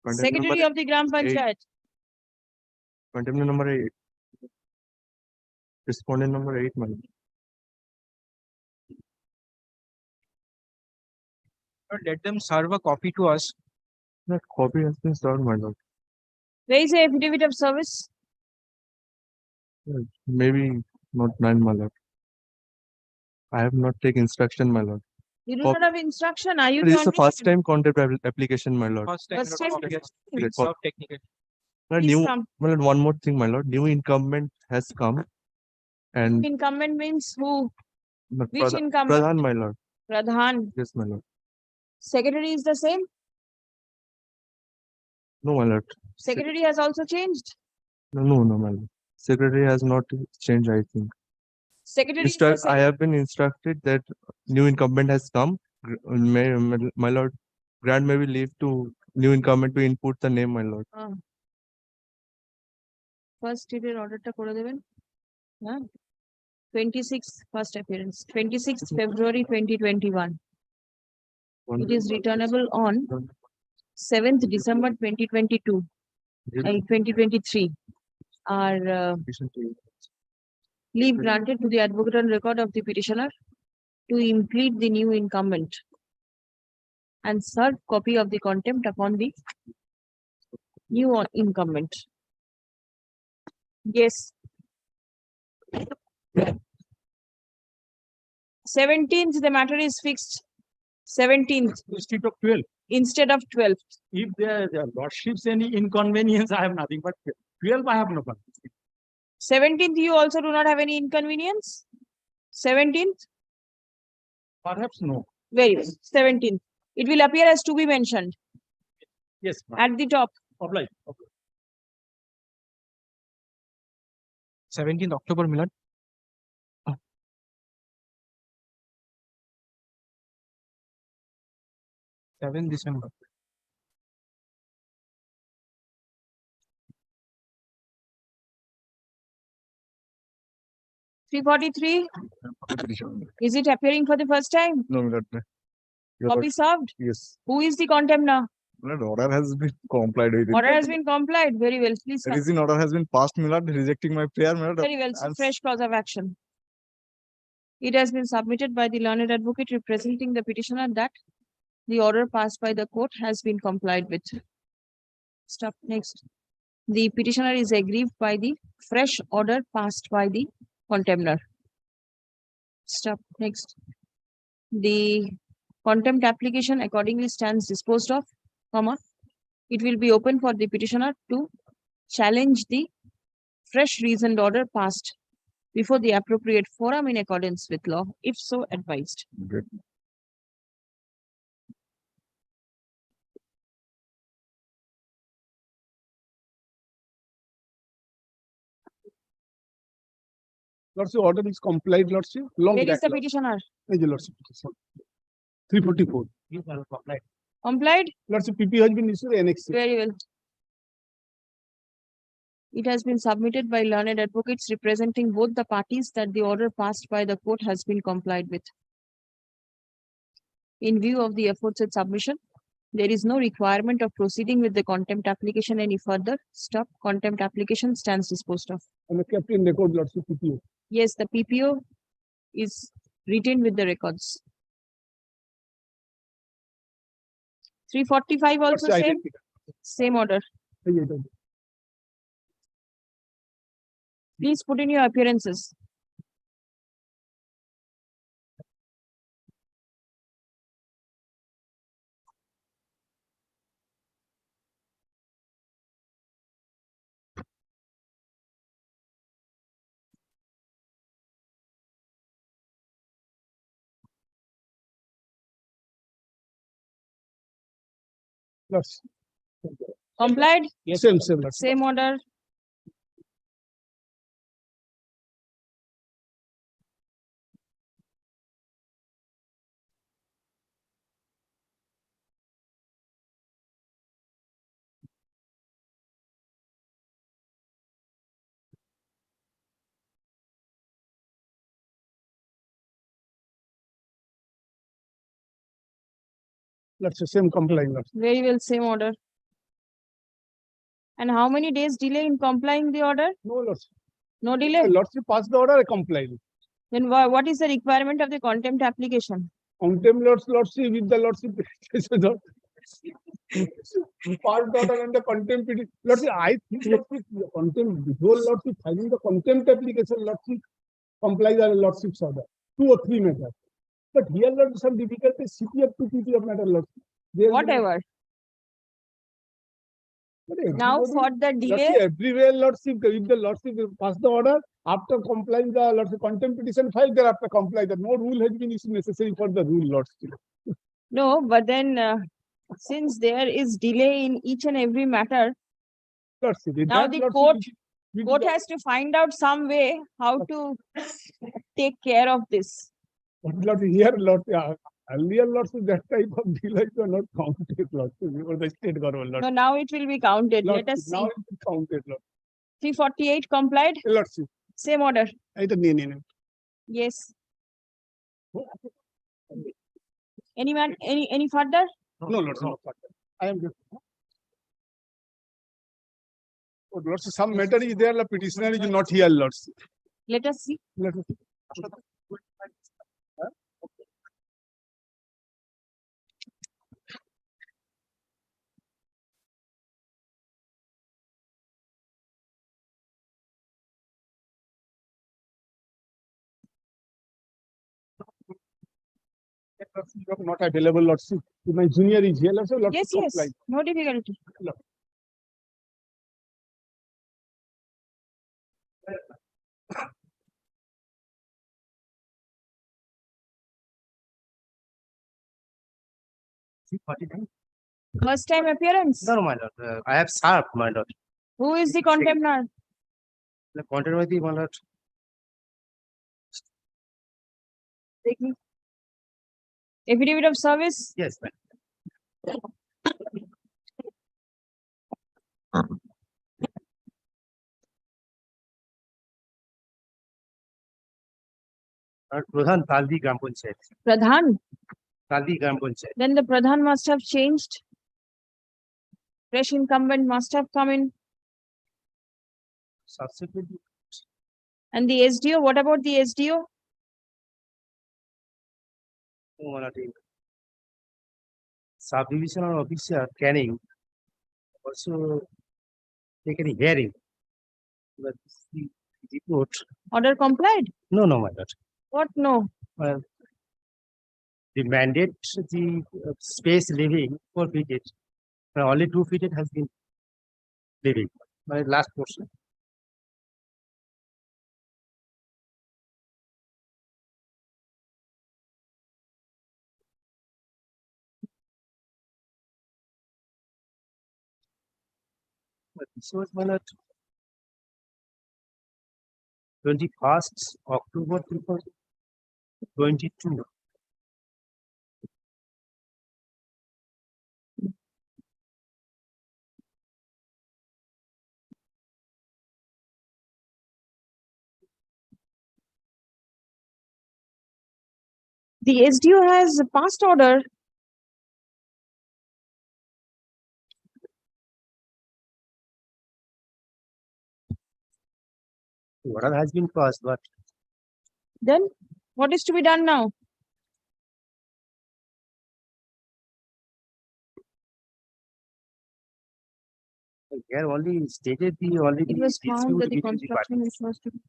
Secretary of the Gram Panchayat. Contemner number 8. Respondent number 8, my lord. Lord, let them serve a copy to us. That copy has been served, my lord. Where is the affidavit of service? Maybe not 9, my lord. I have not taken instruction, my lord. You do not have instruction. Are you This is the counting? first time contempt application, my lord. First time. Yes. Technical. My lord, Please come. my lord, one more thing, my lord. New incumbent has come. And Incumbent means who? but Which incumbent? Pradhan, my lord. Pradhan. Yes, my lord. Secretary is the same. No, my lord. Secretary has also changed. No, my lord. Secretary has not changed, I think. Secretary is the same. I have been instructed that new incumbent has come. My lord, grant may we leave to new incumbent to input the name, my lord. First stated order ta kore deben. 26th first appearance. 26th February 2021. It is returnable on 7th December 2022. 2023. Our leave granted to the advocate on record of the petitioner to implead the new incumbent and serve copy of the contempt upon the new incumbent. Yes. 17th, the matter is fixed. 17th. Instead of 12. Instead of 12th. If there lordships any inconvenience, I have nothing, but 12 I have no problem. 17th, you also do not have any inconvenience? 17th? Perhaps no. Very well. 17th. It will appear as to be mentioned. Yes. At the top. Apply. 17th October, my lord. 7 December. $343. Is it appearing for the first time? No, my lord. Copy served? Yes. Who is the contemner? My lord, order has been complied with it. Order has been complied. Very well. Please come. Reason order has been passed, my lord, rejecting my prayer, my lord. Very well. So fresh cause of action. It has been submitted by the learned advocate representing the petitioner that the order passed by the court has been complied with. Stop. Next. The petitioner is aggrieved by the fresh order passed by the contemner. Stop. Next. The contempt application accordingly stands disposed of, comma. It will be open for the petitioner to challenge the fresh reasoned order passed before the appropriate forum in accordance with law, if so advised. Good. Lordship, order is complied, Lordship. Long Where is back, the Lordship. petitioner? Thank you, Lordship. 344. Complied? Lordship, PP has been issued annexed. Very well. It has been submitted by learned advocates representing both the parties that the order passed by the court has been complied with. In view of the aforesaid submission, there is no requirement of proceeding with the contempt application any further. Stop. Contempt application stands disposed of. And the captain record, Lordship, PPO. Yes, the PPO is retained with the records. 345 also Lordship, same? identical. Same order. Please put in your appearances. Lordship. Complied? Yes, same, Lordship. Same order. Lordship, same complying, Lordship. Very well, same order. And how many days delay in complying the order? No, Lordship. No delay? Lordship passed the order, I complied. Then what is the requirement of the contempt application? Contempt, Lordship, with the Lordship. Part order and the contempt. Lordship, I think Lordship, contempt, before Lordship filing the contempt application, Lordship complies with Lordship's order. 2 or 3 matters. But here, Lordship, some difficulty, CPF to PPF matter, Lordship. Whatever. Now for the delay. Lordship, everywhere, Lordship, if the Lordship pass the order, after complying the Lordship contempt petition filed, thereafter comply. That no rule has been issued necessary for the rule, Lordship. No, but then since there is delay in each and every matter, Lordship, now the court has to find out some way how to take care of this. Lordship, here, Lordship, earlier, Lordship, that type of delays were not counted, Lordship, before the state government. No, now it will be counted. Lordship, Let us see. now it is counted, Lordship. 348 complied? Lordship. Same order. Yes. Yes. Any further? No, Lordship, no further. I am just. Oh, Lordship, some matter is there, the petitioner is not here, Lordship. Let us see. Let us see. Not available, Lordship. My junior is here, Lordship. Yes, yes. Comply. No difficulty. First time appearance? No, my lord. I have served, my lord. Who is the contemptor? The contempt, my lord. Take me. Affidavit of service? Yes, ma'am. Pradhan Taldi Gram Panchayat. Pradhan? Taldi Gram Panchayat. Then the Pradhan must have changed. Fresh incumbent must have come in. Subsequently. And the SDO, what about the SDO? No, my lord. Subdivisional officer Canning also taken a hearing. But the report. Order complied? No, my lord. What no? Well, the mandate, the space living 4 feet. Only 2 feet has been living. My last portion. But this was my lord. 21st October 2022. The SDO has passed order. Order has been passed, but Then what is to be done now? here only stated the already It was found dispute that the between the construction parties. which was to be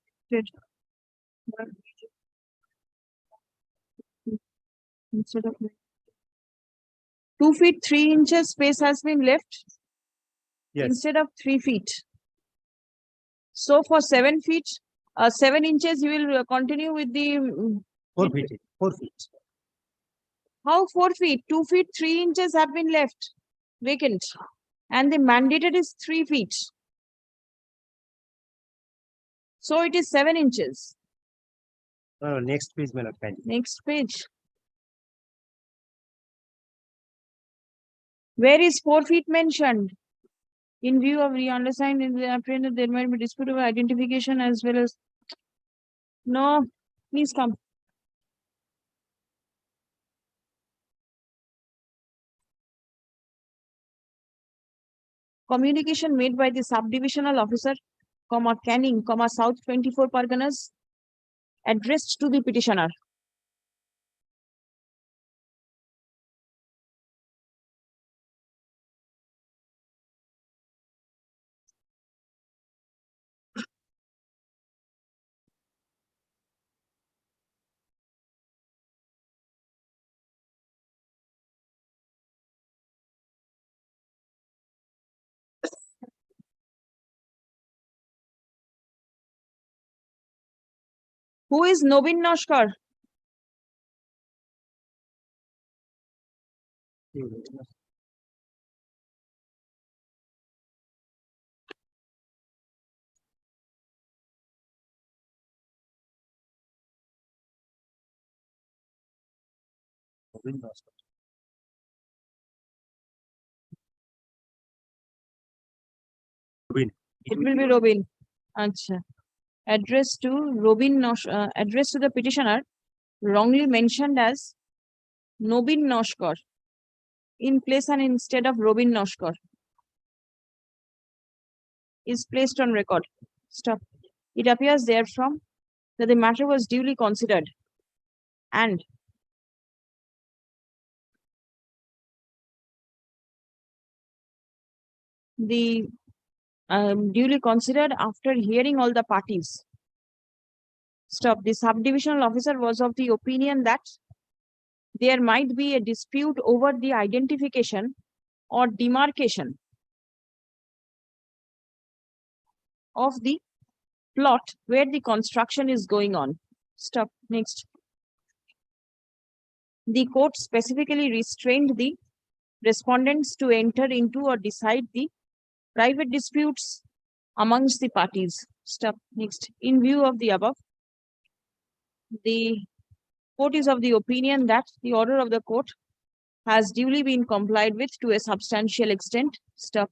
instead of 2 feet 3 inches space has been left Yes. instead of 3 feet. So for 7 feet, 7 inches, you will continue with the 4 feet. 4 feet. how 4 feet? 2 feet 3 inches have been left vacant, and the mandated is 3 feet. So it is 7 inches. Next page, my lord. Next page. Where is 4 feet mentioned? In view of re-undersigned in the apprehended, there might be dispute of identification as well as. No, please come. Communication made by the subdivisional officer, Canning, South 24 Parganas, addressed to the petitioner. Who is Nobin Noshkar? It will be Robin. Acha. Address to address to the petitioner, wrongly mentioned as Nobin Noshkar in place and instead of Robin Noshkar is placed on record. Stop. It appears therefrom that the matter was duly considered and duly considered after hearing all the parties. Stop. The subdivisional officer was of the opinion that there might be a dispute over the identification or demarcation of the plot where the construction is going on. Stop. Next. The court specifically restrained the respondents to enter into or decide the private disputes amongst the parties. Stop. Next. In view of the above, the court is of the opinion that the order of the court has duly been complied with to a substantial extent. Stop.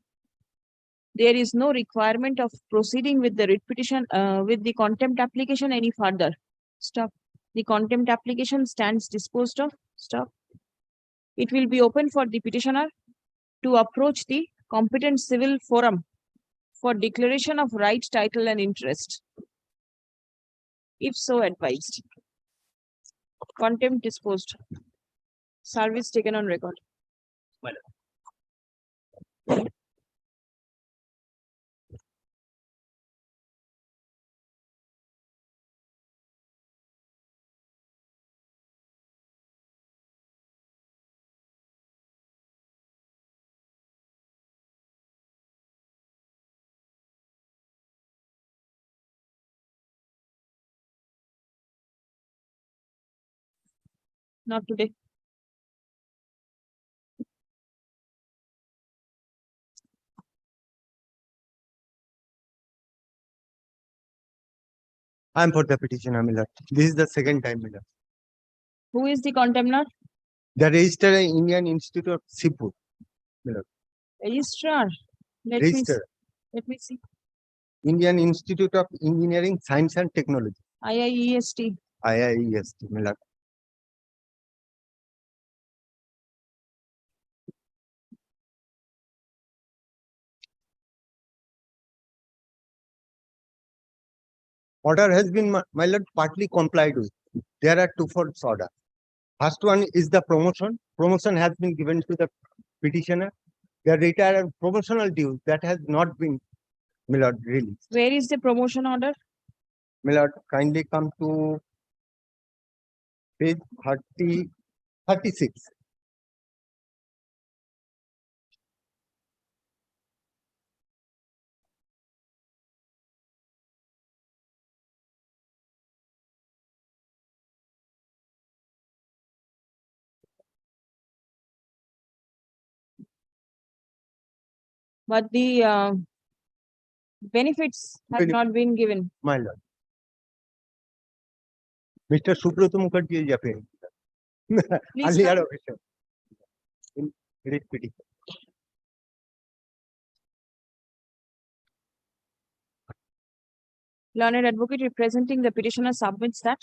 There is no requirement of proceeding with the writ petition with the contempt application any further. Stop. The contempt application stands disposed of. Stop. It will be open for the petitioner to approach the competent civil forum for declaration of right, title, and interest, if so advised. Contempt disposed. Service taken on record. Not today. I am for the petitioner, my lord. This is the second time, my lord. Who is the contemner? The registrar in Indian Institute of Sipur, my lord. Registrar. Let me see. Registrar, Let me see. Indian Institute of Engineering, Science and Technology, IIEST. IIEST, my lord. Order has been, my lord, partly complied with. There are two folds order. First one is the promotion. Promotion has been given to the petitioner. The retire and promotional dues that has not been, my lord, released. Where is the promotion order? My lord, kindly come to page 36. But the benefits have not been given. My lord. Mr. Subrata Mukherjee is appearing. Please Earlier come. officer. In writ petition. Learned advocate representing the petitioner submits that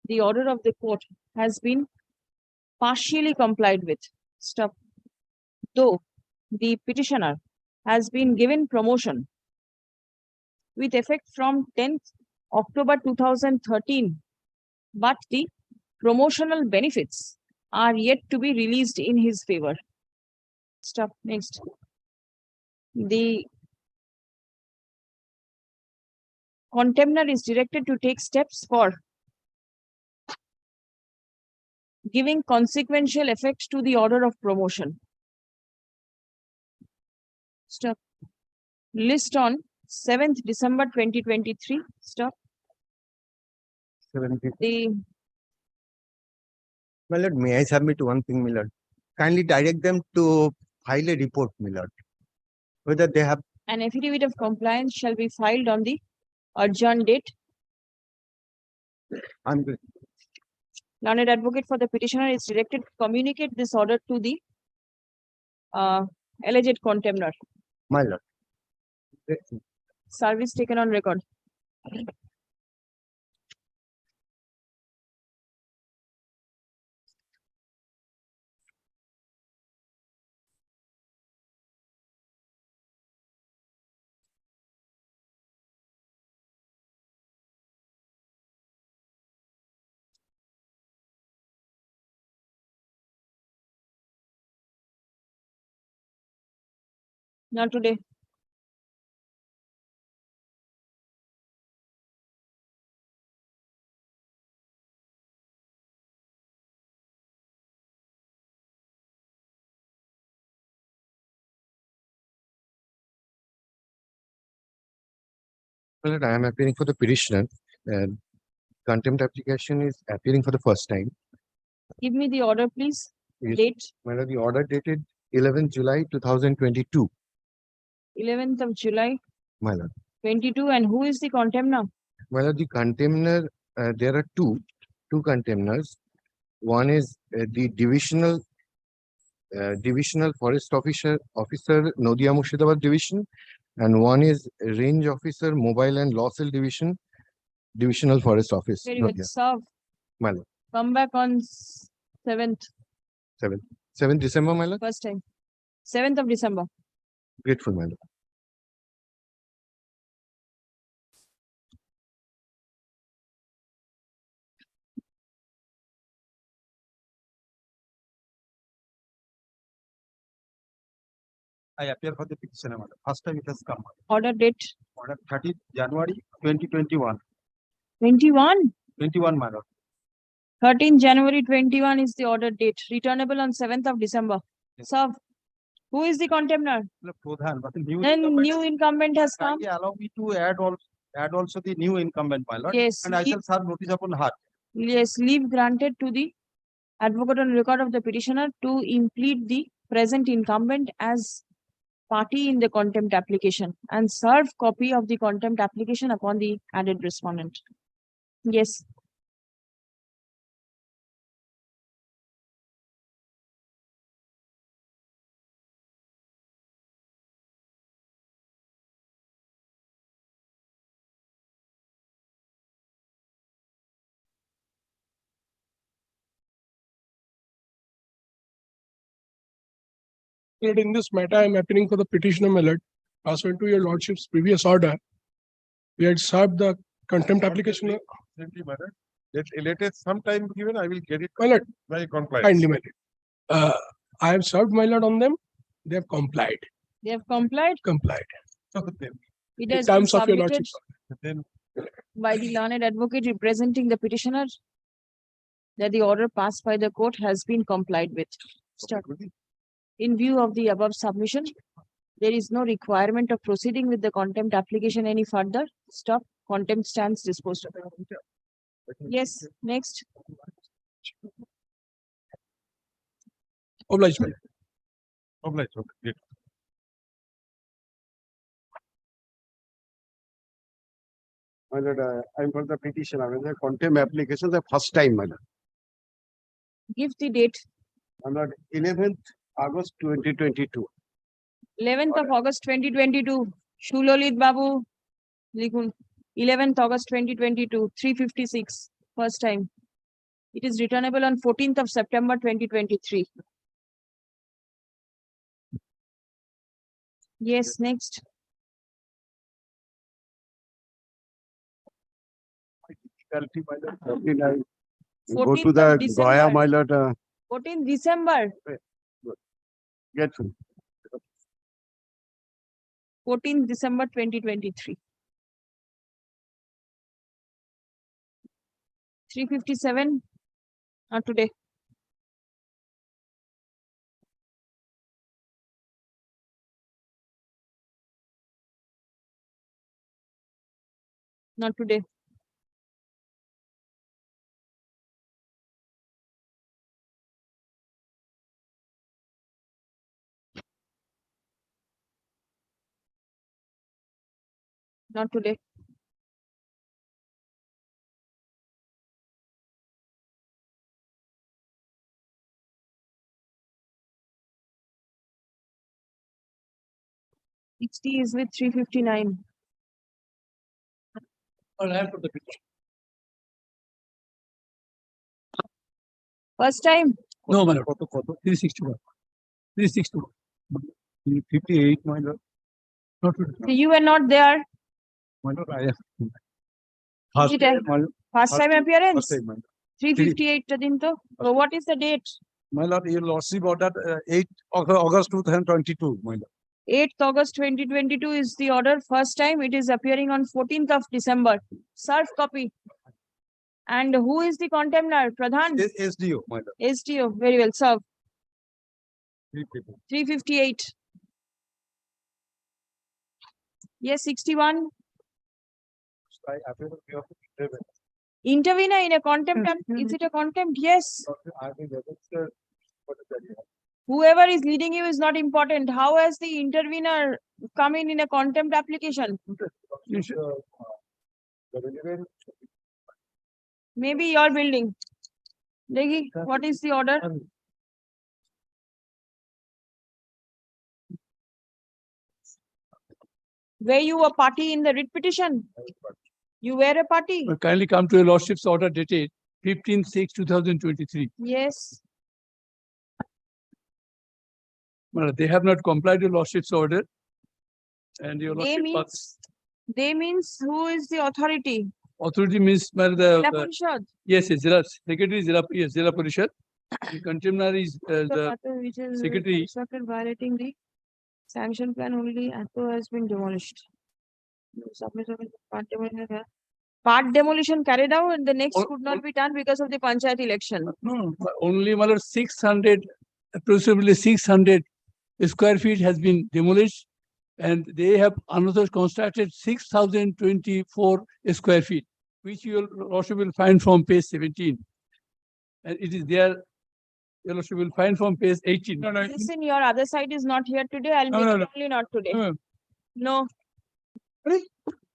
the order of the court has been partially complied with. Stop. Though the petitioner has been given promotion with effect from 10th October 2013, but the promotional benefits are yet to be released in his favor. Stop. Next. The contemner is directed to take steps for giving consequential effect to the order of promotion. Stop. List on 7th December 2023. Stop. 70. The My lord, may I submit one thing, my lord? Kindly direct them to file a report, my lord. Whether they have an affidavit of compliance shall be filed on the adjourned date. I'm good. Learned advocate for the petitioner is directed to communicate this order to the alleged contemner. My lord. Service taken on record. Not today. Well, I am appearing for the petitioner. Contempt application is appearing for the first time. Give me the order, please. Yes. Date. Well, the order dated 11th July 2022. 11th of July My lord. 22. And who is the contemner? Well, the contemner, there are two contemners. One is the divisional forest officer Nodia Murshidabad division, and one is range officer mobile and law cell division, divisional forest office. Very good. Noida. Serve. My lord. Come back on 7th. 7th December, my lord. First time. 7th of December. Grateful, my lord. I appear for the petitioner. First time it has come. Order date. Order 30th January 2021. 21. 21, my lord. 13 January 21 is the order date. Returnable on 7th of December. Serve. Who is the contemner? Pradhan, but the new Then incumbent, new incumbent has come. kindly allow me to add also the new incumbent, my lord. Yes, And I shall serve notice upon her. Yes, leave granted to the advocate on record of the petitioner to implead the present incumbent as party in the contempt application and serve copy of the contempt application upon the added respondent. Yes. In this matter, I am appearing for the petitioner, my lord. Pursuant to your lordship's previous order, we had served the contempt application. Let us some time given, I will get it My lord, by compliance. kindly, my lord. I have served, my lord, on them. They have complied. They have complied. Complied. It In has been terms of your submitted lordship's. Then by the learned advocate representing the petitioner that the order passed by the court has been complied with. Start. In view of the above submission, there is no requirement of proceeding with the contempt application any further. Stop. Contempt stands disposed of. Yes, next. Obliged, my lord. obliged. Okay, great. My lord, I'm for the petition. I mean, the contempt application, the first time, my lord. Give the date. My lord, 11th August 2022. 11th of August 2022. Shulolit Babu. Likhun. 11th August 2022. 3:56. First time. It is returnable on 14th of September 2023. Yes, next. Difficulty, my lord. 49. Go 14th to of the December. Goya, my lord. 14th December. Get through. 14th December 2023. 3:57. Not today. Not today. Not today. Sixty is with 3:59. First time. No, my lord. 361. 361. 58, my lord. Not So you were not there. my lord, I am. Is it a first time appearance? First time, my lord. 3:58 Tadinto. So what is the date? My lord, your lordship ordered 8 August 2022, my lord. 8th August 2022 is the order. First time it is appearing on 14th of December. Serve copy. And who is the contemptor? Pradhan? SDO, my lord. SDO. Very well. Serve. 3:58. Yes, 61. Intervener in a contempt. Is it a contempt? Yes. Whoever is leading you is not important. How has the intervener come in a contempt application? Maybe your building. Degi, what is the order? Were you a party in the writ petition? You were a party? Kindly come to your lordship's order dated 15/6/2023. Yes. Well, they have not complied with lordship's order. And your They lordship means who is the authority? authority means Zilla the Parishad. yes, Zilla Secretary Zilla Parishad. The contemptor is the Which is secretary. constructed violating the sanction plan only ATO has been demolished. Part demolition carried out and the next could not be done because of the panchayat election. No, only 600, approximately 600 square feet has been demolished, and they have another constructed 6,024 square feet, which you also will find from page 17. And it is there. You also will find from page 18. Listen, your other side is not here today. I'll make it only not today. No.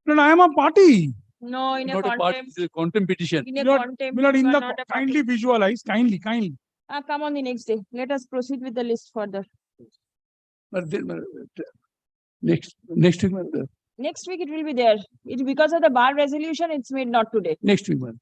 No, I am a party. No, in a Not a part, contempt, it's a contempt petition. in a Milord, contempt, Milord, you in are the, not a party. kindly visualize, kindly. Come on the next day. Let us proceed with the list further. But then, next week, Next week it will be there. It's because of the bar resolution, it's made not today. next week, madam.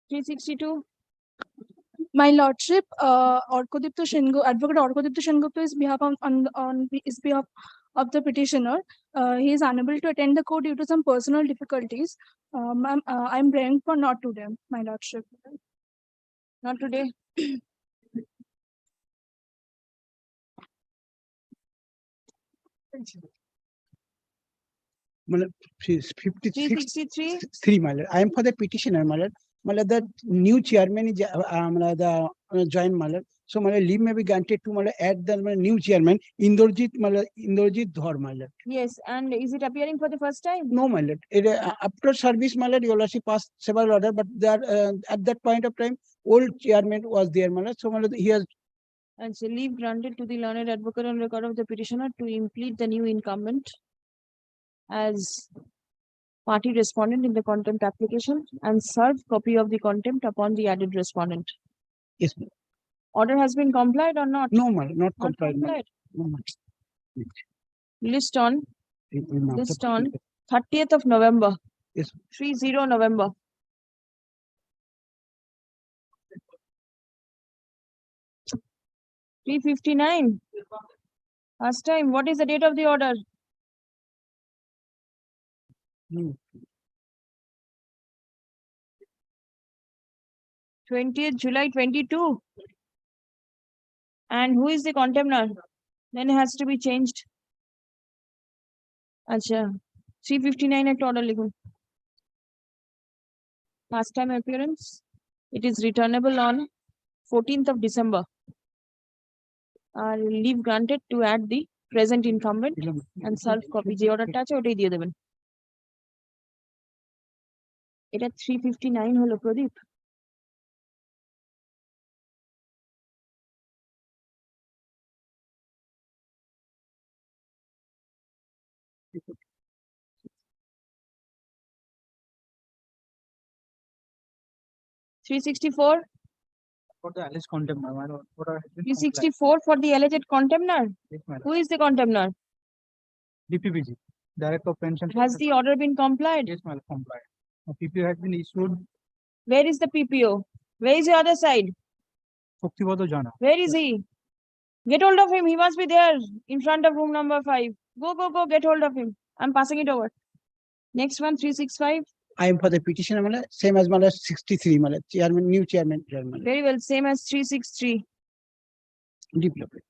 362. My lordship, Advocate Orkodipto Shengupta is on his behalf of the petitioner. He is unable to attend the court due to some personal difficulties. Ma'am, I'm praying for not today, my lordship. Not today. Malad, 56 363. my lord. I am for the petitioner, my lord. Malad, the new chairman is joined, my lord. So my leave may be granted to add the new chairman, Indrajit Dhar, my lord. Yes, and is it appearing for the first time? No, my lord. After service, my lord, your lordship passed several orders, but there at that point of time, old chairman was there, my lord. So my lord, he has. And so leave granted to the learned advocate on record of the petitioner to implead the new incumbent as party respondent in the contempt application and serve copy of the contempt upon the added respondent. Yes, ma'am. Order has been complied or not? No, ma'am, not complied. No, ma'am. List on 30th of November. Yes. 30 November. $359. Last time, what is the date of the order? 20th July 22. And who is the contemptor? Then it has to be changed. Acha. 359 at order likho. Last time appearance. It is returnable on 14th of December. Leave granted to add the present incumbent and self copy. The order touch otai diye deben. Eta 359 holo Pradeep. $364. For the alleged contempt, ma'am. 364 for the alleged contemptor. Yes, madam. Who is the contemptor? DPPG, Director of Pension. Has the order been complied? Yes, madam, complied. A PPO has been issued. Where is the PPO? Where is the other side? Shaktivado Jana. Where is he? Get hold of him. He must be there in front of room number 5. Go. Get hold of him. I'm passing it over. Next one, 365. I am for the petitioner, my lord. Same as my lord, 63, my lord. Chairman, new chairman. Very well. Same as 363. Development.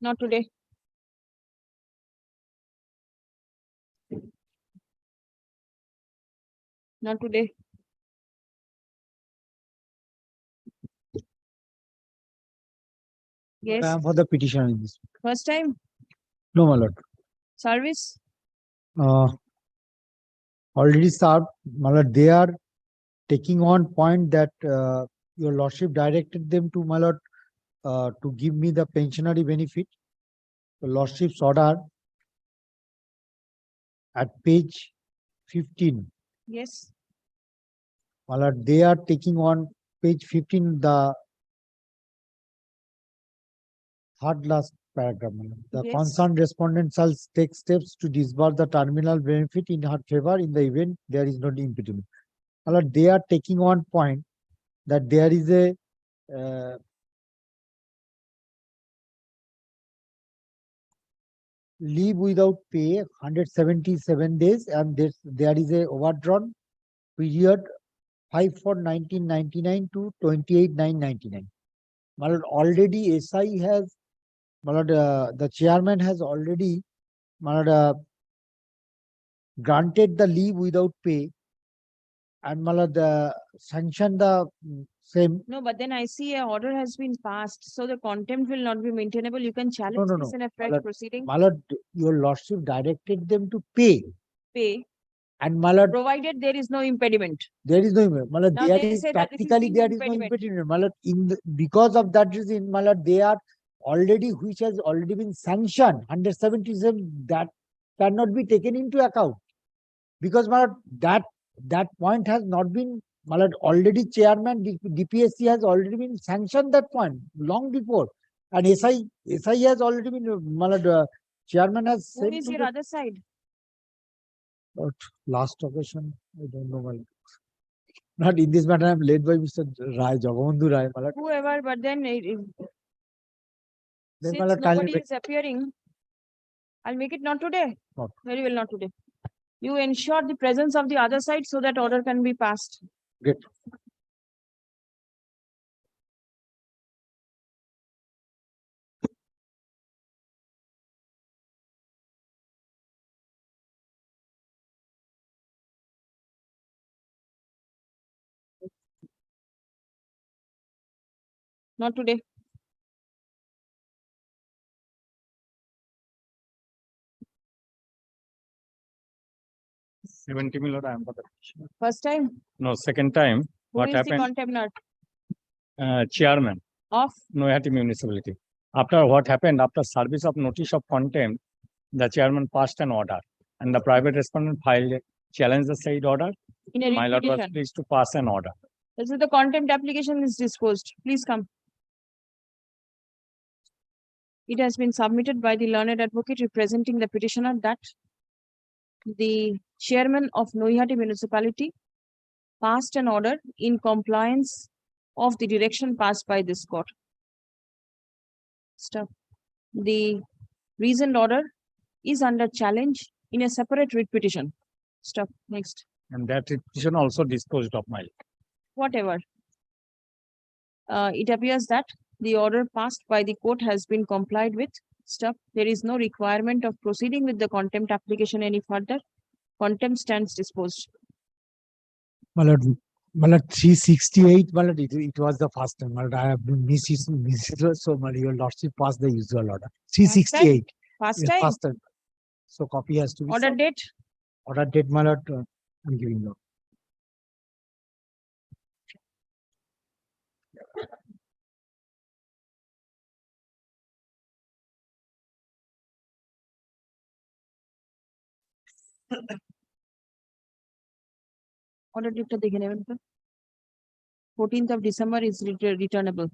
Not today. Not today. Yes. I am for the petition in this. First time. No, my lord. Service. Already served, my lord. They are taking on point that your lordship directed them to, my lord, to give me the pensionary benefit. The lordship's order at page 15. Yes. My lord, they are taking on page 15 the third last paragraph. My lord. The Yes. concerned respondent shall take steps to disburse the terminal benefit in her favor in the event there is no impediment. My lord, they are taking on point that there is a leave without pay 177 days, and there is a overdrawn period 5/4/1999 to 28/9/99. my lord, already SI has, my lord, the chairman has already, my lord, granted the leave without pay, and my lord, sanction the same. No, but then I see a order has been passed, so the contempt will not be maintainable. You can challenge No, this in a my fresh lord, proceeding. my lord, your lordship directed them to pay, Pay, and my lord, provided there is no impediment. there is no, my lord, Now there they is say that this is practically being there is no impediment. impediment, my lord. Because of that reason, my lord, they are already, which has already been sanctioned, 177, that cannot be taken into account. Because my lord, that point has not been, my lord, already chairman DPSC has already been sanctioned that point long before, and SI has already been, my lord, chairman has Who sent is to your the other side? but last occasion. I don't know, my lord. Not in this matter. I am led by Mr. Rai, Jagabandhu Rai, my lord. Whoever, but then Then, my since lord, nobody kindly is appearing, I'll make it not today. Not. Very well, not today. You ensure the presence of the other side so that order can be passed. Great. Not today. I am for the petition. First time. No, second time. Who What is the happened? contemptor? Chairman Of? Noyati municipality. After what happened, after service of notice of contempt, the chairman passed an order, and the private respondent filed a challenge the said order. In a My lord was petition. pleased to pass an order. This is the contempt application is disposed. Please come. It has been submitted by the learned advocate representing the petitioner that the chairman of Noihati municipality passed an order in compliance of the direction passed by this court. Stop. The reasoned order is under challenge in a separate writ petition. Stop. Next. And that petition also disposed of, my lord. Whatever. It appears that the order passed by the court has been complied with. Stop. There is no requirement of proceeding with the contempt application any further. Contempt stands disposed. My lord, 368, my lord, it was the first time. My lord, I have been missed, so my lord, your lordship passed the usual order. 368. First Yes, time. first time. So copy has to be Order served. date. Order date, my lord, I'm giving you. Order date দেখে নেবেন তো 14th of December is returnable.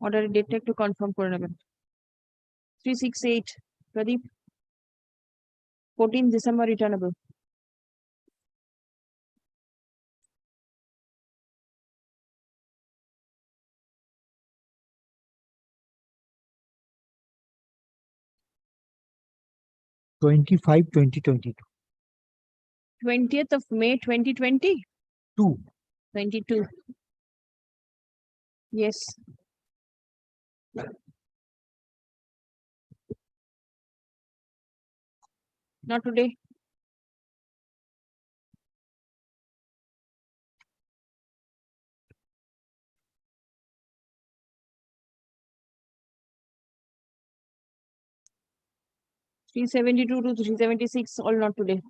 Order date একটু confirm করে নেবেন 368 Pradeep 14th December returnable. '25, 2022. 20th of May 2020. 22. Yes. Not today. $372 to $376, all not today.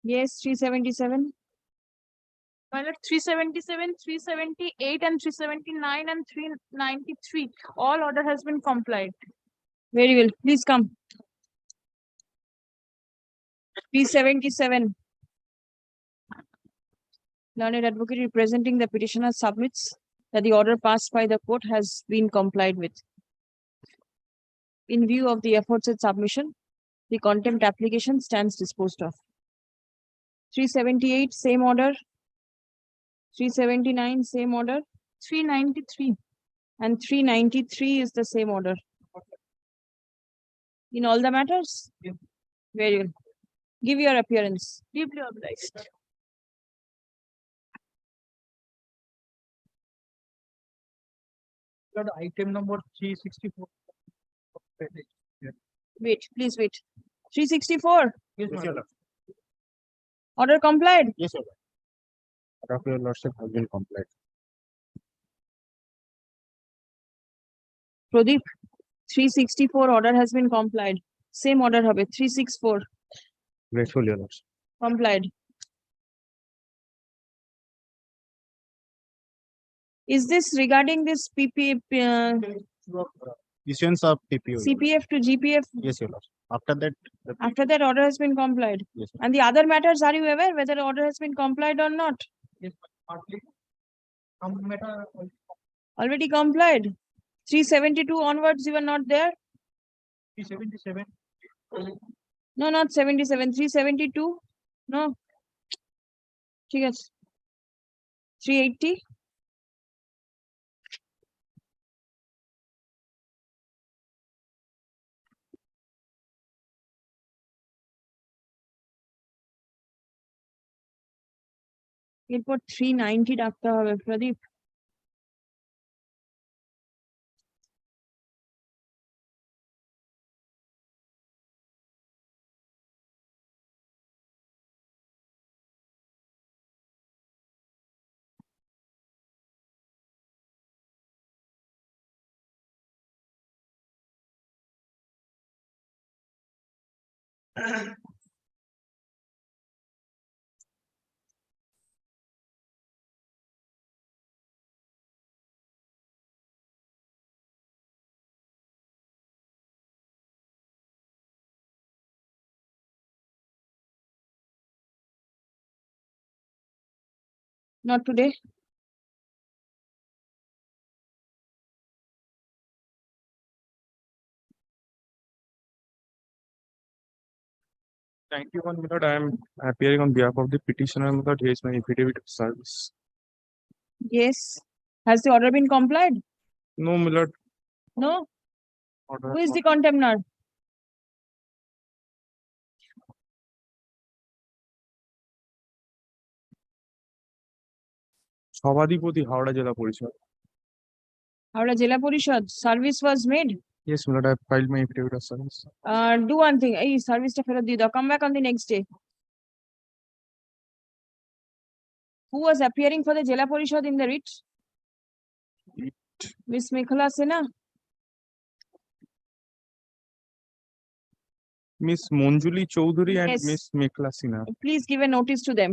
Yes, 377. My lord, 377, 378, and 379 and 393. All order has been complied. Very well. Please come. 377. Learned advocate representing the petitioner submits that the order passed by the court has been complied with. In view of the aforesaid submission, the contempt application stands disposed of. 378, same order. 379, same order. 393. And 393 is the same order. In all the matters? Very well. Give your appearance. Deeply obliged. Item number 364. Wait, please wait. 364. Yes, madam. Order complied. Yes, madam. Order of your lordship has been complied. Pradeep, 364 order has been complied. Same order হবে 364 Grateful, your lordship. complied. Is this regarding this Issuance of PPO. CPF to GPF? Yes, your lordship. After that. After that order has been complied. Yes, ma'am. And the other matters, are you aware whether the order has been complied or not? Yes, partly. Some matter. Already complied. 372 onwards, you were not there? 377. No, not 77. 372? No. ঠিক আছে 380? এরপর 390 ডাকতে হবে প্রদীপ। Not today. Thank you, my lord. I am appearing on behalf of the petitioner, my lord. Here is my affidavit of service. Yes. Has the order been complied? No, my lord. No. Order Who has is not- the contemptor? সভাধিপতি হাওড়া জেলা পরিষদ। Howrah Jila Parishad. Service was made. Yes, my lord. I have filed my affidavit of service. Do one thing. Hey, service টা ফেরত দিয়ে দাও. Come back on the next day. Who was appearing for the Jila Parishad in the writ? Miss Mekhala Sinha. Miss Monjuli Chowdhury and Yes. Miss Mekhla Sinha. Please give a notice to them.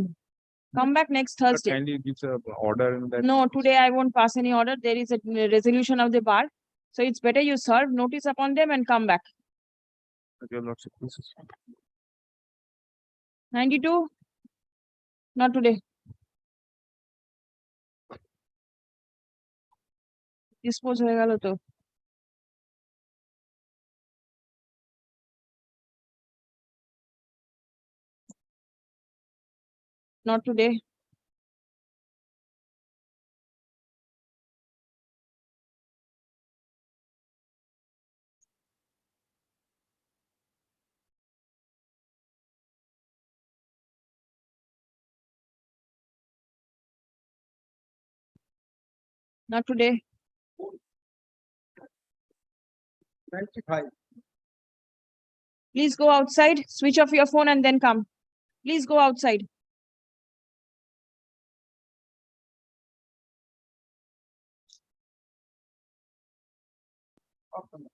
Come back next Thursday. Kindly gives a order in that. No, today I won't pass any order. There is a resolution of the bar. So it's better you serve notice upon them and come back. Your lordship, please. 92? Not today. Dispose হয়ে গেল তো। Not today. Not today. 95. Please go outside, switch off your phone and then come. Please go outside. Okay.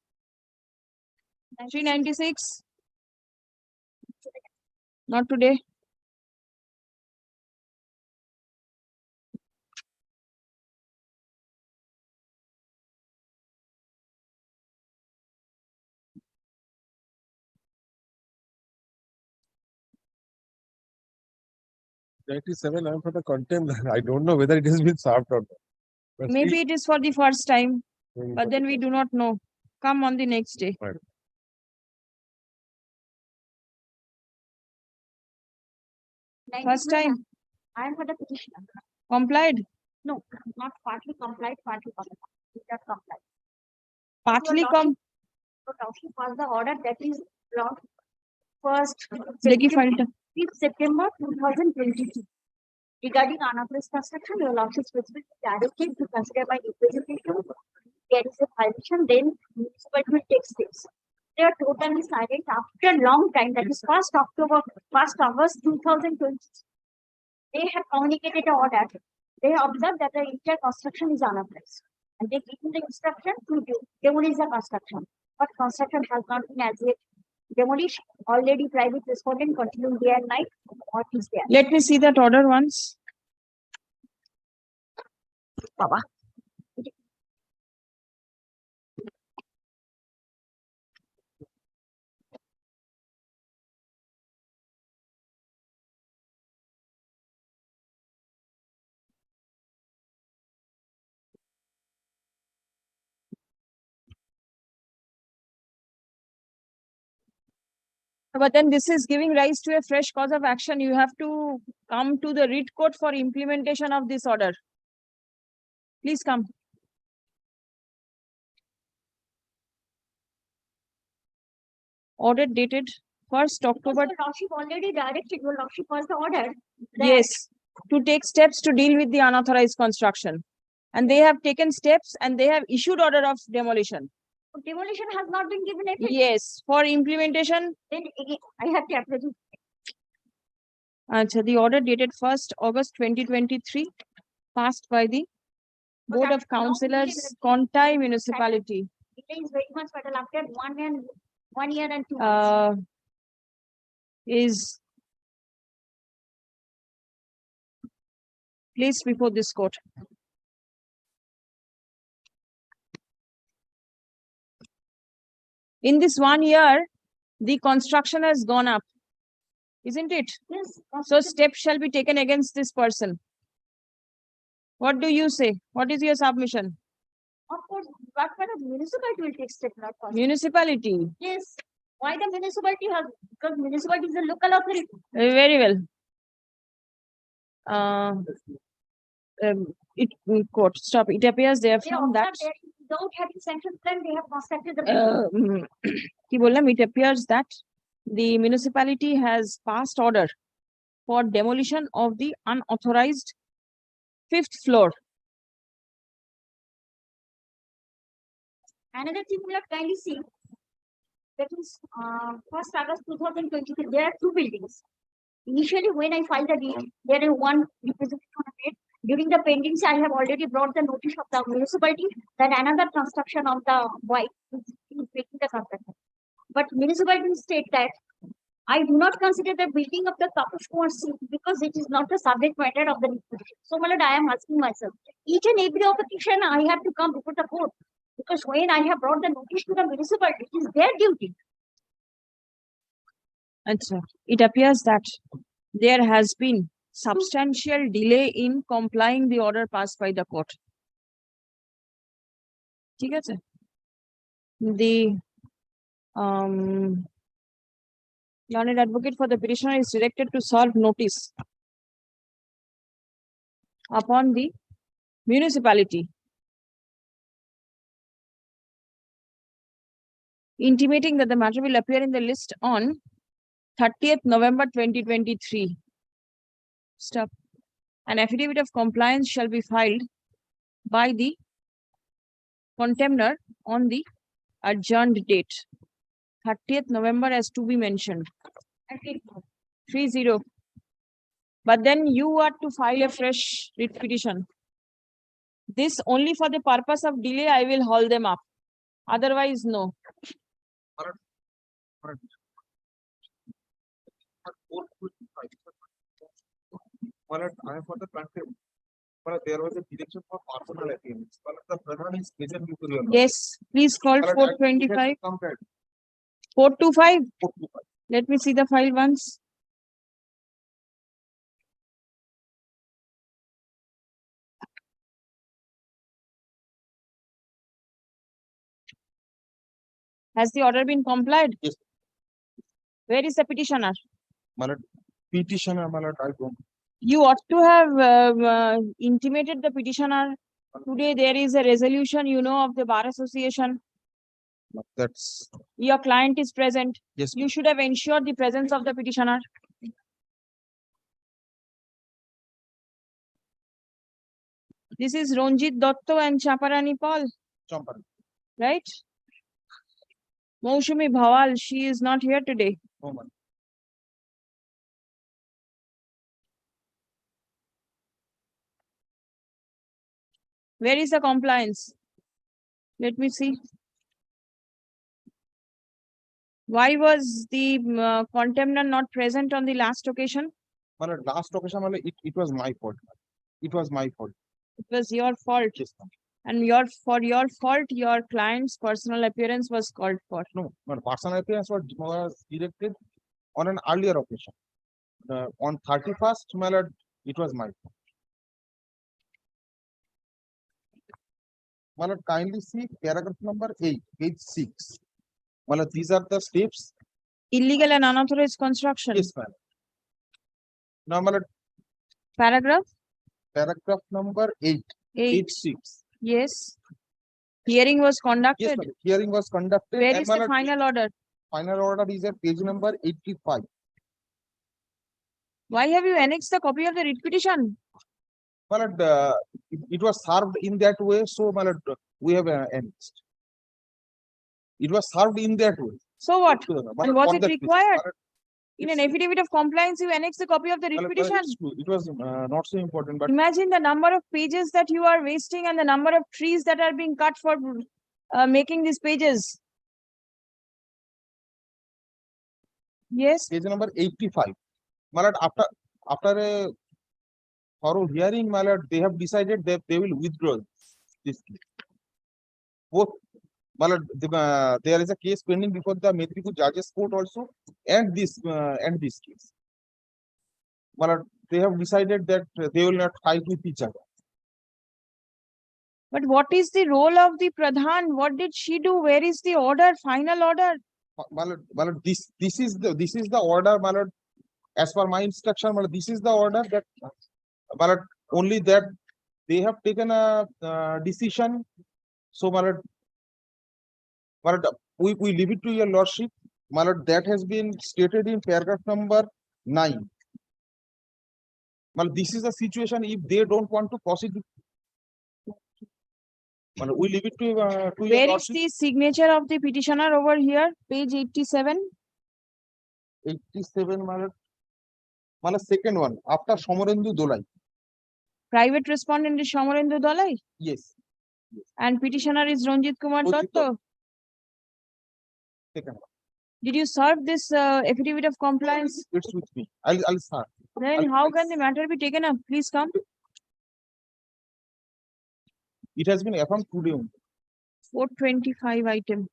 396. Not today. 97, I'm for the contempt. I don't know whether it has been served or not. But Maybe it is for the first time, still, but then we do not know. Come on the next day. Right. First time. I am for the petitioner. Complied? No, not partly complied, partly complied. It does comply. Partly So Lordship was the order that is brought first Dekhi file ta. 5th September 2022. Regarding unauthorized construction, your Lordship specifically directed to consider by representation. There is a violation, then municipality will take steps. They are totally silent after a long time, that is 1st August 2020. They have communicated the order. They observed that the entire construction is unauthorized. And they give the instruction to demolish the construction. But construction has not been as yet demolished. Already private respondent continuing day and night. What is there? Let me see that order once. Baba. But then this is giving rise to a fresh cause of action. You have to come to the writ court for implementation of this order. Please come. Order dated 1st October. Your Lordship already directed, your Lordship was the order. Yes, to take steps to deal with the unauthorized construction. And they have taken steps and they have issued order of demolition. Demolition has not been given effect. Yes, for implementation. Then again, I have to approve. The order dated 1st August 2023, passed by the Board of Councillors, Kontai Municipality. It is very much better after 1 year and 2 months. Is placed before this court. In this 1 year, the construction has gone up, isn't it? Yes. So steps shall be taken against this person. What do you say? What is your submission? Of course, but the municipality will take steps. Municipality. Yes. Why the municipality has? Because municipality is a local authority. Very well. Court, stop. It appears they have found that. Without having sanction plan, they have constructed the it appears that the municipality has passed order for demolition of the unauthorized 5th floor. Another thing we have kindly see, that is 1st August 2023, there are 2 buildings. Initially, when I filed the deed, there is one representation made. During the pendings, I have already brought the notice of the municipality that another construction of the white is making the construction. But municipality state that I do not consider the building of the Kapush Kumar seat because it is not the subject matter of the petition. So, my lord, I am asking myself, each and every petition I have to come before the court because when I have brought the notice to the municipality, it is their duty. And so it appears that there has been substantial delay in complying the order passed by the court. The learned advocate for the petitioner is directed to serve notice upon the municipality, intimating that the matter will appear in the list on 30th November 2023. Stop. An affidavit of compliance shall be filed by the contemner on the adjourned date. 30th November as to be mentioned. 30. But then you are to file a fresh writ petition. This only for the purpose of delay, I will haul them up. Otherwise, no. But I am for the contempt. But there was a direction for personal appearance. But the Pradhan is present before your Yes, please call 425. 425. Let me see the file once. Has the order been complied? Yes. Where is the petitioner? My lord, petitioner, my lord, I don't. You ought to have intimated the petitioner. Today there is a resolution, you know, of the Bar Association. That's, Your client is present. yes, You should have ensured the presence of the petitioner. This is Ranjit Dotto and Chaparani Paul, Champaran. right? Moushumi Bhawal, she is not here today. Oh, my. Where is the compliance? Let me see. Why was the contemner not present on the last occasion? My lord, last occasion, my lord, it was my fault. It was my fault. It was your fault. Yes, ma'am. And for your fault, your client's personal appearance was called for. No, my personal appearance was directed on an earlier occasion. On 31st, my lord, it was my fault. My lord, kindly see paragraph number 8, page 6. My lord, these are the steps. Illegal and unauthorized construction. Yes, ma'am. Now, my lord, Paragraph? paragraph number 8, page 6. Yes. Hearing was Yes, conducted. ma'am. Hearing was conducted. Where and is my the lord, final order? final order is at page number 85. Why have you annexed the copy of the writ petition? My lord, it was served in that way, so my lord, we have annexed. It was served in that way. So what? My And lord, was on it that basis. required? My lord, In an affidavit of compliance, you annex the copy of the my writ lord, petition. it's true. It was not so important, but Imagine the number of pages that you are wasting and the number of trees that are being cut for making these pages. Yes. page number 85. My lord, after a thorough hearing, my lord, they have decided that they will withdraw this case. Both, my lord, there is a case pending before the Medipur Judges Court also, and this case. My lord, they have decided that they will not fight with each other. But what is the role of the Pradhan? What did she do? Where is the order, final order? My lord, this is the order, my lord. As per my instruction, my lord, this is the order that, my lord, only that they have taken a decision. So, my lord, we leave it to your lordship. My lord, that has been stated in paragraph number 9. Well, this is a situation if they don't want to proceed. Well, we leave it to your Where is lordship. the signature of the petitioner over here? Page 87. 87, my lord. My lord, second one, after Somarendu Dolai. Private respondent is Somarendu Dalai. Yes. And petitioner is Ranjit Kumar Ranjit Dotto. Second one. Did you serve this affidavit of compliance? It's with me. I'll start. Then how can the matter be taken up? Please come. It has been affirmed today only. 425 item.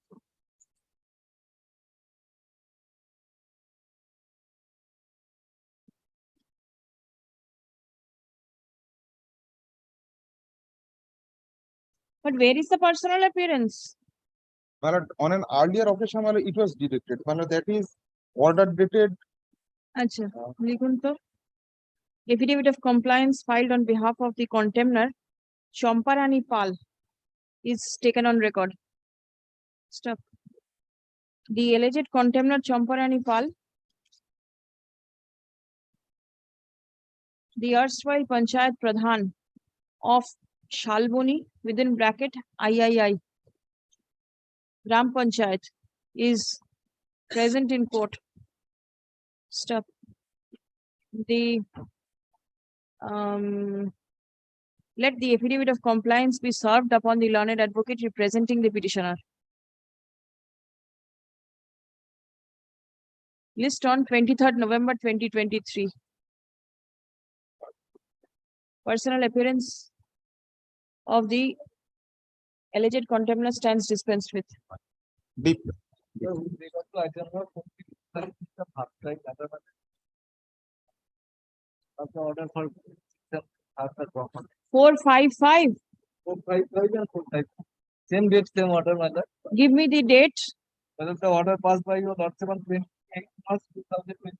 But where is the personal appearance? My lord, on an earlier occasion, my lord, it was directed. My lord, that is order dated. Acha, likhun to. Affidavit of compliance filed on behalf of the contemner, Champarani Pal, is taken on record. Stop. The alleged contemner Champarani Pal, the erstwhile Panchayat Pradhan of Shalboni within bracket III, Gram Panchayat, is present in court. Stop. The let the affidavit of compliance be served upon the learned advocate representing the petitioner. List on 23rd November 2023. Personal appearance of the alleged contemner stands dispensed with. Deep. Order for 455. 455 and 455. Same date, same order, my lord. Give me the date. Whether the order passed by your lordship on 28 March 2022.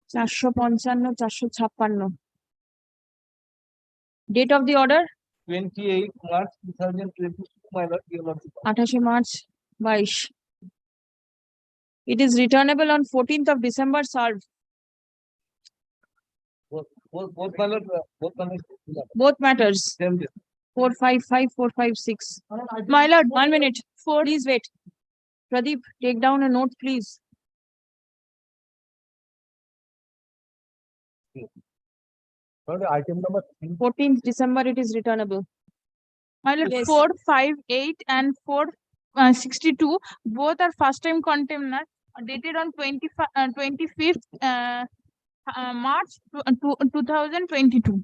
455, 456. Date of the order? 28 March 2022, my lord, your lordship. 28 March 22. It is returnable on 14th of December, served. Both my lord, Both matters. same day. 455, 456. My lord, 1 minute. Please wait. Pradeep, take down a note, please. Item number 14th December, it is returnable. My lord, Yes. 458 and 462, both are first time container dated on 25th March 2022.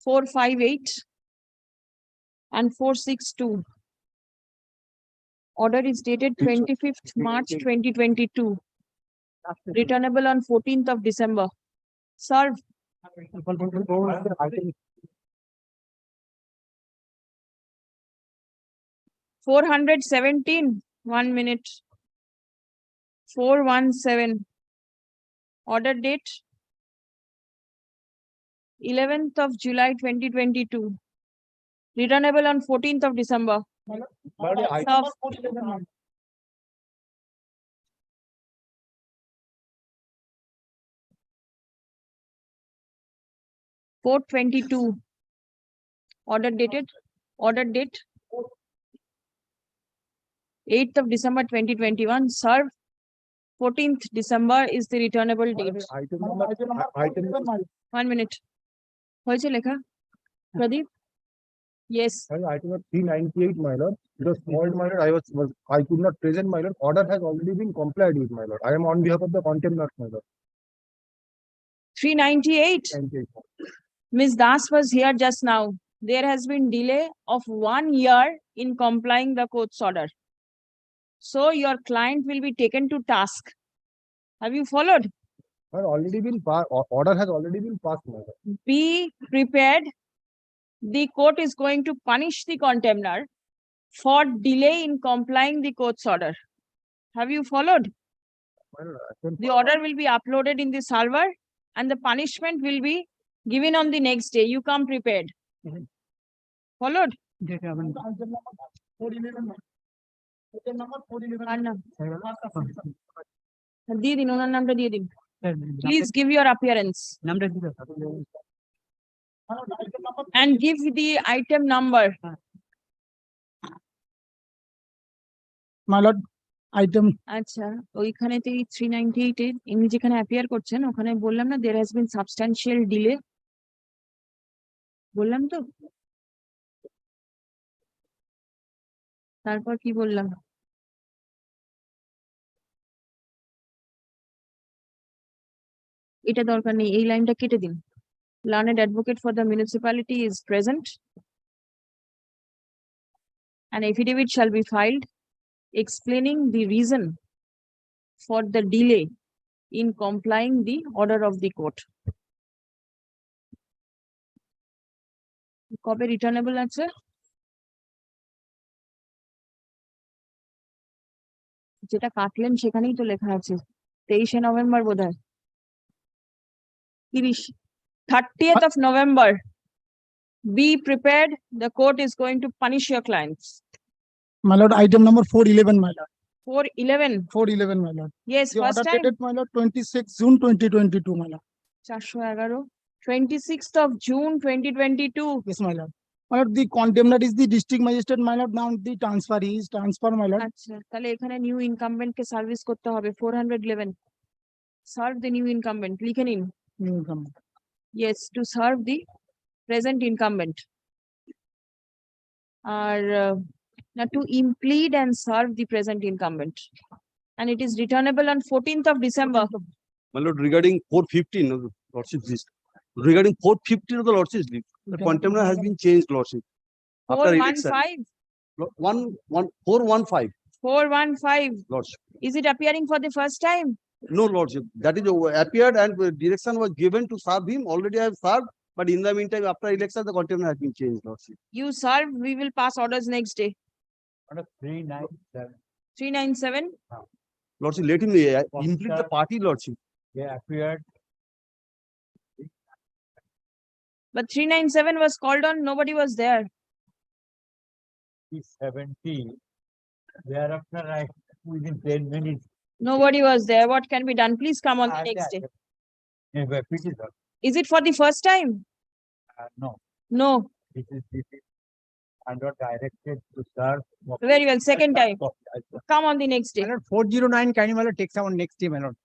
458 and 462. Order is dated 25th March 2022. Returnable on 14th of December. Serve. item 417. 1 minute. 417. Order date 11th of July 2022. Returnable on 14th of December. Serve. 422. Order dated. Order date 8th of December 2021. Serve. 14th December is the returnable date. item 1 minute. হয়েছে লেখা? Pradeep? Yes. item number 398, my lord. Because called, my lord, I could not present, my lord. Order has already been complied with, my lord. I am on behalf of the contemnor, my lord. 398. 98. Ms. Das was here just now. There has been delay of 1 year in complying the court's order. So your client will be taken to task. Have you followed? Already been order has already been passed, my lord. Be prepared. The court is going to punish the contemner for delay in complying the court's order. Have you followed? My lord, I can- The order will be uploaded in the server and the punishment will be given on the next day. You come prepared. Followed? কার নাম? দিয়ে দিন, ওনার নামটা দিয়ে দিন। Please give your appearance and give the item number. My lord, item আচ্ছা, ওইখানেতে 398 এর ইনি যেখানে অ্যাপিয়ার করছেন ওখানে বললাম না there has been substantial delay, বললাম তো? তারপর কি বললাম? এটা দরকার নেই, এই লাইনটা কেটে দিন। Learned advocate for the municipality is present. An affidavit shall be filed explaining the reason for the delay in complying the order of the court. কবে রিটার্নেবল আছে? যেটা কাটলেন সেখানেই তো লেখা আছে 23শে নভেম্বর বোধহয়। 30th of November. Be prepared. The court is going to punish your clients. my lord, item number 411, my lord. 411. 411, my lord. Yes, The first order time. dated, my lord, 26 June 2022, my lord. 411. 26th of June 2022. Yes, my lord. My lord, the contemner is the district magistrate, my lord. Now the transfer is transfer, my lord. আচ্ছা, তাহলে এখানে new incumbent কে service করতে হবে 411. Serve the new incumbent. লিখে নিন। New income. Yes, to serve the present incumbent. Or now to implead and serve the present incumbent. And it is returnable on 14th of December. My lord, regarding 415 of the lordship's list, regarding 415 of the lordship's list, the contemner has been changed, lordship. After election. 415. 415, 415. lordship. Is it appearing for the first time? No, lordship. That is appeared and direction was given to serve him. Already I have served. But in the meantime, after election, the contempt has been changed, Lordship. You serve, we will pass orders next day. Order 397. 397, Lordship, let him implement the party, Lordship. They appeared. but 397 was called on, nobody was there. 70. Thereafter, within 10 minutes. Nobody was there. What can be done? Please come on the next day. Is it for the first time? No, No. this is I'm not directed to serve. Very well. Second time. Come on the next day. 409, can you take someone next day, my lord?